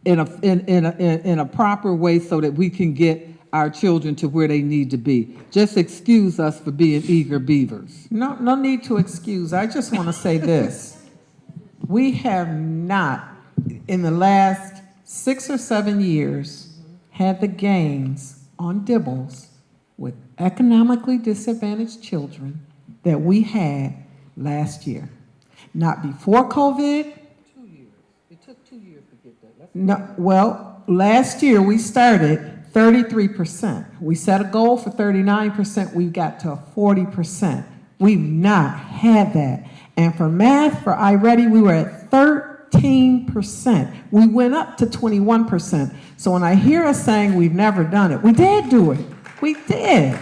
in a proper way so that we can get our children to where they need to be. Just excuse us for being eager beavers. No need to excuse. I just want to say this. We have not, in the last 6 or 7 years, had the gains on dibbles with economically disadvantaged children that we had last year. Not before COVID. 2 years. It took 2 years to get that. No, well, last year we started 33%. We set a goal for 39%. We got to 40%. We've not had that. And for math, for iReady, we were at 13%. We went up to 21%. So when I hear us saying we've never done it, we did do it. We did.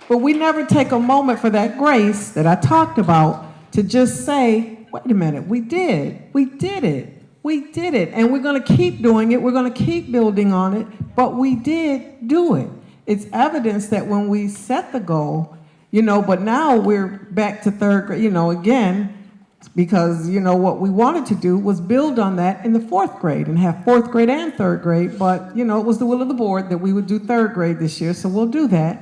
But we never take a moment for that grace that I talked about to just say, wait a minute, we did it. We did it. And we're going to keep doing it. We're going to keep building on it. But we did do it. It's evidence that when we set the goal, but now we're back to 3rd grade, again, because, what we wanted to do was build on that in the 4th grade and have 4th grade and 3rd grade. But, it was the will of the board that we would do 3rd grade this year, so we'll do that.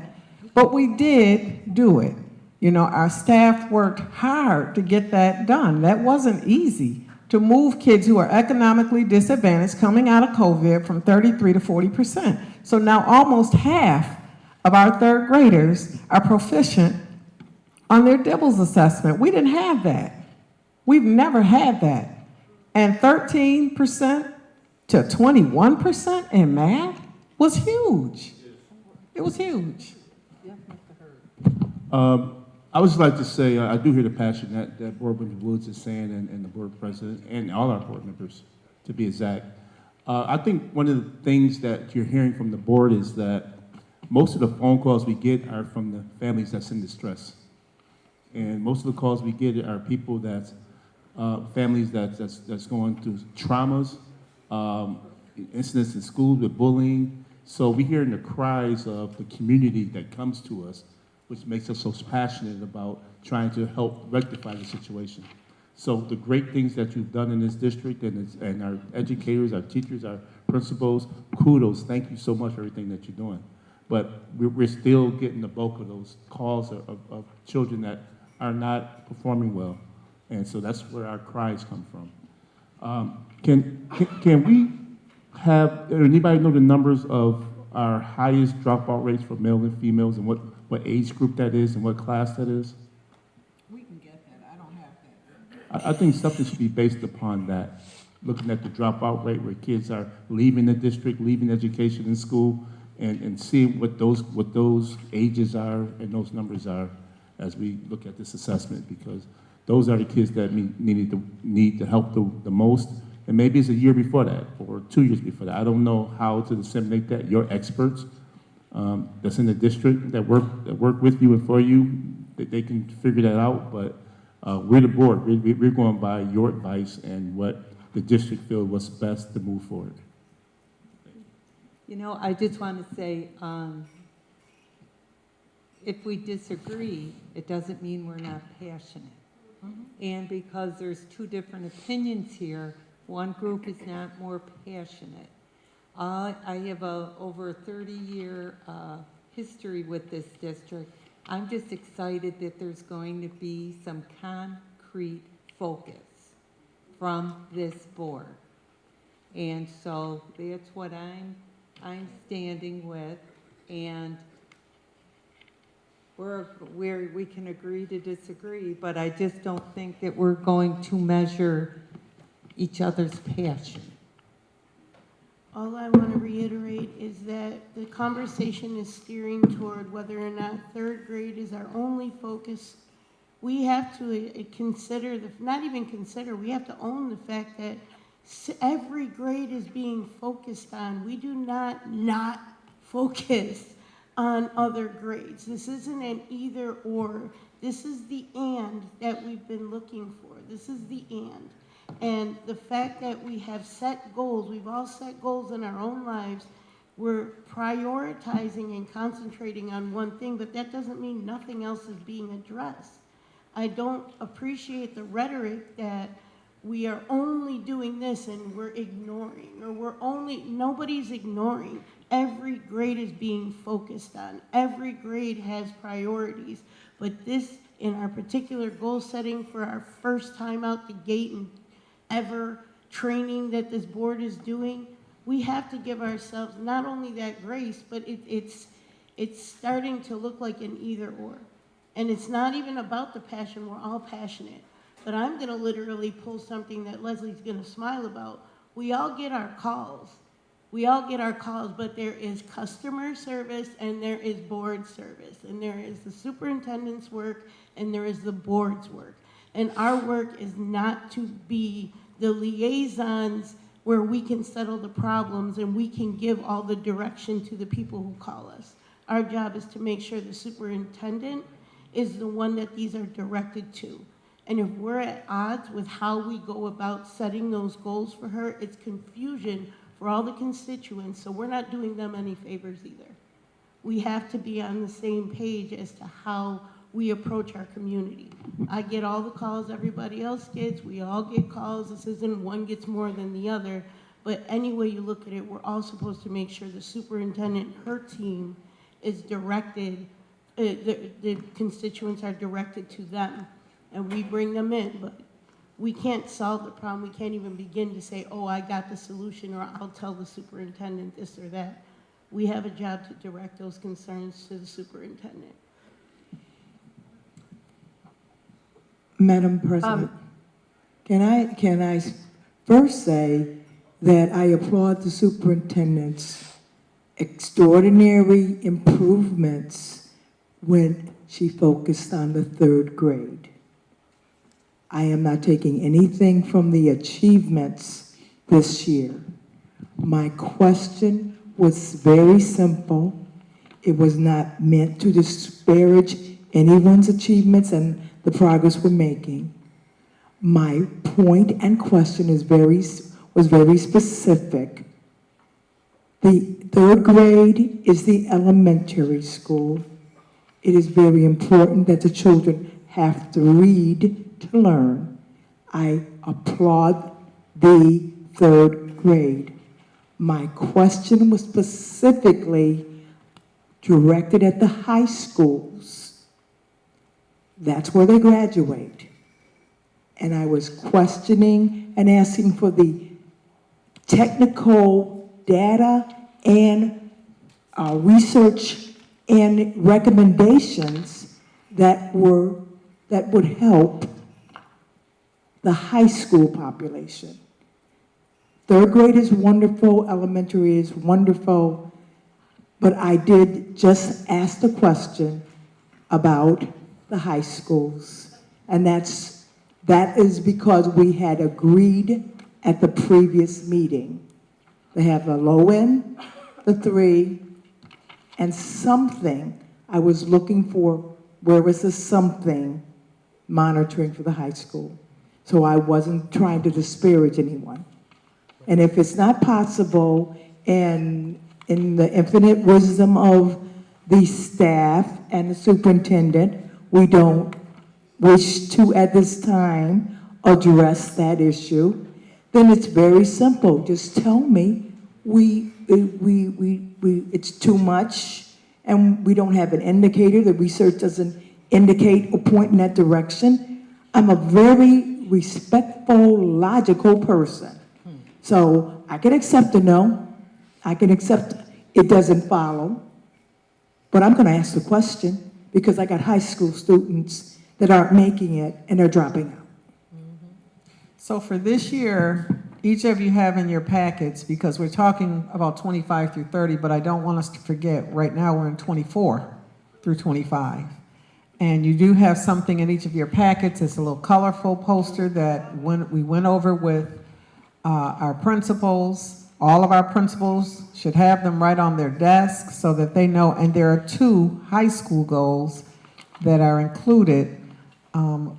But we did do it. You know, our staff worked hard to get that done. That wasn't easy, to move kids who are economically disadvantaged coming out of COVID from 33 to 40%. So now almost half of our third graders are proficient on their Dibbles assessment. We didn't have that. We've never had that. And 13% to 21% in math was huge. It was huge. I would just like to say, I do hear the passion that Board Member Woods is saying, and the board president, and all our board members, to be exact. I think one of the things that you're hearing from the board is that most of the phone calls we get are from the families that's in distress. And most of the calls we get are people that's, families that's going through traumas, incidents in schools with bullying. So we're hearing the cries of the community that comes to us, which makes us so passionate about trying to help rectify the situation. So the great things that you've done in this district, and our educators, our teachers, our principals, kudos, thank you so much for everything that you're doing. But we're still getting the bulk of those calls of children that are not performing well. And so that's where our cries come from. Can we have, anybody know the numbers of our highest dropout rates for male and females, and what age group that is and what class that is? We can get that. I don't have that. I think something should be based upon that, looking at the dropout rate where kids are leaving the district, leaving education in school, and seeing what those ages are and those numbers are as we look at this assessment, because those are the kids that need the help the most. And maybe it's a year before that or 2 years before that. I don't know how to disseminate that. Your experts that's in the district that work with you and for you, they can figure that out. But we're the board. We're going by your advice and what the district feels was best to move forward. You know, I just want to say, if we disagree, it doesn't mean we're not passionate. And because there's two different opinions here, one group is not more passionate. I have over a 30-year history with this district. I'm just excited that there's going to be some concrete focus from this board. And so that's what I'm standing with. And we can agree to disagree, but I just don't think that we're going to measure each other's passion. All I want to reiterate is that the conversation is steering toward whether or not third grade is our only focus. We have to consider, not even consider, we have to own the fact that every grade is being focused on. We do not focus on other grades. This isn't an either or. This is the and that we've been looking for. This is the and. And the fact that we have set goals, we've all set goals in our own lives, we're prioritizing and concentrating on one thing, but that doesn't mean nothing else is being addressed. I don't appreciate the rhetoric that we are only doing this and we're ignoring, or nobody's ignoring. Every grade is being focused on. Every grade has priorities. But this, in our particular goal setting for our first time out the gate and ever training that this board is doing, we have to give ourselves not only that grace, but it's starting to look like an either or. And it's not even about the passion. We're all passionate. But I'm going to literally pull something that Leslie's going to smile about. We all get our calls. We all get our calls, but there is customer service and there is board service. And there is the superintendent's work and there is the board's work. And our work is not to be the liaisons where we can settle the problems and we can give all the direction to the people who call us. Our job is to make sure the superintendent is the one that these are directed to. And if we're at odds with how we go about setting those goals for her, it's confusion for all the constituents, so we're not doing them any favors either. We have to be on the same page as to how we approach our community. I get all the calls everybody else gets. We all get calls. This isn't one gets more than the other. But any way you look at it, we're all supposed to make sure the superintendent, her team, is directed the constituents are directed to them, and we bring them in, but we can't solve the problem. We can't even begin to say, oh, I got the solution, or I'll tell the superintendent this or that. We have a job to direct those concerns to the superintendent. Madam President, can I first say that I applaud the superintendent's extraordinary improvements when she focused on the 3rd grade. I am not taking anything from the achievements this year. My question was very simple. It was not meant to disparage anyone's achievements and the progress we're making. My point and question was very specific. The 3rd grade is the elementary school. It is very important that the children have to read to learn. I applaud the 3rd grade. My question was specifically directed at the high schools. That's where they graduate. And I was questioning and asking for the technical data and research and recommendations that would help the high school population. 3rd grade is wonderful, elementary is wonderful, but I did just ask the question about the high schools. And that is because we had agreed at the previous meeting. They have the low end, the 3, and something. I was looking for, where was the something monitoring for the high school? So I wasn't trying to disparage anyone. And if it's not possible, and in the infinite wisdom of the staff and the superintendent, we don't wish to, at this time, address that issue, then it's very simple. Just tell me, it's too much, and we don't have an indicator. The research doesn't indicate or point in that direction. I'm a very respectful, logical person. So I can accept a no. I can accept it doesn't follow. But I'm going to ask the question because I got high school students that aren't making it and they're dropping out. So for this year, each of you have in your packets, because we're talking about 25 through 30, but I don't want us to forget, right now we're in 24 through 25. And you do have something in each of your packets. It's a little colorful poster that we went over with our principals. All of our principals should have them right on their desk so that they know. And there are 2 high school goals that are included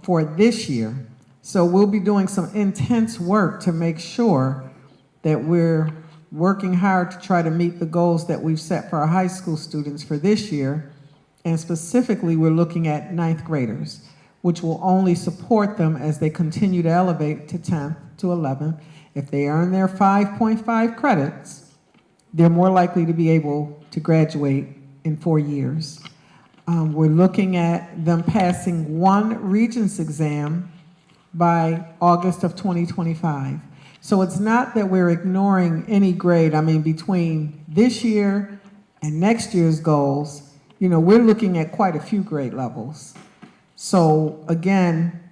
for this year. So we'll be doing some intense work to make sure that we're working hard to try to meet the goals that we've set for our high school students for this year. And specifically, we're looking at 9th graders, which will only support them as they continue to elevate to 10th to 11th. If they earn their 5.5 credits, they're more likely to be able to graduate in 4 years. We're looking at them passing 1 Regents exam by August of 2025. So it's not that we're ignoring any grade. I mean, between this year and next year's goals, you know, we're looking at quite a few grade levels. So again,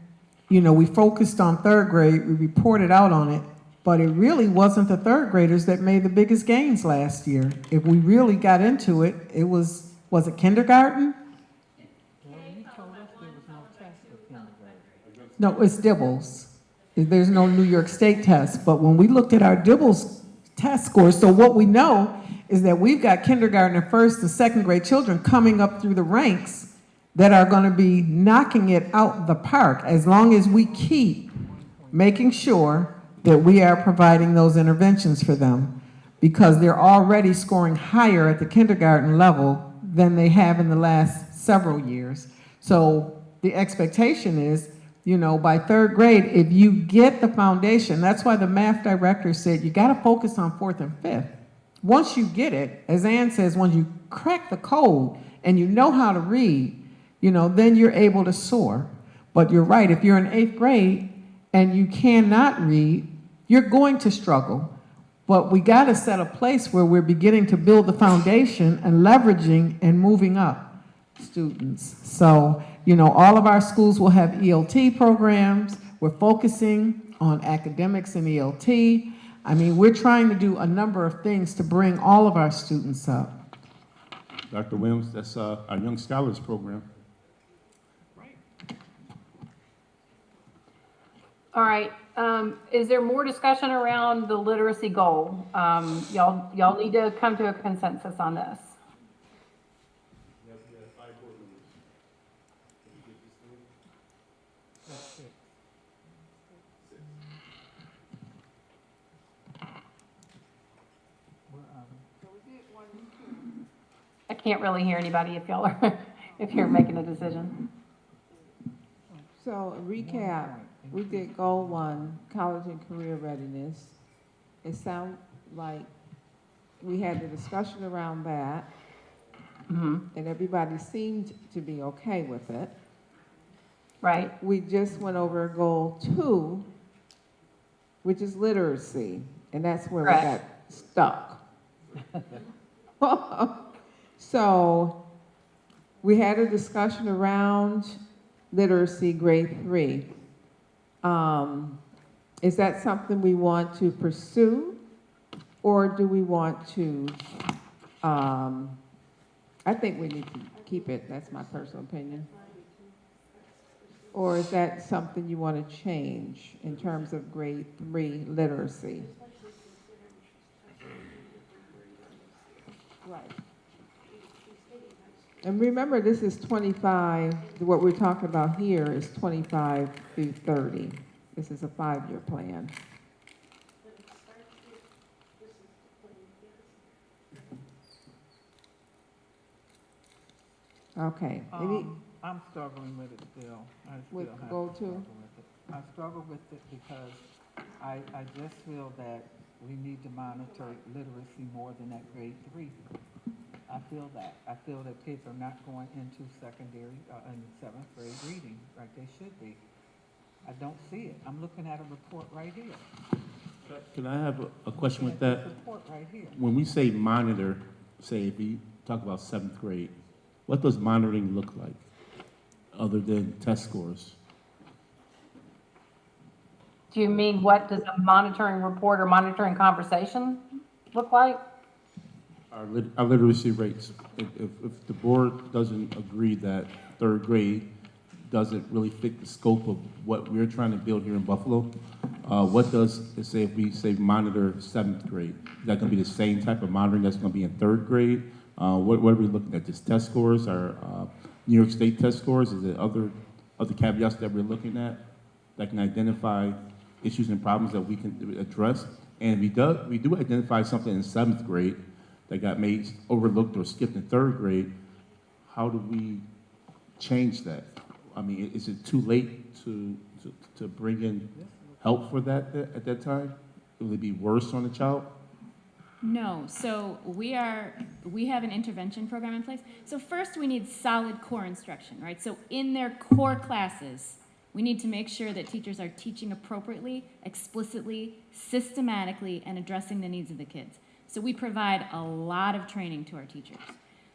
you know, we focused on 3rd grade, we reported out on it, but it really wasn't the 3rd graders that made the biggest gains last year. If we really got into it, it was it kindergarten? No, it's Dibbles. There's no New York State test, but when we looked at our Dibbles test scores, so what we know is that we've got kindergarten and 1st and 2nd grade children coming up through the ranks that are going to be knocking it out the park as long as we keep making sure that we are providing those interventions for them, because they're already scoring higher at the kindergarten level than they have in the last several years. So the expectation is, you know, by 3rd grade, if you get the foundation, that's why the math director said you got to focus on 4th and 5th. Once you get it, as Ann says, once you crack the code, and you know how to read, you know, then you're able to soar. But you're right, if you're in 8th grade and you cannot read, you're going to struggle. But we got to set a place where we're beginning to build the foundation and leveraging and moving up students. So, you know, all of our schools will have ELT programs. We're focusing on academics and ELT. I mean, we're trying to do a number of things to bring all of our students up. Dr. Williams, that's our Young Scholars Program. All right, is there more discussion around the literacy goal? Y'all need to come to a consensus on this. I can't really hear anybody if y'all are, if you're making a decision. So recap, we did goal 1, college and career readiness. It sounds like we had a discussion around that, and everybody seemed to be okay with it. Right. We just went over goal 2, which is literacy, and that's where we got stuck. So we had a discussion around literacy grade 3. Is that something we want to pursue, or do we want to, I think we need to keep it, that's my personal opinion. Or is that something you want to change in terms of grade 3 literacy? Right. And remember, this is 25, what we're talking about here is 25 through 30. This is a 5-year plan. Okay. I'm struggling with it still. With goal 2? I struggle with it because I just feel that we need to monitor literacy more than at grade 3. I feel that. I feel that kids are not going into secondary and 7th grade reading like they should be. I don't see it. I'm looking at a report right here. Can I have a question with that? This report right here. When we say monitor, say if we talk about 7th grade, what does monitoring look like other than test scores? Do you mean what does a monitoring report or monitoring conversation look like? Our literacy rates. If the board doesn't agree that 3rd grade doesn't really fit the scope of what we're trying to build here in Buffalo, what does it say if we say monitor 7th grade? Is that going to be the same type of monitoring that's going to be in 3rd grade? What are we looking at? Just test scores or New York State test scores? Is it other caveats that we're looking at that can identify issues and problems that we can address? And we do identify something in 7th grade that got made overlooked or skipped in 3rd grade. How do we change that? I mean, is it too late to bring in help for that at that time? Will it be worse on the child? No, so we have an intervention program in place. So first we need solid core instruction, right? So in their core classes, we need to make sure that teachers are teaching appropriately, explicitly, systematically, and addressing the needs of the kids. So we provide a lot of training to our teachers.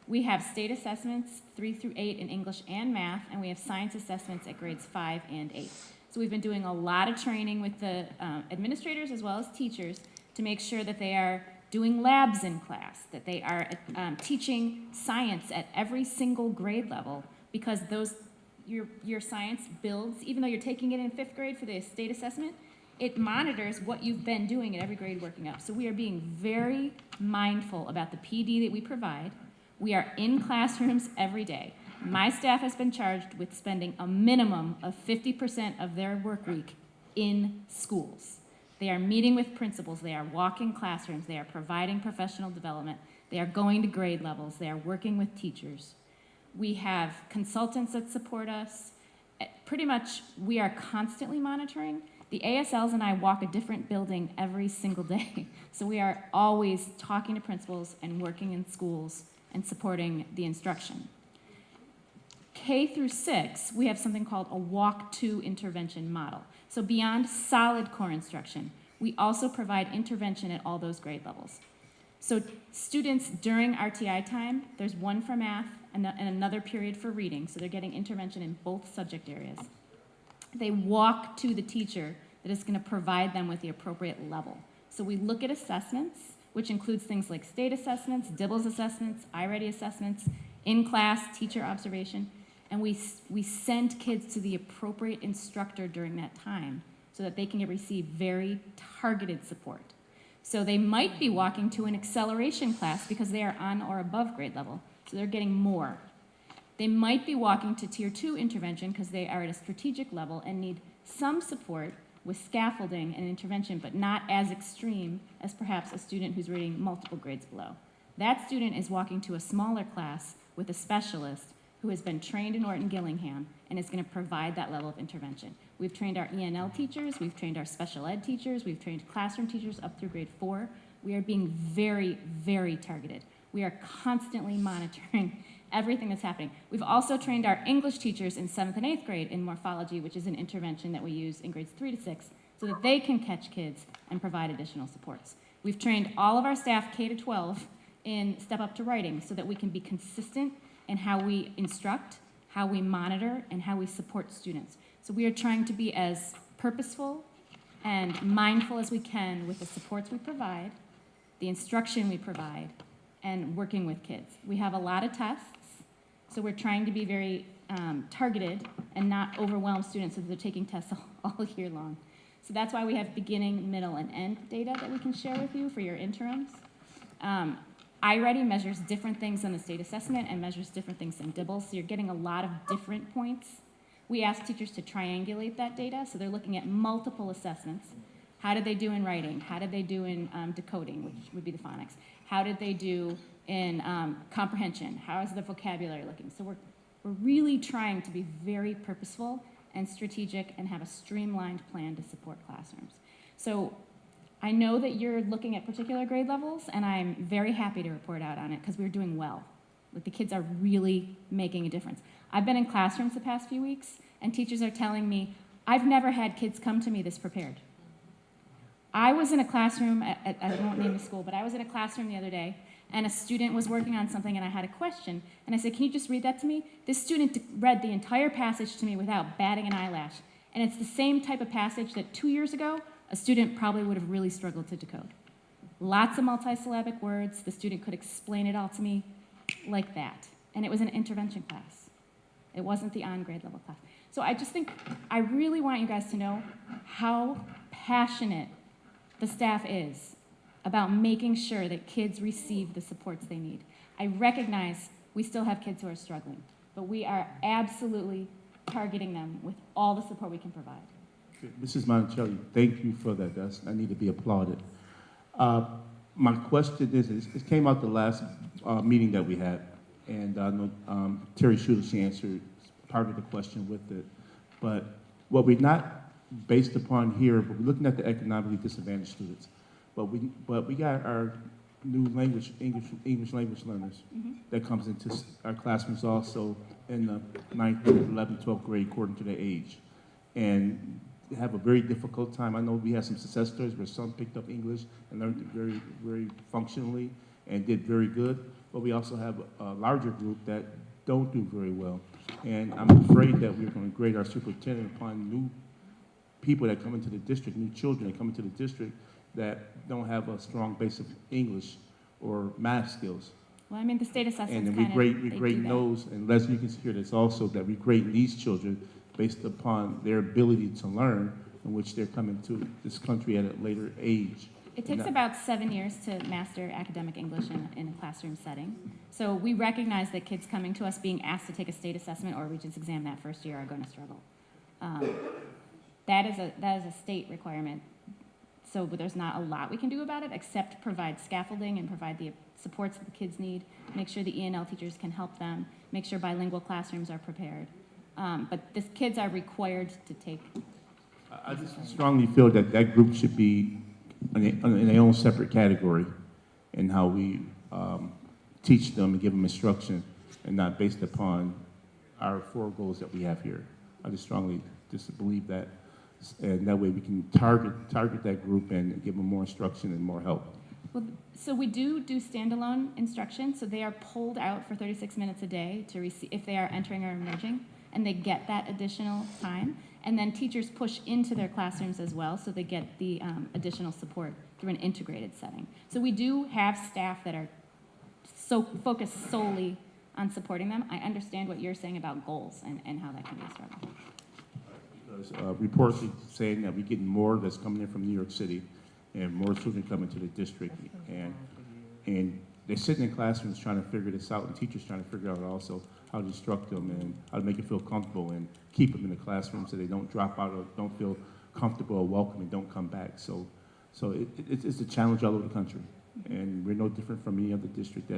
We have state assessments 3 through 8 in English and math, and we have science assessments at grades 5 and 8. So we've been doing a lot of training with the administrators as well as teachers to make sure that they are doing labs in class, that they are teaching science at every single grade level, because your science builds, even though you're taking it in 5th grade for the state assessment, it monitors what you've been doing at every grade working up. So we are being very mindful about the PD that we provide. We are in classrooms every day. My staff has been charged with spending a minimum of 50% of their work week in schools. They are meeting with principals, they are walking classrooms, they are providing professional development, they are going to grade levels, they are working with teachers. We have consultants that support us. Pretty much, we are constantly monitoring. The ASLs and I walk a different building every single day. So we are always talking to principals and working in schools and supporting the instruction. K through 6, we have something called a walk-to intervention model. So beyond solid core instruction, we also provide intervention at all those grade levels. So students during RTI time, there's one for math and another period for reading, so they're getting intervention in both subject areas. They walk to the teacher that is going to provide them with the appropriate level. So we look at assessments, which includes things like state assessments, DIBELS assessments, iReady assessments, in-class teacher observation, and we send kids to the appropriate instructor during that time so that they can receive very targeted support. So they might be walking to an acceleration class because they are on or above grade level, so they're getting more. They might be walking to Tier 2 intervention because they are at a strategic level and need some support with scaffolding and intervention, but not as extreme as perhaps a student who's reading multiple grades below. That student is walking to a smaller class with a specialist who has been trained in Orton-Gillingham and is going to provide that level of intervention. We've trained our ENL teachers, we've trained our special ed teachers, we've trained classroom teachers up through grade 4. We are being very, very targeted. We are constantly monitoring everything that's happening. We've also trained our English teachers in 7th and 8th grade in morphology, which is an intervention that we use in grades 3 to 6, so that they can catch kids and provide additional supports. We've trained all of our staff K to 12 in Step Up to Writing so that we can be consistent in how we instruct, how we monitor, and how we support students. So we are trying to be as purposeful and mindful as we can with the supports we provide, the instruction we provide, and working with kids. We have a lot of tests, so we're trying to be very targeted and not overwhelm students so that they're taking tests all year long. So that's why we have beginning, middle, and end data that we can share with you for your interims. iReady measures different things than the state assessment and measures different things than DIBELS, so you're getting a lot of different points. We ask teachers to triangulate that data, so they're looking at multiple assessments. How did they do in writing? How did they do in decoding, which would be the phonics? How did they do in comprehension? How is the vocabulary looking? So we're really trying to be very purposeful and strategic and have a streamlined plan to support classrooms. So I know that you're looking at particular grade levels, and I'm very happy to report out on it because we're doing well. Like, the kids are really making a difference. I've been in classrooms the past few weeks, and teachers are telling me, I've never had kids come to me this prepared. I was in a classroom, I won't name the school, but I was in a classroom the other day, and a student was working on something, and I had a question, and I said, can you just read that to me? This student read the entire passage to me without batting an eyelash, and it's the same type of passage that 2 years ago, a student probably would have really struggled to decode. Lots of multisyllabic words. The student could explain it all to me like that. And it was an intervention class. It wasn't the on-grade level class. So I just think, I really want you guys to know how passionate the staff is about making sure that kids receive the supports they need. I recognize we still have kids who are struggling, but we are absolutely targeting them with all the support we can provide. Mrs. Monticelli, thank you for that. I need to be applauded. My question is, it came out the last meeting that we had, and I know Terry Schuler, she answered part of the question with it. But what we're not based upon here, but we're looking at the economically disadvantaged students. But we got our new language, English language learners that comes into our classrooms also in the 9th, 11th, 12th grade according to their age. And have a very difficult time. I know we had some success stories where some picked up English and learned it very, very functionally and did very good, but we also have a larger group that don't do very well. And I'm afraid that we're going to grade our superintendent upon new people that come into the district, new children that come into the district that don't have a strong base of English or math skills. Well, I mean, the state assessments and kind of, we grade those, and Leslie, you can hear this also, that we grade these children based upon their ability to learn, in which they're coming to this country at a later age. It takes about 7 years to master academic English in a classroom setting. So we recognize that kids coming to us being asked to take a state assessment or a Regents exam that first year are going to struggle. That is a state requirement. So there's not a lot we can do about it except provide scaffolding and provide the supports that the kids need, make sure the ENL teachers can help them, make sure bilingual classrooms are prepared. But the kids are required to take. I just strongly feel that that group should be in their own separate category in how we teach them and give them instruction, and not based upon our 4 goals that we have here. I just strongly just believe that, and that way we can target that group and give them more instruction and more help. Well, so we do standalone instruction, so they are pulled out for 36 minutes a day to receive, if they are entering or emerging, and they get that additional time. And then teachers push into their classrooms as well, so they get the additional support through an integrated setting. So we do have staff that are so focused solely on supporting them. I understand what you're saying about goals and how that can be a struggle. Because reports are saying that we're getting more that's coming in from New York City and more children coming to the district. And they're sitting in classrooms trying to figure this out, and teachers trying to figure out also how to instruct them and how to make them feel comfortable and keep them in the classroom so they don't drop out or don't feel comfortable or welcome and don't come back. So it's a challenge all over the country. And we're no different from any other district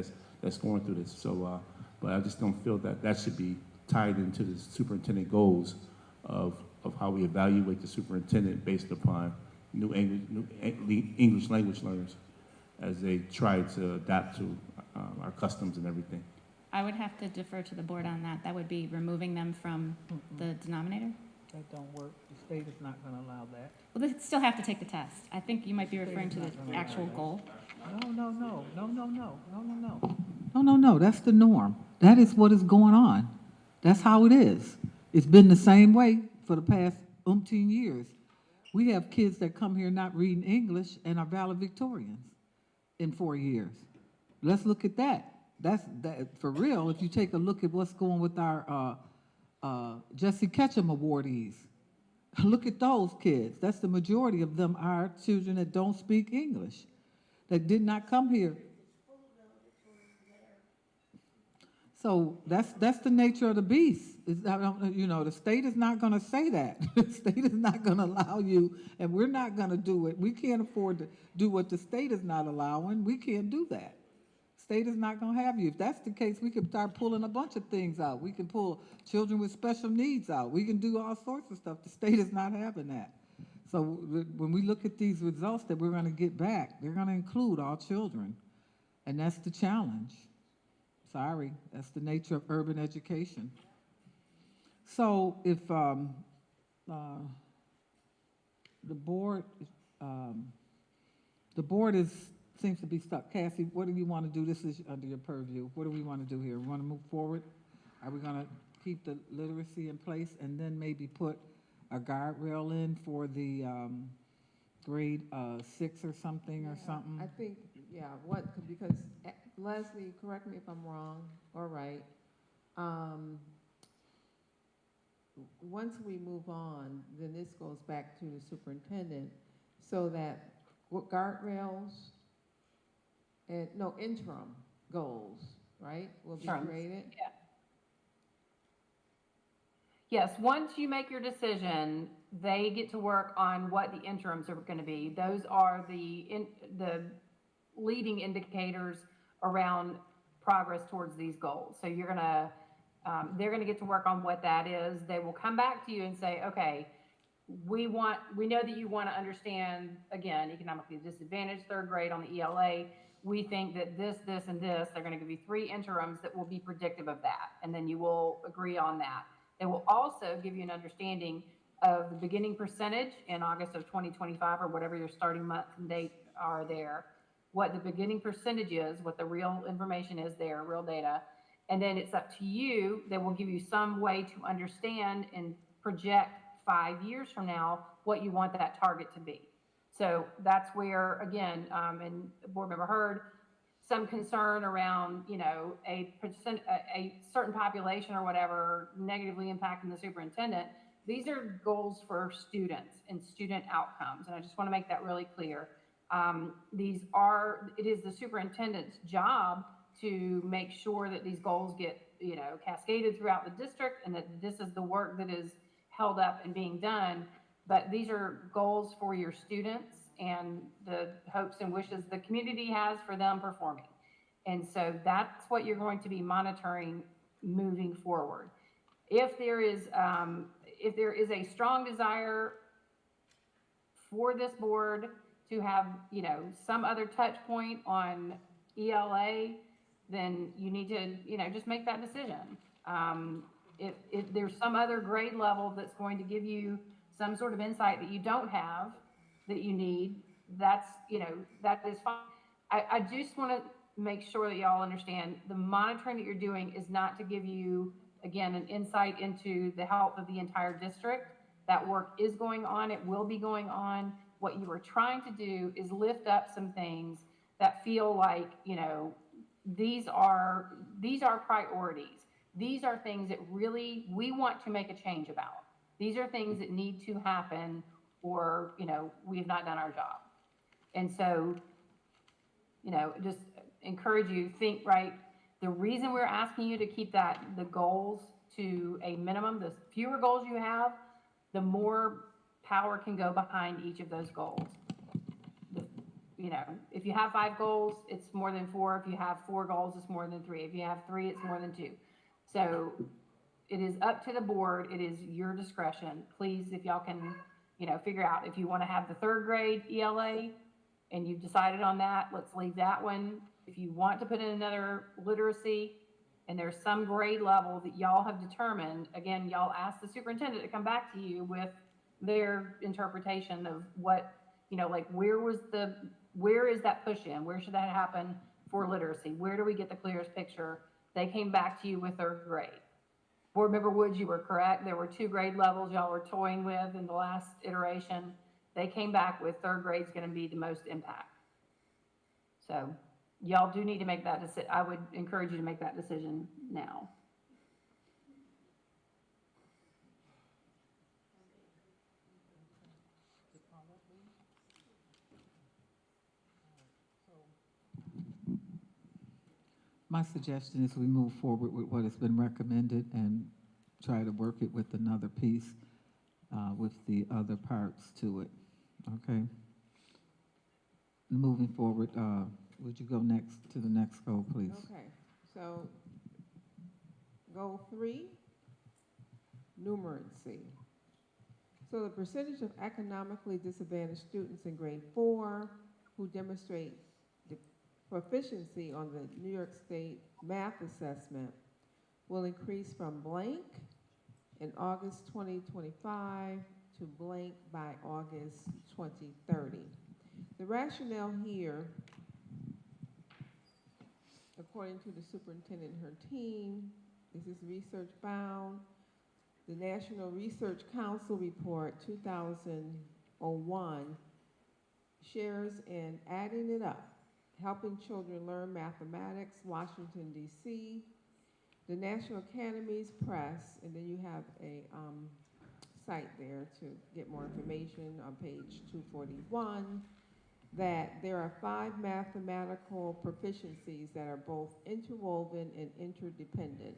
that's going through this. So, but I just don't feel that should be tied into the superintendent goals of how we evaluate the superintendent based upon new English language learners as they try to adapt to our customs and everything. I would have to defer to the board on that. That would be removing them from the denominator. That don't work. The state is not going to allow that. Well, they still have to take the test. I think you might be referring to the actual goal. No. That's the norm. That is what is going on. That's how it is. It's been the same way for the past umpteen years. We have kids that come here not reading English and are valedictorians in 4 years. Let's look at that. That's for real. If you take a look at what's going with our Jesse Ketchum awardees, look at those kids. That's the majority of them are children that don't speak English, that did not come here. So that's the nature of the beast. The state is not going to say that. The state is not going to allow you, and we're not going to do it. We can't afford to do what the state is not allowing. We can't do that. State is not going to have you. If that's the case, we can start pulling a bunch of things out. We can pull children with special needs out. We can do all sorts of stuff. The state is not having that. So when we look at these results that we're going to get back, they're going to include all children. And that's the challenge. Sorry, that's the nature of urban education. So if the board seems to be stuck. Cassie, what do you want to do? This is under your purview. What do we want to do here? We want to move forward? Are we going to keep the literacy in place and then maybe put a guardrail in for the grade 6 or something or something? I think, because Leslie, correct me if I'm wrong or right, once we move on, then this goes back to the superintendent, so that what guardrails and, interim goals, right, will be created? Yeah. Yes, once you make your decision, they get to work on what the interims are going to be. Those are the leading indicators around progress towards these goals. So you're gonna, they're gonna get to work on what that is. They will come back to you and say, okay, we know that you want to understand, again, economically disadvantaged third grade on the ELA. We think that this, and this, they're going to give you 3 interims that will be predictive of that. And then you will agree on that. They will also give you an understanding of the beginning percentage in August of 2025 or whatever your starting month and date are there, what the beginning percentage is, what the real information is there, real data. And then it's up to you. They will give you some way to understand and project 5 years from now what you want that target to be. So that's where, again, and the board member heard some concern around, a certain population or whatever negatively impacting the superintendent. These are goals for students and student outcomes, and I just want to make that really clear. It is the superintendent's job to make sure that these goals get, cascaded throughout the district, and that this is the work that is held up and being done. But these are goals for your students and the hopes and wishes the community has for them performing. And so that's what you're going to be monitoring moving forward. If there is a strong desire for this board to have, some other touch point on ELA, then you need to, just make that decision. If there's some other grade level that's going to give you some sort of insight that you don't have, that you need, that's, that is fine. I just want to make sure that y'all understand the monitoring that you're doing is not to give you, again, an insight into the health of the entire district. That work is going on. It will be going on. What you are trying to do is lift up some things that feel like, these are priorities. These are things that really we want to make a change about. These are things that need to happen, or, we have not done our job. And so, just encourage you, think, right, the reason we're asking you to keep the goals to a minimum, the fewer goals you have, the more power can go behind each of those goals. If you have 5 goals, it's more than 4. If you have 4 goals, it's more than 3. If you have 3, it's more than 2. So it is up to the board. It is your discretion. Please, if y'all can, figure out if you want to have the 3rd grade ELA and you've decided on that, let's leave that one. If you want to put in another literacy and there's some grade level that y'all have determined, again, y'all ask the superintendent to come back to you with their interpretation of what, like where is that push in? Where should that happen for literacy? Where do we get the clearest picture? They came back to you with 3rd grade. Board Member Woods, you were correct. There were 2 grade levels y'all were toying with in the last iteration. They came back with 3rd grade is going to be the most impact. So y'all do need to make that decision. I would encourage you to make that decision now. My suggestion is we move forward with what has been recommended and try to work it with another piece, with the other parts to it, okay? Moving forward, would you go next to the next goal, please? Okay, so goal 3, numeracy. So the percentage of economically disadvantaged students in grade 4 who demonstrate proficiency on the New York State math assessment will increase from blank in August 2025 to blank by August 2030. The rationale here, according to the superintendent and her team, this is research bound. The National Research Council report 2001 shares in adding it up, helping children learn mathematics, Washington, D.C., the National Academies Press, and then you have a site there to get more information on page 241, that there are 5 mathematical proficiencies that are both interwoven and interdependent.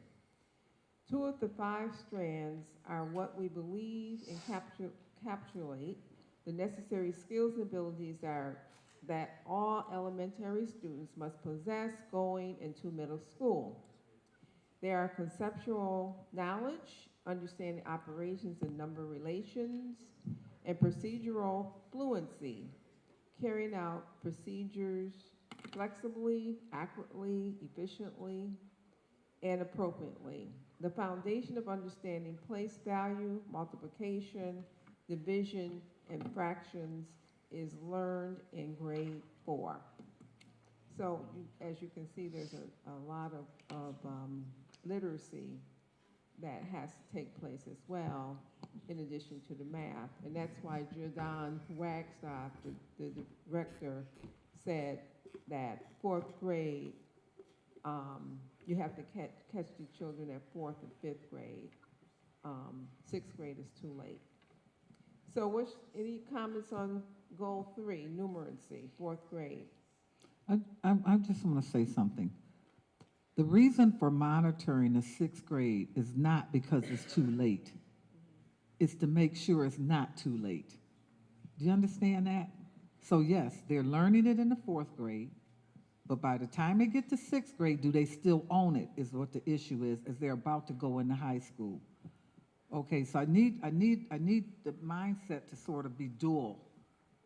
2 of the 5 strands are what we believe encapsulate the necessary skills and abilities that all elementary students must possess going into middle school. There are conceptual knowledge, understanding operations and number relations, and procedural fluency, carrying out procedures flexibly, accurately, efficiently, and appropriately. The foundation of understanding place value, multiplication, division, and fractions is learned in grade 4. So as you can see, there's a lot of literacy that has to take place as well, in addition to the math. And that's why Jordan Wagstaff, the director, said that 4th grade, you have to catch the children at 4th and 5th grade. 6th grade is too late. So any comments on goal 3, numeracy, 4th grade? I just want to say something. The reason for monitoring the 6th grade is not because it's too late. It's to make sure it's not too late. Do you understand that? So yes, they're learning it in the 4th grade, but by the time they get to 6th grade, do they still own it is what the issue is, as they're about to go into high school. Okay, so I need the mindset to sort of be dual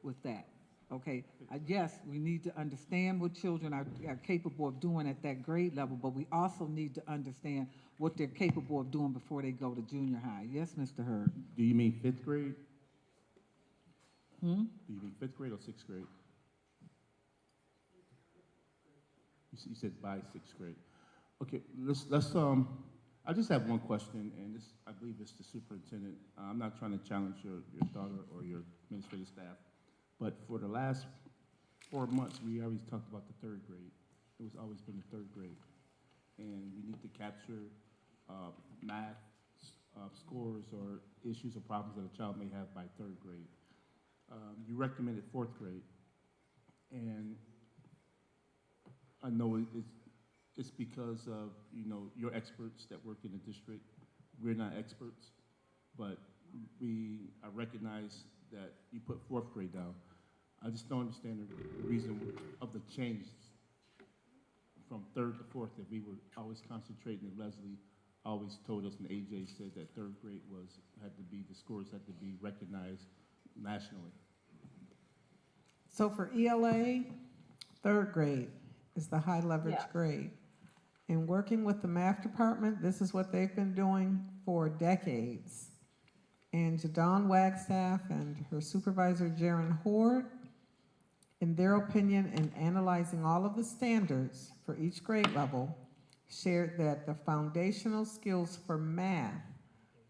with that. Okay, yes, we need to understand what children are capable of doing at that grade level, but we also need to understand what they're capable of doing before they go to junior high. Yes, Mr. Hurd? Do you mean fifth grade? Hmm? Do you mean fifth grade or sixth grade? You said by sixth grade. Okay, I just have one question, and this, I believe it's the superintendent. I'm not trying to challenge your daughter or your administrative staff, but for the last 4 months, we always talked about the third grade. It was always been the third grade. And we need to capture math scores or issues or problems that a child may have by third grade. You recommended fourth grade, and I know it's because of, you know, your experts that work in the district. We're not experts, but I recognize that you put fourth grade down. I just don't understand the reason of the change from third to fourth, that we were always concentrating, and Leslie always told us, and AJ said that third grade the scores had to be recognized nationally. So for ELA, third grade is the high leverage Yeah. grade. In working with the math department, this is what they've been doing for decades. And Jadon Wagstaff and her supervisor, Jaron Horde, in their opinion, in analyzing all of the standards for each grade level, shared that the foundational skills for math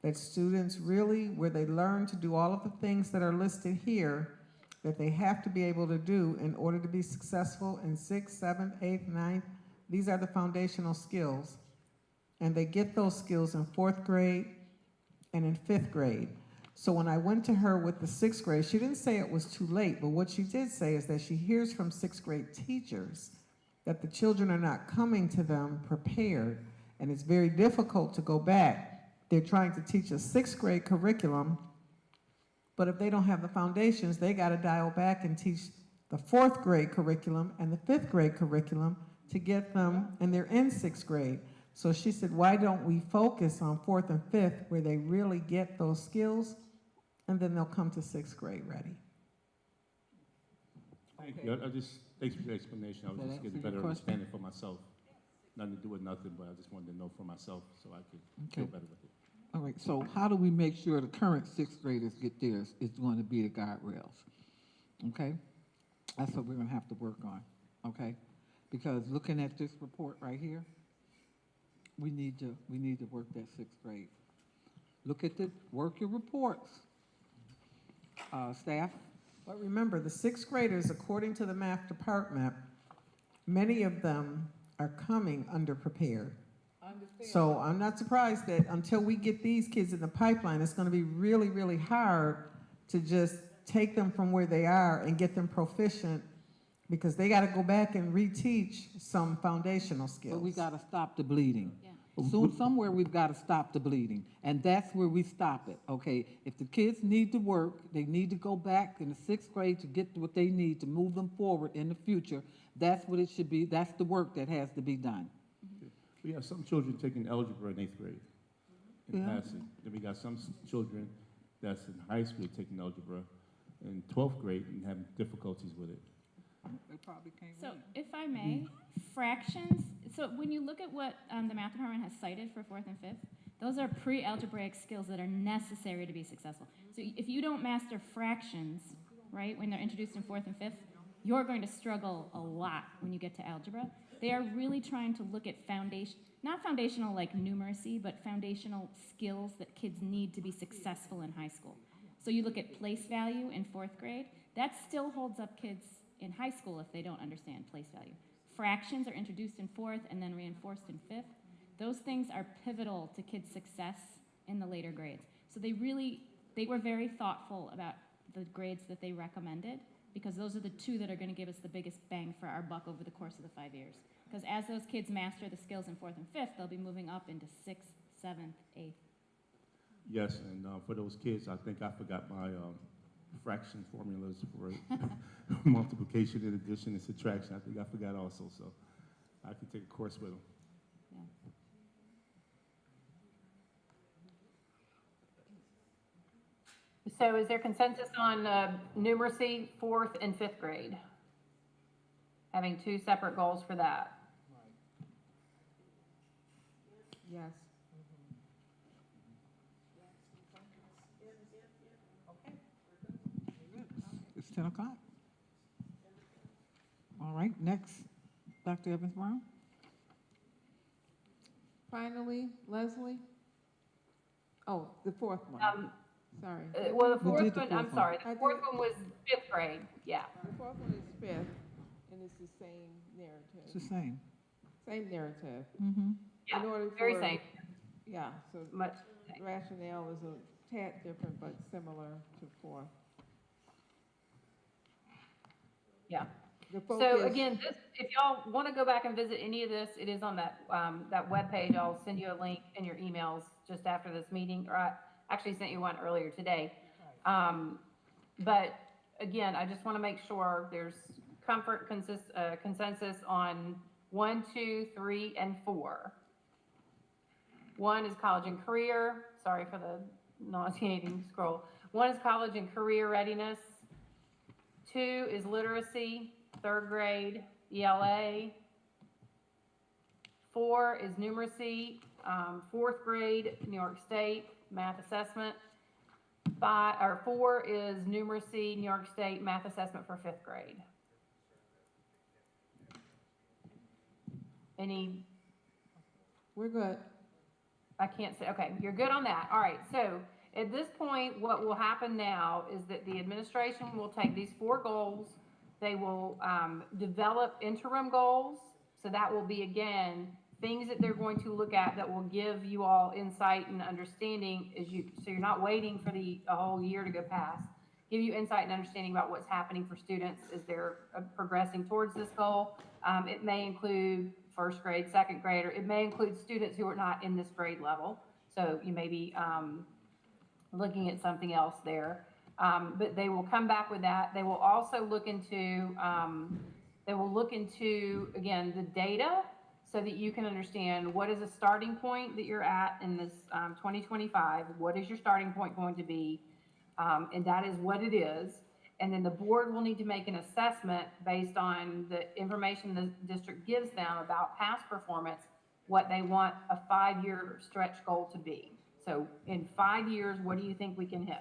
that students really, where they learn to do all of the things that are listed here, that they have to be able to do in order to be successful in 6th, 7th, 8th, 9th. These are the foundational skills. And they get those skills in 4th grade and in 5th grade. So when I went to her with the 6th grade, she didn't say it was too late, but what she did say is that she hears from 6th grade teachers that the children are not coming to them prepared, and it's very difficult to go back. They're trying to teach a 6th grade curriculum, but if they don't have the foundations, they got to dial back and teach the 4th grade curriculum and the 5th grade curriculum to get them, and they're in 6th grade. So she said, why don't we focus on 4th and 5th where they really get those skills, and then they'll come to 6th grade ready. Thank you. Thanks for the explanation. I was just getting a better understanding for myself. Nothing to do with nothing, but I just wanted to know for myself so I could feel better with it. All right, so how do we make sure the current sixth graders get theirs? It's going to be the guardrails, okay? That's what we're gonna have to work on, okay? Because looking at this report right here, we need to work that sixth grade. Work your reports. Staff? But remember, the 6th graders, according to the math department, many of them are coming underprepared. So I'm not surprised that until we get these kids in the pipeline, it's going to be really, really hard to just take them from where they are and get them proficient, because they got to go back and reteach some foundational skills. But we got to stop the bleeding. Yeah. Somewhere we've got to stop the bleeding, and that's where we stop it, okay? If the kids need to work, they need to go back in the 6th grade to get what they need to move them forward in the future. That's what it should be. That's the work that has to be done. We have some children taking algebra in 8th grade and passing. Then we got some children that's in high school taking algebra in 12th grade and having difficulties with it. They probably can't So read. if I may, fractions, so when you look at what the math department has cited for 4th and 5th, those are pre-algebraic skills that are necessary to be successful. So if you don't master fractions, right, when they're introduced in 4th and 5th, you're going to struggle a lot when you get to algebra. They are really trying to look at not foundational like numeracy, but foundational skills that kids need to be successful in high school. So you look at place value in 4th grade, that still holds up kids in high school if they don't understand place value. Fractions are introduced in 4th and then reinforced in 5th. Those things are pivotal to kids' success in the later grades. So they were very thoughtful about the grades that they recommended, because those are the two that are going to give us the biggest bang for our buck over the course of the 5 years. Because as those kids master the skills in 4th and 5th, they'll be moving up into 6th, 7th, 8th. Yes, and for those kids, I think I forgot my fraction formulas for multiplication and addition and subtraction. I think I forgot also, so I can take a course with them. Yeah. So is there consensus on numeracy, 4th and 5th grade? Having 2 separate goals for that? Yes. It's 10 o'clock. All right, next, Dr. Evans-Brown. Finally, Leslie? Oh, the 4th one. Sorry. Well, the We 4th did the one, I'm 4th sorry, one. the 4th one was 5th grade, yeah. The 4th one is 5th, and it's the same narrative. It's the same. Same narrative. Mm-hmm. Yeah, In order very for- same. Yeah, so Much. rationale is a tad different, but similar to 4th. Yeah. The So focus- again, this, if y'all want to go back and visit any of this, it is on that, that webpage. I'll send you a link in your emails just after this meeting, or I actually sent you one earlier today. But again, I just want to make sure there's consensus on 1, 2, 3, and 4. 1 is college and career. Sorry for the nauseating scroll. 1 is college and career readiness. 2 is literacy, 3rd grade, ELA. 4 is numeracy, 4th grade, New York State, math assessment. 4 is numeracy, New York State, math assessment for 5th grade. Any? We're good. I can't say, okay, you're good on that. All right, so at this point, what will happen now is that the administration will take these 4 goals, they will develop interim goals. So that will be, again, things that they're going to look at that will give you all insight and understanding so you're not waiting for a whole year to go past. Give you insight and understanding about what's happening for students as they're progressing towards this goal. It may include 1st grade, 2nd grade, or it may include students who are not in this grade level. So you may be looking at something else there. But they will come back with that. They will also look into, again, the data so that you can understand what is a starting point that you're at in this 2025. What is your starting point going to be? And that is what it is. And then the board will need to make an assessment based on the information the district gives them about past performance, what they want a 5-year stretch goal to be. So in 5 years, what do you think we can hit?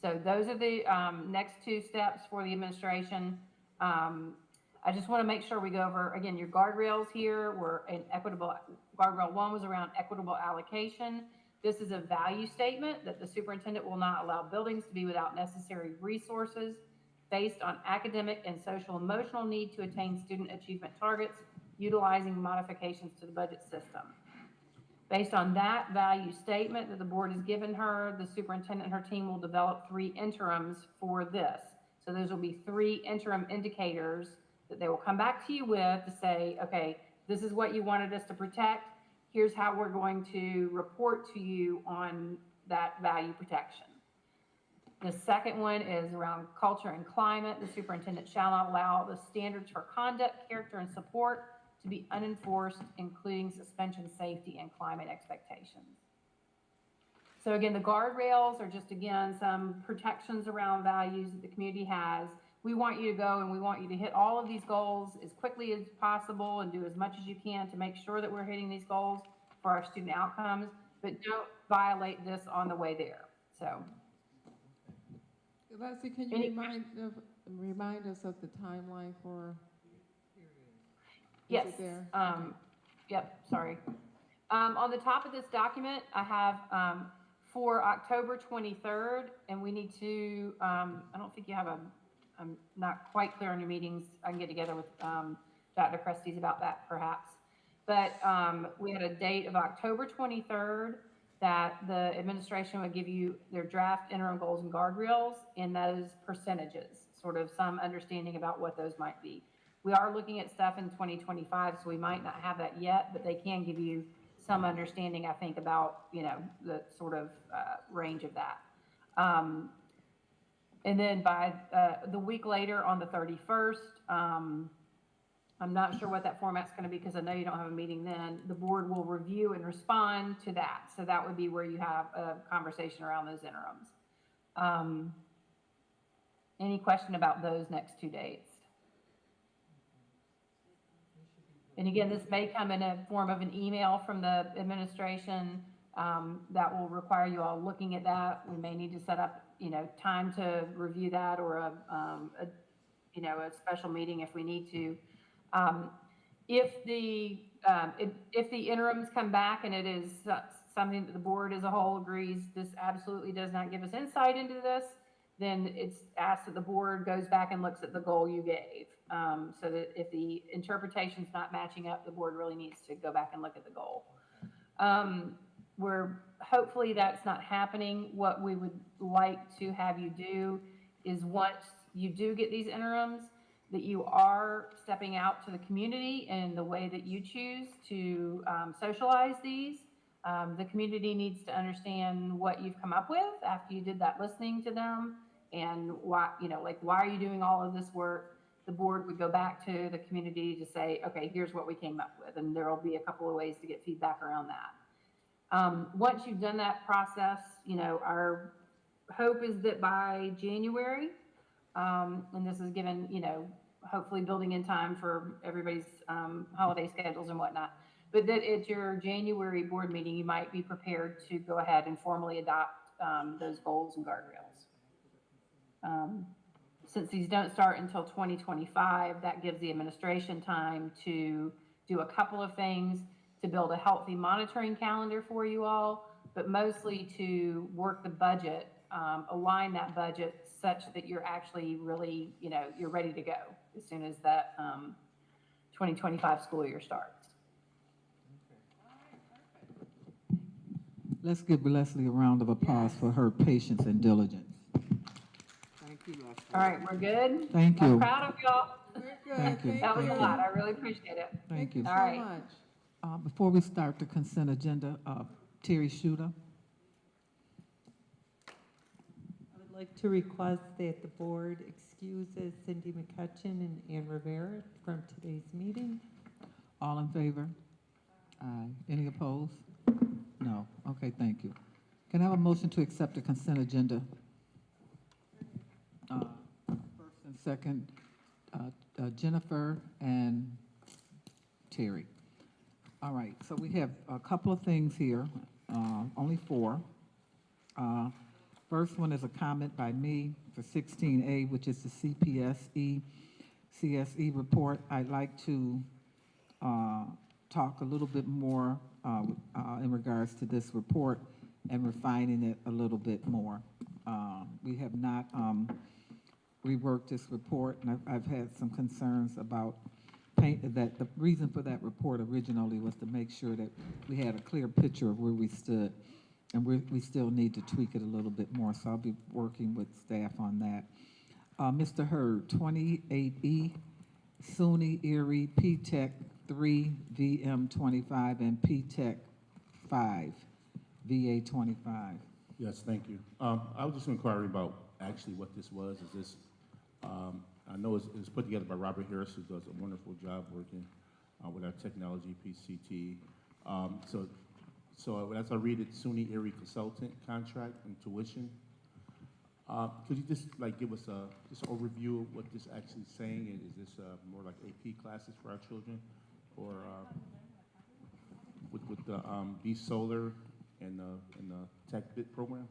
So those are the next 2 steps for the administration. I just want to make sure we go over, again, your guardrails here were an equitable, guardrail 1 was around equitable allocation. This is a value statement that the superintendent will not allow buildings to be without necessary resources based on academic and social emotional need to attain student achievement targets, utilizing modifications to the budget system. Based on that value statement that the board has given her, the superintendent and her team will develop 3 interims for this. So those will be 3 interim indicators that they will come back to you with to say, okay, this is what you wanted us to protect. Here's how we're going to report to you on that value protection. The second one is around culture and climate. The superintendent shall not allow the standards for conduct, character, and support to be unenforced, including suspension, safety, and climate expectations. So again, the guardrails are just, again, some protections around values that the community has. We want you to go and we want you to hit all of these goals as quickly as possible and do as much as you can to make sure that we're hitting these goals for our student outcomes, but don't violate this on the way there. So. Leslie, can you remind us of the timeline for? Yes. Is it there? Yep, sorry. On the top of this document, I have for October 23rd, and we need to, I don't think you have I'm not quite clear on your meetings. I can get together with Dr. Cresties about that perhaps. But we had a date of October 23rd that the administration would give you their draft interim goals and guardrails in those percentages, sort of some understanding about what those might be. We are looking at stuff in 2025, so we might not have that yet, but they can give you some understanding, I think, about, you know, the sort of range of that. And then by the week later on the 31st, I'm not sure what that format's going to be because I know you don't have a meeting then. The board will review and respond to that. So that would be where you have a conversation around those interims. Any question about those next two dates? And again, this may come in a form of an email from the administration that will require you all looking at that. We may need to set up, time to review that, or a special meeting if we need to. If the interims come back and it is something that the board as a whole agrees this absolutely does not give us insight into this, then it's asked that the board goes back and looks at the goal you gave. So that if the interpretation's not matching up, the board really needs to go back and look at the goal. Hopefully that's not happening. What we would like to have you do is, once you do get these interims, that you are stepping out to the community in the way that you choose to socialize these. The community needs to understand what you've come up with after you did that listening to them, and why, why are you doing all of this work? The board would go back to the community to say, okay, here's what we came up with, and there will be a couple of ways to get feedback around that. Once you've done that process, our hope is that by January, and this is given, hopefully building in time for everybody's holiday schedules and whatnot, but that at your January board meeting, you might be prepared to go ahead and formally adopt those goals and guardrails. Since these don't start until 2025, that gives the administration time to do a couple of things, to build a healthy monitoring calendar for you all, but mostly to work the budget, align that budget such that you're actually really, you're ready to go as soon as that 2025 school year starts. Let's give Leslie a round of applause for her patience and diligence. Thank you, Leslie. All right, we're good? Thank you. I'm proud of y'all. Thank you. That was Thank a you. lot. I really appreciate it. Thank you. All right. Before we start the consent agenda, Terry Schuter. I would like to request that the board excuses Cindy McCutcheon and Ann Rivera from today's meeting. All in favor? Aye. Any opposed? No. Okay, thank you. Can I have a motion to accept the consent agenda? First and second, Jennifer and Terry. All right, so we have a couple of things here, only 4. First one is a comment by me for 16A, which is the CSE report. I'd like to talk a little bit more in regards to this report and refining it a little bit more. We have not reworked this report, and I've had some concerns about that. The reason for that report originally was to make sure that we had a clear picture of where we stood, and we still need to tweak it a little bit more, so I'll be working with staff on that. Mr. Hurd, 28E, SUNY Erie, P-TECH 3, VM 25, and P-TECH 5, VA 25. Yes, thank you. I was just inquiring about actually what this was. Is this, I know it's put together by Robert Harris, who does a wonderful job working with our technology, PCT. So as I read it, SUNY Erie consultant contract and tuition. Could you just give us just an overview of what this actually is saying? And is this more like AP classes for our children, or with the B Solar and the Tech Bit program?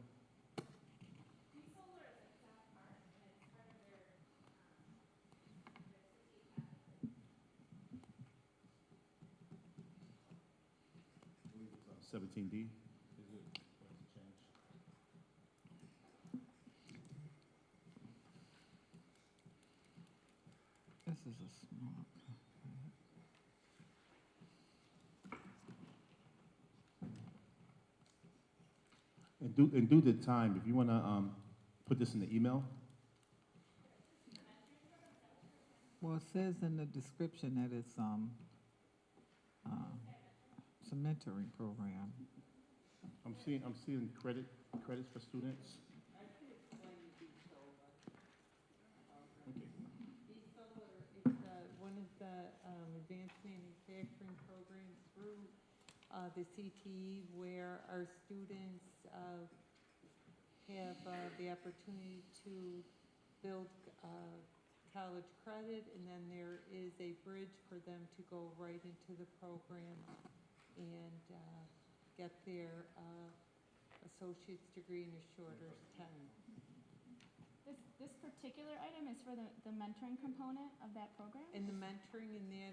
I believe it's 17D. Is it? Or has it changed? This is a small. And do the time, if you want to put this in the email. Well, it says in the description that it's a mentoring program. I'm seeing credits for students. Okay. B-Solar is one of the advanced manufacturing programs through the CTE, where our students have the opportunity to build college credit, and then there is a bridge for them to go right into the program and get their associate's degree in a shorter time. This particular item is for the mentoring component of that program? And the mentoring, and then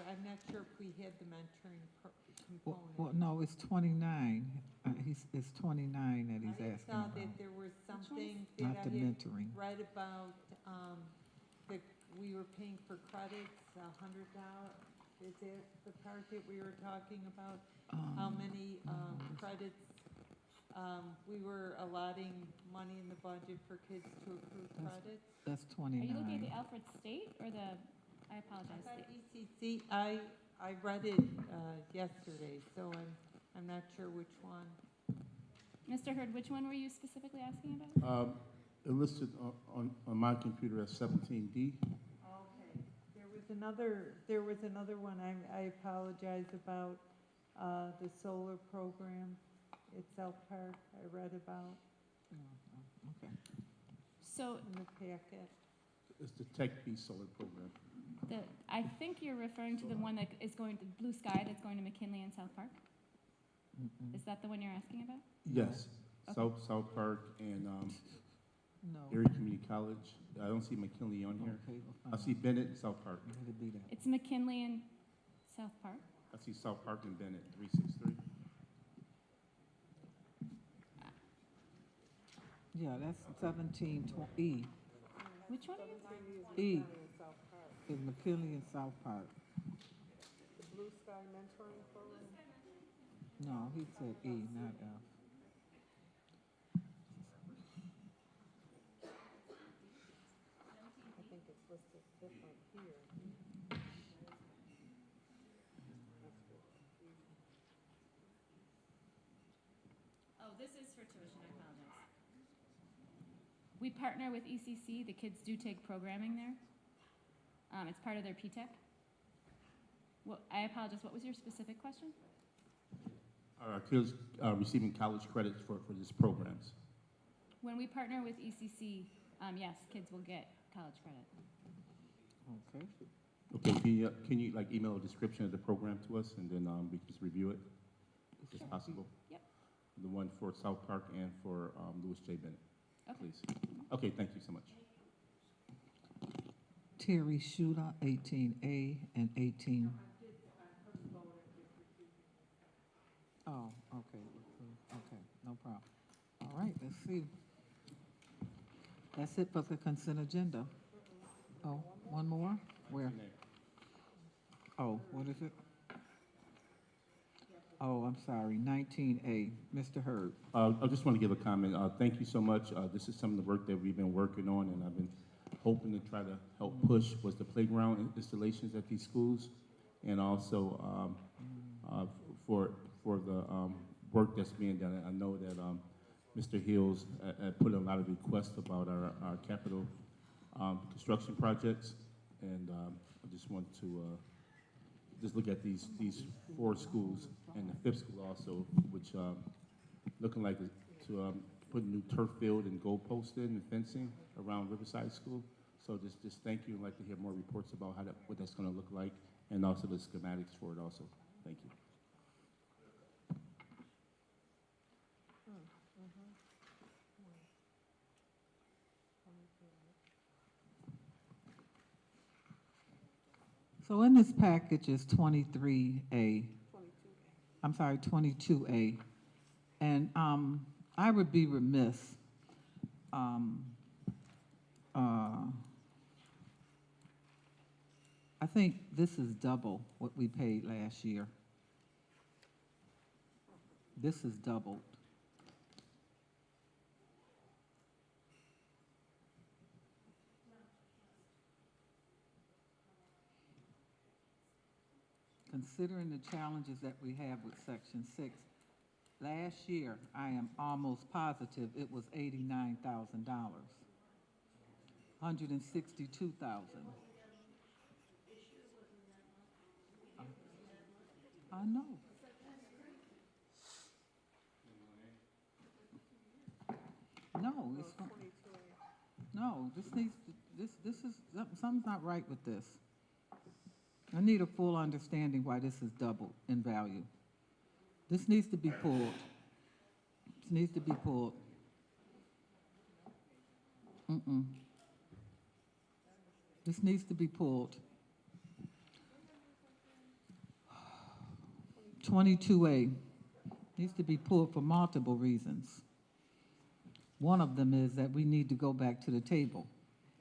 I'm not sure if we had the mentoring component. Well, no, it's 29. It's 29 that he's I asking saw about. that there was something that Not I the had mentoring. read about, that we were paying for credits, $100. Is it the part that we were talking about? How many credits we were allotting money in the budget for kids to accrue credits? That's Are 29. you looking at the Alfred State or I apologize. I thought ECC, I read it yesterday, so I'm not sure which one. Mr. Hurd, which one were you specifically asking about? It listed on my computer as 17D. Okay. There was another one I apologize about, the solar program at South Park I read about Okay. So in the packet. It's the Tech B solar program. I think you're referring to the one that is going to Blue Sky, that's going to McKinley and South Park? Is that the one you're asking about? Yes, Okay. South Park and No. Erie Community College. I don't see McKinley on here. Okay, we'll I find see Bennett and South Park. It'll be that. It's McKinley and South Park? I see South Park and Bennett, 363. Yeah, that's 17E. Which one are you? E is McKinley and South Park. The Blue Sky Mentoring Program? No, he said E, not F. I think it's listed different here. Oh, this is for tuition, I apologize. We partner with ECC, the kids do take programming there. It's part of their PTEC. Well, I apologize, what was your specific question? Are kids receiving college credits for these programs? When we partner with ECC, yes, kids will get college credit. Okay. Okay, can you like email a description of the program to us and then we can just review it if it's possible? Yep. The one for South Park and for Louis J. Bennett, Okay. please. Okay, thank you so much. Terry Shuda, 18A and 18. Oh, okay, okay, no problem. All right, let's see. That's it for the consent agenda. Oh, one more? Where? Oh, what is it? Oh, I'm sorry, 19A, Mr. Hurd. I just want to give a comment. Thank you so much. This is some of the work that we've been working on, and I've been hoping to try to help push was the playground installations at these schools, and also for the work that's being done. I know that Mr. Hills put a lot of requests about our capital construction projects, and I just want to just look at these 4 schools and the 5th school also, which looking like to put new turf field and goalposts in and fencing around Riverside School. So just thank you. I'd like to hear more reports about what that's going to look like, and also the schematics for it also. Thank you. So in this package is 23A. I'm sorry, 22A. And I would be remiss. I think this is double what we paid last year. This is doubled. Considering the challenges that we have with Section 6, last year, I am almost positive it was $89,000. 162,000. I know. No, this needs, this is, something's not right with this. I need a full understanding why this is doubled in value. This needs to be pulled. This needs to be pulled. This needs to be pulled. 22A needs to be pulled for multiple reasons. One of them is that we need to go back to the table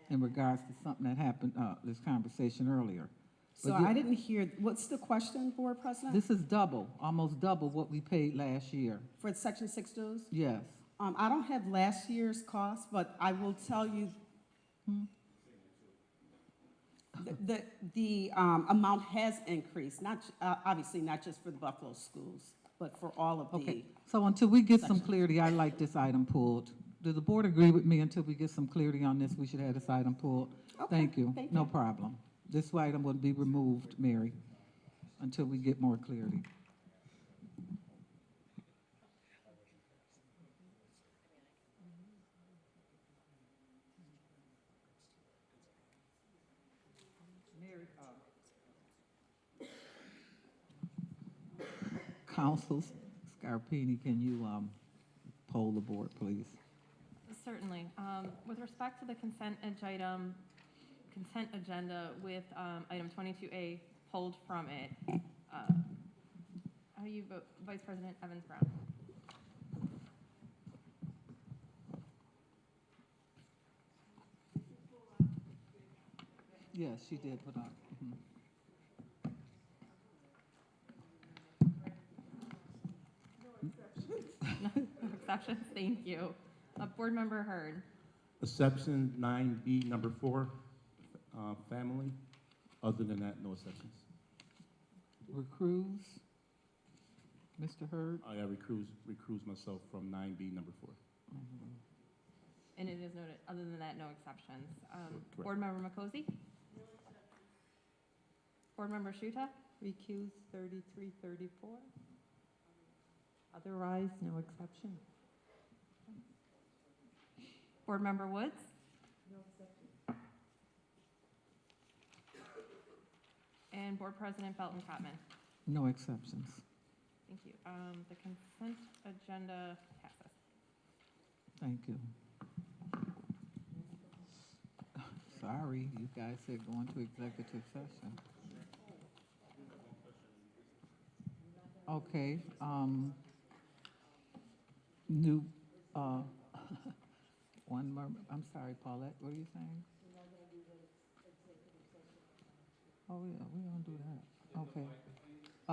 in regards to something that happened, this conversation earlier. So I didn't hear, what's the question, Board President? This is double, almost double what we paid last year. For Section 6 dues? Yes. I don't have last year's cost, but I will tell you the amount has increased, not, obviously not just for the Buffalo schools, but for all of the. Okay, so until we get some clarity, I like this item pulled. Does the board agree with me until we get some clarity on this, we should have this item pulled? Okay, Thank you. thank No you. problem. This item will be removed, Mary, until we get more clarity. Council Scarpini, can you poll the board, please? Certainly. With respect to the consent agenda with item 22A pulled from it, how do you vote, Vice President Evans-Brown? Yes, she did put on. No exceptions, thank you. Board Member Hurd. Exception 9B, number 4, family. Other than that, no exceptions. Recrues, Mr. Hurd? I recuse myself from 9B, number 4. And it is noted, other than that, no exceptions. Correct. Board Member Makosi? Board Member Shuta? Recuse 3334. Otherwise, no exception. Board Member Woods? No exception. And Board President Belton Cotman? No exceptions. Thank you. The consent agenda passes. Thank you. Sorry, you guys said go into executive session. Okay, new, one more, I'm sorry, Paulette, what are you saying? Oh, yeah, we're gonna do that, okay.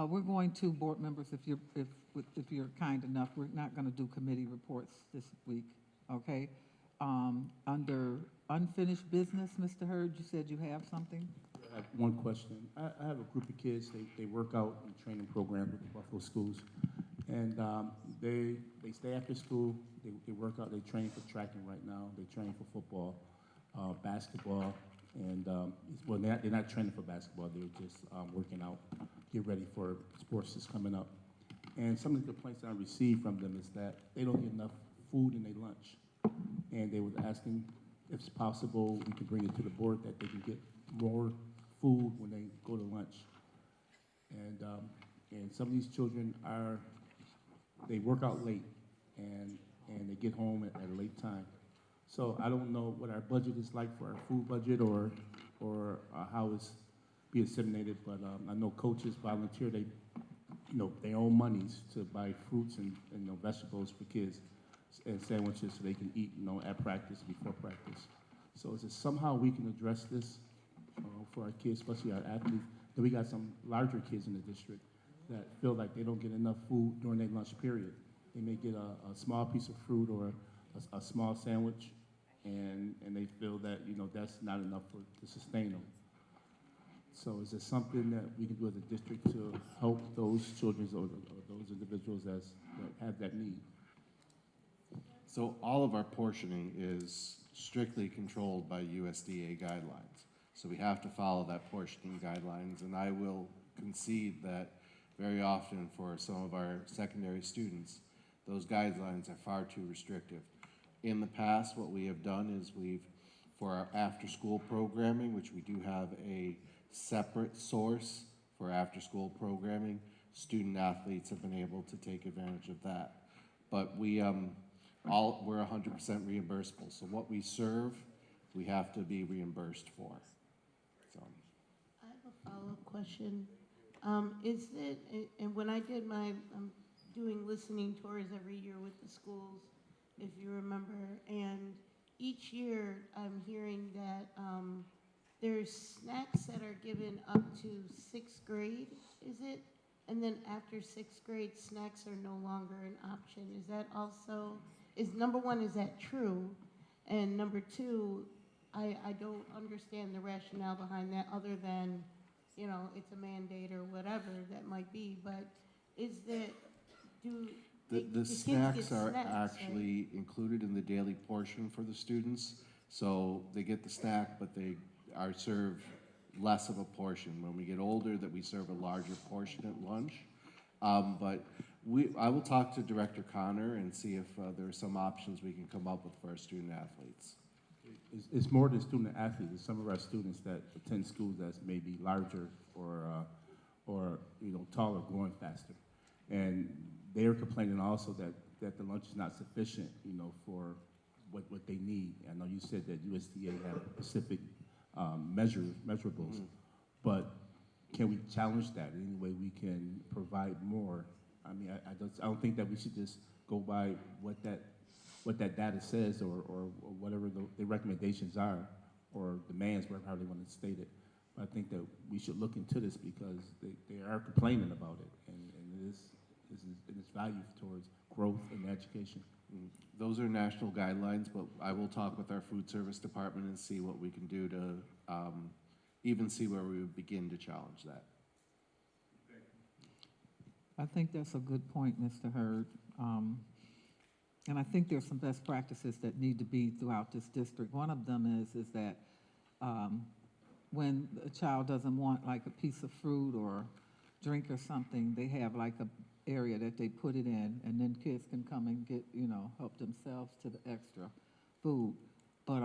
We're going to, board members, if you're kind enough, we're not gonna do committee reports this week, okay? Under unfinished business, Mr. Hurd, you said you have something? I have one question. I have a group of kids, they work out in training programs with the Buffalo schools. And they stay after school, they work out, they train for tracking right now, they train for football, basketball, and well, they're not training for basketball, they're just working out, get ready for sports that's coming up. And some of the complaints that I received from them is that they don't get enough food in their lunch. And they were asking if it's possible, we could bring it to the board that they can get more food when they go to lunch. And some of these children they work out late and they get home at a late time. So I don't know what our budget is like for our food budget or how it's be disseminated, but I know coaches volunteer, their own monies to buy fruits and vegetables for kids and sandwiches so they can eat, at practice, before practice. So is it somehow we can address this for our kids, especially our athletes? Then we got some larger kids in the district that feel like they don't get enough food during their lunch period. They may get a small piece of fruit or a small sandwich, and they feel that, that's not enough to sustain them. So is there something that we can do as a district to help those children or those individuals that have that need? So all of our portioning is strictly controlled by USDA guidelines. So we have to follow that portioning guidelines, and I will concede that very often for some of our secondary students, those guidelines are far too restrictive. In the past, what we have done is we've for our after-school programming, which we do have a separate source for after-school programming. Student athletes have been able to take advantage of that. But we're 100% reimbursable. So what we serve, we have to be reimbursed for. So. I have a follow-up question. Is it, and when I did my, I'm doing listening tours every year with the schools, if you remember, and each year I'm hearing that there's snacks that are given up to 6th grade, is it? And then after 6th grade, snacks are no longer an option. Is that also, number one, is that true? And number two, I don't understand the rationale behind that other than, you know, it's a mandate or whatever that might be, but is that, The kids get snacks are snacks, actually included in the daily portion for the students. So they get the snack, but they are served less of a portion. When we get older, that we serve a larger portion at lunch. But I will talk to Director Connor and see if there are some options we can come up with for our student athletes. It's more than student athletes. It's some of our students that attend schools that's maybe larger or you know, taller, growing faster. And they're complaining also that the lunch is not sufficient, you know, for what they need. I know you said that USDA have specific measurables, but can we challenge that in any way we can provide more? I mean, I don't think that we should just go by what that data says or whatever the recommendations are or demands, whatever how they want to state it. But I think that we should look into this because they are complaining about it, and it is value towards growth and education. Those are national guidelines, but I will talk with our food service department and see what we can do to even see where we would begin to challenge that. I think that's a good point, Mr. Hurd. And I think there's some best practices that need to be throughout this district. One of them is that when a child doesn't want like a piece of fruit or drink or something, they have like a area that they put it in, and then kids can come and get, you know, help themselves to the extra food. But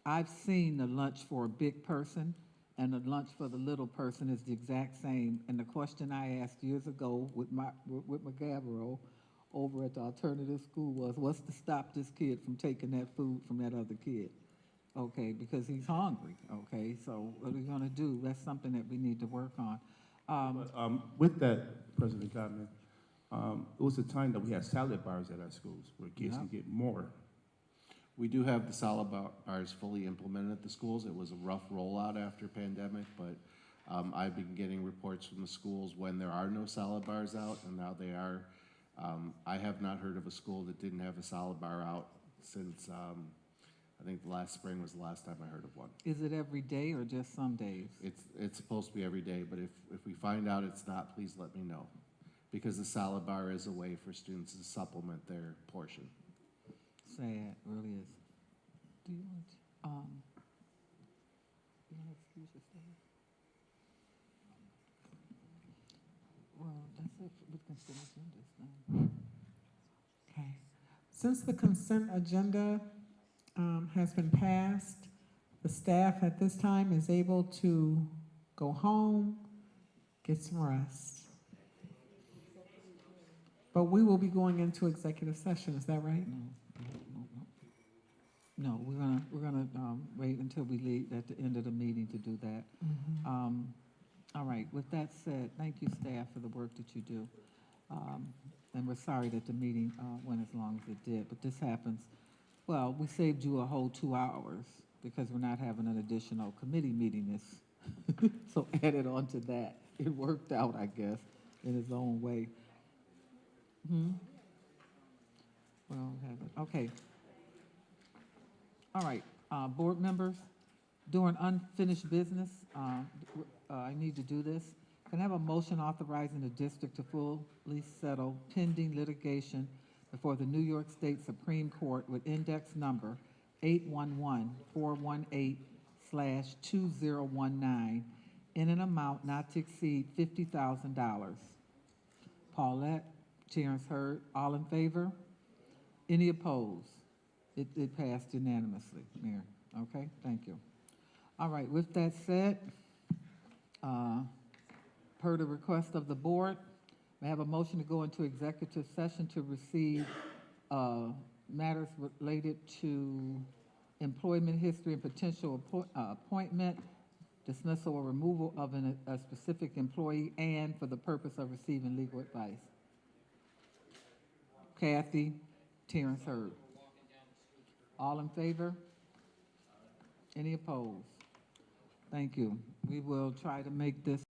I've seen the lunch for a big person and the lunch for the little person is the exact same. And the question I asked years ago with McGavero over at the alternative school was, what's to stop this kid from taking that food from that other kid? Okay, because he's hungry, okay? So what are we gonna do? That's something that we need to work on. With that, President Godman, it was a time that we had salad bars at our schools where kids can get more. We do have the salad bars fully implemented at the schools. It was a rough rollout after pandemic, but I've been getting reports from the schools when there are no salad bars out, and now they are. I have not heard of a school that didn't have a salad bar out since I think last spring was the last time I heard of one. Is it every day or just some days? It's supposed to be every day, but if we find out it's not, please let me know. Because the salad bar is a way for students to supplement their portion. Sad, really is. Do you want to excuse yourself? Well, that's it with consent agendas now. Okay. Since the consent agenda has been passed, the staff at this time is able to go home, get some rest. But we will be going into executive session, is that right? No, we're gonna wait until we leave at the end of the meeting to do that. All right, with that said, thank you, staff, for the work that you do. And we're sorry that the meeting went as long as it did, but this happens. Well, we saved you a whole 2 hours because we're not having an additional committee meeting this. So added on to that. It worked out, I guess, in its own way. Well, okay. All right, board members, during unfinished business, I need to do this. Can I have a motion authorizing the district to fully settle pending litigation before the New York State Supreme Court with index number 811-418/2019 in an amount not to exceed $50,000? Paulette, Terrence Hurd, all in favor? Any opposed? It passed unanimously, Mayor. Okay, thank you. All right, with that said, per the request of the board, may I have a motion to go into executive session to receive matters related to employment history and potential appointment, dismissal or removal of a specific employee, and for the purpose of receiving legal advice. Kathy, Terrence Hurd. All in favor? Any opposed? Thank you. We will try to make this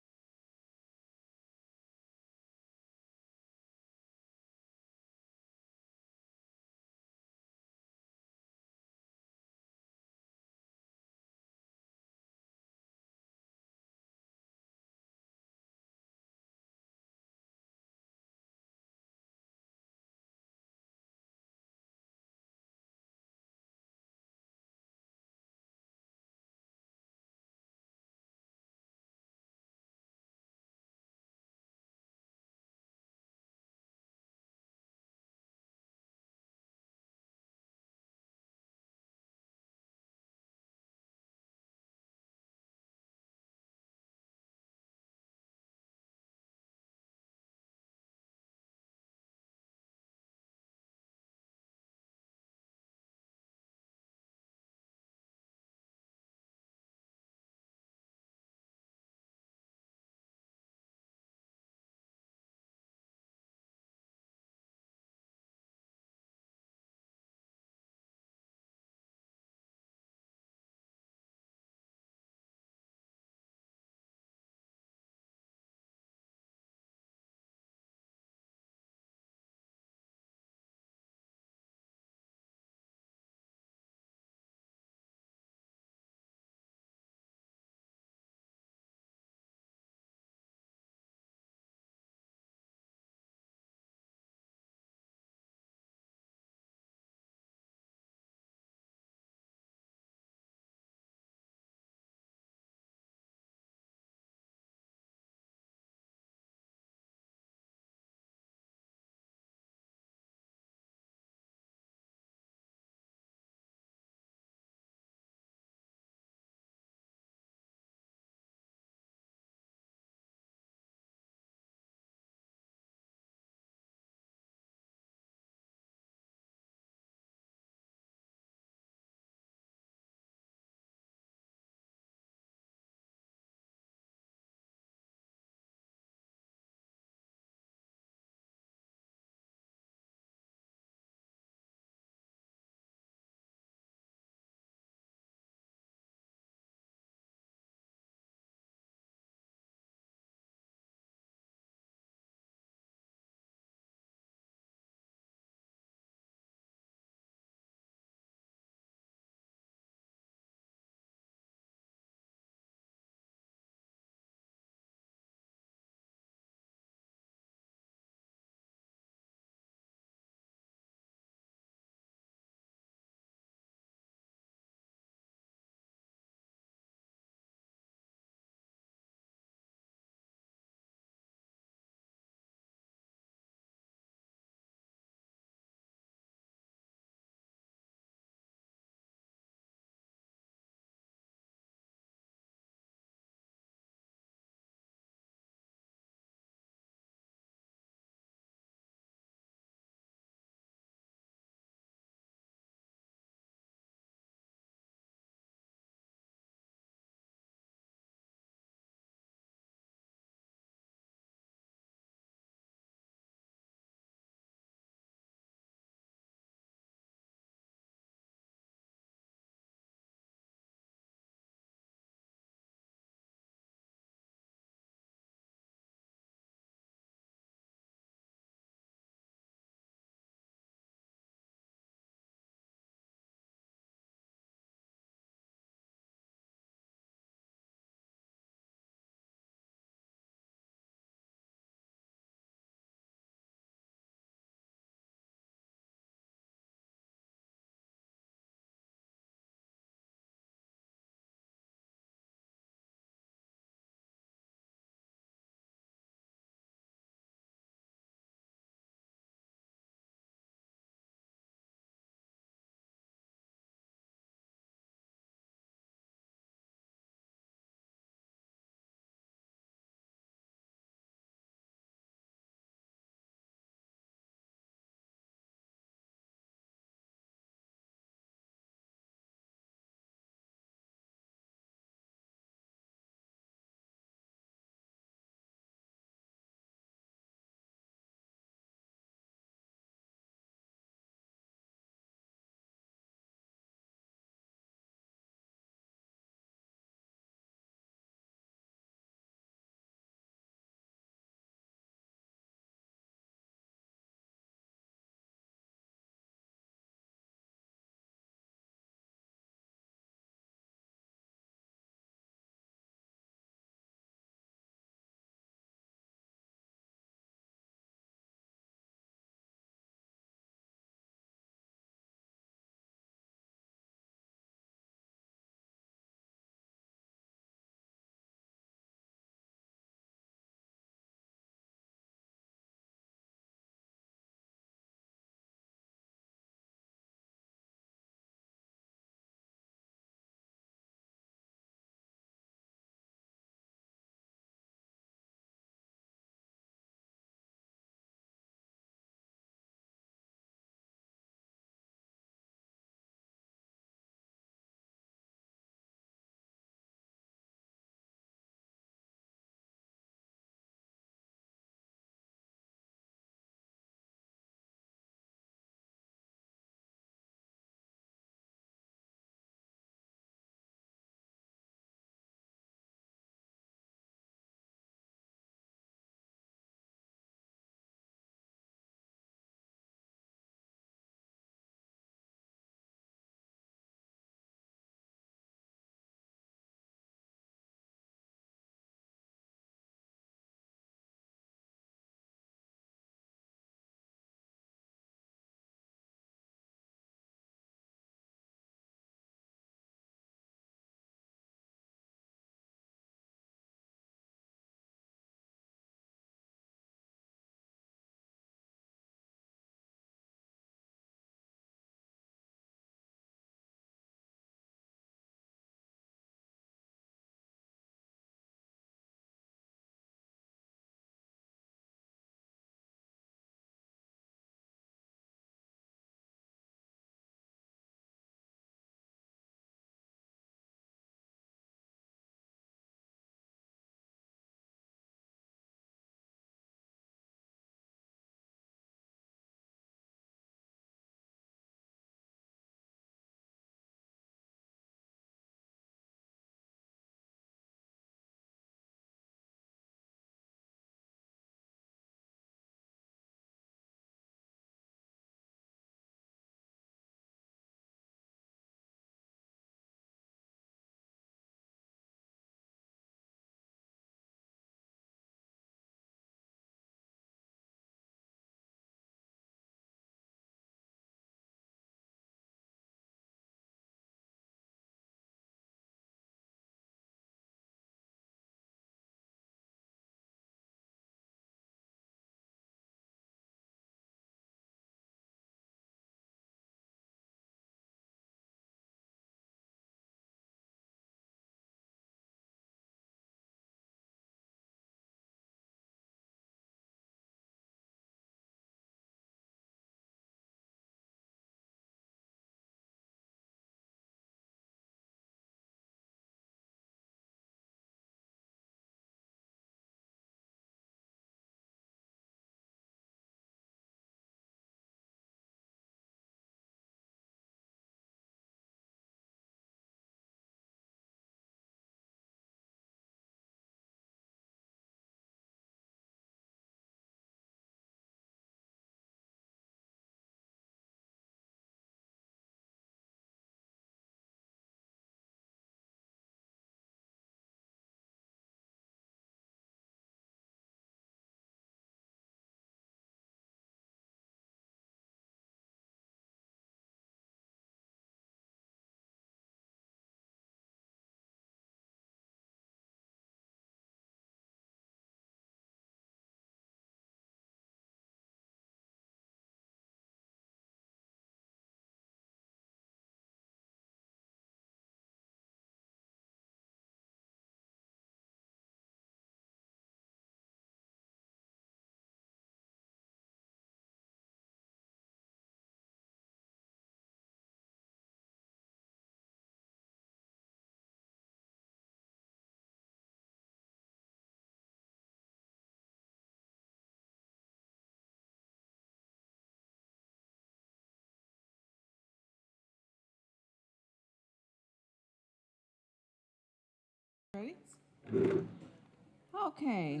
Okay.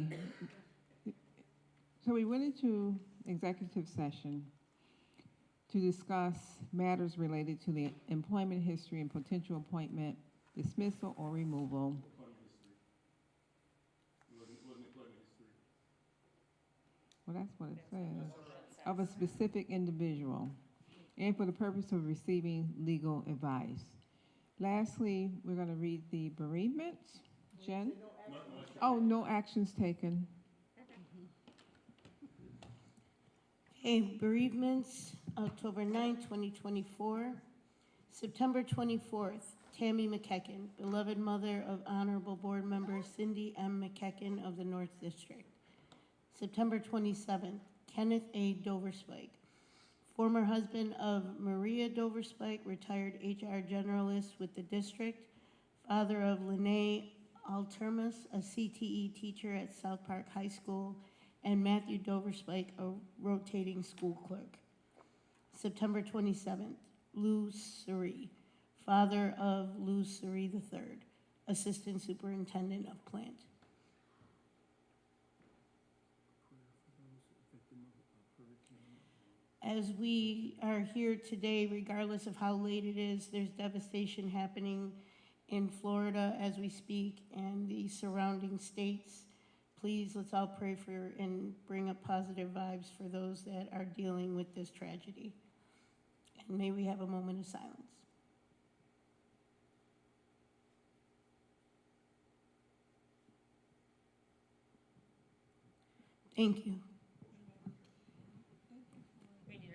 So we went into executive session to discuss matters related to the employment history and potential appointment, dismissal, or removal. Well, that's what it says. Of a specific individual, and for the purpose of receiving legal advice. Lastly, we're going to read the bereavement. Jen? Oh, no actions taken. Okay, bereavements, October 9th, 2024. September 24th, Tammy McKecken, beloved mother of Honorable Board Member Cindy M. McKecken of the North District. September 27th, Kenneth A. Doverspike, former husband of Maria Doverspike, retired HR generalist with the district, father of Lene Altermus, a CTE teacher at South Park High School, and Matthew Doverspike, a rotating school clerk. September 27th, Lou Suri, father of Lou Suri III, assistant superintendent of plant. As we are here today, regardless of how late it is, there's devastation happening in Florida as we speak and the surrounding states. Please, let's all pray for and bring up positive vibes for those that are dealing with this tragedy. And may we have a moment of silence. Thank you. We need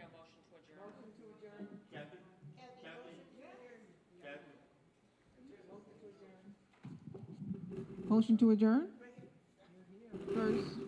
a motion to adjourn. Motion to adjourn? First.